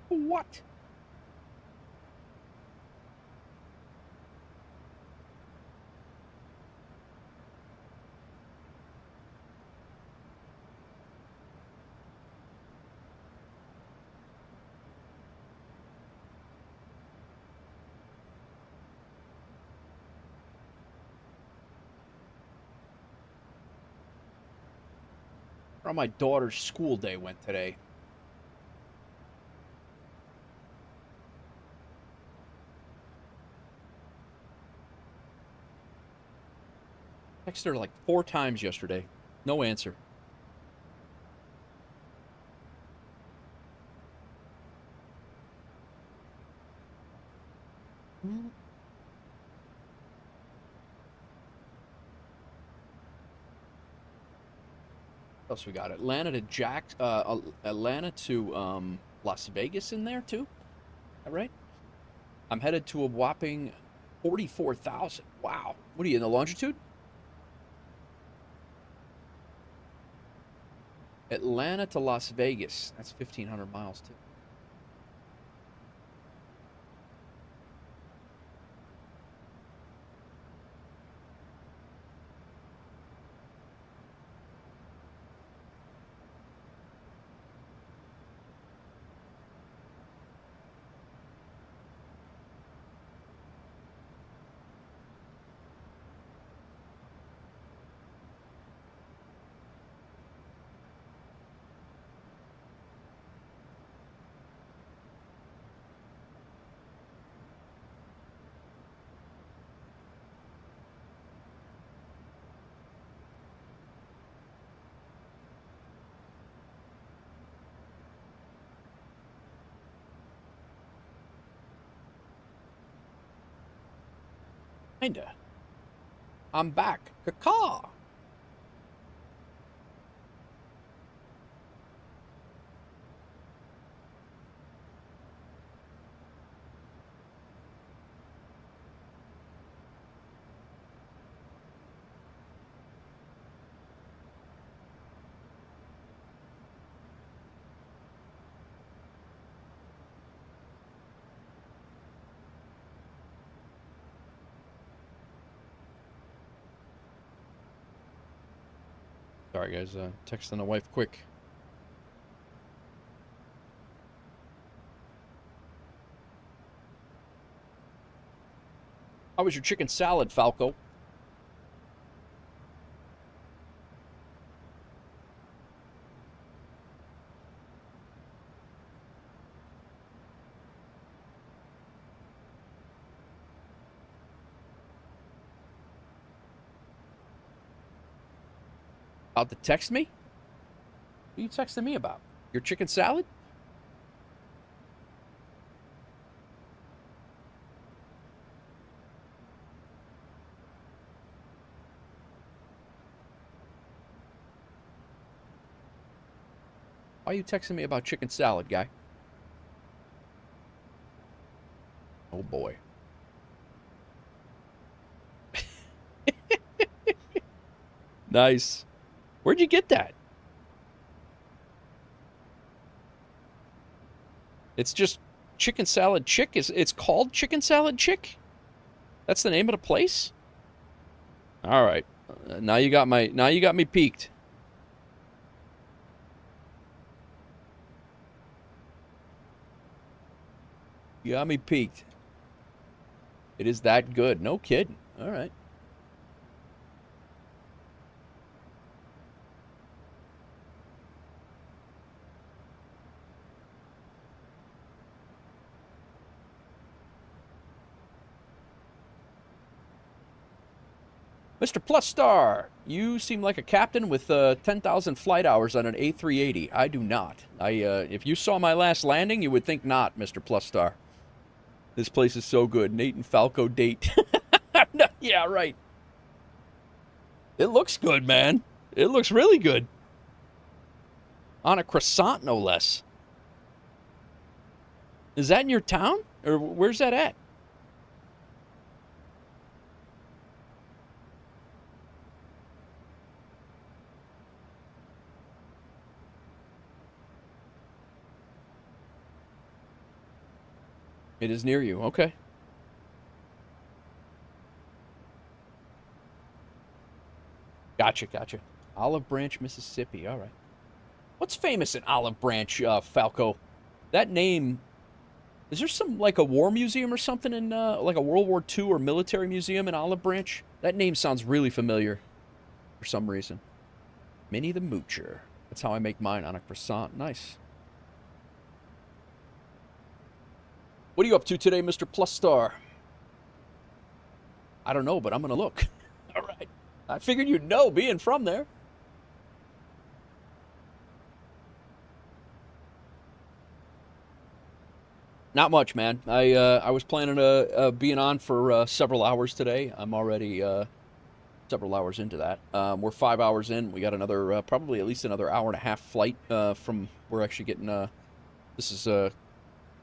What? How my daughter's school day went today. Texted her like 4 times yesterday. No answer. What else we got? Atlanta to Las Vegas in there too. Is that right? I'm headed to a whopping 44,000. Wow. What are you in the longitude? Atlanta to Las Vegas. That's 1,500 miles too. Kinda. I'm back. Caw. Sorry, guys. Texting the wife quick. How was your chicken salad, Falco? About to text me? What are you texting me about? Your chicken salad? Why are you texting me about chicken salad, guy? Oh, boy. Nice. Where'd you get that? It's just Chicken Salad Chick. It's called Chicken Salad Chick? That's the name of the place? All right. Now you got me peaked. You got me peaked. It is that good. No kidding. All right. Mr. Plus Star, you seem like a captain with 10,000 flight hours on an A380. I do not. If you saw my last landing, you would think not, Mr. Plus Star. This place is so good. Nate and Falco date. Yeah, right. It looks good, man. It looks really good. On a croissant, no less. Is that in your town? Or where's that at? It is near you. Okay. Gotcha, gotcha. Olive Branch, Mississippi. All right. What's famous in Olive Branch, Falco? That name... Is there some, like, a war museum or something in, like a World War II or military museum in Olive Branch? That name sounds really familiar for some reason. Minnie the Moocher. That's how I make mine on a croissant. Nice. What are you up to today, Mr. Plus Star? I don't know, but I'm going to look. All right. I figured you'd know, being from there. Not much, man. I was planning being on for several hours today. I'm already several hours into that. We're 5 hours in. We got another probably at least another hour and a half flight from. We're actually getting. This is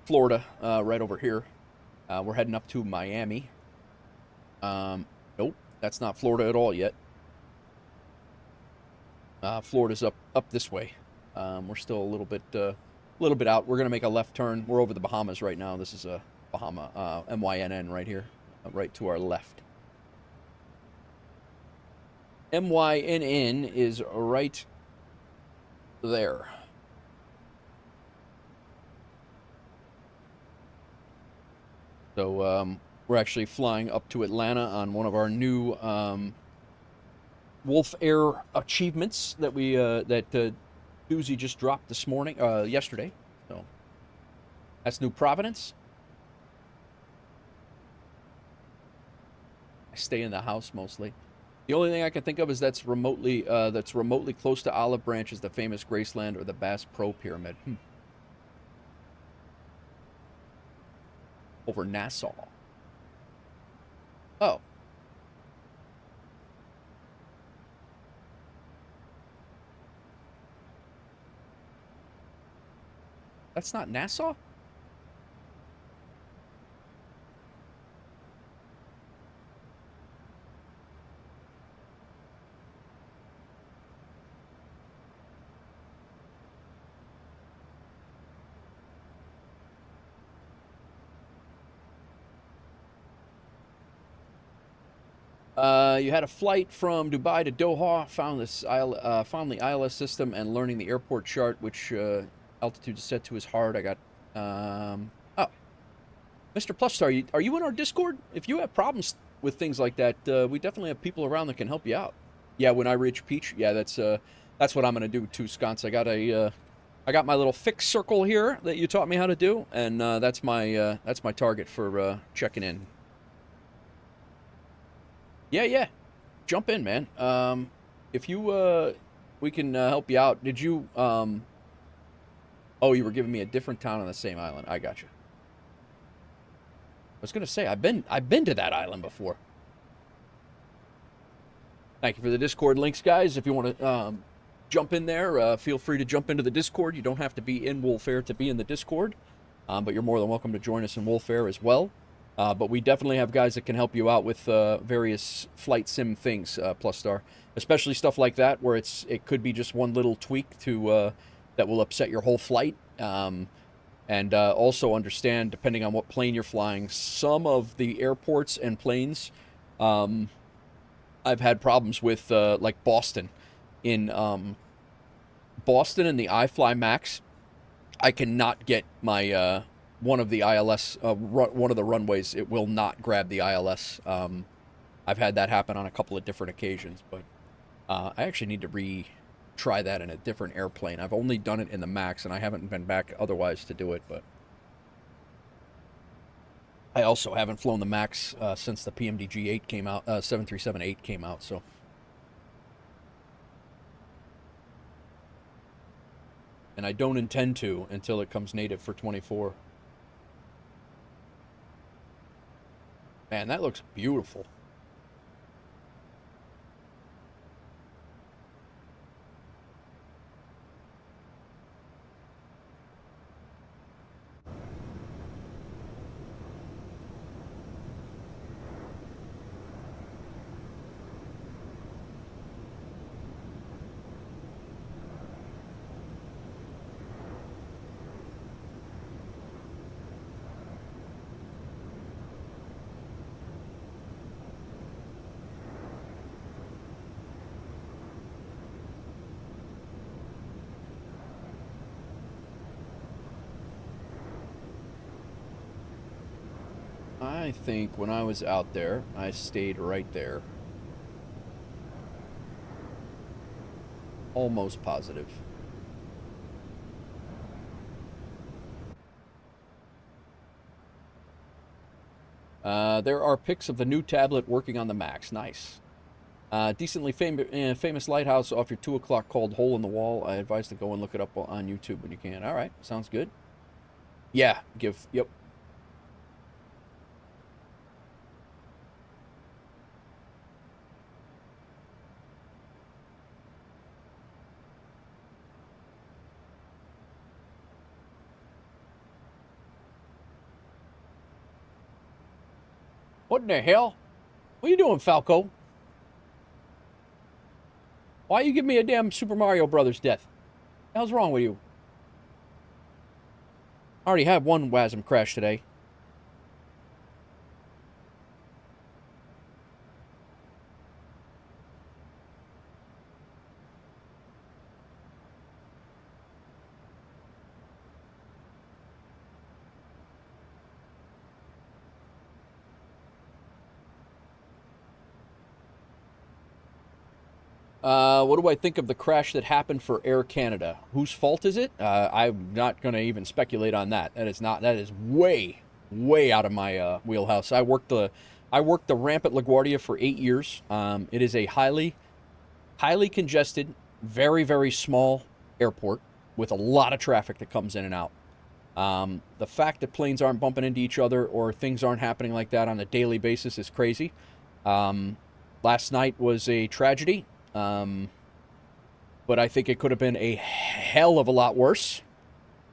Florida, right over here. We're heading up to Miami. Nope, that's not Florida at all yet. Florida's up this way. We're still a little bit out. We're gonna make a left turn. We're over the Bahamas right now. This is a Bahama MYNN right here, right to our left. MYNN is right there. So we're actually flying up to Atlanta on one of our new WolfAir achievements that we Doozy just dropped this morning, yesterday. So that's New Providence. I stay in the house mostly. The only thing I can think of is that's remotely close to Olive Branch is the famous Graceland or the Bass Pro Pyramid. Over Nassau. Oh. That's not Nassau? You had a flight from Dubai to Doha, found the ILS system and learning the airport chart, which altitude is set to is hard. I got, oh, Mr. Plus Star, are you in our Discord? If you have problems with things like that, we definitely have people around that can help you out. Yeah, when I reach Peach, yeah, that's what I'm gonna do too, Sconce. I got my little fix circle here that you taught me how to do, and that's my target for checking in. Yeah. Jump in, man. If you, we can help you out. Did you, oh, you were giving me a different town on the same island. I got you. I was going to say, I've been to that island before. Thank you for the Discord links, guys. If you want to jump in there, feel free to jump into the Discord. You don't have to be in WolfAir to be in the Discord, but you're more than welcome to join us in WolfAir as well. But we definitely have guys that can help you out with various flight sim things, Plus Star, especially stuff like that where it could be just one little tweak to that will upset your whole flight. And also understand, depending on what plane you're flying, some of the airports and planes, I've had problems with, like Boston. In Boston and the iFly Max, I cannot get my one of the ILS, one of the runways. It will not grab the ILS. I've had that happen on a couple of different occasions, but I actually need to retry that in a different airplane. I've only done it in the Max, and I haven't been back otherwise to do it, but I also haven't flown the Max since the PMDG 8 came out, 737-8 came out, so. And I don't intend to until it comes native for 24. Man, that looks beautiful. I think when I was out there, I stayed right there. Almost positive. There are pics of the new tablet working on the Max. Nice. Decently famous lighthouse off your 2 o'clock called Hole in the Wall. I advise to go and look it up on YouTube when you can. All right, sounds good. Yeah, yep. What in the hell? What are you doing, Falco? Why you give me a damn Super Mario Brothers death? What the hell's wrong with you? I already had one WASM crash today. What do I think of the crash that happened for Air Canada? Whose fault is it? I'm not going to even speculate on that. That is way out of my wheelhouse. I worked the ramp at LaGuardia for 8 years. It is a highly congested, very small airport with a lot of traffic that comes in and out. The fact that planes aren't bumping into each other or things aren't happening like that on a daily basis is crazy. Last night was a tragedy. But I think it could have been a hell of a lot worse.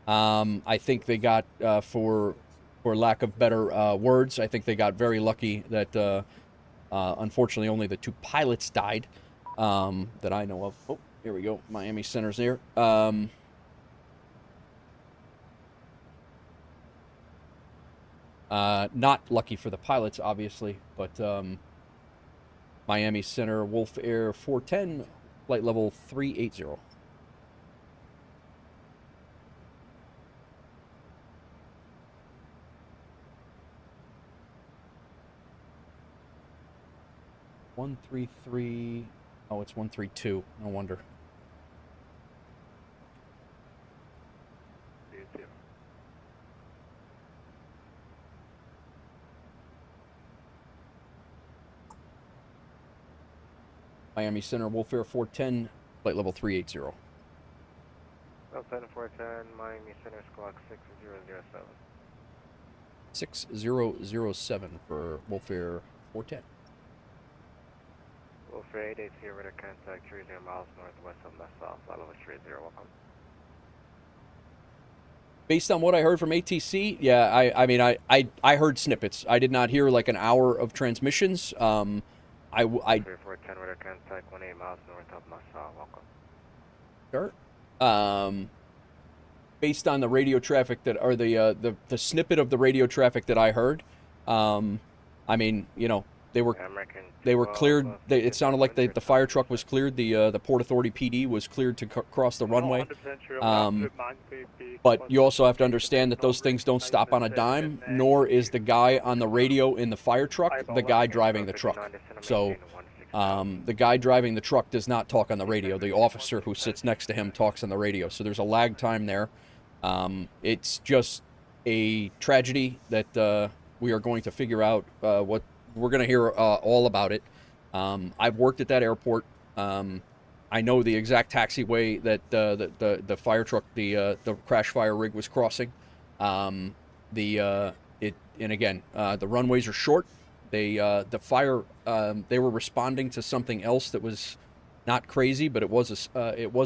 I think they got, for lack of better words, I think they got very lucky that, unfortunately, only the 2 pilots died that I know of. Oh, here we go. Miami Center's there. Not lucky for the pilots, obviously, but Miami Center, WolfAir 410, flight level 380. (133) Oh, it's 132. No wonder. Miami Center, WolfAir 410, flight level 380. Center 410, Miami Center, squawk 6007. 6007 for WolfAir 410. WolfAir 880, radar contact 30 miles northwest of Nassau, flight level 30, welcome. Based on what I heard from ATC, yeah, I mean, I heard snippets. I did not hear like an hour of transmissions. I 410 radar contact 18 miles north of Nassau, welcome. Sure. Based on the radio traffic that, or the snippet of the radio traffic that I heard, I mean, you know, they were cleared. It sounded like the fire truck was cleared. The Port Authority PD was cleared to cross the runway. But you also have to understand that those things don't stop on a dime, nor is the guy on the radio in the fire truck the guy driving the truck. So the guy driving the truck does not talk on the radio. The officer who sits next to him talks on the radio. So there's a lag time there. It's just a tragedy that we are going to figure out what we're going to hear all about it. I've worked at that airport. I know the exact taxiway that the fire truck, the crash fire rig was crossing. And again, the runways are short. They were responding to something else that was not crazy, but it was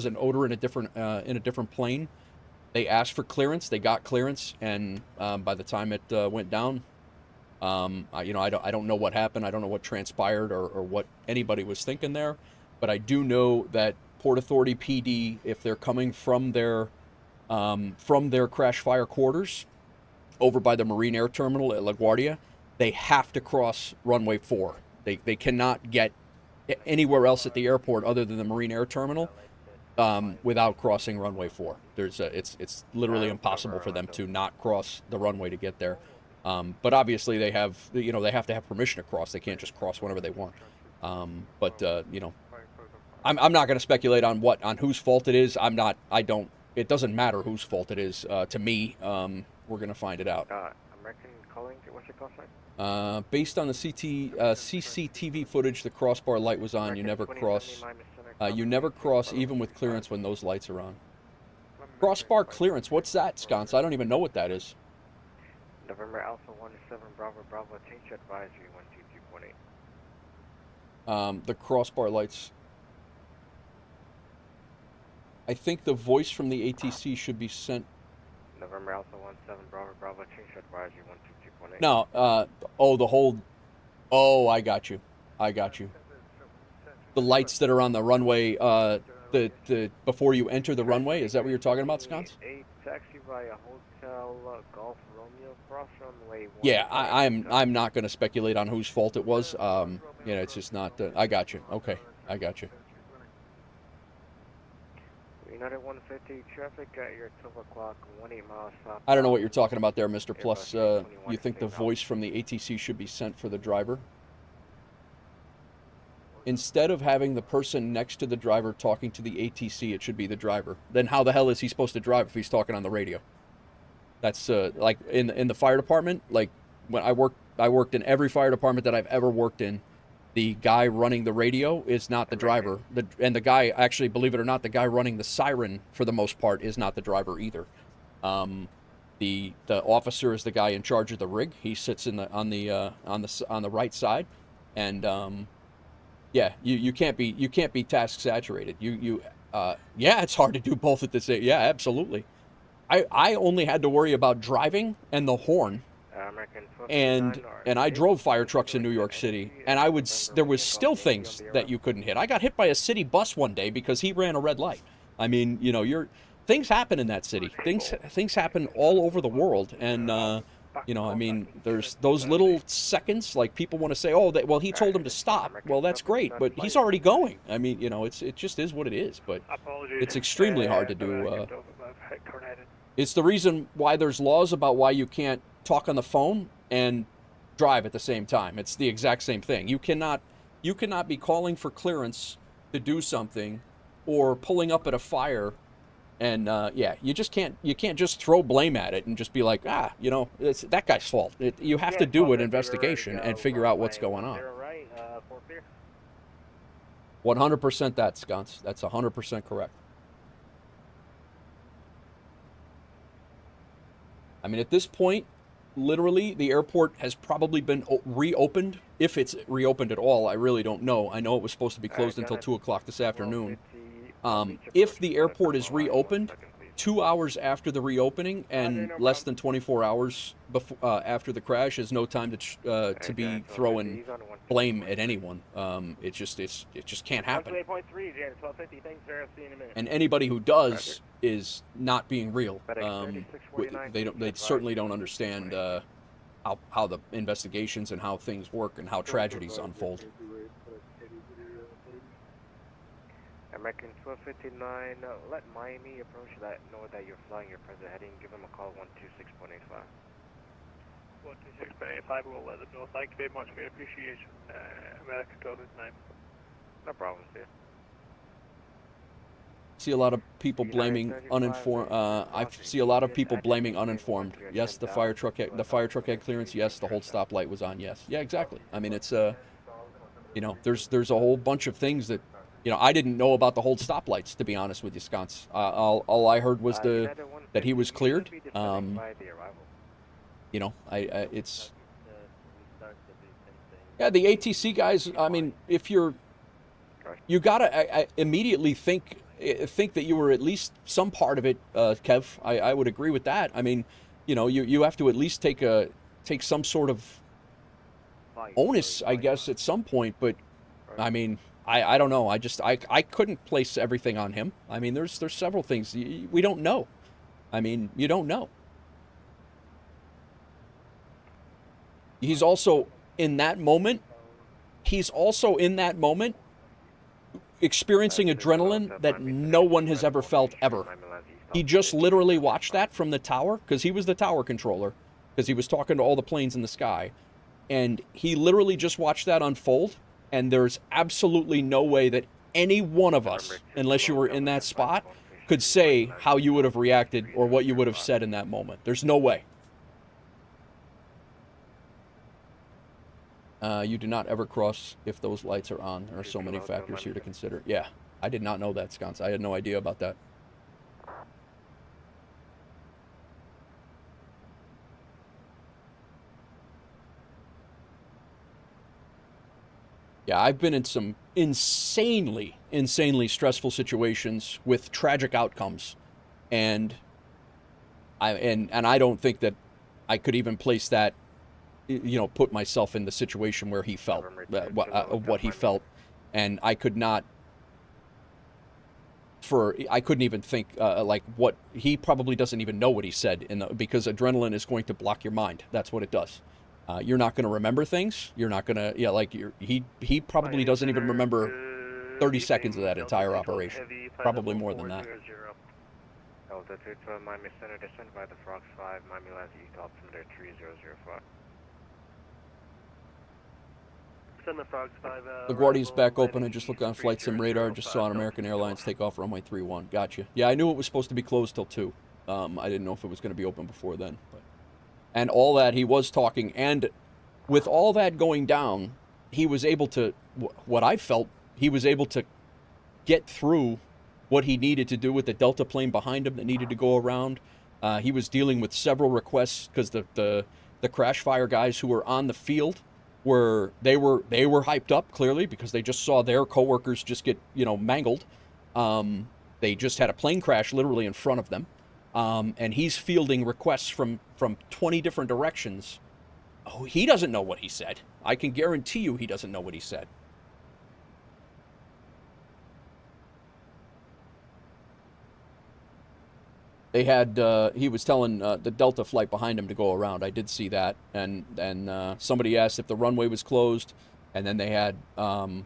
an odor in a different plane. They asked for clearance. They got clearance, and by the time it went down, I don't know what happened. I don't know what transpired or what anybody was thinking there, but I do know that Port Authority PD, if they're coming from their crash fire quarters over by the Marine Air Terminal at LaGuardia, they have to cross runway 4. They cannot get anywhere else at the airport other than the Marine Air Terminal without crossing runway 4. It's literally impossible for them to not cross the runway to get there. But obviously they have, you know, they have to have permission to cross. They can't just cross whenever they want. You know, I'm not going to speculate on whose fault it is. It doesn't matter whose fault it is to me. We're going to find it out. American calling, what's your call sign? Based on the CCTV footage, the crossbar light was on. You never cross. You never cross even with clearance when those lights are on. Crossbar clearance, what's that, Sconce? I don't even know what that is. November Alpha 17 Bravo Bravo, change your advisory 122.8. The crossbar lights. I think the voice from the ATC should be sent. November Alpha 17 Bravo Bravo, change your advisory 122.8. No, the whole. Oh, I got you. The lights that are on the runway, the before you enter the runway, is that what you're talking about, Sconce? A taxi via Hotel Golf Romeo, cross runway 1. Yeah, I'm not going to speculate on whose fault it was. You know, it's just not. I got you. Okay, I got you. United 150 traffic at your 12 o'clock, 18 miles south. I don't know what you're talking about there, Mr. Plus. You think the voice from the ATC should be sent for the driver? Instead of having the person next to the driver talking to the ATC, it should be the driver. Then how the hell is he supposed to drive if he's talking on the radio? That's like in the fire department. Like when I worked in every fire department that I've ever worked in. The guy running the radio is not the driver. And the guy, actually, believe it or not, the guy running the siren for the most part is not the driver either. The officer is the guy in charge of the rig. He sits on the right side, and yeah, you can't be task saturated. Yeah, it's hard to do both at the same. Yeah, absolutely. I only had to worry about driving and the horn. And I drove fire trucks in New York City, and there was still things that you couldn't hit. I got hit by a city bus one day because he ran a red light. I mean, you know, things happen in that city. Things happen all over the world, and you know, I mean, there's those little seconds. Like people want to say, oh, well, he told him to stop. Well, that's great, but he's already going. I mean, you know, it just is what it is. But it's extremely hard to do. It's the reason why there's laws about why you can't talk on the phone and drive at the same time. It's the exact same thing. You cannot be calling for clearance to do something or pulling up at a fire, and yeah, you can't just throw blame at it and just be like, you know, it's that guy's fault. You have to do an investigation and figure out what's going on. 100% that, Sconce. That's 100% correct. I mean, at this point, literally, the airport has probably been reopened. If it's reopened at all, I really don't know. I know it was supposed to be closed until 2 o'clock this afternoon. If the airport is reopened, 2 hours after the reopening and less than 24 hours before, after the crash is no time to be throwing blame at anyone. It just can't happen. And anybody who does is not being real. They certainly don't understand how the investigations and how things work and how tragedies unfold. American 1259, let Miami approach that, know that you're flying your present heading, give them a call 126.85. 126.85, we'll let them know. Thank you very much for your appreciation. American 1259. No problem, sir. See a lot of people blaming uninformed. I see a lot of people blaming uninformed. Yes, the fire truck had clearance. Yes, the hold stop light was on. Yes, yeah, exactly. I mean, it's you know, there's a whole bunch of things that, you know, I didn't know about the hold stop lights, to be honest with you, Sconce. All I heard was that he was cleared. You know, it's yeah, the ATC guys. I mean, if you gotta immediately think that you were at least some part of it, Kev. I would agree with that. I mean, you know, you have to at least take some sort of onus, I guess, at some point. But I mean, I don't know. I couldn't place everything on him. I mean, there's several things we don't know. I mean, you don't know. He's also in that moment. Experiencing adrenaline that no one has ever felt ever. He just literally watched that from the tower, because he was the tower controller. because he was talking to all the planes in the sky, and he literally just watched that unfold, and there's absolutely no way that any one of us, unless you were in that spot, could say how you would have reacted or what you would have said in that moment. There's no way. You do not ever cross if those lights are on. There are so many factors here to consider. Yeah, I did not know that, Sconce. I had no idea about that. Yeah, I've been in some insanely stressful situations with tragic outcomes, and I don't think that I could even place that, you know, put myself in the situation where he felt what he felt, and I could not. I couldn't even think like what he probably doesn't even know what he said because adrenaline is going to block your mind. That's what it does. You're not going to remember things. You're not going to, he probably doesn't even remember 30 seconds of that entire operation. Probably more than that. Delta 212 Miami Center, descend by the Frogs 5, Miami Lands ETOP from there 3005. Send the Frogs 5. LaGuardia's back open. I just looked on Flight Sim radar. Just saw an American Airlines take off runway 31. Gotcha. Yeah, I knew it was supposed to be closed till 2. I didn't know if it was going to be open before then. But. And all that, he was talking, and with all that going down, he was able to, what I felt, he was able to get through what he needed to do with the Delta plane behind him that needed to go around. He was dealing with several requests because the crash fire guys who were on the field were hyped up, clearly, because they just saw their coworkers just get, mangled. They just had a plane crash literally in front of them. And he's fielding requests from 20 different directions. Oh, he doesn't know what he said. I can guarantee you he doesn't know what he said. They had, he was telling the Delta flight behind him to go around. I did see that. And somebody asked if the runway was closed. And then they had 4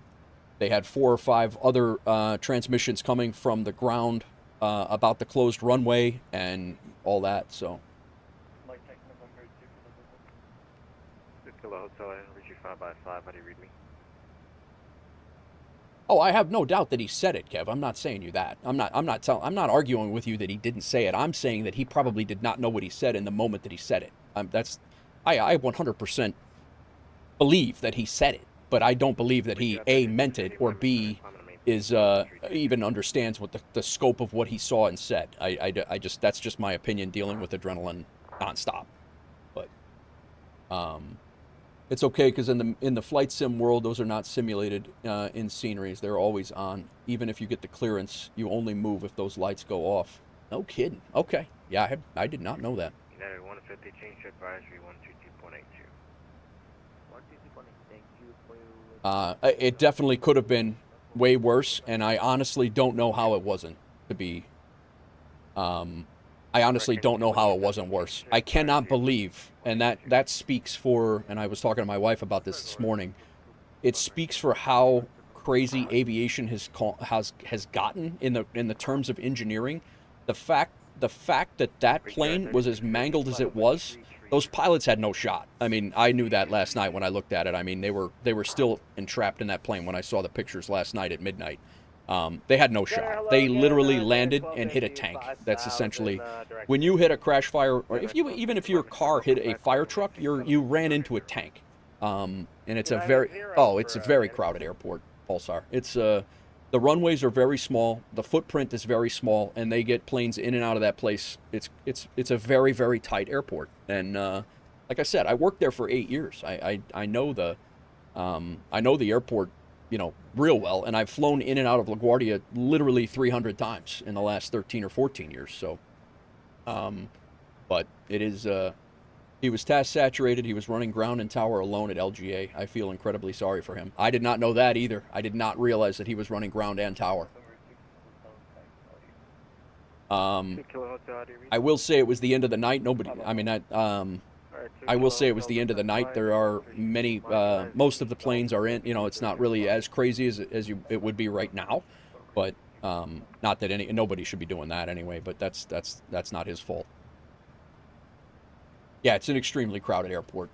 or 5 other transmissions coming from the ground about the closed runway and all that, so. Kilo Hotel, I read you 5x5, how do you read me? Oh, I have no doubt that he said it, Kev. I'm not saying you that. I'm not arguing with you that he didn't say it. I'm saying that he probably did not know what he said in the moment that he said it. I 100% believe that he said it, but I don't believe that he A, meant it, or B, is even understands what the scope of what he saw and said. I just, that's just my opinion dealing with adrenaline nonstop. But it's okay, because in the flight sim world, those are not simulated in sceneries. They're always on. Even if you get the clearance, you only move if those lights go off. No kidding. Okay. Yeah, I did not know that. United 150, change advisory 122.82. It definitely could have been way worse, and I honestly don't know how it wasn't to be. I honestly don't know how it wasn't worse. I cannot believe, and that speaks for, and I was talking to my wife about this morning, it speaks for how crazy aviation has gotten in the terms of engineering. The fact that plane was as mangled as it was, those pilots had no shot. I mean, I knew that last night when I looked at it. I mean, they were still entrapped in that plane when I saw the pictures last night at midnight. They had no shot. They literally landed and hit a tank. That's essentially, when you hit a crash fire, or even if your car hit a fire truck, you ran into a tank. And it's a very crowded airport, Pulsar. It's the runways are very small, the footprint is very small, and they get planes in and out of that place. It's a very, very tight airport. And like I said, I worked there for 8 years. I know the airport, real well, and I've flown in and out of LaGuardia literally 300 times in the last 13 or 14 years. So, but it is, he was task saturated. He was running ground and tower alone at LGA. I feel incredibly sorry for him. I did not know that either. I did not realize that he was running ground and tower. I will say it was the end of the night. I will say it was the end of the night. There are many, most of the planes are in, it's not really as crazy as it would be right now, but not that nobody should be doing that anyway, but that's not his fault. Yeah, it's an extremely crowded airport.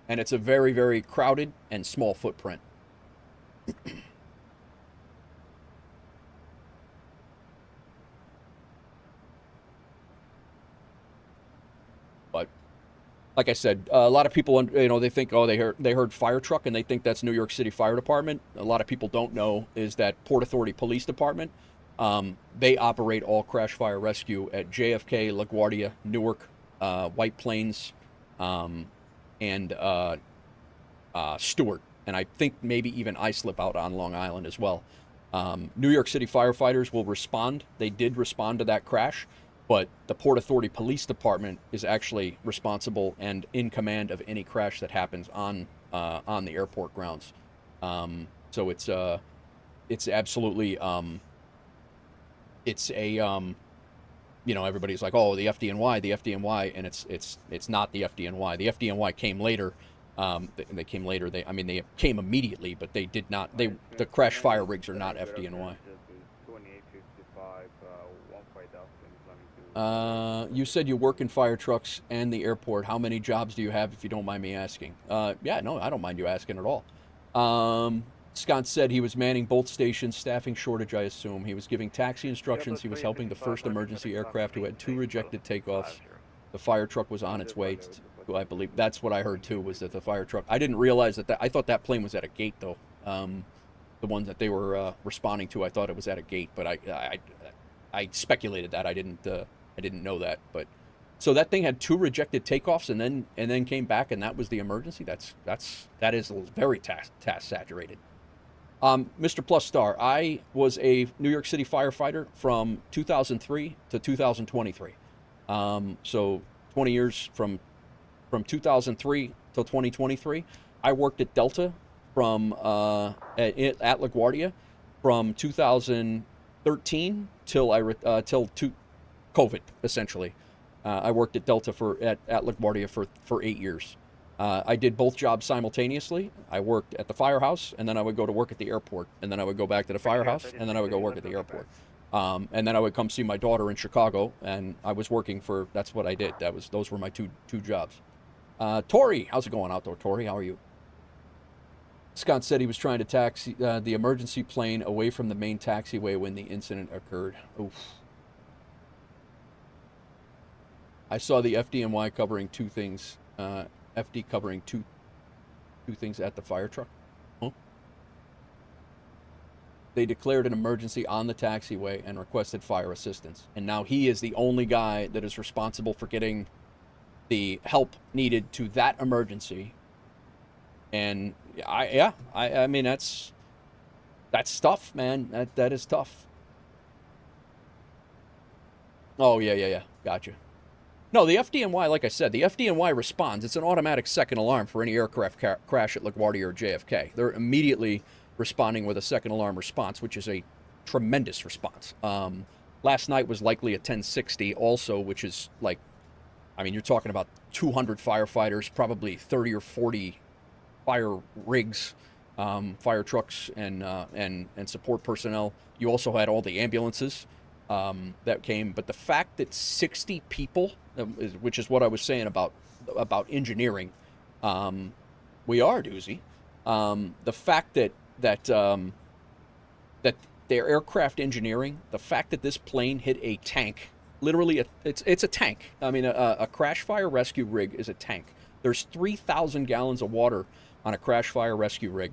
And it's a very, very crowded and small footprint. But like I said, a lot of people, they think, oh, they heard fire truck, and they think that's New York City Fire Department. A lot of people don't know is that Port Authority Police Department. They operate all crash fire rescue at JFK, LaGuardia, Newark, White Plains, and Stewart, and I think maybe even Islip out on Long Island as well. New York City firefighters will respond. They did respond to that crash, but the Port Authority Police Department is actually responsible and in command of any crash that happens on the airport grounds. So it's absolutely it's a everybody's like, oh, the FDNY, and it's not the FDNY. The FDNY came later. They came later. They came immediately, but they did not. The crash fire rigs are not FDNY. You said you work in fire trucks and the airport. How many jobs do you have, if you don't mind me asking? Yeah, no, I don't mind you asking at all. Scott said he was manning both stations, staffing shortage, I assume. He was giving taxi instructions. He was helping the first emergency aircraft who had 2 rejected takeoffs. The fire truck was on its way. I believe that's what I heard too, was that the fire truck. I didn't realize that. I thought that plane was at a gate though. The one that they were responding to, I thought it was at a gate, but I speculated that. I didn't know that. But so that thing had 2 rejected takeoffs and then came back, and that was the emergency. That is very task saturated. Mr. Plus Star, I was a New York City firefighter from 2003 to 2023. So 20 years from 2003 till 2023. I worked at Delta from at LaGuardia from 2013 till COVID, essentially. I worked at Delta at LaGuardia for 8 years. I did both jobs simultaneously. I worked at the firehouse, and then I would go to work at the airport, and then I would go back to the firehouse, and then I would go work at the airport. And then I would come see my daughter in Chicago, and I was working for. That's what I did. Those were my two jobs. Tori, how's it going out there, Tori? How are you? Scott said he was trying to taxi the emergency plane away from the main taxiway when the incident occurred. Oof. I saw the FDNY covering 2 things. FD covering two things at the fire truck. Huh? They declared an emergency on the taxiway and requested fire assistance. And now he is the only guy that is responsible for getting the help needed to that emergency. And I mean, that's tough, man. That is tough. Oh, yeah. Gotcha. No, the FDNY, like I said, the FDNY responds. It's an automatic second alarm for any aircraft crash at LaGuardia or JFK. They're immediately responding with a second alarm response, which is a tremendous response. Last night was likely a 1060 also, which is like, I mean, you're talking about 200 firefighters, probably 30 or 40 fire rigs, fire trucks, and support personnel. You also had all the ambulances that came. But the fact that 60 people, which is what I was saying about engineering, we are doozy. The fact that their aircraft engineering, the fact that this plane hit a tank, literally, it's a tank. I mean, a crash fire rescue rig is a tank. There's 3,000 gallons of water on a crash fire rescue rig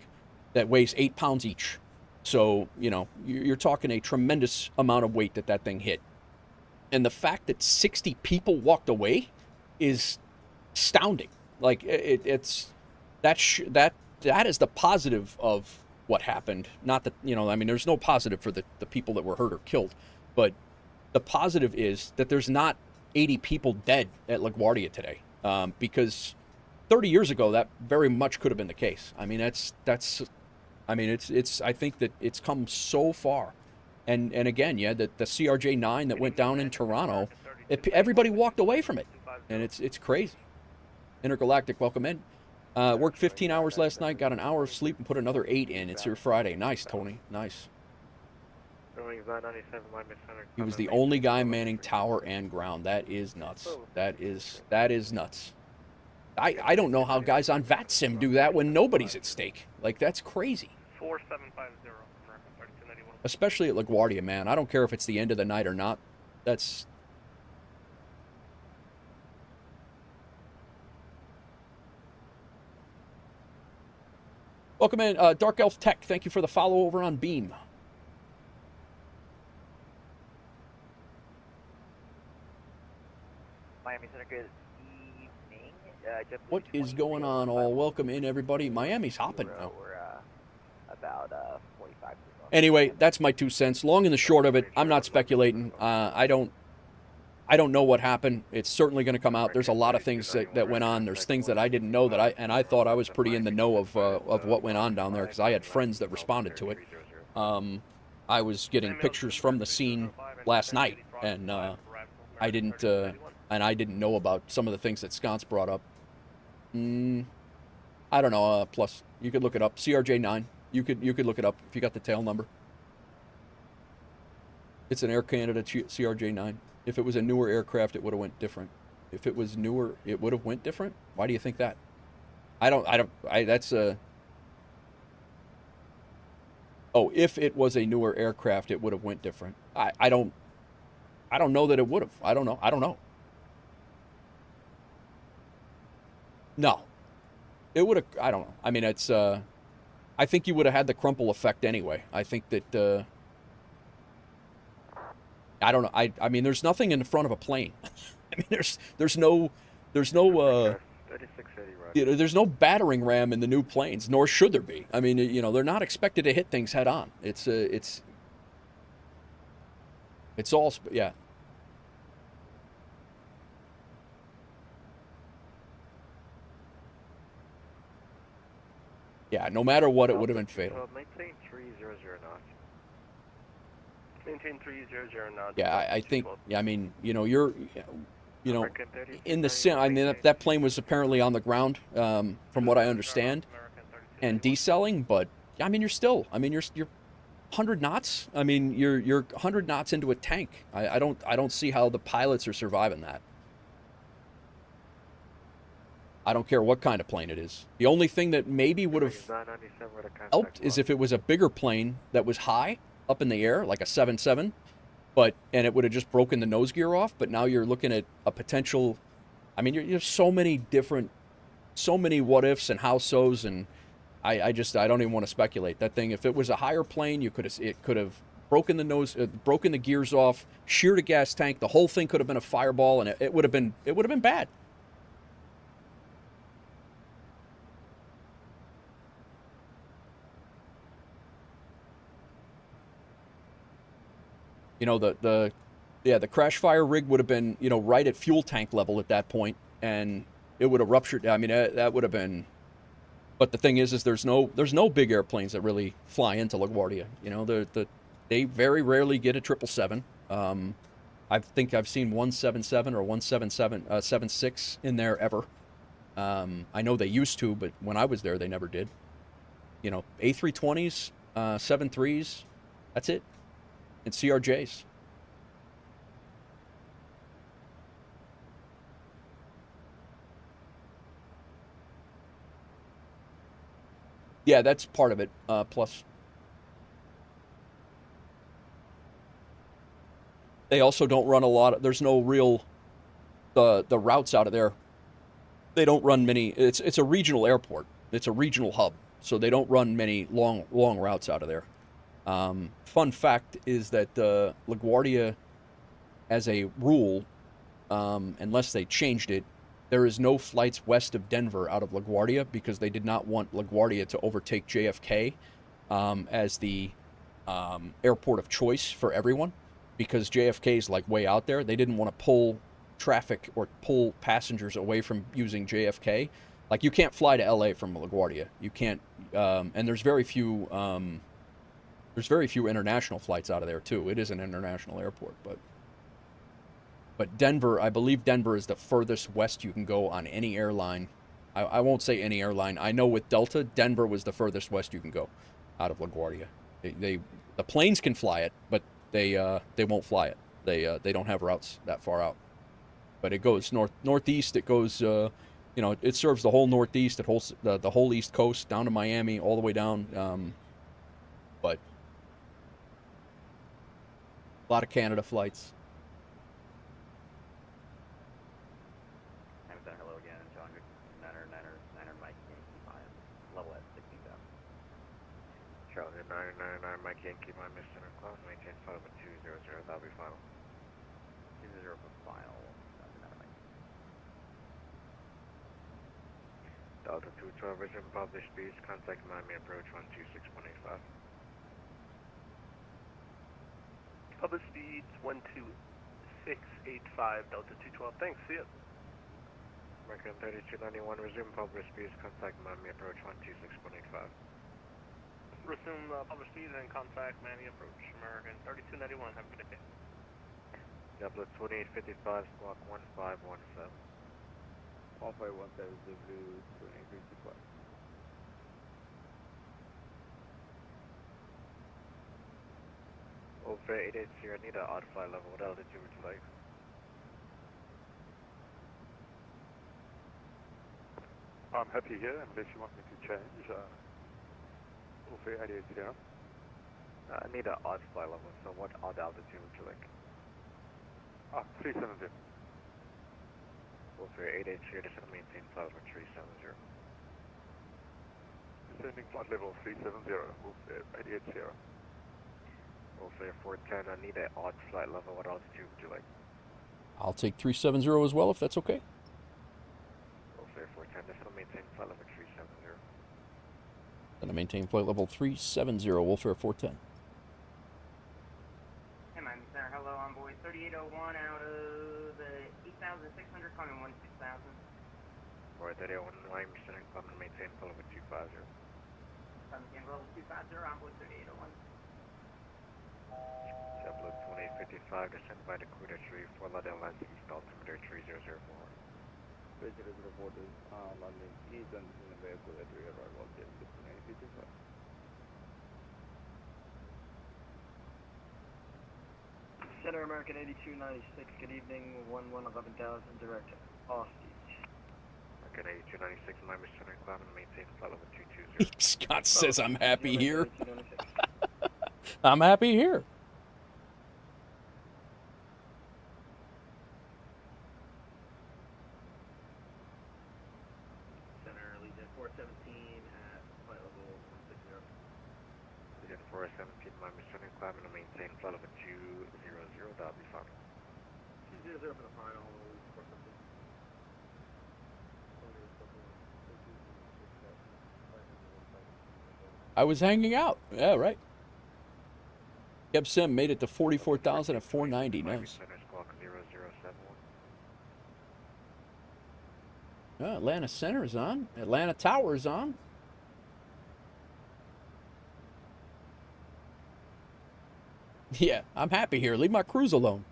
that weighs 8 pounds each. So, you're talking a tremendous amount of weight that thing hit. And the fact that 60 people walked away is astounding. Like, that is the positive of what happened. Not that, I mean, there's no positive for the people that were hurt or killed. But the positive is that there's not 80 people dead at LaGuardia today. Because 30 years ago, that very much could have been the case. I mean, I think that it's come so far. And again, the CRJ-9 that went down in Toronto, everybody walked away from it. And it's crazy. Intergalactic, welcome in. Worked 15 hours last night, got an hour of sleep, and put another 8 in. It's your Friday. Nice, Tony. Nice. Wings 997, my Miss Center. He was the only guy manning tower and ground. That is nuts. That is nuts. I don't know how guys on VATSIM do that when nobody's at stake. Like, that's crazy. 4750, American 3291. Especially at LaGuardia, man. I don't care if it's the end of the night or not. That's... Welcome in, Dark Elf Tech. Thank you for the follow over on Beam. Miami Center, good evening. What is going on, all? Welcome in, everybody. Miami's hopping now. We're about 45. Anyway, that's my 2 cents. Long and the short of it, I'm not speculating. I don't know what happened. It's certainly going to come out. There's a lot of things that went on. There's things that I didn't know that I thought I was pretty in the know of what went on down there because I had friends that responded to it. I was getting pictures from the scene last night, and I didn't know about some of the things that Sconce brought up. I don't know. Plus, you could look it up. CRJ-9. You could look it up if you got the tail number. It's an Air Canada CRJ-9. If it was a newer aircraft, it would have went different. If it was newer, it would have went different. Why do you think that? That's a... Oh, if it was a newer aircraft, it would have went different. I don't know that it would have. I don't know. No. It would have... I don't know. I mean, it's... I think you would have had the crumple effect anyway. I think that... I don't know. I mean, there's nothing in the front of a plane. I mean, there's no there's no battering ram in the new planes, nor should there be. I mean, they're not expected to hit things head on. It's all yeah. Yeah, no matter what, it would have been fatal. Maintain 300 knots. Maintain 300 knots. Yeah, I think. Yeah, I mean, you're, in the sim. I mean, that plane was apparently on the ground, from what I understand, and decelling. But I mean, you're 100 knots. I mean, you're 100 knots into a tank. I don't see how the pilots are surviving that. I don't care what kind of plane it is. The only thing that maybe would have helped is if it was a bigger plane that was high up in the air, like a 7.7, and it would have just broken the nose gear off. But now you're looking at a potential. I mean, you have so many what ifs and how so's, and I don't even want to speculate. That thing, if it was a higher plane, it could have broken the nose, broken the gears off, sheared a gas tank. The whole thing could have been a fireball, and it would have been bad. The crash fire rig would have been, right at fuel tank level at that point, and it would have ruptured. I mean, that would have been. But the thing is there's no big airplanes that really fly into LaGuardia. They very rarely get a 777. I think I've seen 177 or 177 in there ever. I know they used to, but when I was there, they never did. A320s, 73s, that's it. And CRJs. Yeah, that's part of it. Plus, they also don't run a lot. There's no real the routes out of there. They don't run many. It's a regional airport. It's a regional hub, so they don't run many long routes out of there. Fun fact is that LaGuardia, as a rule, unless they changed it, there is no flights west of Denver out of LaGuardia because they did not want LaGuardia to overtake JFK as the airport of choice for everyone, because JFK is like way out there. They didn't want to pull traffic or pull passengers away from using JFK. Like, you can't fly to LA from LaGuardia. You can't, and there's very few international flights out of there too. It is an international airport, but Denver, I believe Denver is the furthest west you can go on any airline. I won't say any airline. I know with Delta, Denver was the furthest west you can go out of LaGuardia. The planes can fly it, but they won't fly it. They don't have routes that far out. But it goes northeast. It goes, it serves the whole northeast, the whole East Coast, down to Miami, all the way down. But a lot of Canada flights. Hello again, John. Niner, Mike, Yankee, Maya. Level at 16,000. Charlie 999, Mike Yankee, my Mr. Cloud, maintain flight level 200, that'll be final. 200 for final. Delta 212, resume published speeds, contact Miami approach 126.85. Published speeds 12685, Delta 212, thanks, see ya. American 3291, resume published speeds, contact Miami approach 126.85. Resume published speeds and contact Miami approach, American 3291, have a good day. Double 2855, squawk 1517. WolfAir 170, 2365. WolfAir 880, I need an odd flight level. What altitude would you like? I'm happy here unless you want me to change. WolfAir 880. I need an odd flight level, so what odd altitude would you like? 370. WolfAir 880, descend maintain flight level 370. Descending flight level 370, WolfAir 880. WolfAir 410, I need an odd flight level. What altitude would you like? I'll take 370 as well, if that's okay. WolfAir 410, descend maintain flight level 370. Gonna maintain flight level 370, WolfAir 410. Hey, Miami Center, hello, on board 3801 out of the 8,600, coming 16,000. Or 3801, Miami Center, come and maintain flight level 250. Maintain level 250, on board 3801. JetBlue 2855, descend by the Cuda tree, 4 Lauderdale Lens East, altimeter 3004. 3004 is landing east and in the vehicle at rear arrival, Jet 6955. Center American 8296, good evening, 11,000, direct Austin. American 8296, Miami Center, climb and maintain flight level 220. Scott says I'm happy here. I'm happy here. Center Legion 417 at flight level 160. Legion 417, Miami Center, climb and maintain flight level 200, that'll be fine. 200 for the final, 417. I was hanging out. Yeah, right. Keb Sim made it to 44,000 at 490. Nice. Atlanta Center is on. Atlanta Tower is on. Yeah, I'm happy here. Leave my crews alone.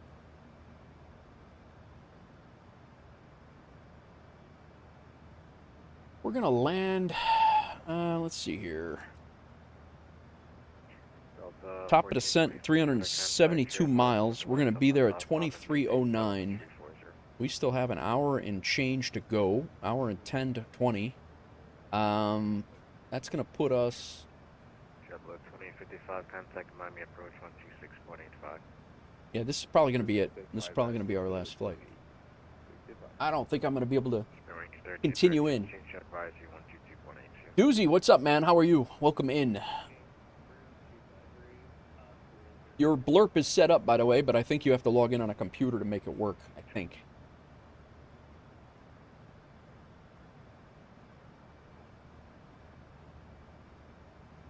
We're going to land, let's see here. Top of descent, 372 miles. We're going to be there at 2309. We still have an hour and change to go. Hour and 10 to 20. That's going to put us... JetBlue 2855, contact Miami approach 126.85. Yeah, this is probably going to be it. This is probably going to be our last flight. I don't think I'm going to be able to continue in. Doozy, what's up, man? How are you? Welcome in. Your blurp is set up, by the way, but I think you have to log in on a computer to make it work, I think.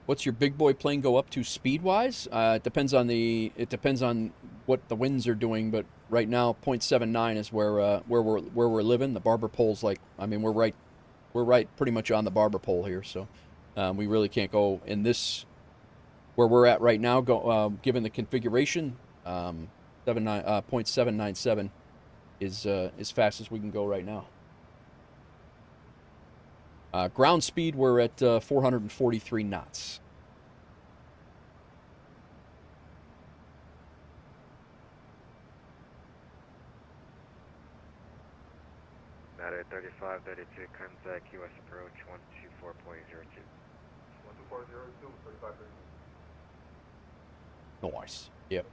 What's your big boy plane go up to speed-wise? It depends on what the winds are doing, but right now 0.79 is where we're living. The barber pole's like, I mean, we're right pretty much on the barber pole here, so we really can't go in this where we're at right now. Given the configuration, 0.797 is as fast as we can go right now. Ground speed, we're at 443 knots. Matter 3532, contact US approach 124.02. 12402, 3532. Nice. Yep.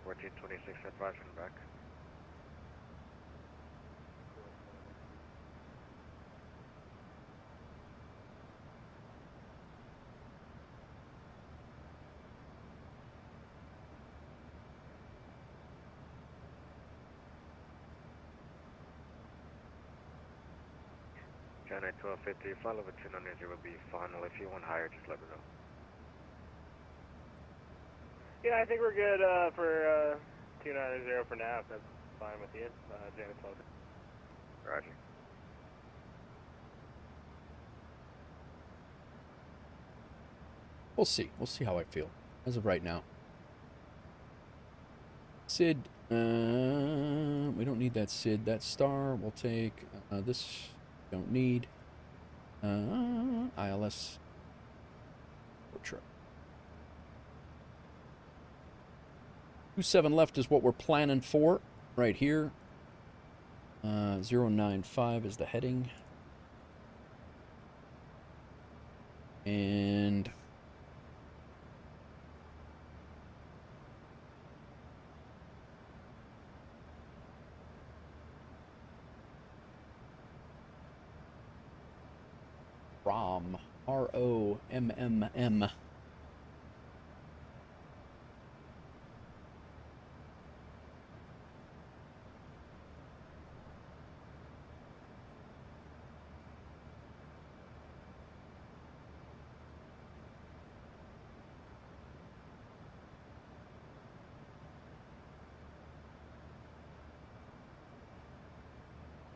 $1426 advice from back. China 1250, flight level 290 will be final. If you want higher, just let me know. Yeah, I think we're good for 290 for now, if that's fine with you. China 12. Roger. We'll see. We'll see how I feel as of right now. Sid, we don't need that Sid. That star we'll take. This don't need. ILS. Trip. 27 left is what we're planning for right here. 095 is the heading. And ROMM, ROMMM.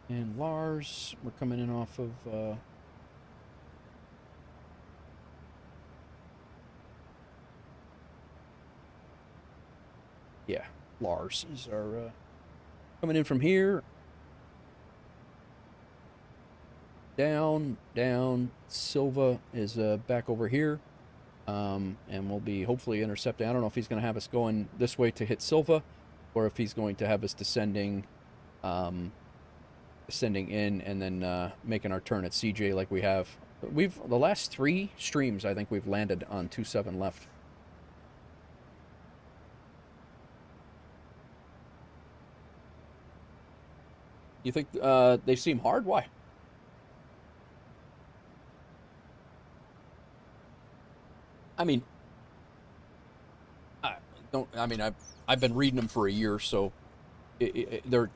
And Lars, we're coming in off of yeah, Lars is our coming in from here. Down. Silva is back over here. And we'll be hopefully intercepting. I don't know if he's going to have us going this way to hit Silva, or if he's going to have us descending in and then making our turn at CJ like we have. The last 3 streams, I think we've landed on 27 left. You think they seem hard? Why? I mean, I've been reading them for a year, so they're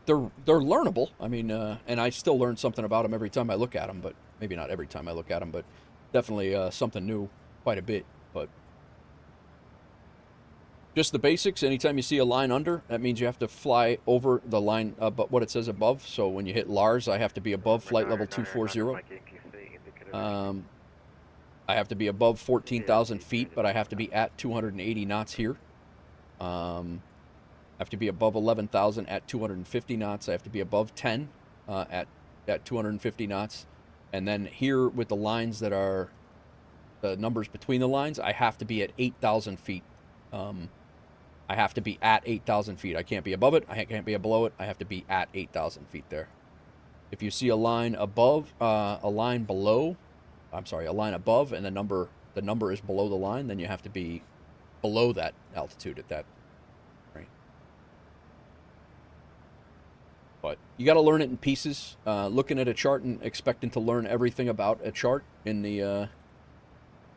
learnable. I mean, and I still learn something about them every time I look at them, but maybe not every time I look at them, but definitely something new quite a bit. But just the basics. Anytime you see a line under, that means you have to fly over the line, but what it says above. So when you hit Lars, I have to be above flight level 240. I have to be above 14,000 feet, but I have to be at 280 knots here. I have to be above 11,000 at 250 knots. I have to be above 10 at 250 knots. And then here with the lines that are the numbers between the lines, I have to be at 8,000 feet. I have to be at 8,000 feet. I can't be above it. I can't be below it. I have to be at 8,000 feet there. If you see a line above, a line above, and the number is below the line, then you have to be below that altitude at that. But you got to learn it in pieces. Looking at a chart and expecting to learn everything about a chart in the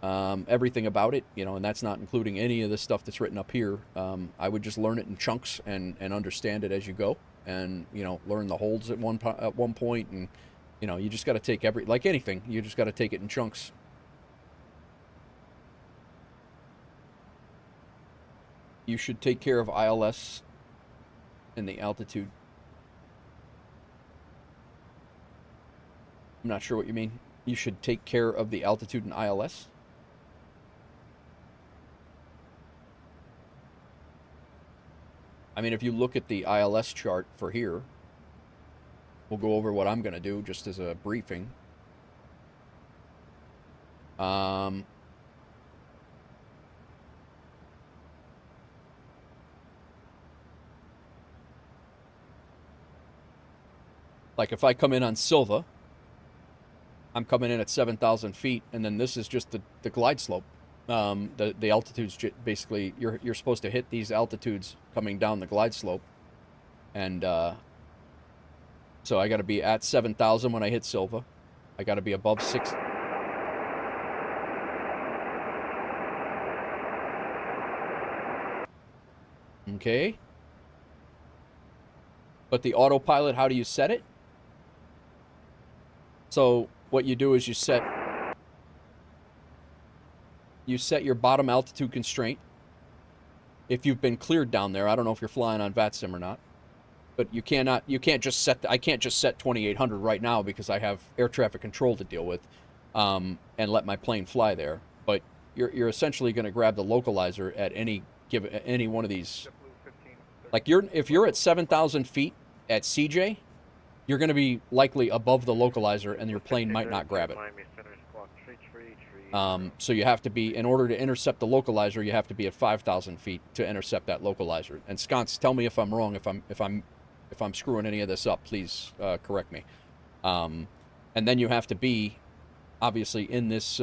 everything about it, and that's not including any of the stuff that's written up here. I would just learn it in chunks and understand it as you go, and learn the holds at one point, and you just got to take like anything, you just got to take it in chunks. You should take care of ILS and the altitude. I'm not sure what you mean. You should take care of the altitude in ILS? I mean, if you look at the ILS chart for here, we'll go over what I'm going to do just as a briefing. Like if I come in on Silva, I'm coming in at 7,000 feet, and then this is just the glide slope. The altitudes basically you're supposed to hit these altitudes coming down the glide slope, and so I got to be at 7,000 when I hit Silva. I got to be above 6. Okay. But the autopilot, how do you set it? So what you do is you set your bottom altitude constraint. If you've been cleared down there, I don't know if you're flying on VATSIM or not, but you can't just set I can't just set 2800 right now because I have air traffic control to deal with, and let my plane fly there. But you're essentially going to grab the localizer at any one of these. Like if you're at 7,000 feet at CJ, you're going to be likely above the localizer, and your plane might not grab it. So you have to be, in order to intercept the localizer, you have to be at 5,000 feet to intercept that localizer. And Sconce, tell me if I'm wrong. If I'm screwing any of this up, please correct me. And then you have to be, obviously, in this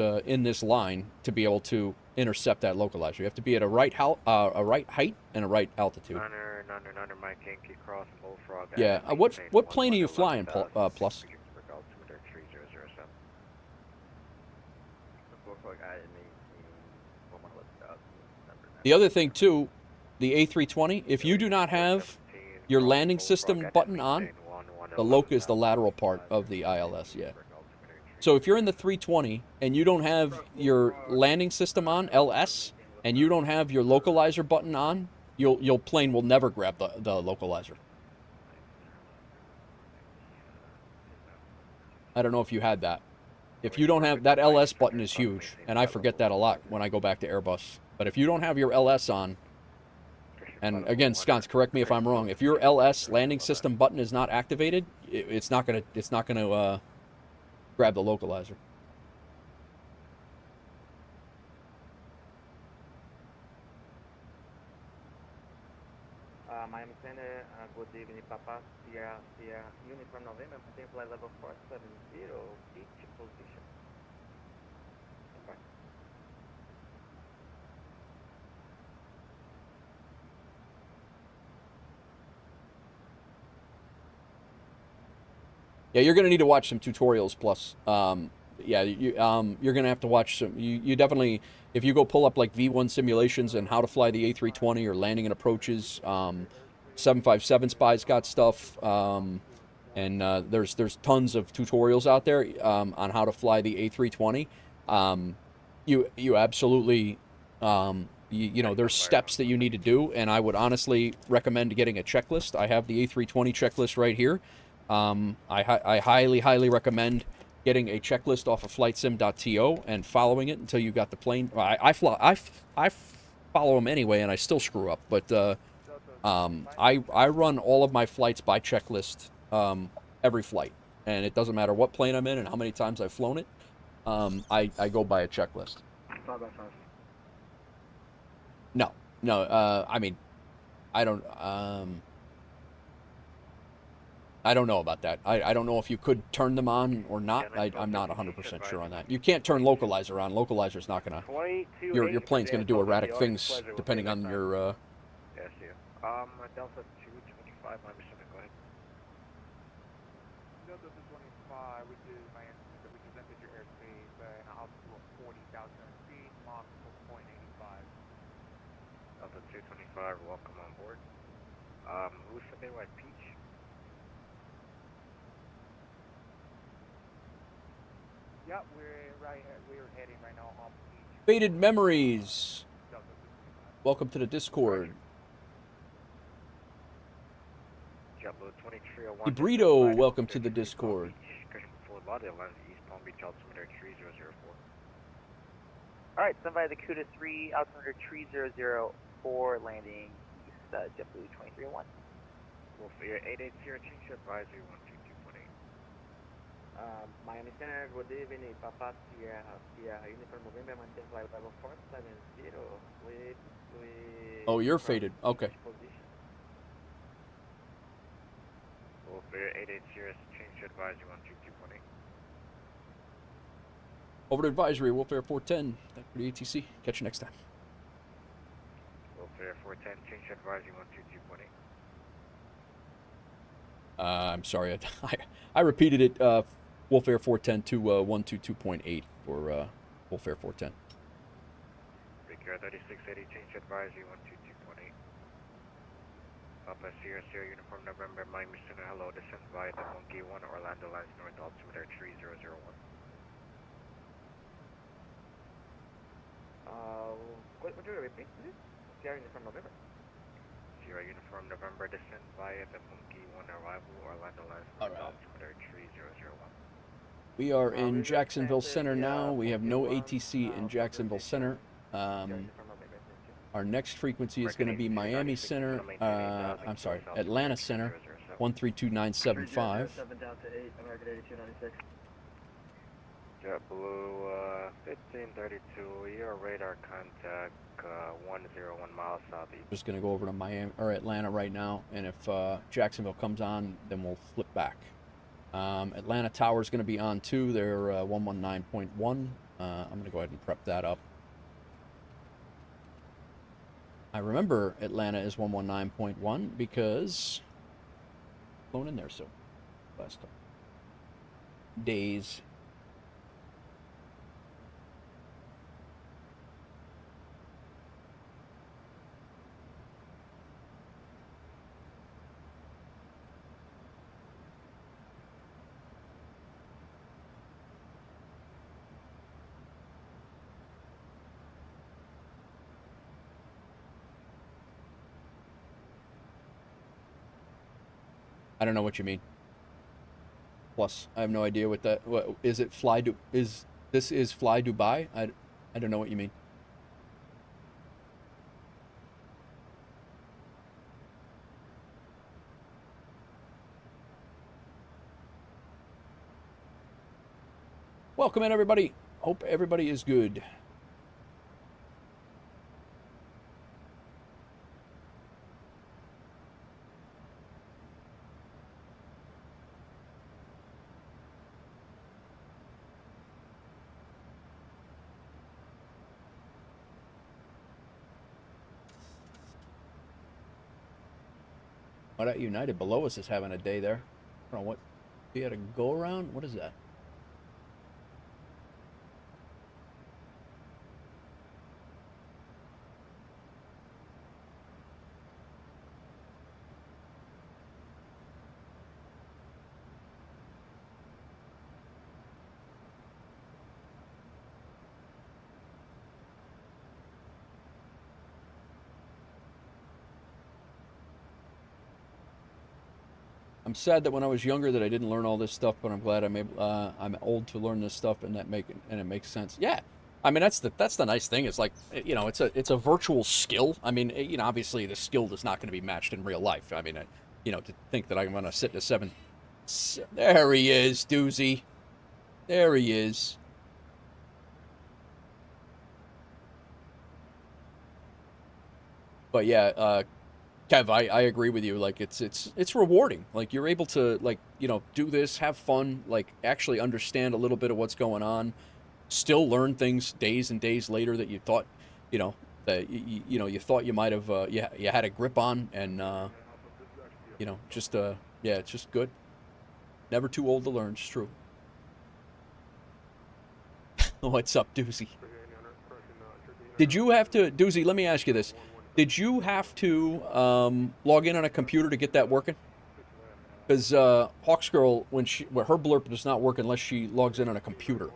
line to be able to intercept that localizer. You have to be at a right height and a right altitude. Niner, Mike Yankee, cross Bullfrog. Yeah. What plane are you flying, Plus? The other thing too, the A320. If you do not have your landing system button on, the LOCA is the lateral part of the ILS. Yeah. So if you're in the 320 and you don't have your landing system on, LS, and you don't have your localizer button on, your plane will never grab the localizer. I don't know if you had that. If you don't have that, LS button is huge, and I forget that a lot when I go back to Airbus. But if you don't have your LS on, and again, Sconce, correct me if I'm wrong. If your LS landing system button is not activated, it's not gonna grab the localizer. Miami Center, good evening, Papa. Sierra Uniform November, maintain flight level 470, pitch position. Okay. Yeah, you're gonna need to watch some tutorials. Plus, yeah, you're gonna have to watch some. You definitely, if you go pull up like V1 simulations and how to fly the A320 or landing and approaches, 757 Spy's got stuff, and there's tons of tutorials out there on how to fly the A320. You absolutely, you know, there's steps that you need to do, and I would honestly recommend getting a checklist. I have the A320 checklist right here. I highly recommend getting a checklist off of flightsim.to and following it until you got the plane. I follow them anyway, and I still screw up. But I run all of my flights by checklist every flight, and it doesn't matter what plane I'm in and how many times I've flown it. I go by a checklist. 5x5. No. I mean, I don't know about that. I don't know if you could turn them on or not. I'm not 100% sure on that. You can't turn localizer on. Localizer's not gonna. Your plane's gonna do erratic things depending on your. Yes, you. Delta 225, my mission. Go ahead. Delta 225, which is my which is entered your airspace and an altitude of 40,000 feet, Mach 4.85. Delta 225, welcome on board. Who's submitted by Peach? Yeah, we're heading right now off Peach. Faded Memories. Welcome to the Discord. JetBlue 2301. Debrito, welcome to the Discord. Forward Lauderdale, lands East Palm Beach, altimeter 3004. Alright, stand by the CUDA 3, altimeter 3004, landing east, JetBlue 2301. WolfAir 880, change advisory 122.8. Miami Center, good evening, Papa. Sierra Uniform November, maintain flight level 470 with Oh, you're faded. Okay. WolfAir 880, change advisory 122.8. Over to advisory, WolfAir 410. Thank you for the ATC. Catch you next time. WolfAir 410, change advisory 122.8. I'm sorry, I repeated it, WolfAir 410 to 122.8 for WolfAir 410. Victor 3680, change advisory 122.8. Papa Sierra Sierra Uniform November, Miami Center, hello, descent via the Monkey 1, Orlando Lines North, altimeter 3001. Would you repeat, please? Sierra Uniform November. Sierra Uniform November, descent via the Monkey 1, arrival, Orlando Lines North, altimeter 3001. We are in Jacksonville Center now. We have no ATC in Jacksonville Center. Our next frequency is going to be Miami Center, I'm sorry, Atlanta Center, 132975. JetBlue 1532, your radar contact 101 miles southeast. Just going to go over to Miami or Atlanta right now, and if Jacksonville comes on, then we'll flip back. Atlanta Tower is going to be on too. They're 119.1. I'm going to go ahead and prep that up. I remember Atlanta is 119.1 because flown in there so last couple days. I don't know what you mean. Plus, I have no idea what that. What is it? Fly Dubai? I don't know what you mean. Welcome in, everybody. Hope everybody is good. What United below us is having a day there. I don't know what. He had a go around? What is that? I'm sad that when I was younger that I didn't learn all this stuff, but I'm glad I'm old to learn this stuff and it makes sense. Yeah, I mean that's the nice thing. It's like, you know, it's a virtual skill. I mean, you know, obviously the skill is not going to be matched in real life. I mean, you know, to think that I'm going to sit in a 7. There he is, Doozy. There he is. But yeah, Kev, I agree with you. Like it's rewarding. Like you're able to, like, you know, do this, have fun, like actually understand a little bit of what's going on, still learn things days and days later that you thought, you know, that you know you thought you might have you had a grip on, and you know, just yeah, it's just good. Never too old to learn. It's true. What's up, Doozy? Did you have to, Doozy? Let me ask you this. Did you have to log in on a computer to get that working? Because Hawksgirl, when her blurb does not work unless she logs in on a computer.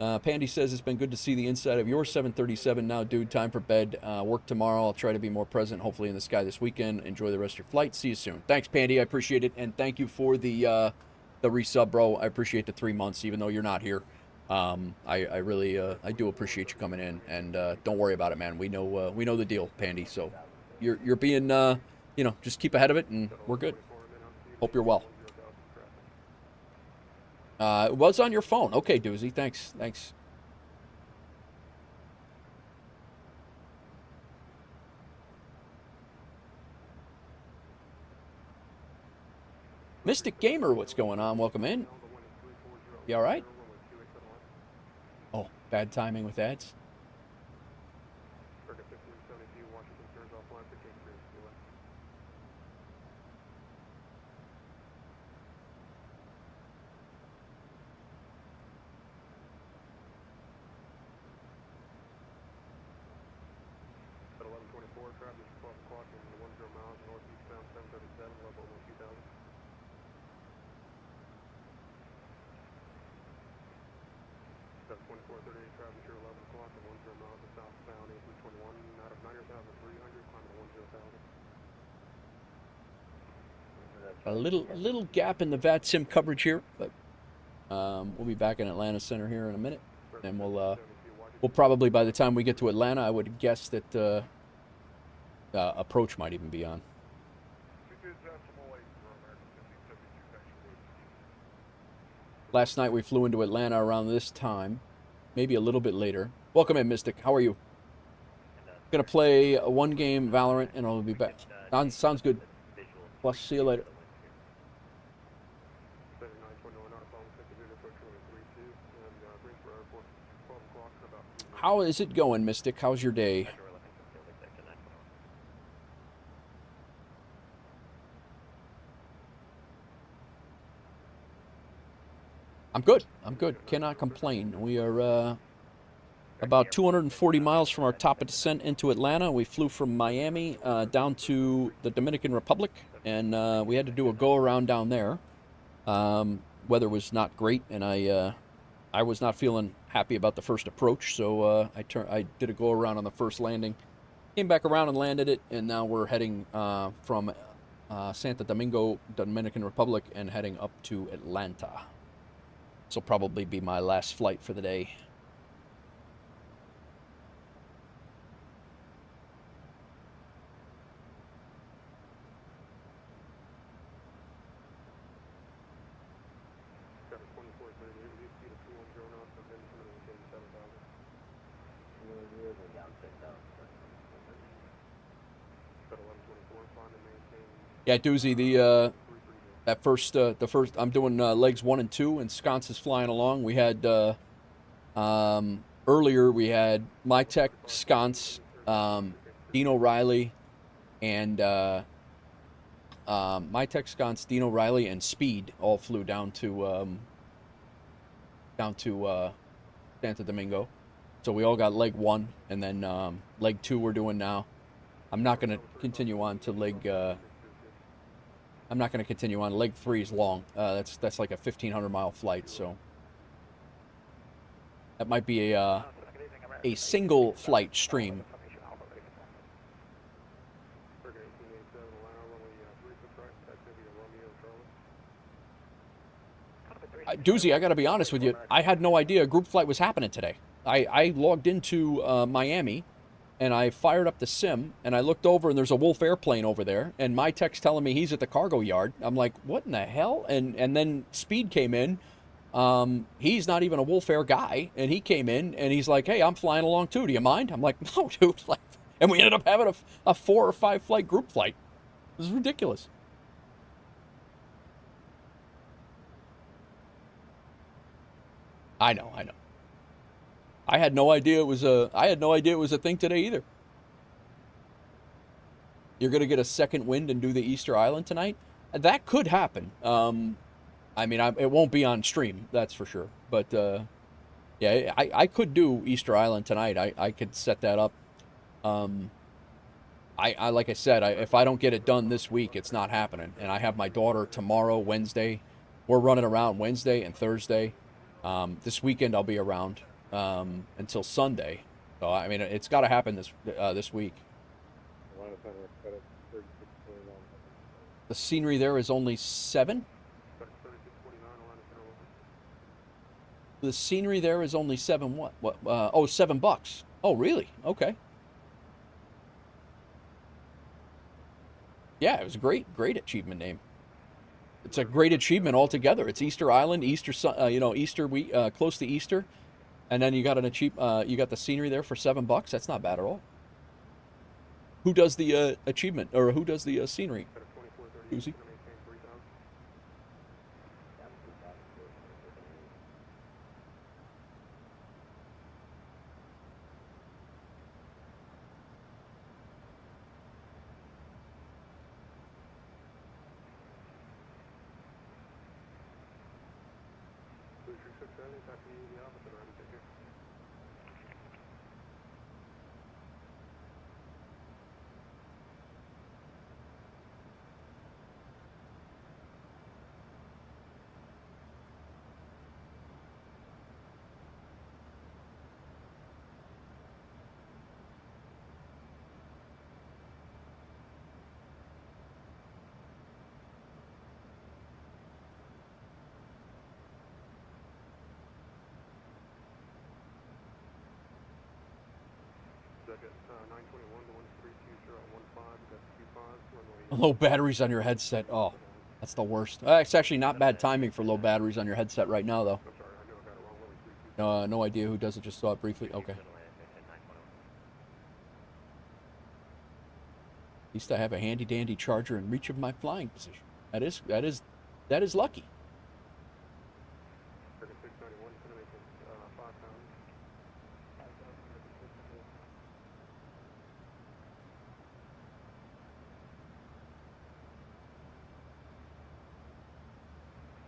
Pandy says, it's been good to see the inside of your 737 now, dude. Time for bed. Work tomorrow. I'll try to be more present, hopefully in the sky this weekend. Enjoy the rest of your flight. See you soon. Thanks, Pandy. I appreciate it. And thank you for the resub, bro. I appreciate the 3 months, even though you're not here. I really, I do appreciate you coming in, and don't worry about it, man. We know the deal, Pandy. So you're being, you know, just keep ahead of it, and we're good. Hope you're well. It was on your phone. Okay, Doozy. Thanks. Mystic Gamer, what's going on? Welcome in. You all right? Oh, bad timing with ads. A little gap in the VATSIM coverage here, but we'll be back in Atlanta Center here in a minute, and we'll probably, by the time we get to Atlanta, I would guess that approach might even be on. Last night we flew into Atlanta around this time, maybe a little bit later. Welcome in, Mystic. How are you? Gonna play one game Valorant, and I'll be back. Sounds good. Plus, see you later. How is it going, Mystic? How's your day? I'm good. I'm good. Cannot complain. We are about 240 miles from our top of descent into Atlanta. We flew from Miami down to the Dominican Republic, and we had to do a go-around down there. Weather was not great, and I was not feeling happy about the first approach, so I did a go-around on the first landing. Came back around and landed it, and now we're heading from Santo Domingo, Dominican Republic, and heading up to Atlanta. This will probably be my last flight for the day. Yeah, Doozy, the first I'm doing legs 1 and 2, and Sconce is flying along. We had earlier we had my tech, Sconce, Dean O'Reilly, and my tech, Sconce, Dean O'Reilly, and Speed all flew down to Santo Domingo. So we all got leg 1, and then leg 2 we're doing now. I'm not going to continue on to leg. I'm not going to continue on. Leg 3 is long. That's like a 1,500-mile flight, so that might be a single flight stream. Doozy, I got to be honest with you. I had no idea a group flight was happening today. I logged into Miami, and I fired up the sim, and I looked over, and there's a WolfAir plane over there, and my tech's telling me he's at the cargo yard. I'm like, what in the hell? And then Speed came in. He's not even a WolfAir guy, and he came in, and he's like, hey, I'm flying along too. Do you mind? I'm like, no, dude. Like, and we ended up having a 4 or 5 flight group flight. This is ridiculous. I know. I had no idea it was a thing today either. You're gonna get a second wind and do the Easter Island tonight? That could happen. I mean, it won't be on stream, that's for sure. But yeah, I could do Easter Island tonight. I could set that up. I like I said, if I don't get it done this week, it's not happening. And I have my daughter tomorrow, Wednesday. We're running around Wednesday and Thursday. This weekend I'll be around until Sunday. So I mean, it's got to happen this week. The scenery there is only 7. The scenery there is only 7 what? What? Oh, $7. Oh, really? Okay. Yeah, it was a great achievement name. It's a great achievement altogether. It's Easter Island, Easter week, close to Easter, and then you got you got the scenery there for $7. That's not bad at all. Who does the achievement, or who does the scenery? Uzi? Charlie, taxi the opposite, ready, take care. Second, 921 to 132, that's 25, runway. Low batteries on your headset. Oh, that's the worst. It's actually not bad timing for low batteries on your headset right now, though. I'm sorry, I knew I got it wrong, runway 32. No idea who does it. Just saw it briefly. Okay. At least I have a handy dandy charger in reach of my flying position. That is lucky. 3691, gonna make it 5 pounds.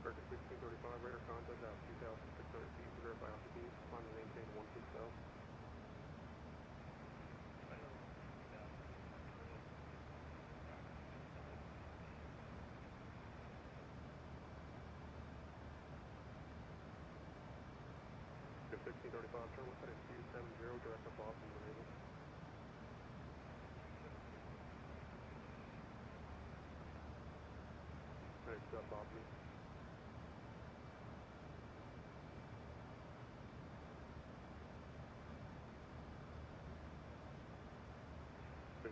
Circuit 1635, radar contact out 2,600 feet, verify altitude, climb and maintain 160. Circuit 1635, terminal heading 270, direct up Boston, when able. Next up, Boston.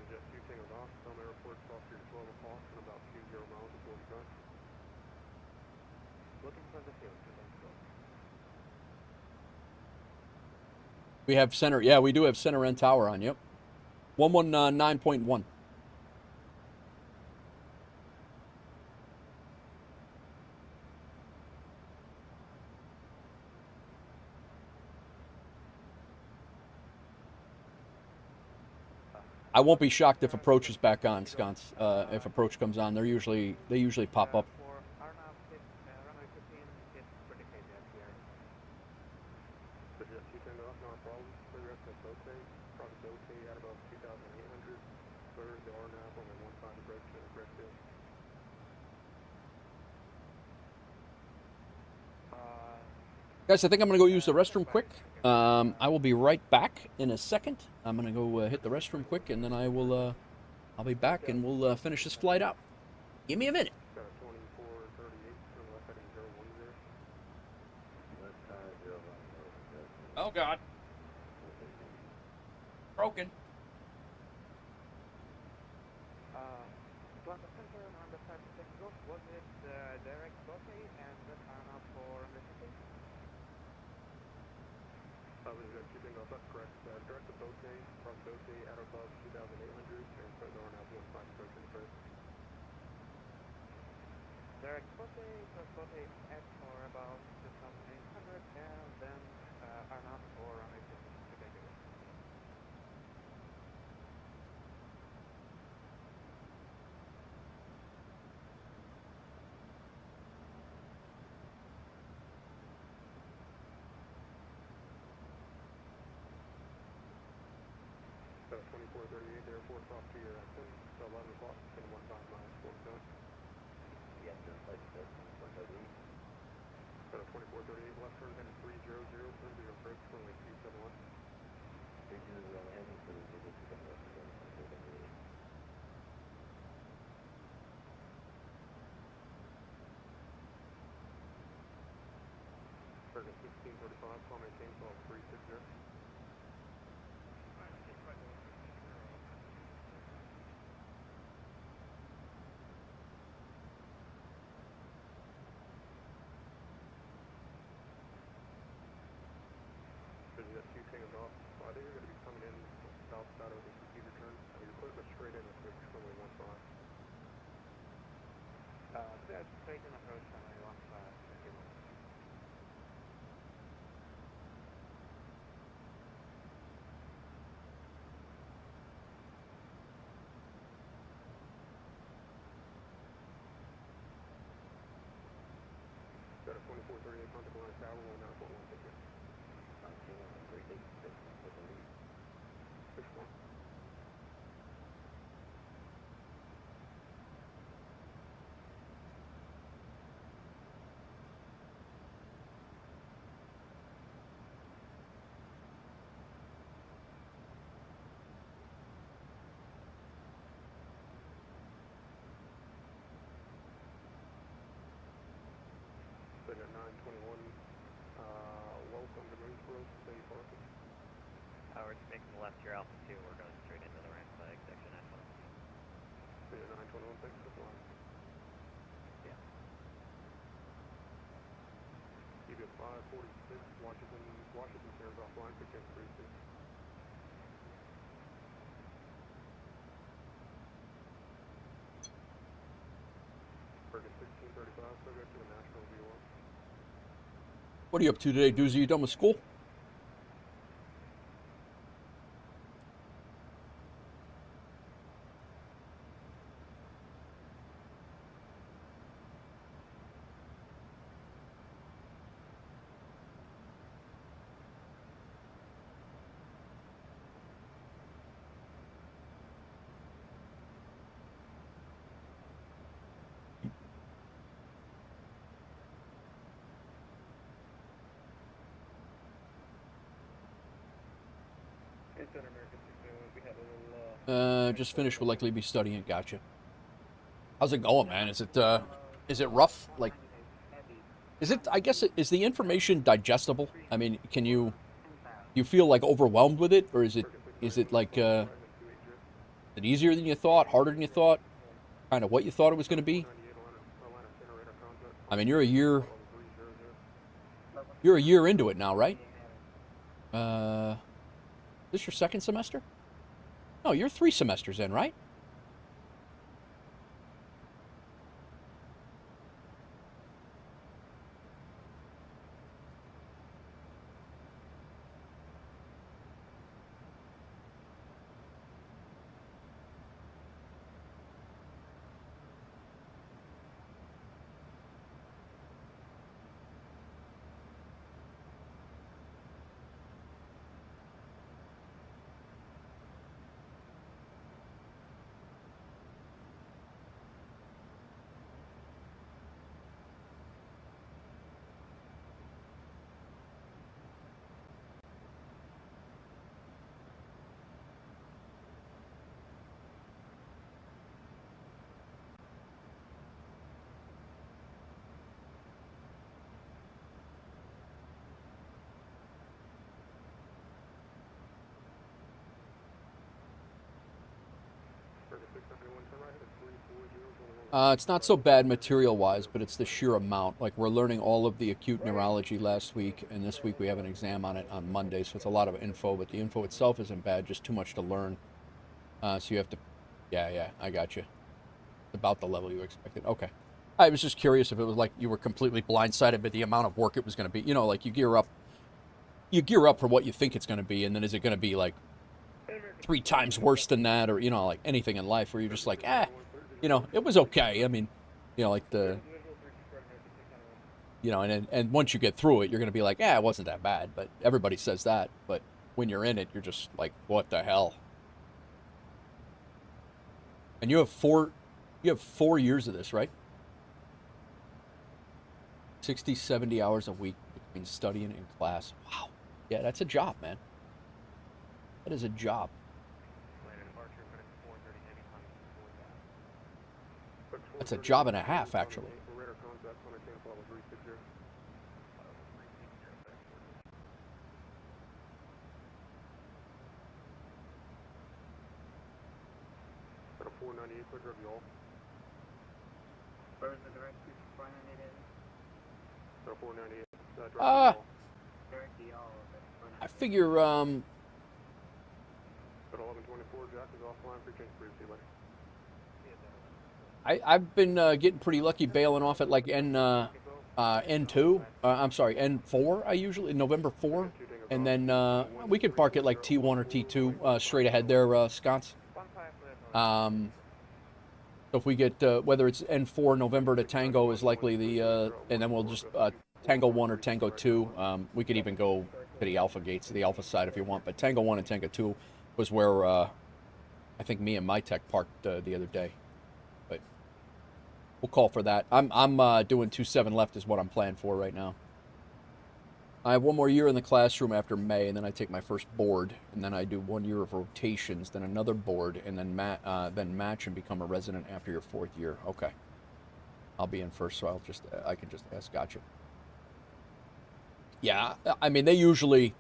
Jet 2 Tango off, some airports off your 12 o'clock and about 20 miles before we cut. Looking for the field, let's go. We have center. Yeah, we do have center end tower on. Yep. 119.1. I won't be shocked if approach is back on, Sconce. If approach comes on, they usually pop up. For Arnav, runway 15, it's pretty crazy up here. So Jet 2 Tango off, not a problem. Clear rest at Bote. Probably Bote at about 2,800. Clear the Arnav on the 15 approach to Redfield. Guys, I think I'm going to go use the restroom quick. I will be right back in a second. I'm going to go hit the restroom quick, and then I'll be back, and we'll finish this flight out. Give me a minute. 2438, turn left heading 010. Oh, God. Broken. Atlanta Center on the 5 Takeoff, was it direct Bote and then Arnav for runway 15? We got 2 Tango off, that's correct. Direct to Bote, from Bote at above 2,800, and clear the Arnav 15 approach in first. Direct Bote, plus Bote at for about 2,800, and then Arnav for runway 15 to take it. So 2438, airport off to your exit. So 11 o'clock, spin 15 miles, 4 done. Yes, sir, 138. So 2438, left turn heading 300, turn to your approach, runway 271. Circuit 1645, call maintain 12360. So you got 2 Tango's off. So I think you're going to be coming in south side of the computer turn. You're clear to straight in approach, runway 15. There's straight in approach runway 15. Got a 2438 contact line Welcome to Greensboro, stay parking. We're just making the left here, Alpha 2. We're going straight into the right flag section at 1. Cedar 921, thanks for flying. Yeah. Keep it 546, Washington Shares offline, pick up 36. Burger 1635, subject to the National V1. What are you up to today, Doozy? You done with school? Just finished. Will likely be studying. Gotcha. How's it going, man? Is it rough? Like, is it? I guess is the information digestible? I mean, do you feel like overwhelmed with it, or is it like is it easier than you thought, harder than you thought, kind of what you thought it was going to be? I mean, you're a year into it now, right? This your second semester? No, you're 3 semesters in, right? It's not so bad material-wise, but it's the sheer amount. Like, we're learning all of the acute neurology last week, and this week we have an exam on it on Monday, so it's a lot of info, but the info itself isn't bad, just too much to learn. So you have to... Yeah, I got you. About the level you expected. Okay. I was just curious if it was like you were completely blindsided by the amount of work it was going to be. You know, like, you gear up for what you think it's going to be, and then is it going to be, like, 3 times worse than that, or, you know, like anything in life where you're just like, you know, it was okay. I mean, you know, like you know, and once you get through it, you're going to be like, it wasn't that bad. But everybody says that. But when you're in it, you're just like, what the hell? And you have 4 years of this, right? 60, 70 hours a week between studying and class. Wow. Yeah, that's a job, man. That is a job. That's a job and a half, actually. I figure, I've been getting pretty lucky bailing off at like N2. I'm sorry, N4. I usually November 4, and then we could park at like T1 or T2 straight ahead there, sconce. So if we get whether it's N4 November to Tango is likely the, and then we'll just Tango 1 or Tango 2. We could even go to the Alpha gates, the Alpha side if you want. But Tango 1 and Tango 2 was where I think me and my tech parked the other day. But we'll call for that. I'm doing 2-7 left is what I'm planning for right now. I have 1 more year in the classroom after May, and then I take my first board, and then I do 1 year of rotations, then another board, and then match and become a resident after your 4th year. Okay. I'll be in first, so I can just ask. Gotcha. Yeah, I mean they usually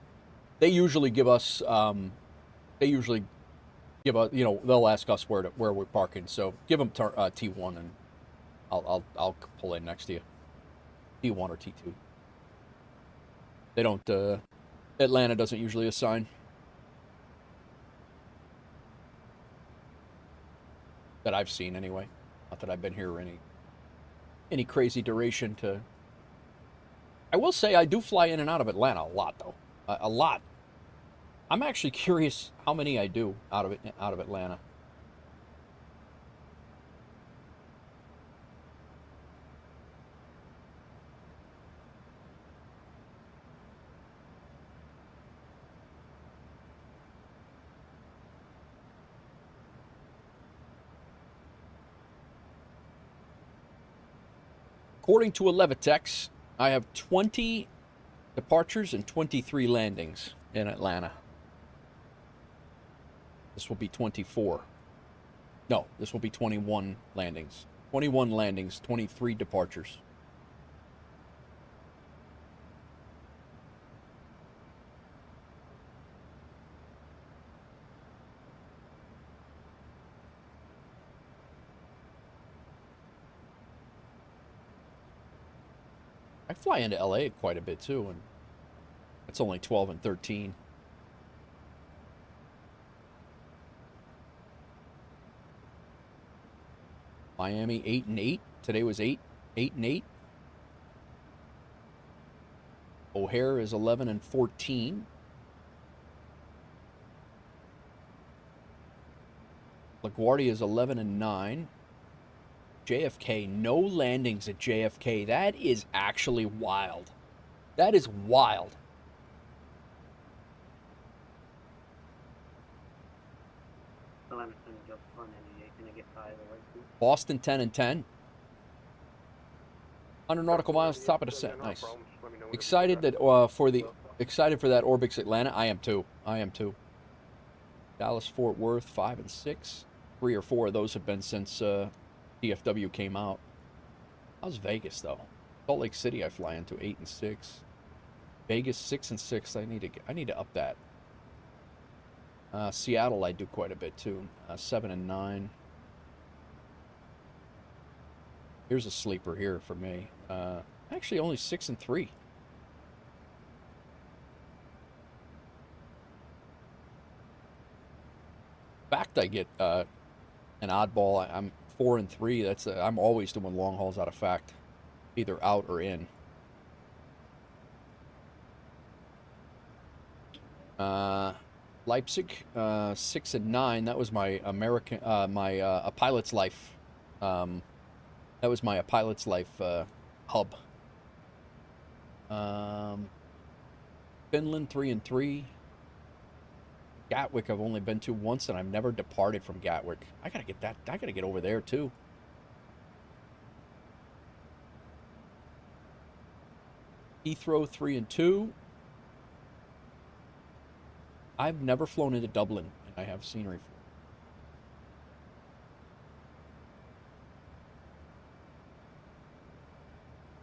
give us you know, they'll ask us where we're parking. So give them T1 and I'll pull in next to you. T1 or T2. They don't Atlanta doesn't usually assign. That I've seen anyway. Not that I've been here any crazy duration to. I will say I do fly in and out of Atlanta a lot though. A lot. I'm actually curious how many I do out of Atlanta. According to Levitex, I have 20 departures and 23 landings in Atlanta. This will be 24. No, this will be 21 landings. 21 landings, 23 departures. I fly into LA quite a bit too, and it's only 12 and 13. Miami 8 and 8. Today was 8 and 8. O'Hare is 11 and 14. LaGuardia is 11 and 9. JFK, no landings at JFK. That is actually wild. That is wild. Boston 10 and 10. 100 nautical miles, top of descent. Nice. Excited that excited for that Orbix Atlanta. I am too. Dallas Fort Worth 5 and 6. 3 or 4 of those have been since DFW came out. How's Vegas though? Salt Lake City I fly into 8 and 6. Vegas 6 and 6. I need to up that. Seattle I do quite a bit too. 7 and 9. Here's a sleeper here for me. Actually only 6 and 3. In fact, I get an oddball. I'm 4 and 3. That's I'm always doing long hauls out of fact, either out or in. Leipzig 6 and 9. That was my American a pilot's life. That was my pilot's life hub. Finland 3 and 3. Gatwick I've only been to once, and I've never departed from Gatwick. I gotta get that. I gotta get over there too. Heathrow 3 and 2. I've never flown into Dublin, and I have scenery for it.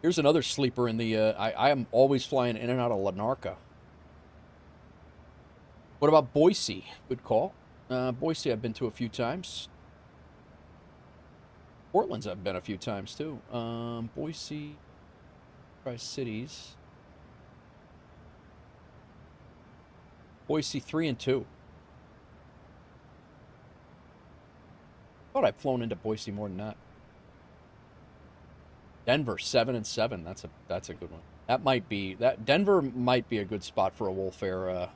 Here's another sleeper in the. I am always flying in and out of Larnaca. What about Boise? Good call. Boise I've been to a few times. Portland's I've been a few times too. Boise, Tri-Cities. Boise 3 and 2. Thought I'd flown into Boise more than that. Denver 7 and 7. That's a good one. That might be that. Denver might be a good spot for a WolfAir.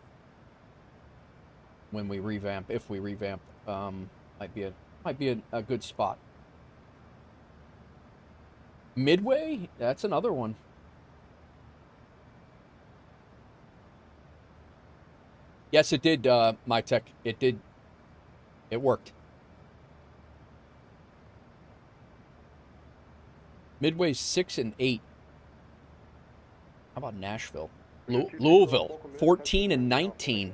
When we revamp, if we revamp, might be a good spot. Midway, that's another one. Yes, it did, my tech. It did. It worked. Midway's 6 and 8. How about Nashville? Louisville, 14 and 19.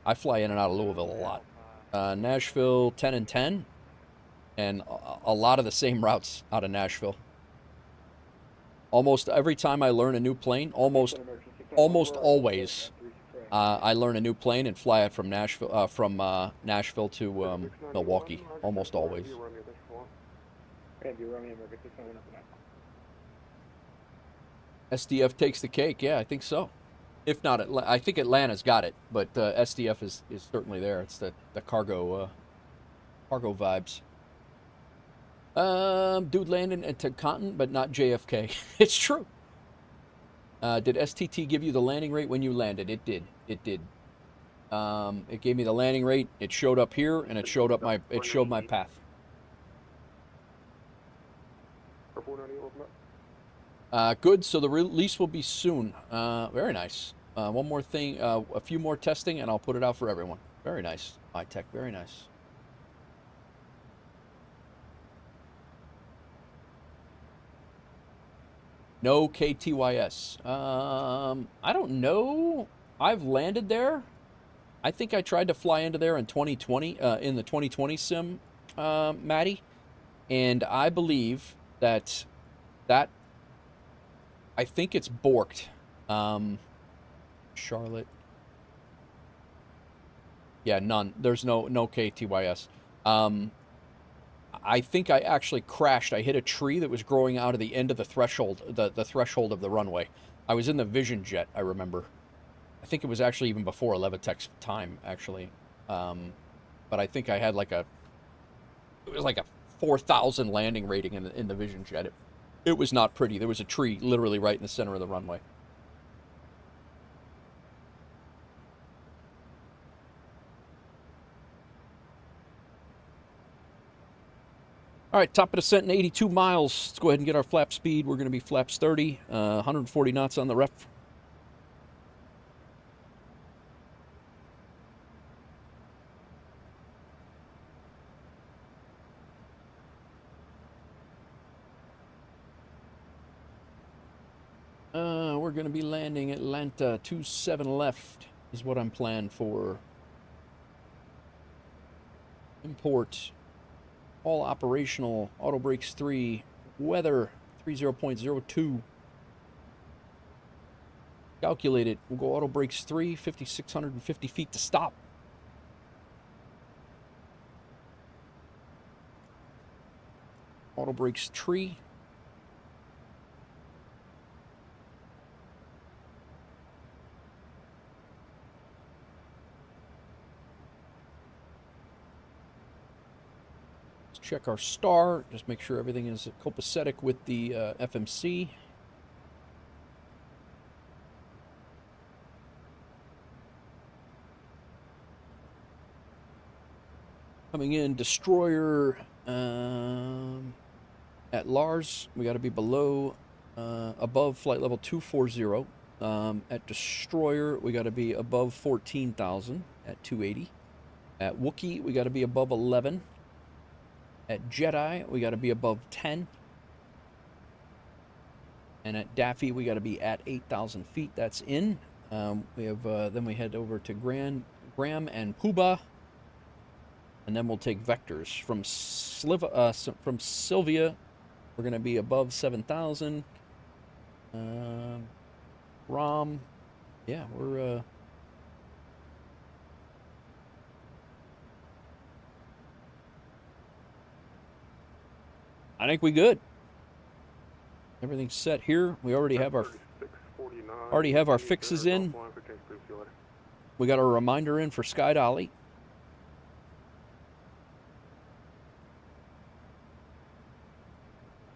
I fly in and out of Louisville a lot. Nashville, 10 and 10. And a lot of the same routes out of Nashville. Almost every time I learn a new plane, almost always, I learn a new plane and fly it from Nashville to Milwaukee. Almost always. SDF takes the cake. Yeah, I think so. If not, I think Atlanta's got it, but SDF is certainly there. It's the cargo vibes. Dude landed at Takeoff, but not JFK. It's true. Did STT give you the landing rate when you landed? It did. It did. It gave me the landing rate. It showed up here, and it showed my path. Good. So the release will be soon. Very nice. One more thing. A few more testing, and I'll put it out for everyone. Very nice. High tech. Very nice. No KTYS. I don't know. I've landed there. I think I tried to fly into there in 2020, in the 2020 sim, Maddie. And I believe that I think it's borked. Charlotte. Yeah, none. There's no KTYS. I think I actually crashed. I hit a tree that was growing out of the end of the threshold, the threshold of the runway. I was in the Vision Jet, I remember. I think it was actually even before Levitech's time, actually. But I think I had it was like a 4,000 landing rating in the Vision Jet. It was not pretty. There was a tree literally right in the center of the runway. All right, top of descent in 82 miles. Let's go ahead and get our flap speed. We're going to be flaps 30, 140 knots on the ref. We're going to be landing Atlanta 27 left is what I'm planned for. Import. All operational, auto brakes 3, weather 30.02. Calculate it. We'll go auto brakes 3, 5,650 feet to stop. Auto brakes 3. Check our star, just make sure everything is copacetic with the FMC. Coming in, destroyer at Lars, we got to be above flight level 240. At destroyer, we got to be above 14,000 at 280. At Wookiee, we got to be above 11. At Jedi, we got to be above 10. And at Daffy, we got to be at 8,000 feet. That's in. We have then we head over to Graham and Puba. And then we'll take vectors. From Sylvia, we're going to be above 7,000. Rom, yeah, we're... I think we good. Everything's set here. We already have our fixes in. We got our reminder in for Sky Dolly.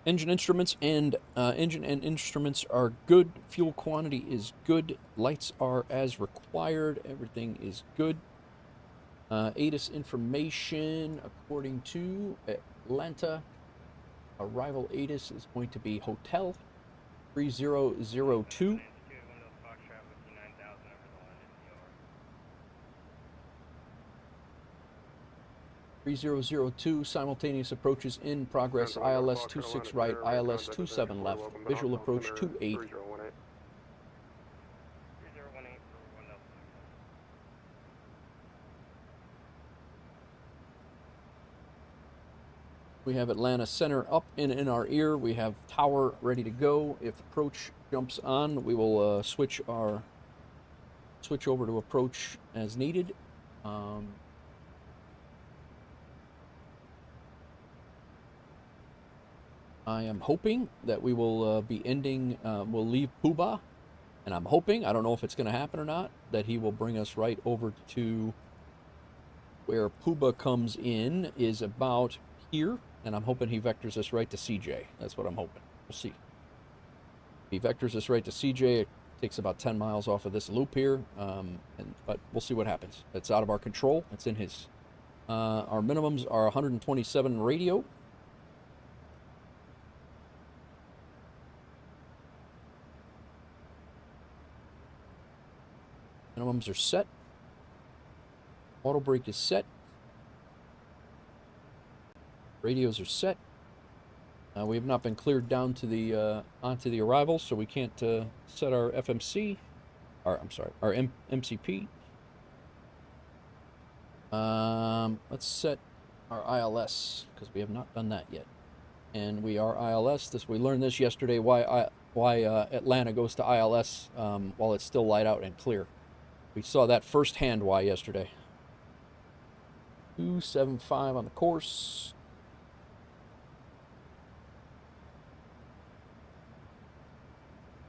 Engine instruments and instruments are good. Fuel quantity is good. Lights are as required. Everything is good. ATIS information according to Atlanta. Arrival ATIS is going to be Hotel 3002. 3002, simultaneous approaches in progress, ILS 26 right, ILS 27 left, visual approach 28. 3018 for 1 up. We have Atlanta Center up and in our ear. We have tower ready to go. If approach jumps on, we will switch over to approach as needed. I am hoping that we will be ending, we'll leave Puba, and I'm hoping, I don't know if it's going to happen or not, that he will bring us right over to where Puba comes in is about here, and I'm hoping he vectors us right to CJ. That's what I'm hoping. We'll see. If he vectors us right to CJ, it takes about 10 miles off of this loop here, but we'll see what happens. It's out of our control. It's in his. Our minimums are 127 radio. Minimums are set. Auto brake is set. Radios are set. We have not been cleared down to the onto the arrival, so we can't set our FMC. Our MCP. Let's set our ILS because we have not done that yet, and we are ILS. We learned this yesterday. Why Atlanta goes to ILS while it's still light out and clear. We saw that firsthand why yesterday. 275 on the course.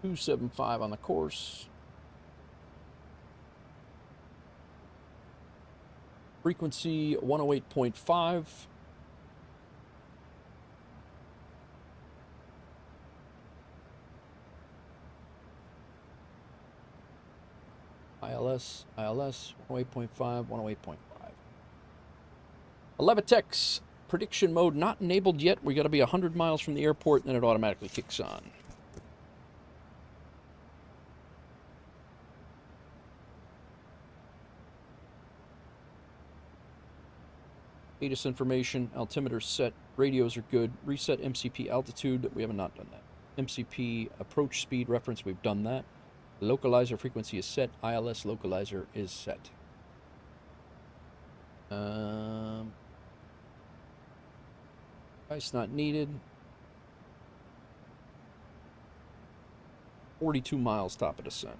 .275 on the course. Frequency 108.5. ILS, 108.5, 108.5. Levitex, prediction mode not enabled yet. We got to be 100 miles from the airport, and then it automatically kicks on. ATIS information, altimeter set, radios are good. Reset MCP altitude, we have not done that. MCP approach speed reference, we've done that. Localizer frequency is set. ILS localizer is set. Price not needed. 42 miles top of descent.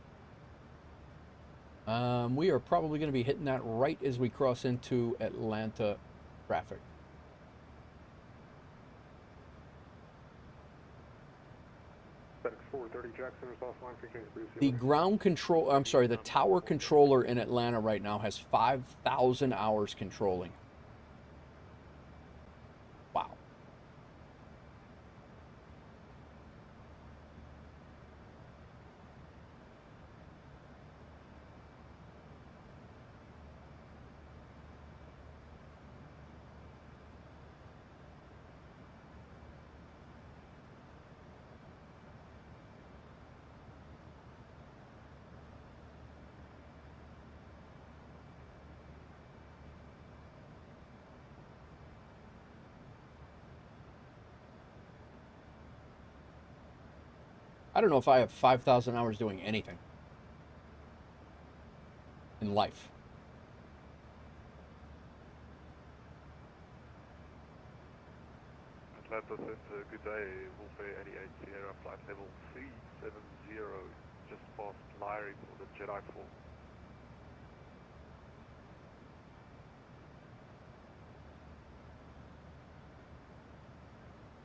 We are probably going to be hitting that right as we cross into Atlanta traffic. The ground control, I'm sorry, the tower controller in Atlanta right now has 5,000 hours controlling. Wow. I don't know if I have 5,000 hours doing anything in life. Atlanta Center, good day. WolfAir 88 Sierra, flight level 370, just past Lyrie for the Jedi 4.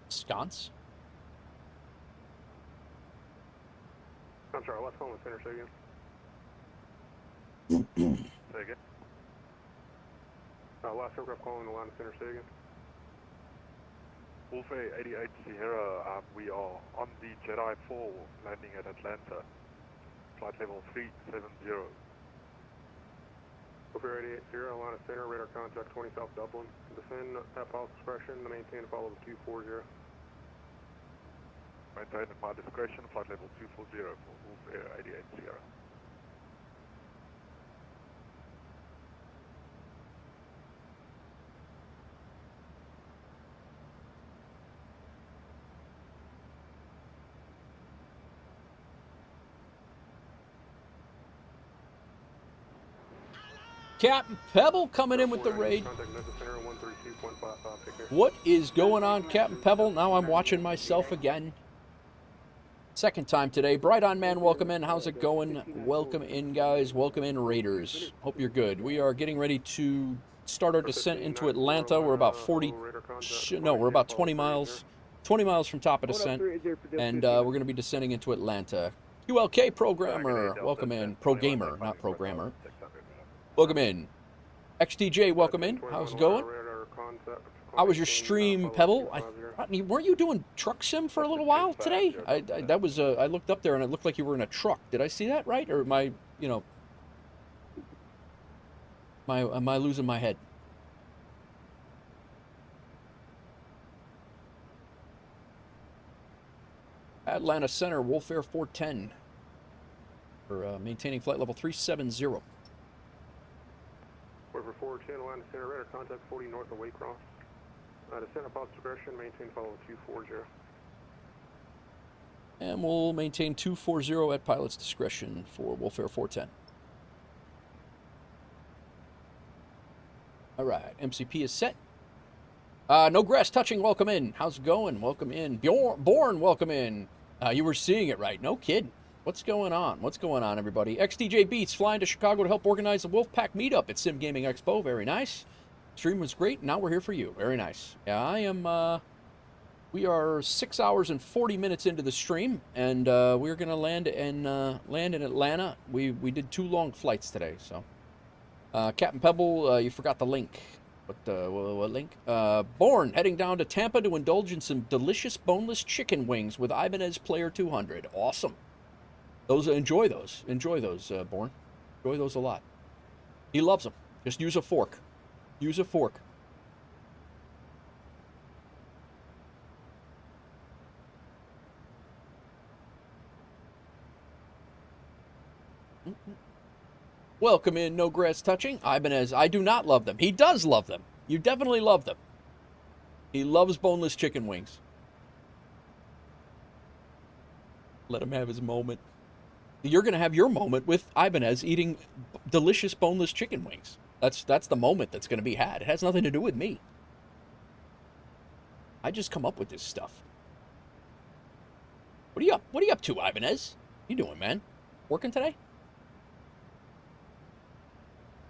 Sconce? Contrary, what's calling the center, say again? Say again? Last aircraft calling the line of center, say again? WolfAir 88 Sierra, we are on the Jedi 4 landing at Atlanta. Flight level 370. WolfAir 88 Sierra, line of center, radar contact 20 South Dublin. Descend at pilot's discretion, maintain and follow the 240. Maintain at my discretion, flight level 240 for WolfAir 88 Sierra. Captain Pebble coming in with the raid. What is going on, Captain Pebble? Now I'm watching myself again. Second time today. Bright On Man, welcome in. How's it going? Welcome in, guys. Welcome in, Raiders. Hope you're good. We are getting ready to start our descent into Atlanta. We're about 20 miles. 20 miles from top of descent. And we're going to be descending into Atlanta. QLK Programmer, welcome in. Pro Gamer, not Programmer. Welcome in. XTJ, welcome in. How's it going? How was your stream, Pebble? Weren't you doing truck sim for a little while today? I looked up there and it looked like you were in a truck. Did I see that right? Or am I, am I losing my head? Atlanta Center, WolfAir 410. For maintaining flight level 370. WolfAir 410, Atlanta Center, radar contact 40 north of Waycross. Descent upon discretion, maintain follow 240. And we'll maintain 240 at pilot's discretion for WolfAir 410. All right, MCP is set. No grass touching, welcome in. How's it going? Welcome in. Born, welcome in. You were seeing it right. No kidding. What's going on? What's going on, everybody? XDJ Beats flying to Chicago to help organize the Wolfpack meetup at Sim Gaming Expo. Very nice. Stream was great. Now we're here for you. Very nice. Yeah, I am. We are 6 hours and 40 minutes into the stream, and we're gonna land in Atlanta. We did 2 long flights today, so. Captain Pebble, you forgot the link. What link? Born heading down to Tampa to indulge in some delicious boneless chicken wings with Ibanez Player 200. Awesome. Enjoy those, Born. Enjoy those a lot. He loves them. Just use a fork. Use a fork. Welcome in, no grass touching. Ibanez, I do not love them. He does love them. You definitely love them. He loves boneless chicken wings. Let him have his moment. You're going to have your moment with Ibanez eating delicious boneless chicken wings. That's the moment that's going to be had. It has nothing to do with me. I just come up with this stuff. What are you up to, Ibanez? What you doing, man? Working today?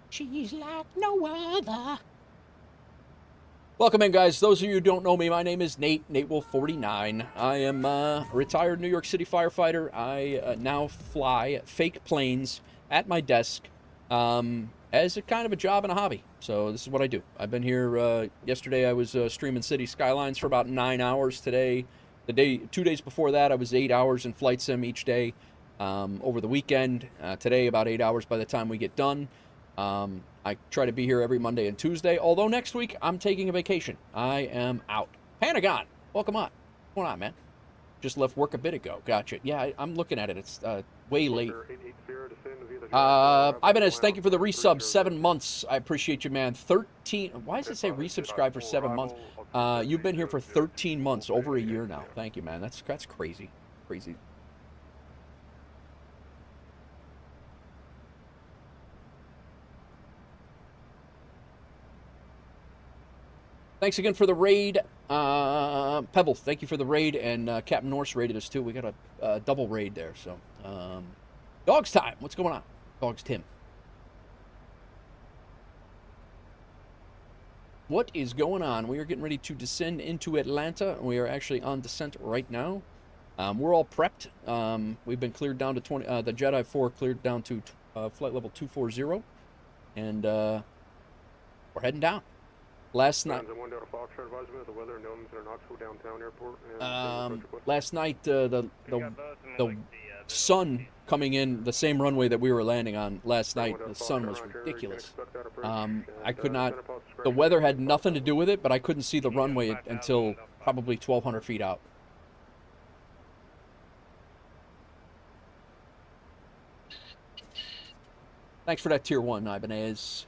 She's like no other. Welcome in, guys. Those of you who don't know me, my name is Nate Wolf49. I am a retired New York City firefighter. I now fly fake planes at my desk as a kind of a job and a hobby. So this is what I do. I've been here yesterday. I was streaming City Skylines for about 9 hours today. 2 days before that, I was 8 hours in flight sim each day. Over the weekend, today about 8 hours by the time we get done. I try to be here every Monday and Tuesday, although next week I'm taking a vacation. I am out. Panagon, welcome on. What's going on, man? Just left work a bit ago. Gotcha. Yeah, I'm looking at it. It's way late. Ibanez, thank you for the resub. 7 months. I appreciate you, man. 13. Why does it say resubscribe for 7 months? You've been here for 13 months, over a year now. Thank you, man. That's crazy. Crazy. Thanks again for the raid. Pebble, thank you for the raid, and Captain Norse raided us too. We got a double raid there, so. Dogs time, what's going on? Dogs Tim. What is going on? We are getting ready to descend into Atlanta. We are actually on descent right now. We're all prepped. We've been cleared down to 20, the Jedi 4 cleared down to flight level 240, and we're heading down. Last night, last night the sun coming in the same runway that we were landing on last night, the sun was ridiculous. I could not, the weather had nothing to do with it, but I couldn't see the runway until probably 1,200 feet out. Thanks for that tier 1, Ibanez.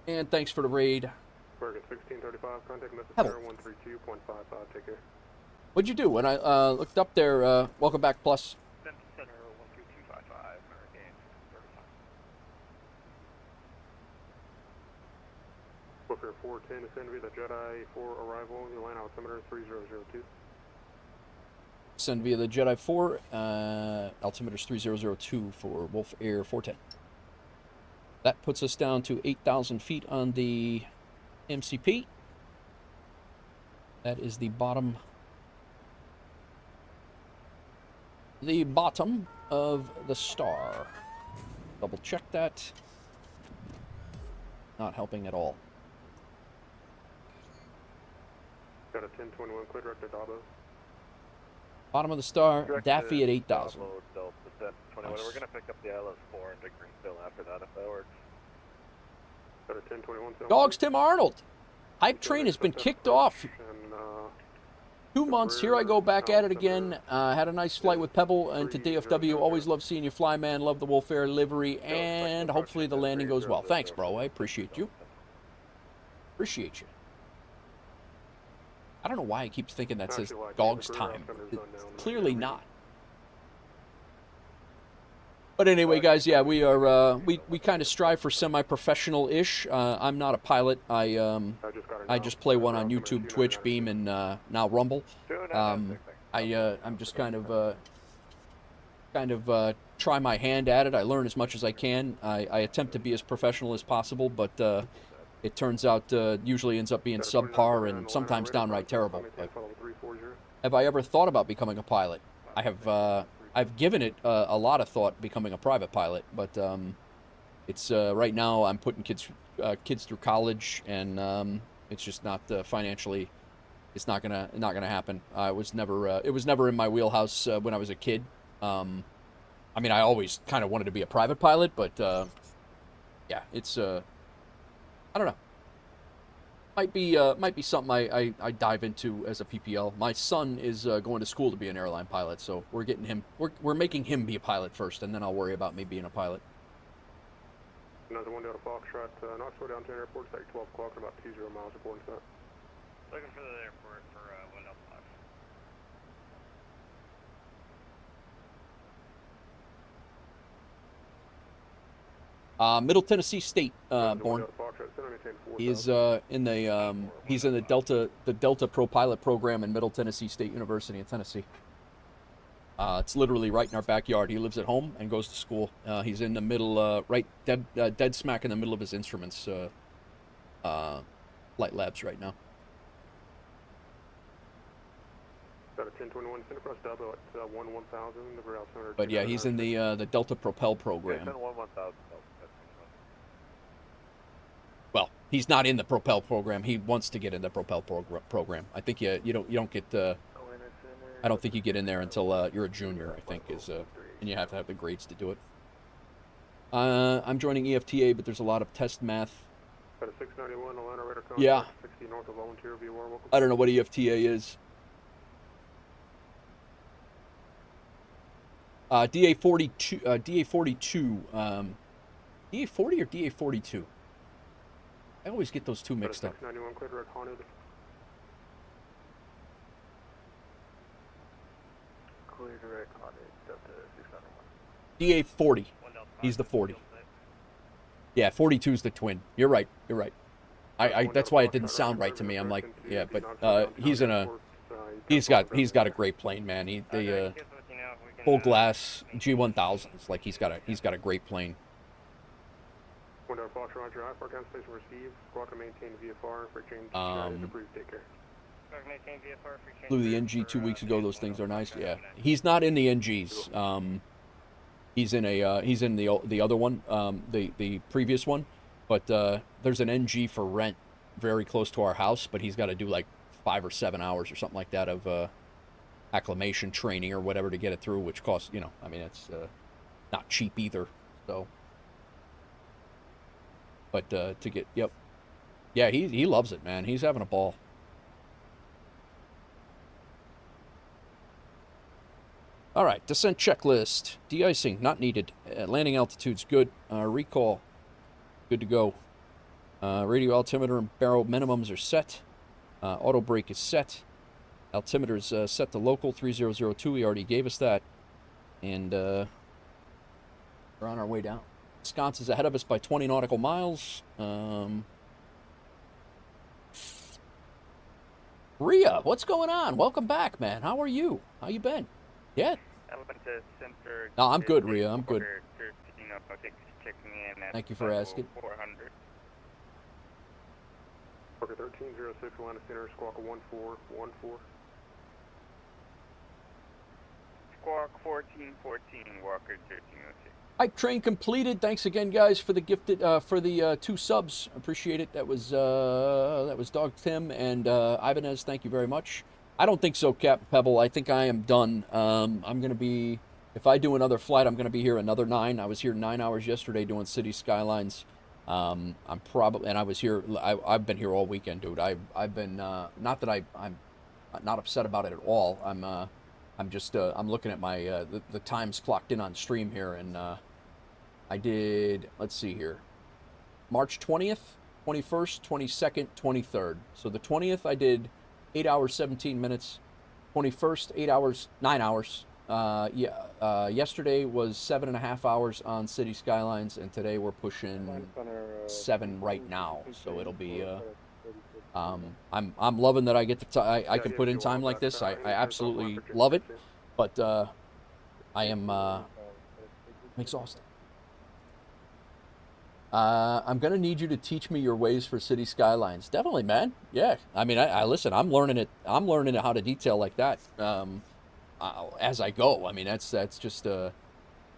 And thanks for the raid. 1635, contact message 132.55, take care. What'd you do? When I looked up there, welcome back, Plus. WolfAir 410, ascend via the Jedi for arrival. You land altimeter 3002. Send via the Jedi 4, altimeter's 3002 for WolfAir 410. That puts us down to 8,000 feet on the MCP. That is the bottom of the star. Double check that. Not helping at all. Got a 1021 clear direct to Dabo. Bottom of the star, Daffy at 8,000. Delta 1021. Nice. We're going to pick up the ILS-4 into Greenville after that, if that works. Got a 1021. Dogs Tim Arnold. Hype train has been kicked off. And, 2 months, here I go back at it again. Had a nice flight with Pebble and to DFW. Always love seeing you fly, man. Love the WolfAir livery, and hopefully the landing goes well. Thanks, bro. I appreciate you. Appreciate you. I don't know why I keep thinking that says dog's time. It's clearly not. But anyway, guys, yeah, we are we kind of strive for semi-professional-ish. I'm not a pilot. I just play one on YouTube, Twitch, Beam, and now Rumble. I'm just kind of try my hand at it. I learn as much as I can. I attempt to be as professional as possible, but it turns out usually ends up being subpar and sometimes downright terrible. But have I ever thought about becoming a pilot? I have. I've given it a lot of thought, becoming a private pilot, but it's right now I'm putting kids through college, and it's just not financially. It's not gonna happen. It was never in my wheelhouse when I was a kid. I mean, I always kind of wanted to be a private pilot, but yeah, it's I don't know. Might be something I dive into as a PPL. My son is going to school to be an airline pilot, so we're getting him. We're making him be a pilot first, and then I'll worry about me being a pilot. Another one down to Foxtrot, Knoxville downtown airport, it's like 12 o'clock, about 20 miles aboard set. Looking for the airport for window block. Middle Tennessee State born. He is in the he's in the Delta Pro Pilot program in Middle Tennessee State University in Tennessee. It's literally right in our backyard. He lives at home and goes to school. He's in the middle, right dead smack in the middle of his instruments flight labs right now. Got a 1021 send across Dabo at 1000. But yeah, he's in the Delta Propel program. Yeah, 1000. Well, he's not in the Propel program. He wants to get in the Propel program. I think you don't get I don't think you get in there until you're a junior. I think and you have to have the grades to do it. I'm joining EFTA, but there's a lot of test math. Got a 691 Atlanta radar contact, Yeah. 60 north of Volunteer VOR. Welcome. I don't know what EFTA is. DA42. DA42. DA40 or DA42? I always get those two mixed up. 691 clear direct haunted. Clear direct haunted, Delta 691. DA40. He's the 40. Yeah, 42 is the twin. You're right. You're right. That's why it didn't sound right to me. I'm like, yeah, but he's got a great plane, man. The full glass G1000s. Like he's got a great plane. Window Fox Roger, IFR count station received. Squawk and maintain VFR for change. Take care. Flew the NG 2 weeks ago. Those things are nice. Yeah, he's not in the NGs. He's in the other one, the previous one, but there's an NG for rent very close to our house, but he's got to do like 5 or 7 hours or something like that of acclimation training or whatever to get it through, which costs, I mean, it's not cheap either. So, but to get, yep, yeah, he loves it, man. He's having a ball. All right, descent checklist. De-icing, not needed. Landing altitude's good. Recall, good to go. Radio altimeter and baro minimums are set. Auto brake is set. Altimeter's set to local 3002. He already gave us that. And we're on our way down. Wisconsin's ahead of us by 20 nautical miles. Rhea, what's going on? Welcome back, man. How are you? How you been? Yeah. No, I'm good, Rhea. I'm good. Thank you for asking. Parker 1306, line of center, squawk 1414. Squawk 1414, Walker 1306. Hype train completed. Thanks again, guys, for the gifted for the 2 subs. Appreciate it. That was Dog Tim and Ibanez. Thank you very much. I don't think so, Cap Pebble. I think I am done. I'm gonna be, if I do another flight, I'm gonna be here another 9. I was here 9 hours yesterday doing City Skylines. I'm probably, and I was here. I've been here all weekend, dude. I've been not that I'm not upset about it at all. I'm just I'm looking at my the times clocked in on stream here, and I did, let's see here, March 20th, 21st, 22nd, 23rd. So the 20th I did 8 hours 17 minutes. 21st 8 hours 9 hours. Yesterday was 7.5 hours on City Skylines, and today we're pushing 7 right now. So it'll be I'm loving that I get to I can put in time like this. I absolutely love it, but I am I'm exhausted. I'm gonna need you to teach me your ways for City Skylines. Definitely, man. Yeah. I mean, I listen. I'm learning it. I'm learning how to detail like that as I go. I mean, that's just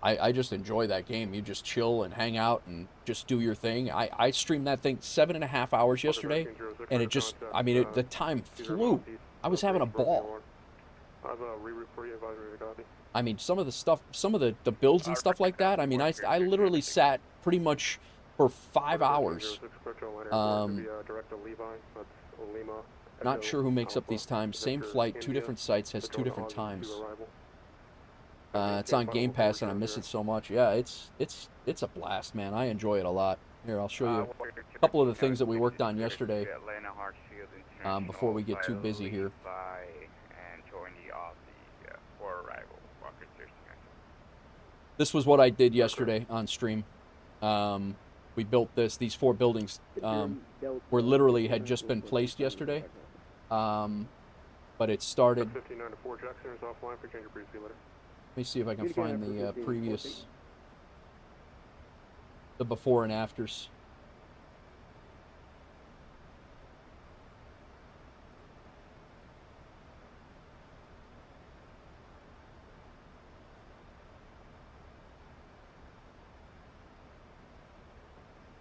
I just enjoy that game. You just chill and hang out and just do your thing. I streamed that thing 7.5 hours yesterday, and it just, I mean, the time flew. I was having a ball. I mean, some of the stuff, some of the builds and stuff like that. I mean, I literally sat pretty much for 5 hours. Not sure who makes up these times. Same flight, 2 different sites, has 2 different times. It's on Game Pass, and I miss it so much. Yeah, it's a blast, man. I enjoy it a lot. Here, I'll show you a couple of the things that we worked on yesterday before we get too busy here. This was what I did yesterday on stream. We built these 4 buildings were literally had just been placed yesterday. But it started. Let me see if I can find the previous, the before and afters.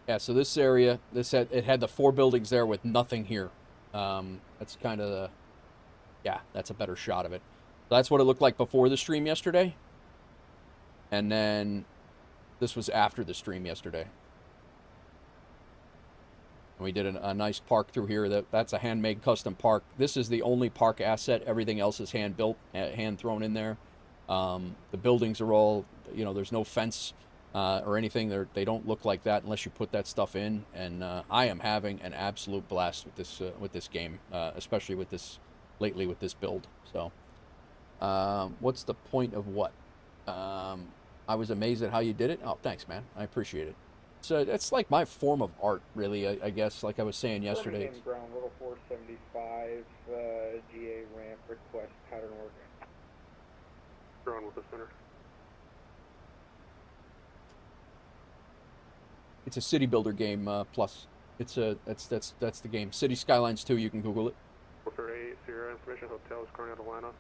Yeah, so this area, it had the 4 buildings there with nothing here. That's kind of the, yeah, that's a better shot of it. So that's what it looked like before the stream yesterday. And then this was after the stream yesterday. And we did a nice park through here. That's a handmade custom park. This is the only park asset. Everything else is hand built, hand thrown in there. The buildings are all, you know, there's no fence or anything. They don't look like that unless you put that stuff in. And I am having an absolute blast with this game, especially with this lately with this build. So, what's the point of what? I was amazed at how you did it. Oh, thanks, man. I appreciate it. So it's like my form of art, really. I guess, like I was saying yesterday. Ground level 475, GA ramp request pattern work. Ground with the center. It's a city builder game plus. It's that's the game. City Skylines 2. You can Google it. WolfAir A Sierra information. Hotels currently at Atlanta.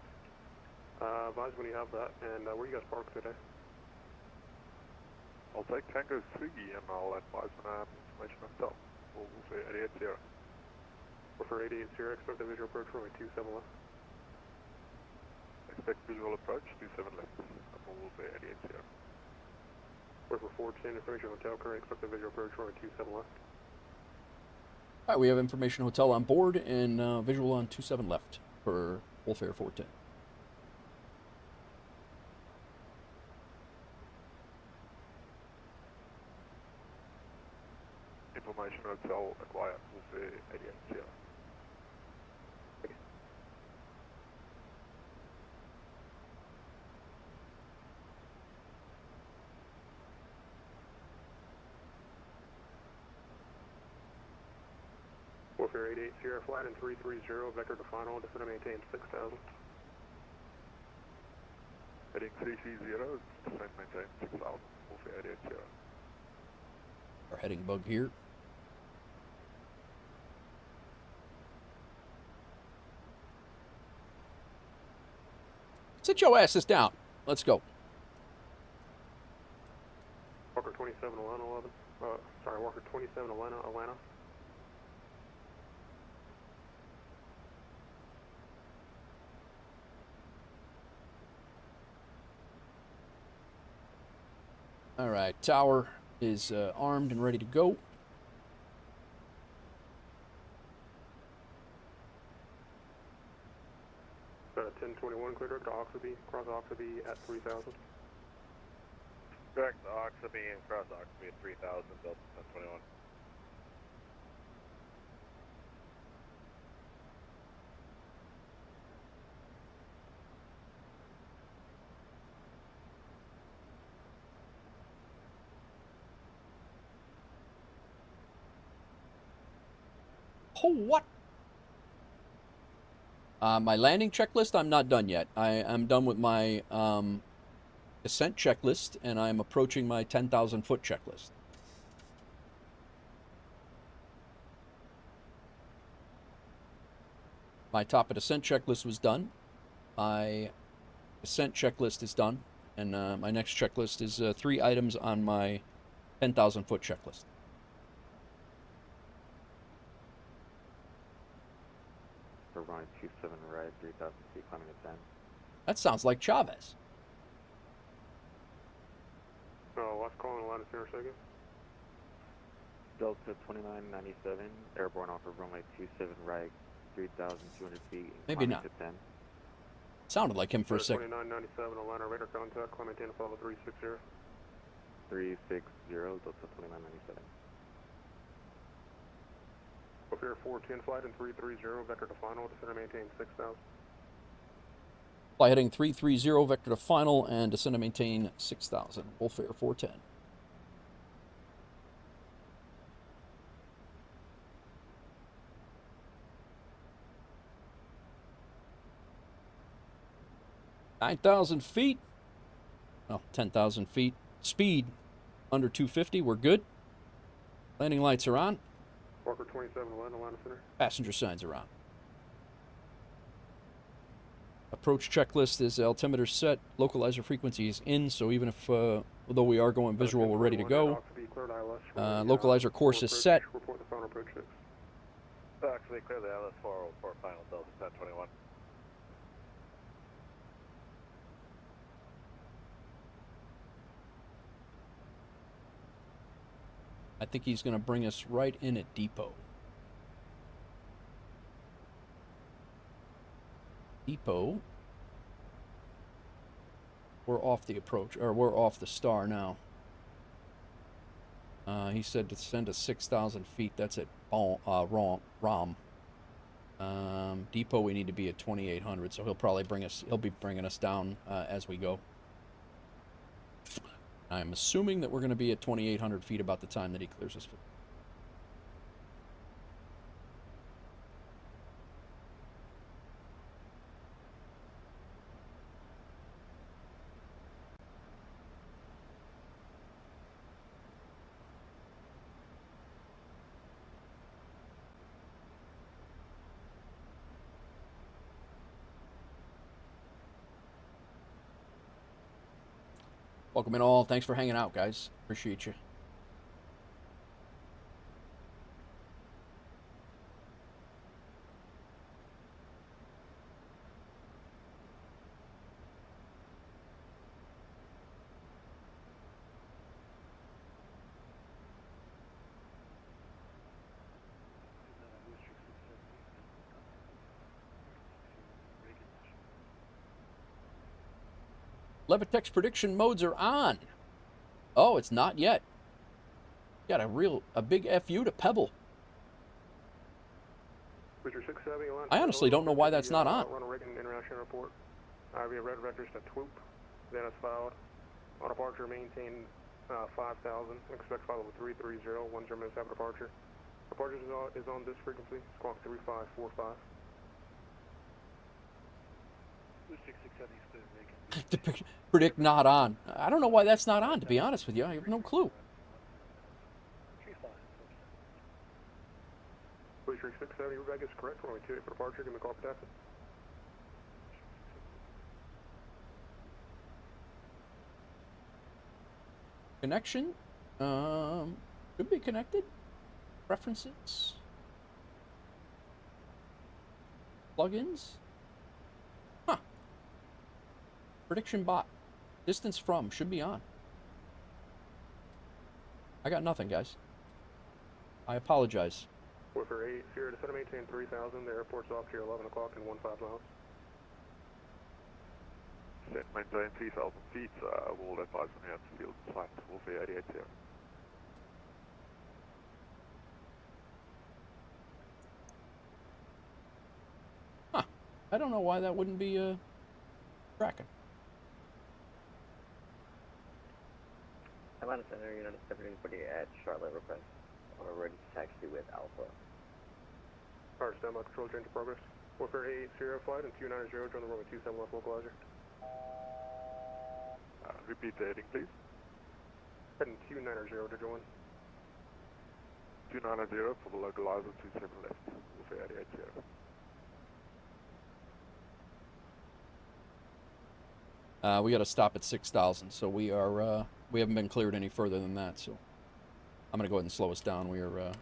Advise when you have that. And where you guys park today? I'll take Tango 3 and I'll advise when I have information hotel. WolfAir 88 Sierra. WolfAir 88 Sierra. Expect the visual approach runway 27 left. Expect visual approach 27 left. I'm WolfAir 88 Sierra. WolfAir 410 information hotel current. Expect the visual approach runway 27 left. All right, we have information hotel on board and visual on 27 left for WolfAir 410. Information hotel acquired WolfAir 88 Sierra. WolfAir 88 Sierra flight in 330, vector to final, descend and maintain 6,000. Heading CC0, descend maintain 6,000, WolfAir 88 Sierra. Our heading bug here. Sit your asses down. Let's go. Walker 27 Atlanta 11. Sorry, Walker 27 Atlanta. All right, tower is armed and ready to go. Got a 1021 clear direct to Oxaby, cross Oxaby at 3,000. Direct to Oxaby and cross Oxaby at 3,000, Delta 1021. Oh, what? My landing checklist, I'm not done yet. I'm done with my ascent checklist, and I'm approaching my 10,000 foot checklist. My top of descent checklist was done. My ascent checklist is done. And my next checklist is 3 items on my 10,000 foot checklist. For running 27 right, 3,000 feet, climbing to 10. That sounds like Chavez. Last call on Atlanta Center second. Delta 2997, airborne off of runway 27 right, 3,200 feet. Maybe not. To 10. Sounded like him for a second. 2997 Atlanta, radar contact, climb maintain a follow 360. 360, Delta 2997. WolfAir 410 flight in 330, vector to final, descend and maintain 6,000. Fly heading 330, vector to final, and descend and maintain 6,000. WolfAir 410. $9,000 feet. Oh, 10,000 feet. Speed under 250. We're good. Landing lights are on. Walker 27 Atlanta Center. Passenger signs are on. Approach checklist is altimeter set. Localizer frequency is in, so even if, although we are going visual, we're ready to go. Localizer course is set. Report the final approach 6. Actually, clear the ILS 404 final, Delta 1021. I think he's going to bring us right in at depot. Depot. We're off the approach, or we're off the star now. He said to send us 6,000 feet. That's at ROM. Depot, we need to be at 2,800, so he'll probably be bringing us down as we go. I'm assuming that we're going to be at 2,800 feet about the time that he clears us. Welcome in all. Thanks for hanging out, guys. Appreciate you. Levitex prediction modes are on. Oh, it's not yet. Got a big FU to Pebble. I honestly don't know why that's not on. Ronald Reagan International Airport. We have red vectors to Twoop. Then it's filed. On departure, maintain 5,000. Expect follow 330. 10 minutes after departure. Departure is on this frequency, squawk 3545. Predict not on. I don't know why that's not on, to be honest with you. I have no clue. Blue Streak 670, your bag is correct. Runway 28 for departure. Give me a call for taxi. Connection. Could be connected. Preferences. Plugins. Huh. Prediction bot. Distance from. Should be on. I got nothing, guys. I apologize. WolfAir 8, Sierra, descend and maintain 3000. The airport's off here 11 o'clock and 15 miles. Set maintain 3,000 feet. We'll advise on the field site. WolfAir 880. Huh. I don't know why that wouldn't be tracking. I'm on a center unit 1740 at Charlotte request. On a ready taxi with Alpha. Alright, standby control change of progress. WolfAir 8 Sierra flight and 290, join the runway 27 left localizer. Repeat the heading, please. Heading 290 to join. 290 for the localizer, 27 left. WolfAir 880. We got to stop at 6,000, so we are we haven't been cleared any further than that. So I'm gonna go ahead and slow us down. We are.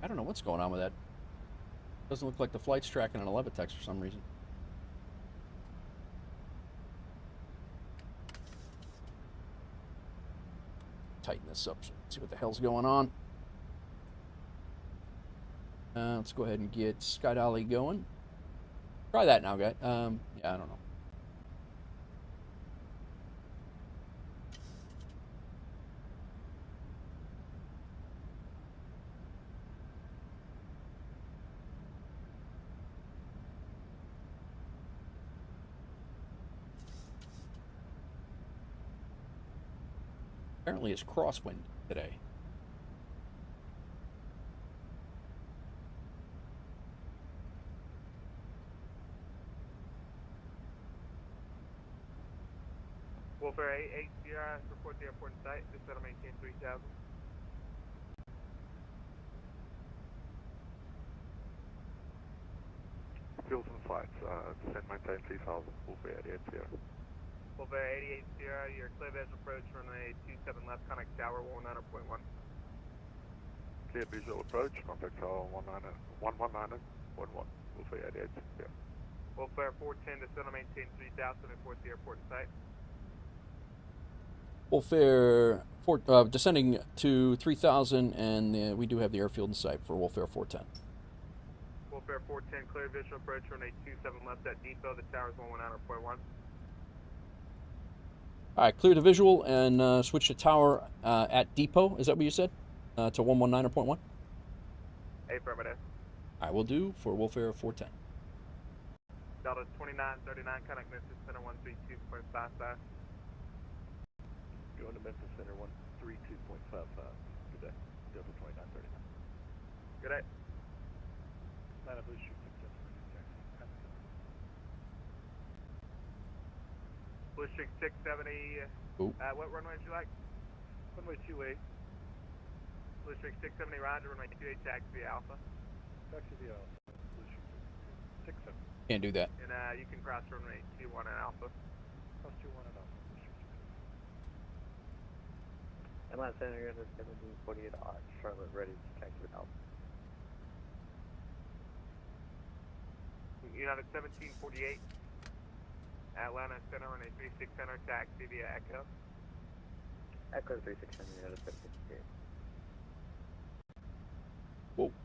I don't know what's going on with that. Doesn't look like the flight's tracking on 11 for some reason. Tighten this up so see what the hell's going on. Let's go ahead and get Sky Dolly going. Try that now, guys. Yeah, I don't know. Apparently it's crosswind today. WolfAir 8 Sierra, report the airport in sight. Just set maintain 3000. Fields and sights, descend maintain 3000. WolfAir 880. WolfAir 88 Sierra, your clear visual approach runway 27 left, contact tower 190.1. Clear visual approach, contact tower 119.1. WolfAir 88. Yeah. WolfAir 410, descend and maintain 3000, report the airport in sight. WolfAir descending to 3,000, and we do have the airfield in sight for WolfAir 410. WolfAir 410, clear visual approach runway 27 left at depot, the tower is 119.1. All right, clear the visual and switch to tower at depot. Is that what you said? To 119.1? Affirmative. All right, we'll do for WolfAir 410. Delta 2939, contact Memphis Center 132.55. Going to Memphis Center 132.55. Good day. Delta 2939. Good day. Line of Blue Street 670. Blue Streak 670. What runway would you like? Runway 28. Blue Streak 670, roger. Runway 28, taxi Alpha. Taxi via Alpha. Blue Streak 670. Can't do that. And you can cross runway 21 and Alpha. Cross 21 and Alpha. Blue Streak 670. I'm on center unit 1748 on Charlotte, ready to taxi with Alpha. United 1748. Atlanta Center on a 3600 taxi via Echo. Echo 3600, United 758. Whoa.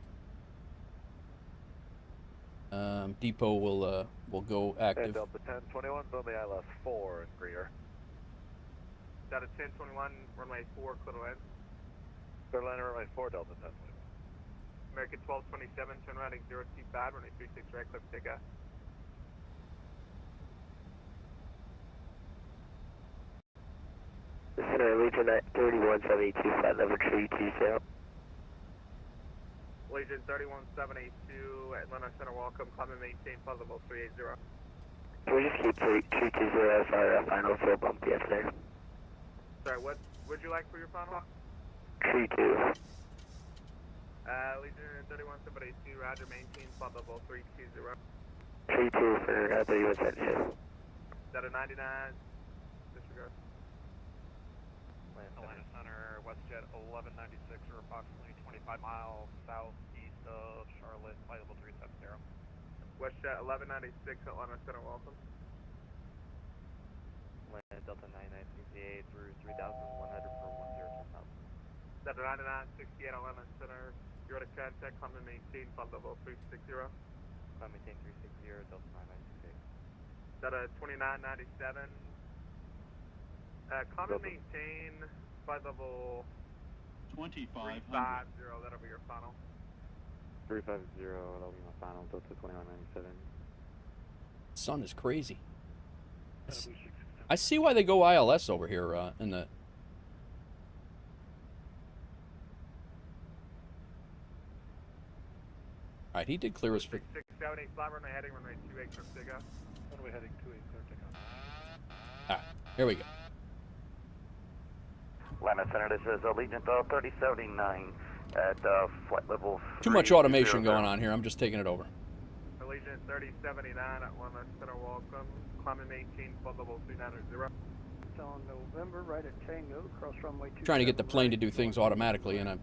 Depot will go active. Delta 1021, Bombay ILS 4 and greeter. Delta 1021, runway 4, clear to land. Airliner runway 4, Delta 1021. American 1227, turn routing 025, runway 36, right, clip takeoff. This is Legion 31782, flight level 320. Legion 31782, Atlanta Center, welcome, climb and maintain, flight level 380. Can we just keep 320 as our final full bump yesterday? Sorry, what would you like for your final? 32. Legion 31782, roger, maintain, flight level 320. 32 for 3172. Delta 99, disregard. Atlanta Center, WestJet 1196, or approximately 25 miles southeast of Charlotte, flight level 370. WestJet 1196, Atlanta Center, welcome. Land Delta 9968 through 3100 for 102,000. Delta 9968, Atlanta Center, you're at a contact, climb and maintain, flight level 360. Climb maintain 360, Delta 9968. Delta 2997, climb and maintain, flight level 2500. 350, that'll be your final. 350, that'll be my final, Delta 2997. Sun is crazy. I see why they go ILS over here in the... Alright, he did clear us for... 678, fly runway heading, runway 28, clear takeoff. Runway heading 28, clear takeoff. Alright, here we go. Atlanta Center, this is Allegiant 3079 at flight level. Too much automation going on here. I'm just taking it over. Allegiant 3079 at Atlanta Center, welcome. Climb and maintain, flight level 390. It's on November, right at Tango, cross runway 2. Trying to get the plane to do things automatically, and I'm...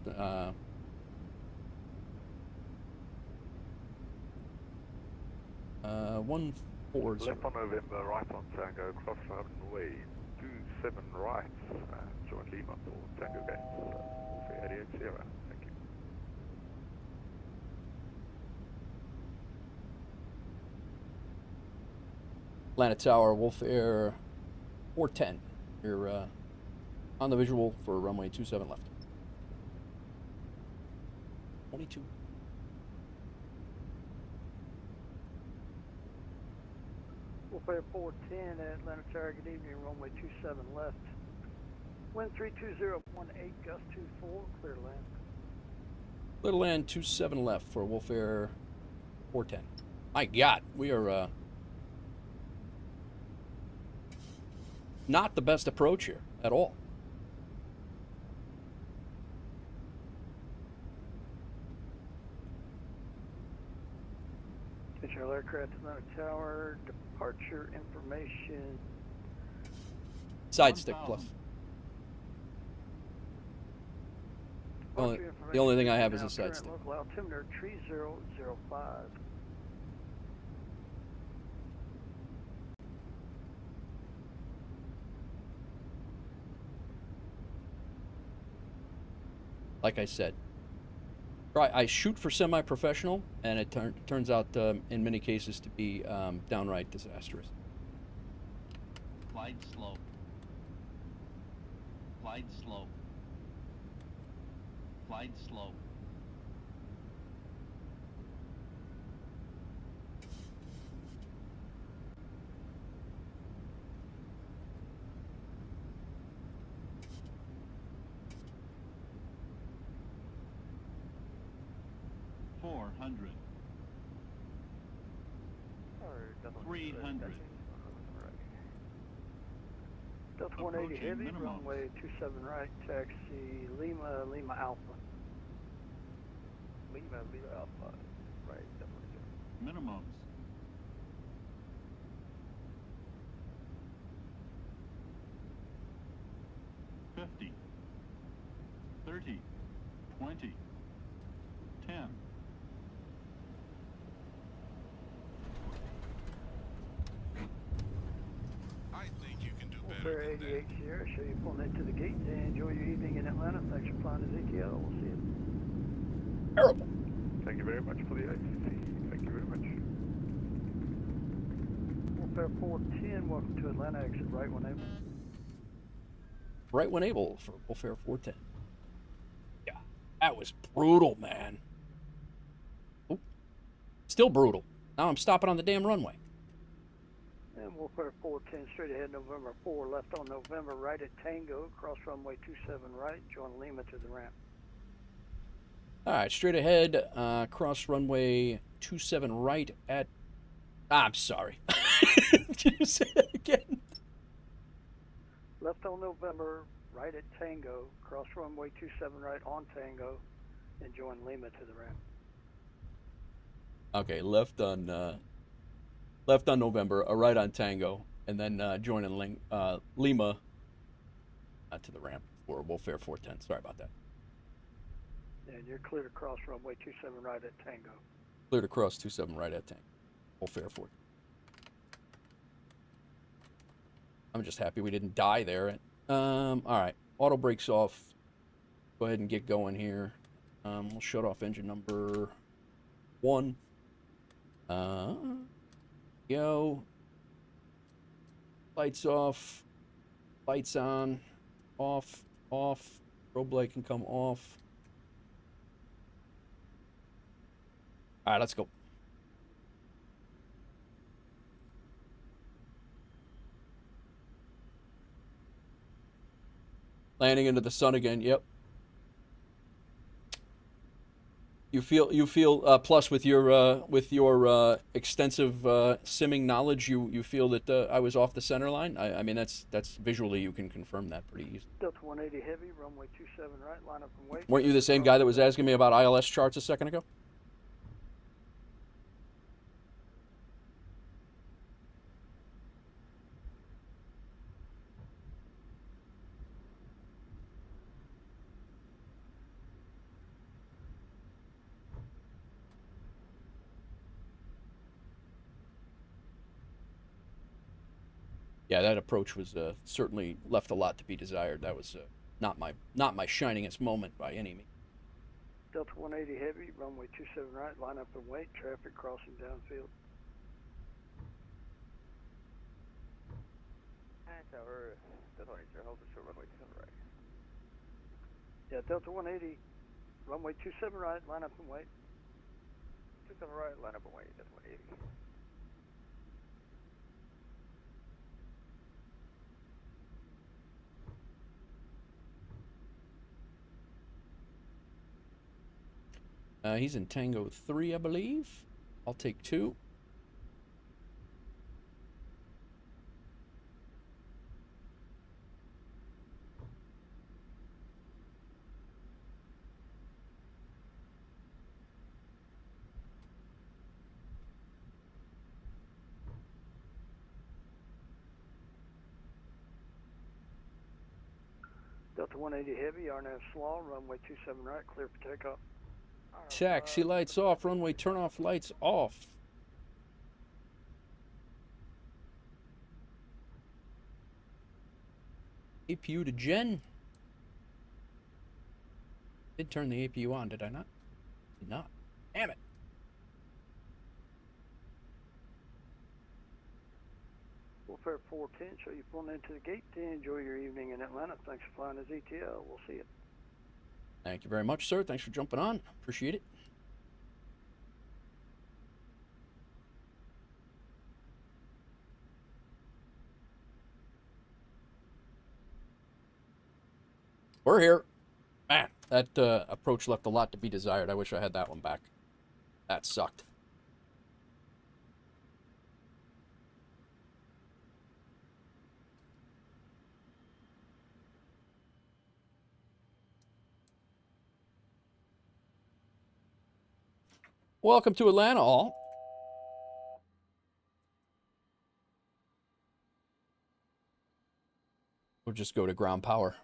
140. Left on November, right on Tango, cross runway 27 right, join Lima for Tango Gates, WolfAir Aviation Sierra. Thank you. Atlanta Tower, WolfAir 410. You're on the visual for runway 27 left. 22. WolfAir 410 at Atlanta Tower, good evening, runway 27 left. Wind 32018, gust 24, clear to land. Clear to land 27 left for WolfAir 410. My God, we are not the best approach here at all. Control aircraft Atlanta Tower, departure information. Side stick plus. The only thing I have is a side stick. Local altimeter 3005. Like I said, I shoot for semi-professional, and it turns out in many cases to be downright disastrous. Glide slow. Glide slow. Glide slow. Or 300. Delta 180 heavy, runway 27 right, taxi Lima, Lima Alpha. Lima Alpha, right, definitely. Minimums. $50, $30, $20, $10. WolfAir 88 Sierra, show you pulling into the gate and enjoy your evening in Atlanta. Thanks for flying to ZTL. We'll see you. Terrible. Thank you very much for the ICC. Thank you very much. WolfAir 410, welcome to Atlanta. Exit right 18. right when able for WolfAir 410. Yeah, that was brutal, man. Oop. Still brutal. Now I'm stopping on the damn runway. And WolfAir 410 straight ahead, November 4, left on November, right at Tango, cross runway 27 right, join Lima to the ramp. All right, straight ahead, cross runway 27 right at... I'm sorry. Can you say that again? Left on November, right at Tango, cross runway 27 right on Tango, and join Lima to the ramp. Okay, left on November, right on Tango, and then joining Lima to the ramp for WolfAir 410. Sorry about that. And you're clear to cross runway 27 right at Tango. Clear to cross 27 right at Tango. WolfAir 410. I'm just happy we didn't die there. All right, auto brakes off. Go ahead and get going here. We'll shut off engine number 1. Go. Lights off. Lights on. Off. Off. Strobe light can come off. All right, let's go. Landing into the sun again. Yep. You feel plus with your extensive simming knowledge, you feel that I was off the center line. I mean that's visually you can confirm that pretty easily. Delta 180 heavy, runway 27 right, line up and wait. Weren't you the same guy that was asking me about ILS charts a second ago? Yeah, that approach was certainly left a lot to be desired. That was not my shiningest moment by any means. Delta 180 heavy, runway 27 right, line up and wait. Traffic crossing downfield. Tower, Delta 180, hold the short runway 27 right. Yeah, Delta 180, runway 27 right, line up and wait. 27 right, line up and wait, Delta 180. He's in Tango 3, I believe. I'll take 2. Delta 180 heavy, RNAV slaw, runway 27 right, clear for takeoff. Taxi lights off, runway turn off, lights off. APU to Jen. Did turn the APU on, did I not? Did not. Damn it. WolfAir 410, show you pulling into the gate. Enjoy your evening in Atlanta. Thanks for flying as ETL. We'll see you. Thank you very much, sir. Thanks for jumping on. Appreciate it. We're here. Man, that approach left a lot to be desired. I wish I had that one back. That sucked. Welcome to Atlanta, all. We'll just go to ground power.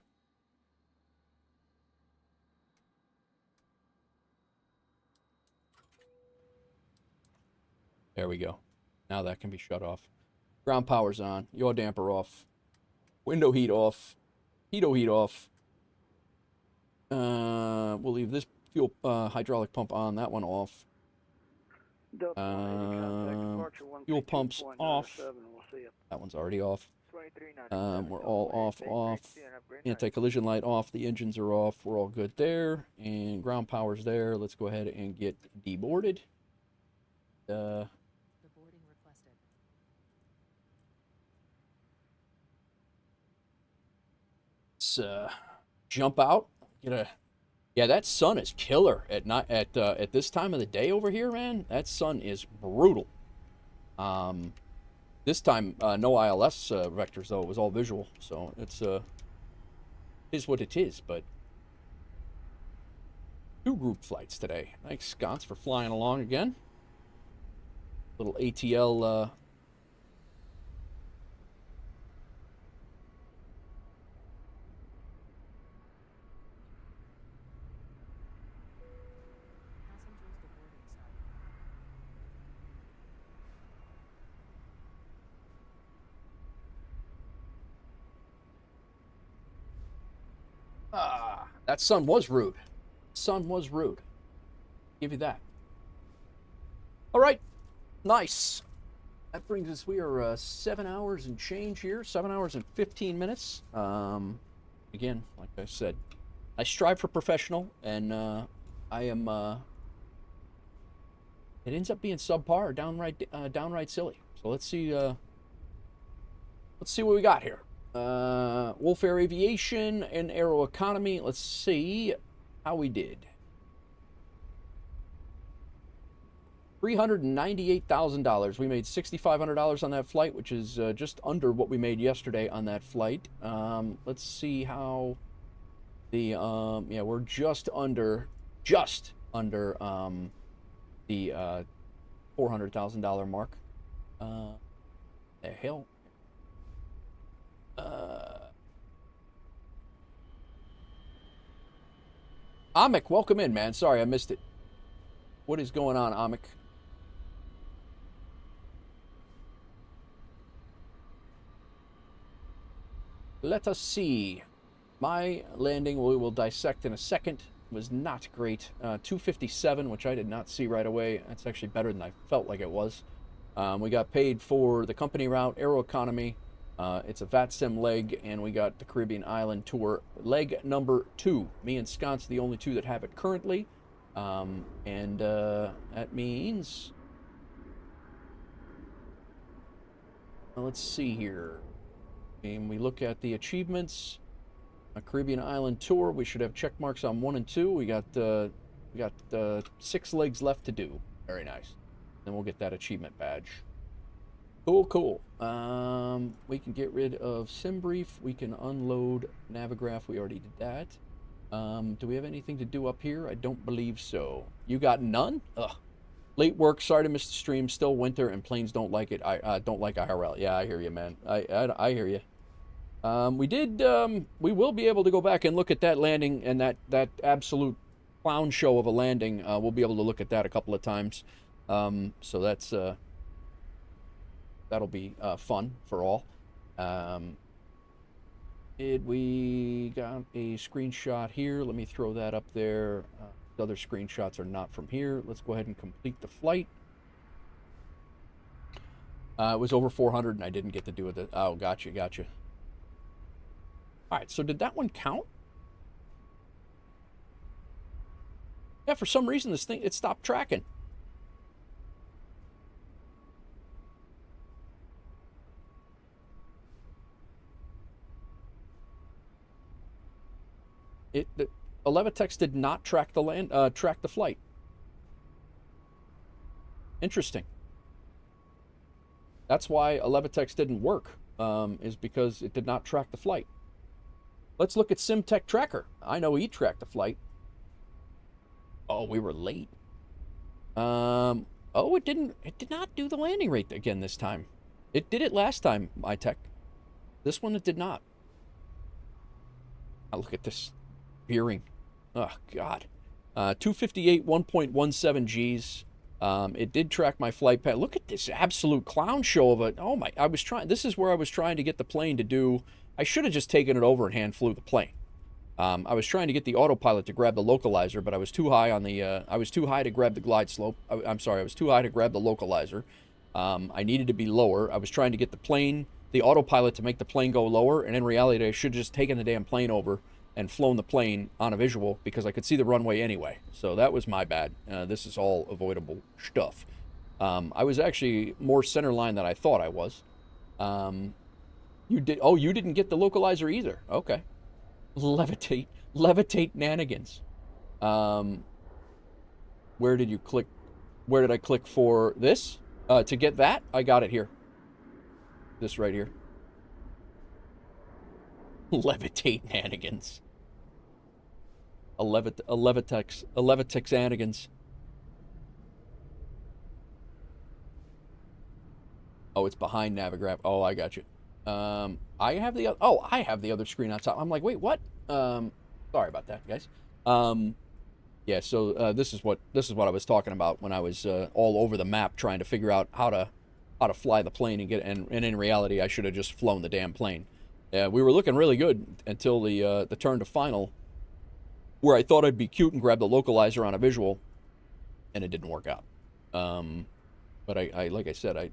There we go. Now that can be shut off. Ground power's on. Yaw damper off. Window heat off. Heato heat off. We'll leave this fuel hydraulic pump on. That one off. Fuel pumps off. We'll see you. That one's already off. 2397. We're all off. Anti-collision light off. The engines are off. We're all good there. And ground power's there. Let's go ahead and get deboarded. The boarding requested. Let's jump out. Yeah, that sun is killer at night at this time of the day over here, man. That sun is brutal. This time no ILS vectors though. It was all visual, so it's is what it is. But 2 group flights today. Thanks, Scots, for flying along again. Little ATL. That sun was rude. Sun was rude. Give you that. All right. Nice. That brings us, we are 7 hours and change here. 7 hours and 15 minutes. Again, like I said, I strive for professional, and I am, it ends up being subpar or downright silly. So let's see what we got here. WolfAir Aviation and Aeroconomy. Let's see how we did. $398,000. We made $6,500 on that flight, which is just under what we made yesterday on that flight. Let's see how the yeah, we're just under the $400,000 mark. The hell. Amik, welcome in, man. Sorry, I missed it. What is going on, Amik? Let us see. My landing, we will dissect in a second, was not great. 257, which I did not see right away. That's actually better than I felt like it was. We got paid for the company route, Aeroconomy. It's a VATSIM leg, and we got the Caribbean Island Tour leg number 2. Me and Scott's the only 2 that have it currently. That means... Well, let's see here. And we look at the achievements. A Caribbean Island Tour. We should have check marks on 1 and 2. We got 6 legs left to do. Very nice. Then we'll get that achievement badge. Cool, cool. We can get rid of SimBrief. We can unload Navigraph. We already did that. Do we have anything to do up here? I don't believe so. You got none? Ugh. Late work. Sorry to miss the stream. Still winter and planes don't like it. I don't like IRL. Yeah, I hear you, man. I hear you. We will be able to go back and look at that landing and that absolute clown show of a landing. We'll be able to look at that a couple of times. So that's... that'll be fun for all. We got a screenshot here. Let me throw that up there. The other screenshots are not from here. Let's go ahead and complete the flight. It was over 400 and I didn't get to do it. Oh, gotcha. All right, so did that one count? Yeah, for some reason this thing, it stopped tracking. Alevitex did not track the flight. Interesting. That's why Alevitex didn't work, is because it did not track the flight. Let's look at SimTech Tracker. I know he tracked the flight. Oh, we were late. Oh, it did not do the landing rate again this time. It did it last time, iTech. This one it did not. Now look at this. Veering. Oh, God. 258, 1.17 Gs. It did track my flight path. Look at this absolute clown show of it. Oh, my. This is where I was trying to get the plane to do. I should have just taken it over and hand flew the plane. I was trying to get the autopilot to grab the localizer, but I was too high on the, I was too high to grab the glide slope. I'm sorry, I was too high to grab the localizer. I needed to be lower. I was trying to get the plane the autopilot to make the plane go lower, and in reality I should have just taken the damn plane over and flown the plane on a visual because I could see the runway anyway. So that was my bad. This is all avoidable stuff. I was actually more center line than I thought I was. You did? Oh, you didn't get the localizer either. Okay. Levitate nanigans. Where did you click? Where did I click for this? To get that? I got it here. This right here. Levitate nanigans. A Levitex nanigans. Oh, it's behind Navigraph. Oh, I got you. I have the other screen on top. I'm like, wait, what? Sorry about that, guys. Yeah, so this is what I was talking about when I was all over the map trying to figure out how to fly the plane and in reality I should have just flown the damn plane. We were looking really good until the turn to final, where I thought I'd be cute and grab the localizer on a visual, and it didn't work out. But I like I said,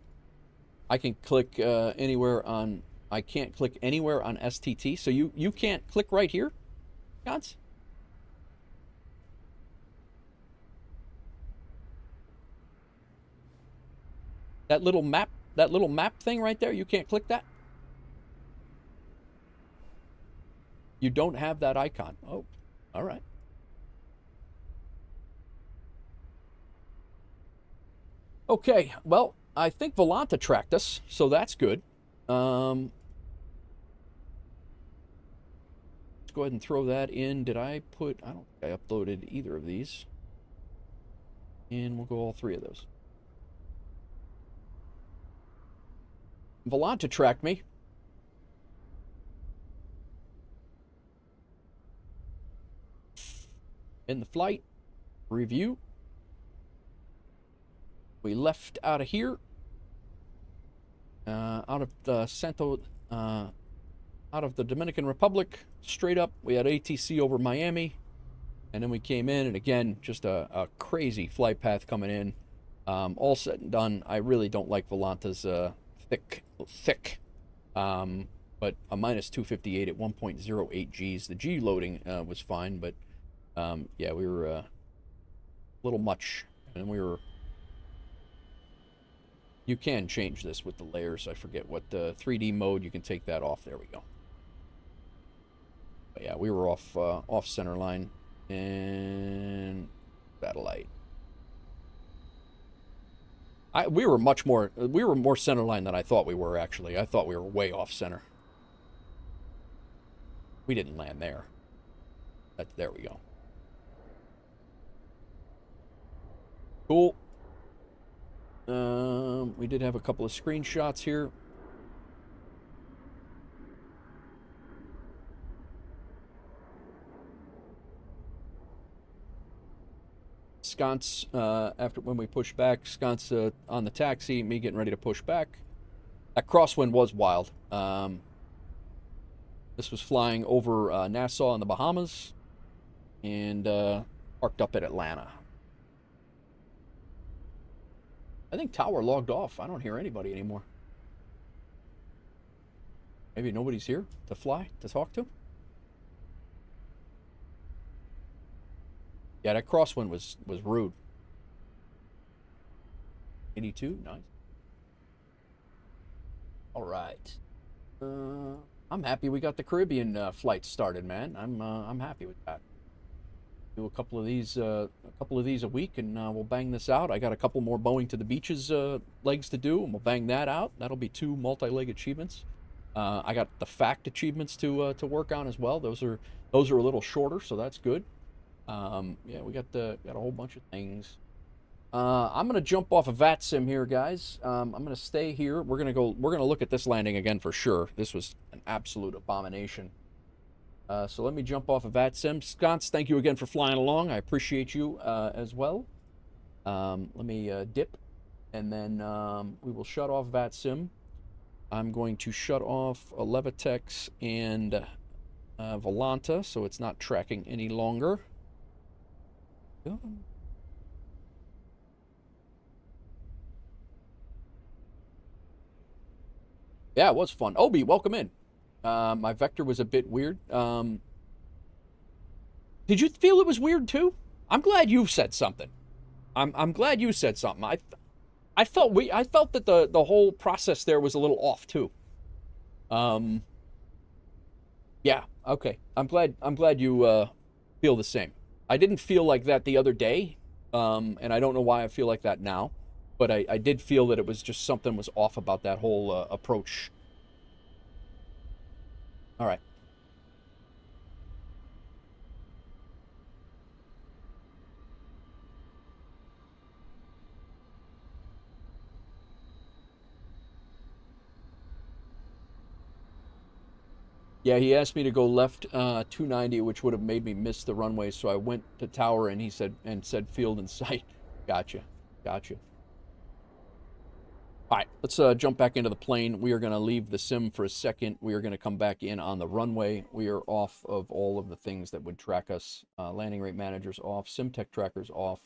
I can click anywhere on. I can't click anywhere on STT. So you can't click right here, Gons? That little map thing right there, you can't click that? You don't have that icon. Oh, all right. Okay, well, I think Volanta tracked us, so that's good. Let's go ahead and throw that in. Did I put... I don't think I uploaded either of these. And we'll go all three of those. Volanta tracked me. In the flight. Review. We left out of here. Out of the out of the Dominican Republic, straight up. We had ATC over Miami, and then we came in, and again, just a crazy flight path coming in. All said and done, I really don't like Volanta's thick, but a minus 258 at 1.08 Gs. The G loading was fine, but yeah, we were a little much, and we were. You can change this with the layers. I forget what the 3D mode. You can take that off. There we go. But yeah, we were off center line and satellite. We were more center line than I thought we were, actually. I thought we were way off center. We didn't land there. There we go. Cool. We did have a couple of screenshots here. Sconce, when we pushed back, Sconce on the taxi, me getting ready to push back. That crosswind was wild. This was flying over Nassau in the Bahamas and parked up at Atlanta. I think Tower logged off. I don't hear anybody anymore. Maybe nobody's here to fly, to talk to? Yeah, that crosswind was rude. 82, nice. All right. I'm happy we got the Caribbean flight started, man. I'm happy with that. Do a couple of these a week, and we'll bang this out. I got a couple more Boeing to the Beaches legs to do, and we'll bang that out. That'll be 2 multi-leg achievements. I got the fact achievements to work on as well. Those are a little shorter, so that's good. Yeah, we got a whole bunch of things. I'm gonna jump off a VATSIM here, guys. I'm gonna stay here. We're gonna look at this landing again for sure. This was an absolute abomination. So let me jump off of VATSIM. Sconce, thank you again for flying along. I appreciate you as well. Let me dip, and then we will shut off VATSIM. I'm going to shut off Levitex and Volanta, so it's not tracking any longer. Yeah, it was fun. Obi, welcome in. My vector was a bit weird. Did you feel it was weird too? I'm glad you said something. I'm glad you said something. I felt that the whole process there was a little off too. Yeah, okay. I'm glad you feel the same. I didn't feel like that the other day, and I don't know why I feel like that now, but I did feel that it was just something was off about that whole approach. All right. Yeah, he asked me to go left 290, which would have made me miss the runway. So I went to tower, and he said field in sight. Gotcha. All right, let's jump back into the plane. We are going to leave the sim for a second. We are going to come back in on the runway. We are off of all of the things that would track us. Landing rate managers off. SimTech trackers off.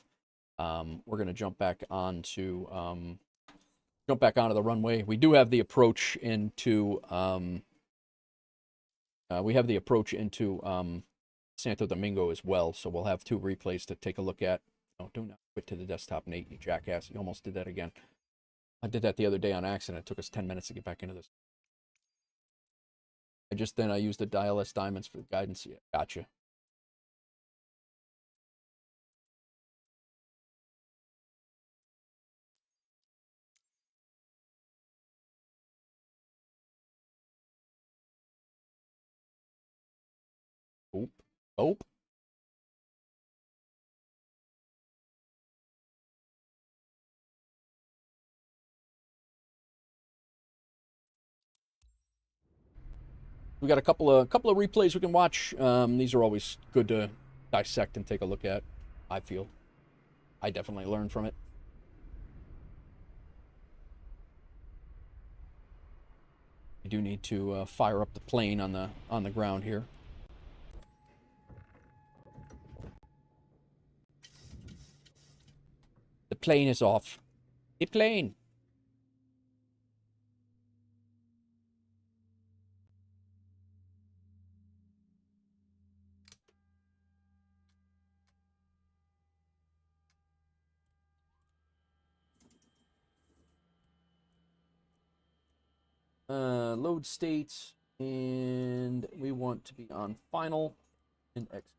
We're going to jump back onto the runway. We do have the approach into Santo Domingo as well, so we'll have 2 replays to take a look at. Oh, do not quit to the desktop, Nate, you jackass. You almost did that again. I did that the other day on accident. It took us 10 minutes to get back into this. I used the dial S diamonds for the guidance. Yeah, gotcha. Oop. We got a couple of replays we can watch. These are always good to dissect and take a look at. I feel I definitely learned from it. I do need to fire up the plane on the ground here. The plane is off. The plane. Load states, and we want to be on final and exit.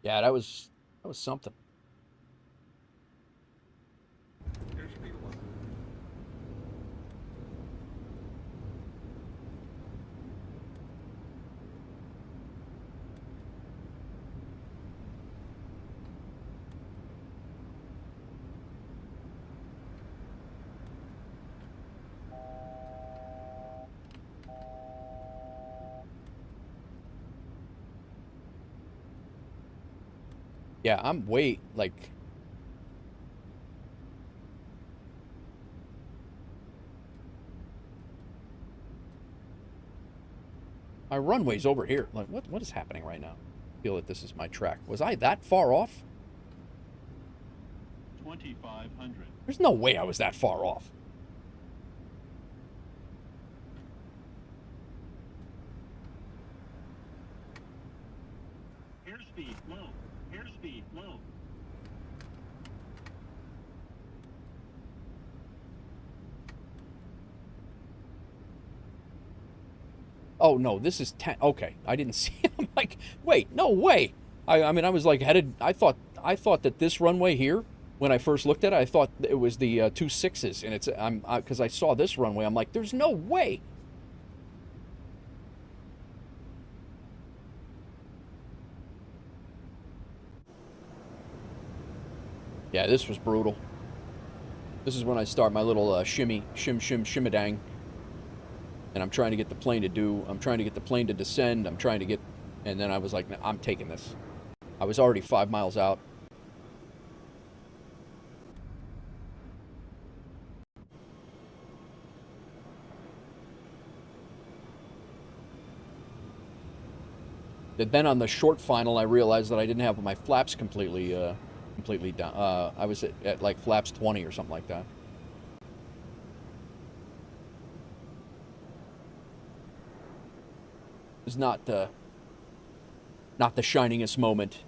Yeah, that was something. Yeah, I'm way, like... My runway's over here. Like, what is happening right now? I feel that this is my track. Was I that far off? 2,500. There's no way I was that far off. Airspeed low. Airspeed low. Oh, no, this is 10. Okay, I didn't see it. I'm like, wait, no way. I mean, I was like headed... I thought that this runway here, when I first looked at it, I thought it was the 2.6s, and it's... because I saw this runway, I'm like, there's no way. Yeah, this was brutal. This is when I start my little shimmy-dang. And I'm trying to get the plane to descend. And then I was like, nah, I'm taking this. I was already 5 miles out. Then on the short final, I realized that I didn't have my flaps completely down. I was at like flaps 20 or something like that. It was not the shiningest moment.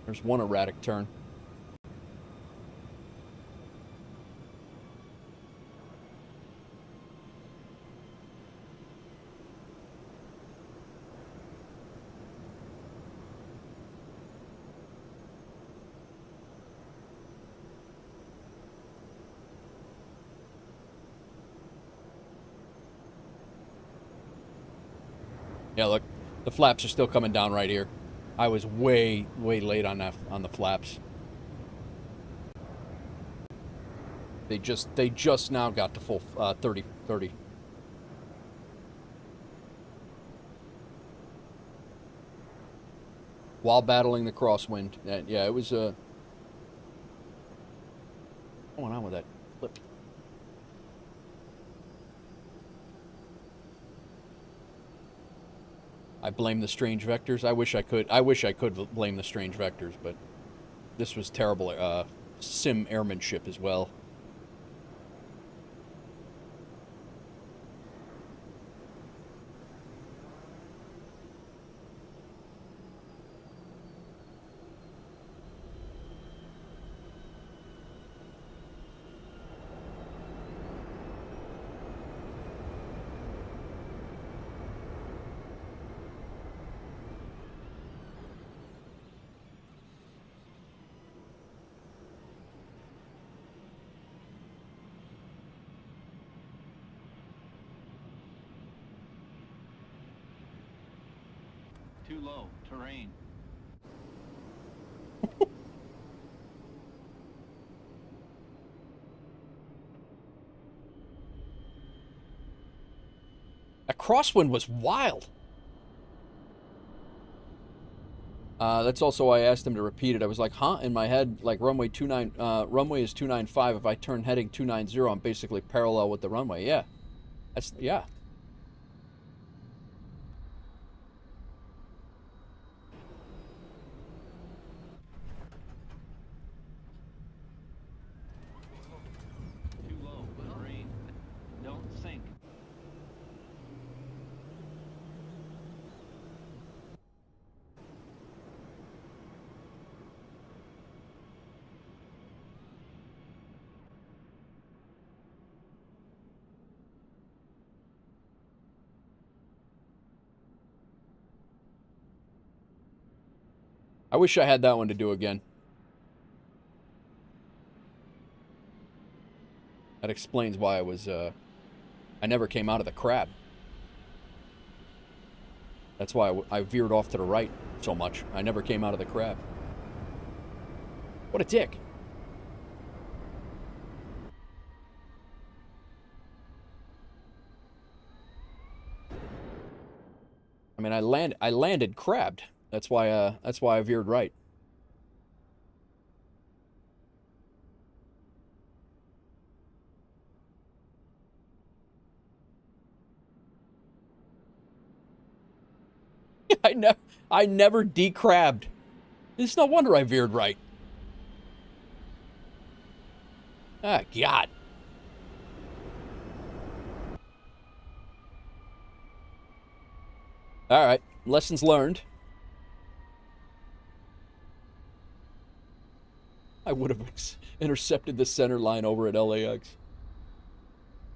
There's one erratic turn. Yeah, look, the flaps are still coming down right here. I was way late on the flaps. They just now got to full 30. While battling the crosswind. Yeah, it was what's going on with that flip? I blame the strange vectors. I wish I could blame the strange vectors, but this was terrible sim airmanship as well. Too low. Terrain. That crosswind was wild. That's also why I asked him to repeat it. I was like, huh? In my head, like runway is 295. If I turn heading 290, I'm basically parallel with the runway. Yeah. Yeah. Too low. Terrain. Don't sink. I wish I had that one to do again. That explains why I was, I never came out of the crab. That's why I veered off to the right so much. I never came out of the crab. What a dick. I mean, I landed crabbed. That's why I veered right. I never decrabbed. It's no wonder I veered right. Ah, God. All right. Lessons learned. I would have intercepted the center line over at LAX.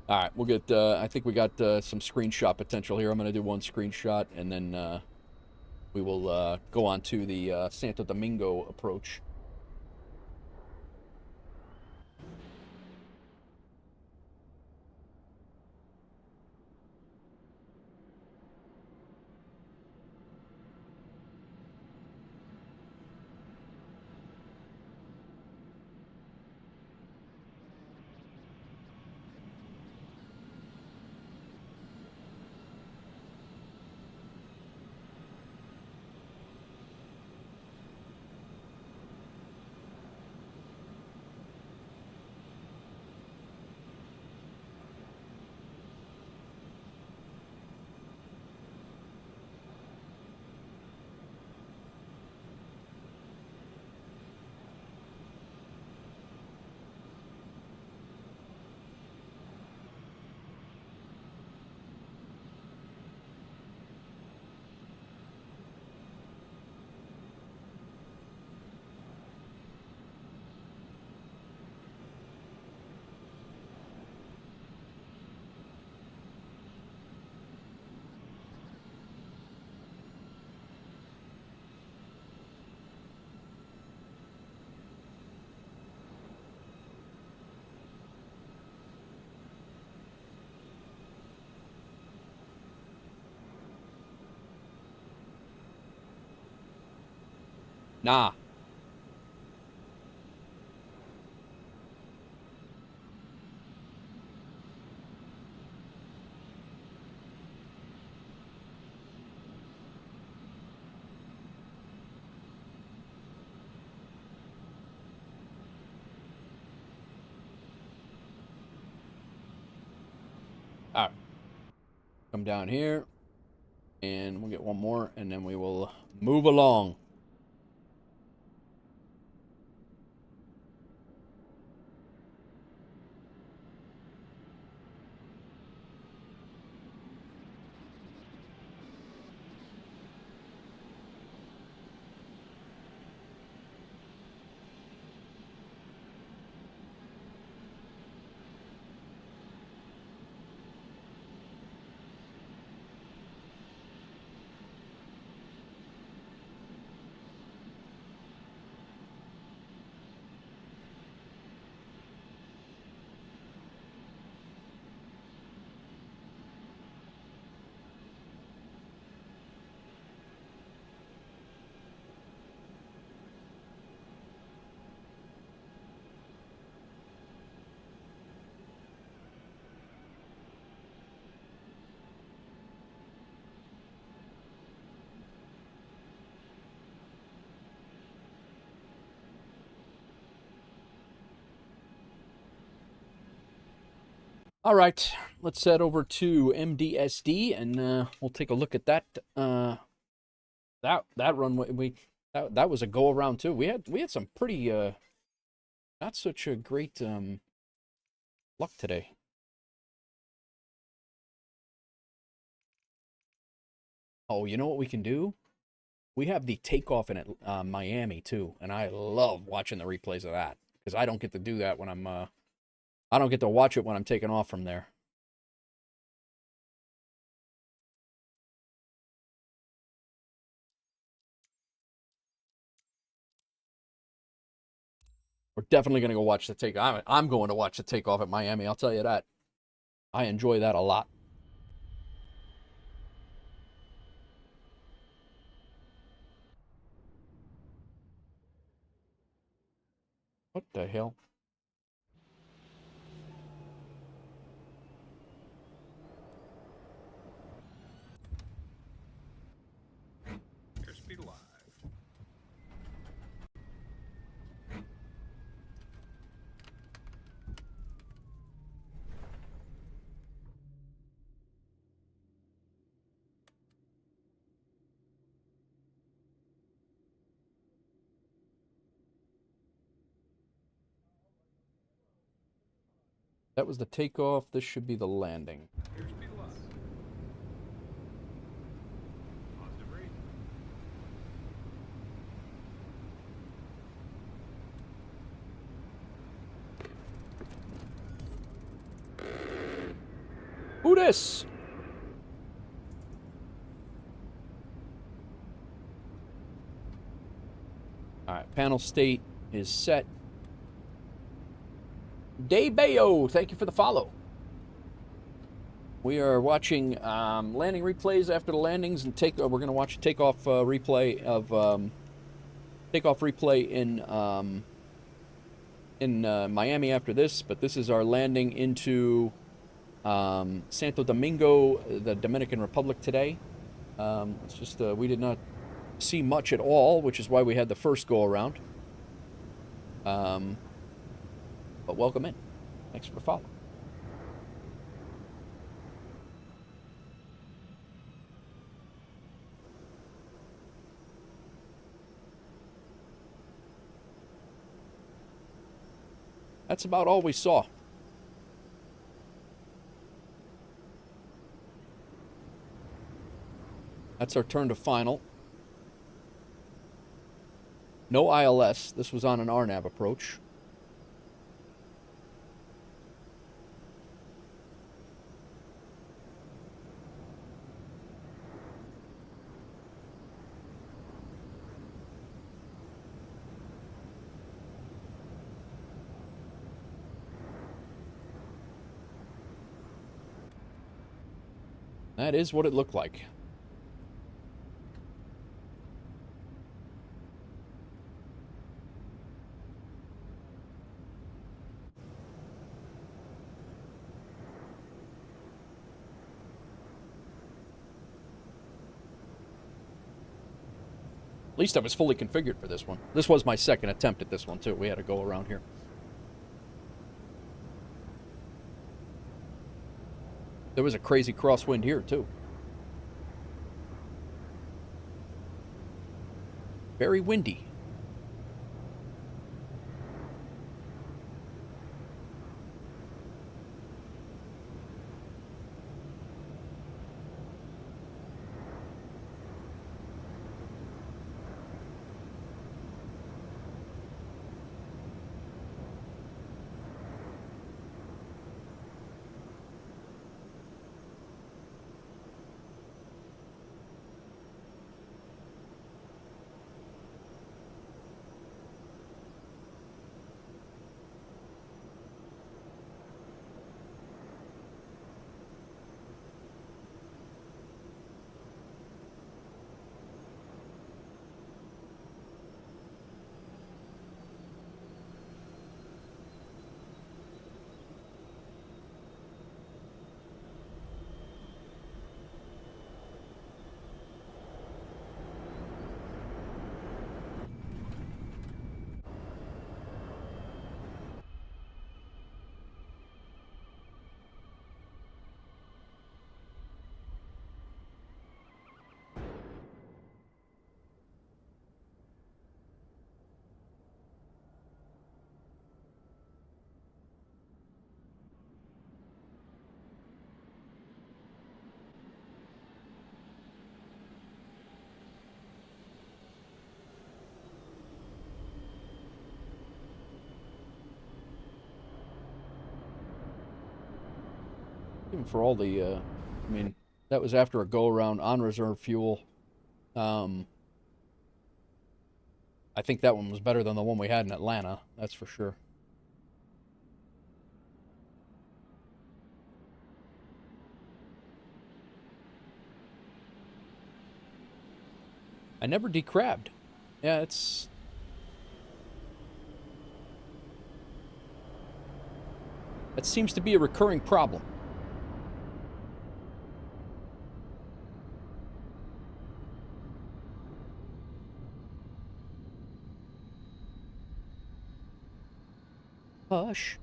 All right, we'll get, I think we got some screenshot potential here. I'm going to do one screenshot, and then we will go on to the Santo Domingo approach. Nah. All right. Come down here, and we'll get one more, and then we will move along. All right, let's head over to MDSD, and we'll take a look at that. That runway that was a go around too. We had some pretty not such a great luck today. Oh, you know what we can do? We have the takeoff in Miami too, and I love watching the replays of that because I don't get to do that when I'm I don't get to watch it when I'm taking off from there. We're definitely going to go watch the takeoff. I'm going to watch the takeoff at Miami, I'll tell you that. I enjoy that a lot. What the hell? Airspeed alive. That was the takeoff. This should be the landing. Airspeed alive. Who this? Alright, panel state is set. Bayo, thank you for the follow. We are watching landing replays after the landings, and we're going to watch a takeoff replay of in Miami after this. But this is our landing into Santo Domingo, the Dominican Republic today. It's just we did not see much at all, which is why we had the first go around. But welcome in. Thanks for the follow. That's about all we saw. That's our turn to final. No ILS. This was on an RNAV approach. That is what it looked like. At least I was fully configured for this one. This was my second attempt at this one, too. We had to go around here. There was a crazy crosswind here, too. Very windy. Even for all the, I mean, that was after a go-around on reserve fuel. I think that one was better than the one we had in Atlanta, that's for sure. I never decrabbed. Yeah, it's... That seems to be a recurring problem. Hush.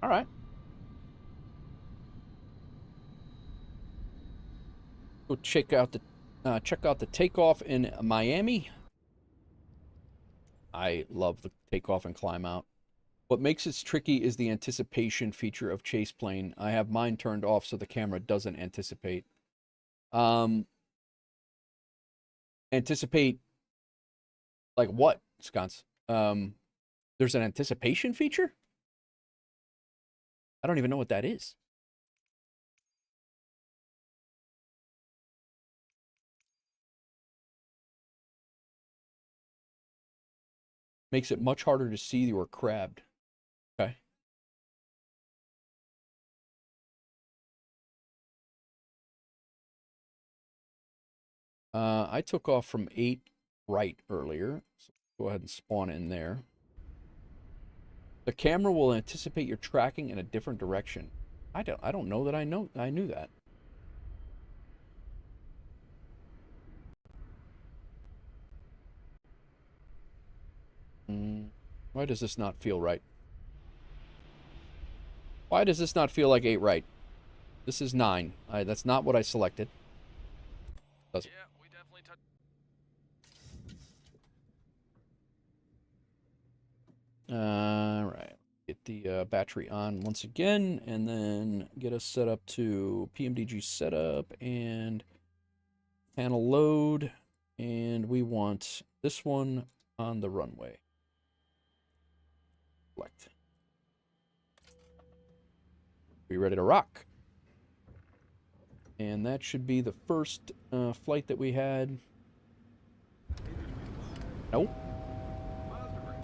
All right. Go check out the takeoff in Miami. I love the takeoff and climb out. What makes it tricky is the anticipation feature of chase plane. I have mine turned off so the camera doesn't anticipate. Anticipate like what, Sconce? There's an anticipation feature? I don't even know what that is. Makes it much harder to see you are crabbed. Okay. I took off from 8 right earlier. So go ahead and spawn in there. The camera will anticipate your tracking in a different direction. I don't know that I knew that. Why does this not feel right? Why does this not feel like 8 right? This is 9. That's not what I selected. Doesn't. Yeah, we definitely touched. Alright. Get the battery on once again, and then get us set up to PMDG setup and panel load. And we want this one on the runway. Select. We ready to rock? And that should be the first flight that we had. Nope.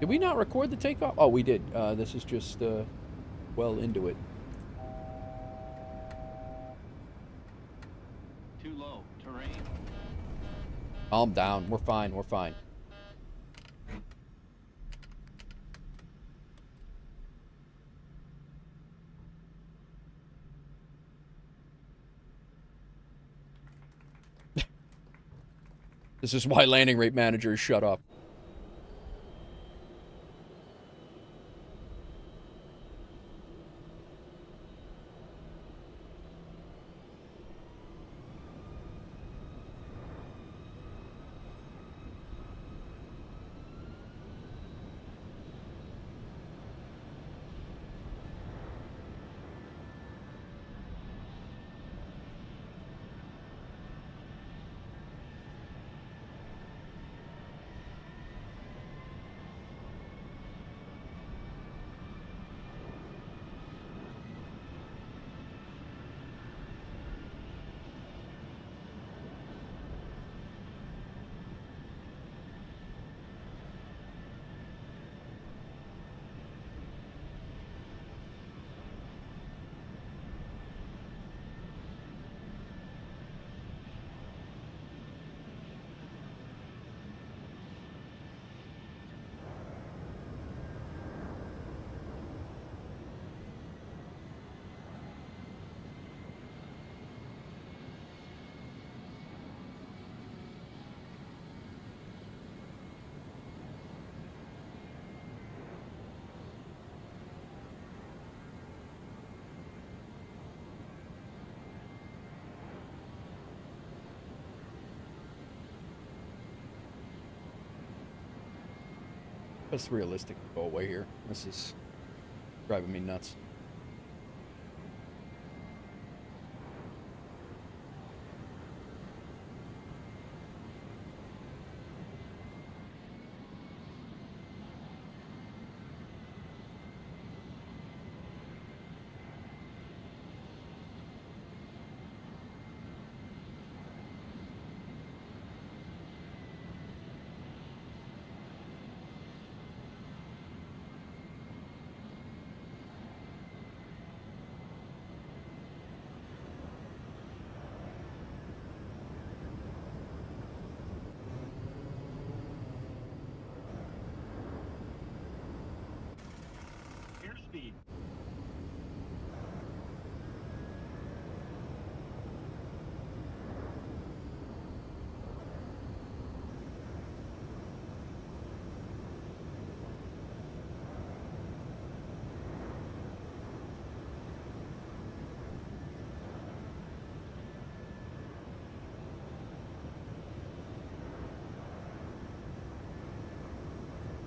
Did we not record the takeoff? Oh, we did. This is just well into it. Too low. Terrain. Calm down. We're fine. We're fine. This is why landing rate managers shut up. That's realistic to go away here. This is driving me nuts.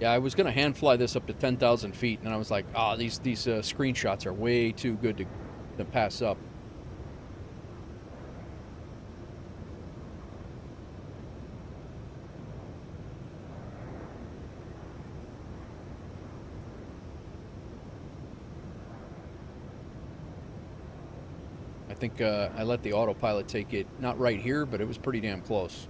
Yeah, I was gonna hand fly this up to 10,000 feet, and I was like, oh, these screenshots are way too good to pass up. I think I let the autopilot take it, not right here, but it was pretty damn close.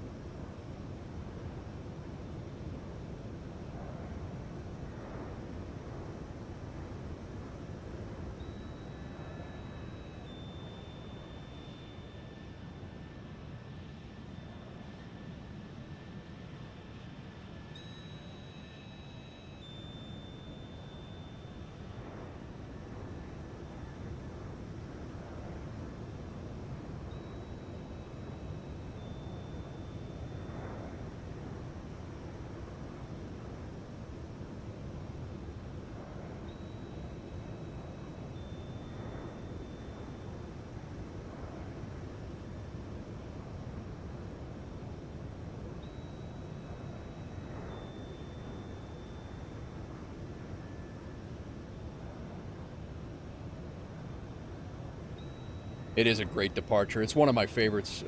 It is a great departure. It's one of my favorites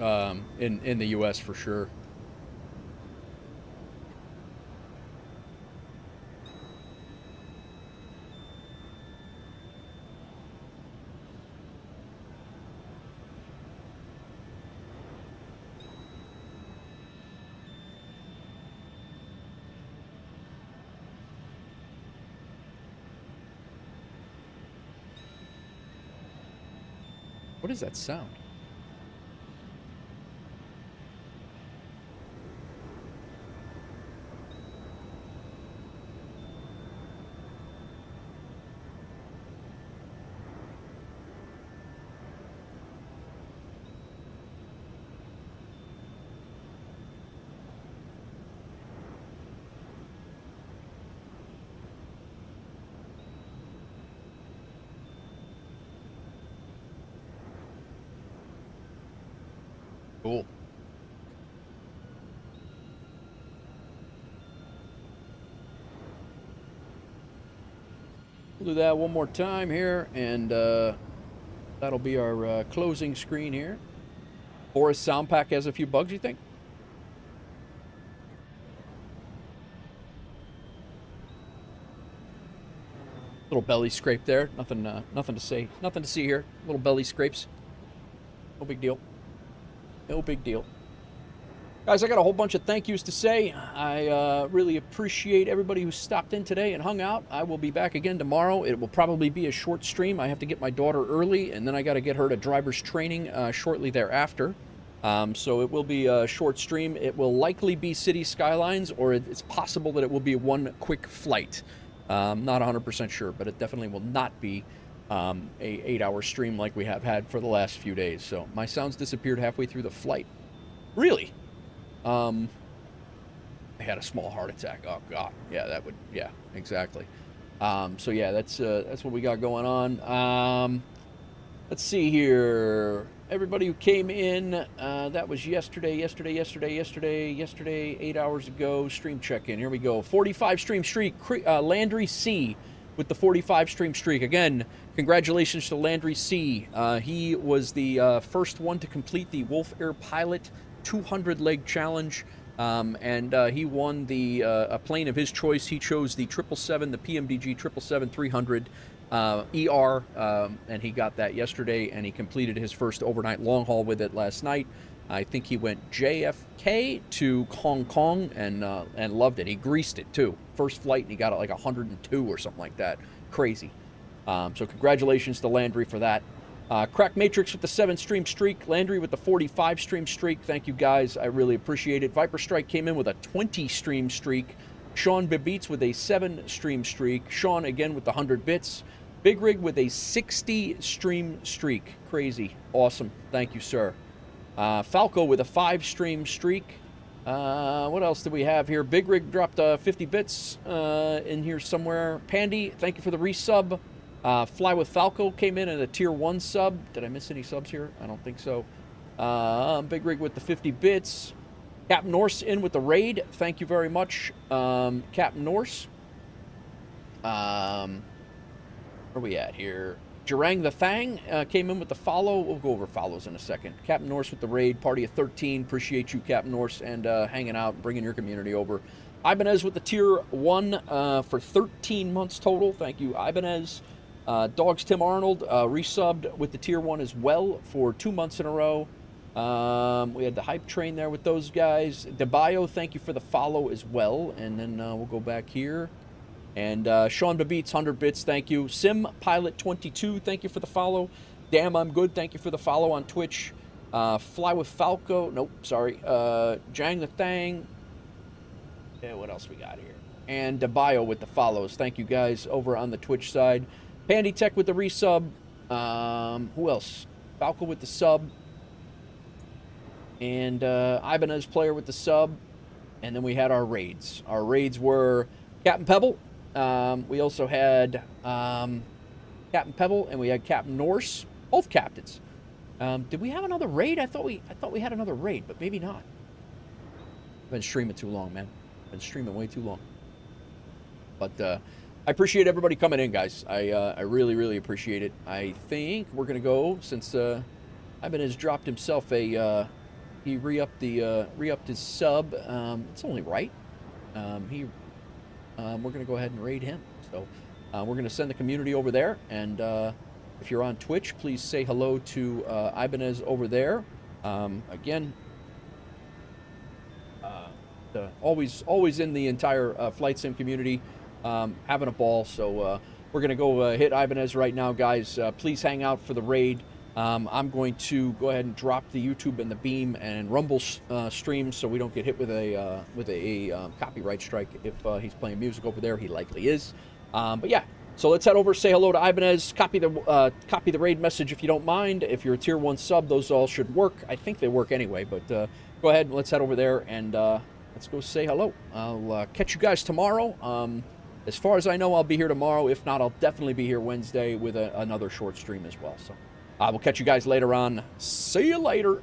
in the U.S. for sure. What is that sound? Cool. We'll do that one more time here, and that'll be our closing screen here. Boris sound pack has a few bugs, you think? Little belly scrape there. Nothing to say. Nothing to see here. Little belly scrapes. No big deal. No big deal. Guys, I got a whole bunch of thank yous to say. I really appreciate everybody who stopped in today and hung out. I will be back again tomorrow. It will probably be a short stream. I have to get my daughter early, and then I got to get her to driver's training shortly thereafter. So it will be a short stream. It will likely be City Skylines, or it's possible that it will be one quick flight. Not 100% sure, but it definitely will not be a 8-hour stream like we have had for the last few days. So my sounds disappeared halfway through the flight. Really? I had a small heart attack. Oh God. Yeah, yeah, exactly. So yeah, that's what we got going on. Let's see here. Everybody who came in, that was yesterday, 8 hours ago, stream check-in. Here we go. 45 stream streak, Landry C with the 45 stream streak. Again, congratulations to Landry C. He was the first one to complete the WolfAir Pilot 200-leg challenge, and he won a plane of his choice. He chose the 777, the PMDG 777-300 ER, and he got that yesterday, and he completed his first overnight long haul with it last night. I think he went JFK to Hong Kong and loved it. He greased it too. First flight, and he got it like 102 or something like that. Crazy. So congratulations to Landry for that. Crack Matrix with the 7-stream streak. Landry with the 45-stream streak. Thank you guys. I really appreciate it. Viper Strike came in with a 20-stream streak. Sean Bibbeats with a 7-stream streak. Sean again with the 100 bits. Big Rig with a 60-stream streak. Crazy. Awesome. Thank you, sir. Falco with a 5-stream streak. What else do we have here? Big Rig dropped 50 bits in here somewhere. Pandy, thank you for the resub. Fly with Falco came in at a tier 1 sub. Did I miss any subs here? I don't think so. Big Rig with the 50 bits. Captain Norse in with the raid. Thank you very much, Captain Norse. Where are we at here? Jarang the Thang came in with the follow. We'll go over follows in a second. Captain Norse with the raid. Party of 13. Appreciate you, Captain Norse, and hanging out and bringing your community over. Ibanez with the tier 1 for 13 months total. Thank you, Ibanez. Dogs Tim Arnold resubbed with the tier 1 as well for 2 months in a row. We had the hype train there with those guys. DeBio, thank you for the follow as well. And then we'll go back here. And Sean Babeats, 100 bits, thank you. Sim Pilot 22, thank you for the follow. Damn, I'm good, thank you for the follow on Twitch. Fly with Falco, nope, sorry. Jang the Thang. Yeah, what else we got here? And DeBio with the follows. Thank you guys over on the Twitch side. Pandy Tech with the resub. Who else? Falco with the sub. And Ibanez player with the sub. And then we had our raids. Our raids were Captain Pebble. We also had Captain Pebble and we had Captain Norse. Both captains. Did we have another raid? I thought we had another raid, but maybe not. I've been streaming too long, man. Been streaming way too long. But I appreciate everybody coming in, guys. I really, really appreciate it. I think we're gonna go, since Ibanez dropped himself a he re-upped his sub. It's only right. We're gonna go ahead and raid him. So we're gonna send the community over there, and if you're on Twitch, please say hello to Ibanez over there. Again, always in the entire flight sim community, having a ball. So we're gonna go hit Ibanez right now, guys. Please hang out for the raid. I'm going to go ahead and drop the YouTube and the Beam and Rumble stream, so we don't get hit with a copyright strike if he's playing music over there. He likely is. But yeah, so let's head over, say hello to Ibanez, copy the raid message if you don't mind. If you're a tier 1 sub, those all should work. I think they work anyway, but go ahead and let's head over there and let's go say hello. I'll catch you guys tomorrow. As far as I know, I'll be here tomorrow. If not, I'll definitely be here Wednesday with another short stream as well. So we'll catch you guys later on. See you later.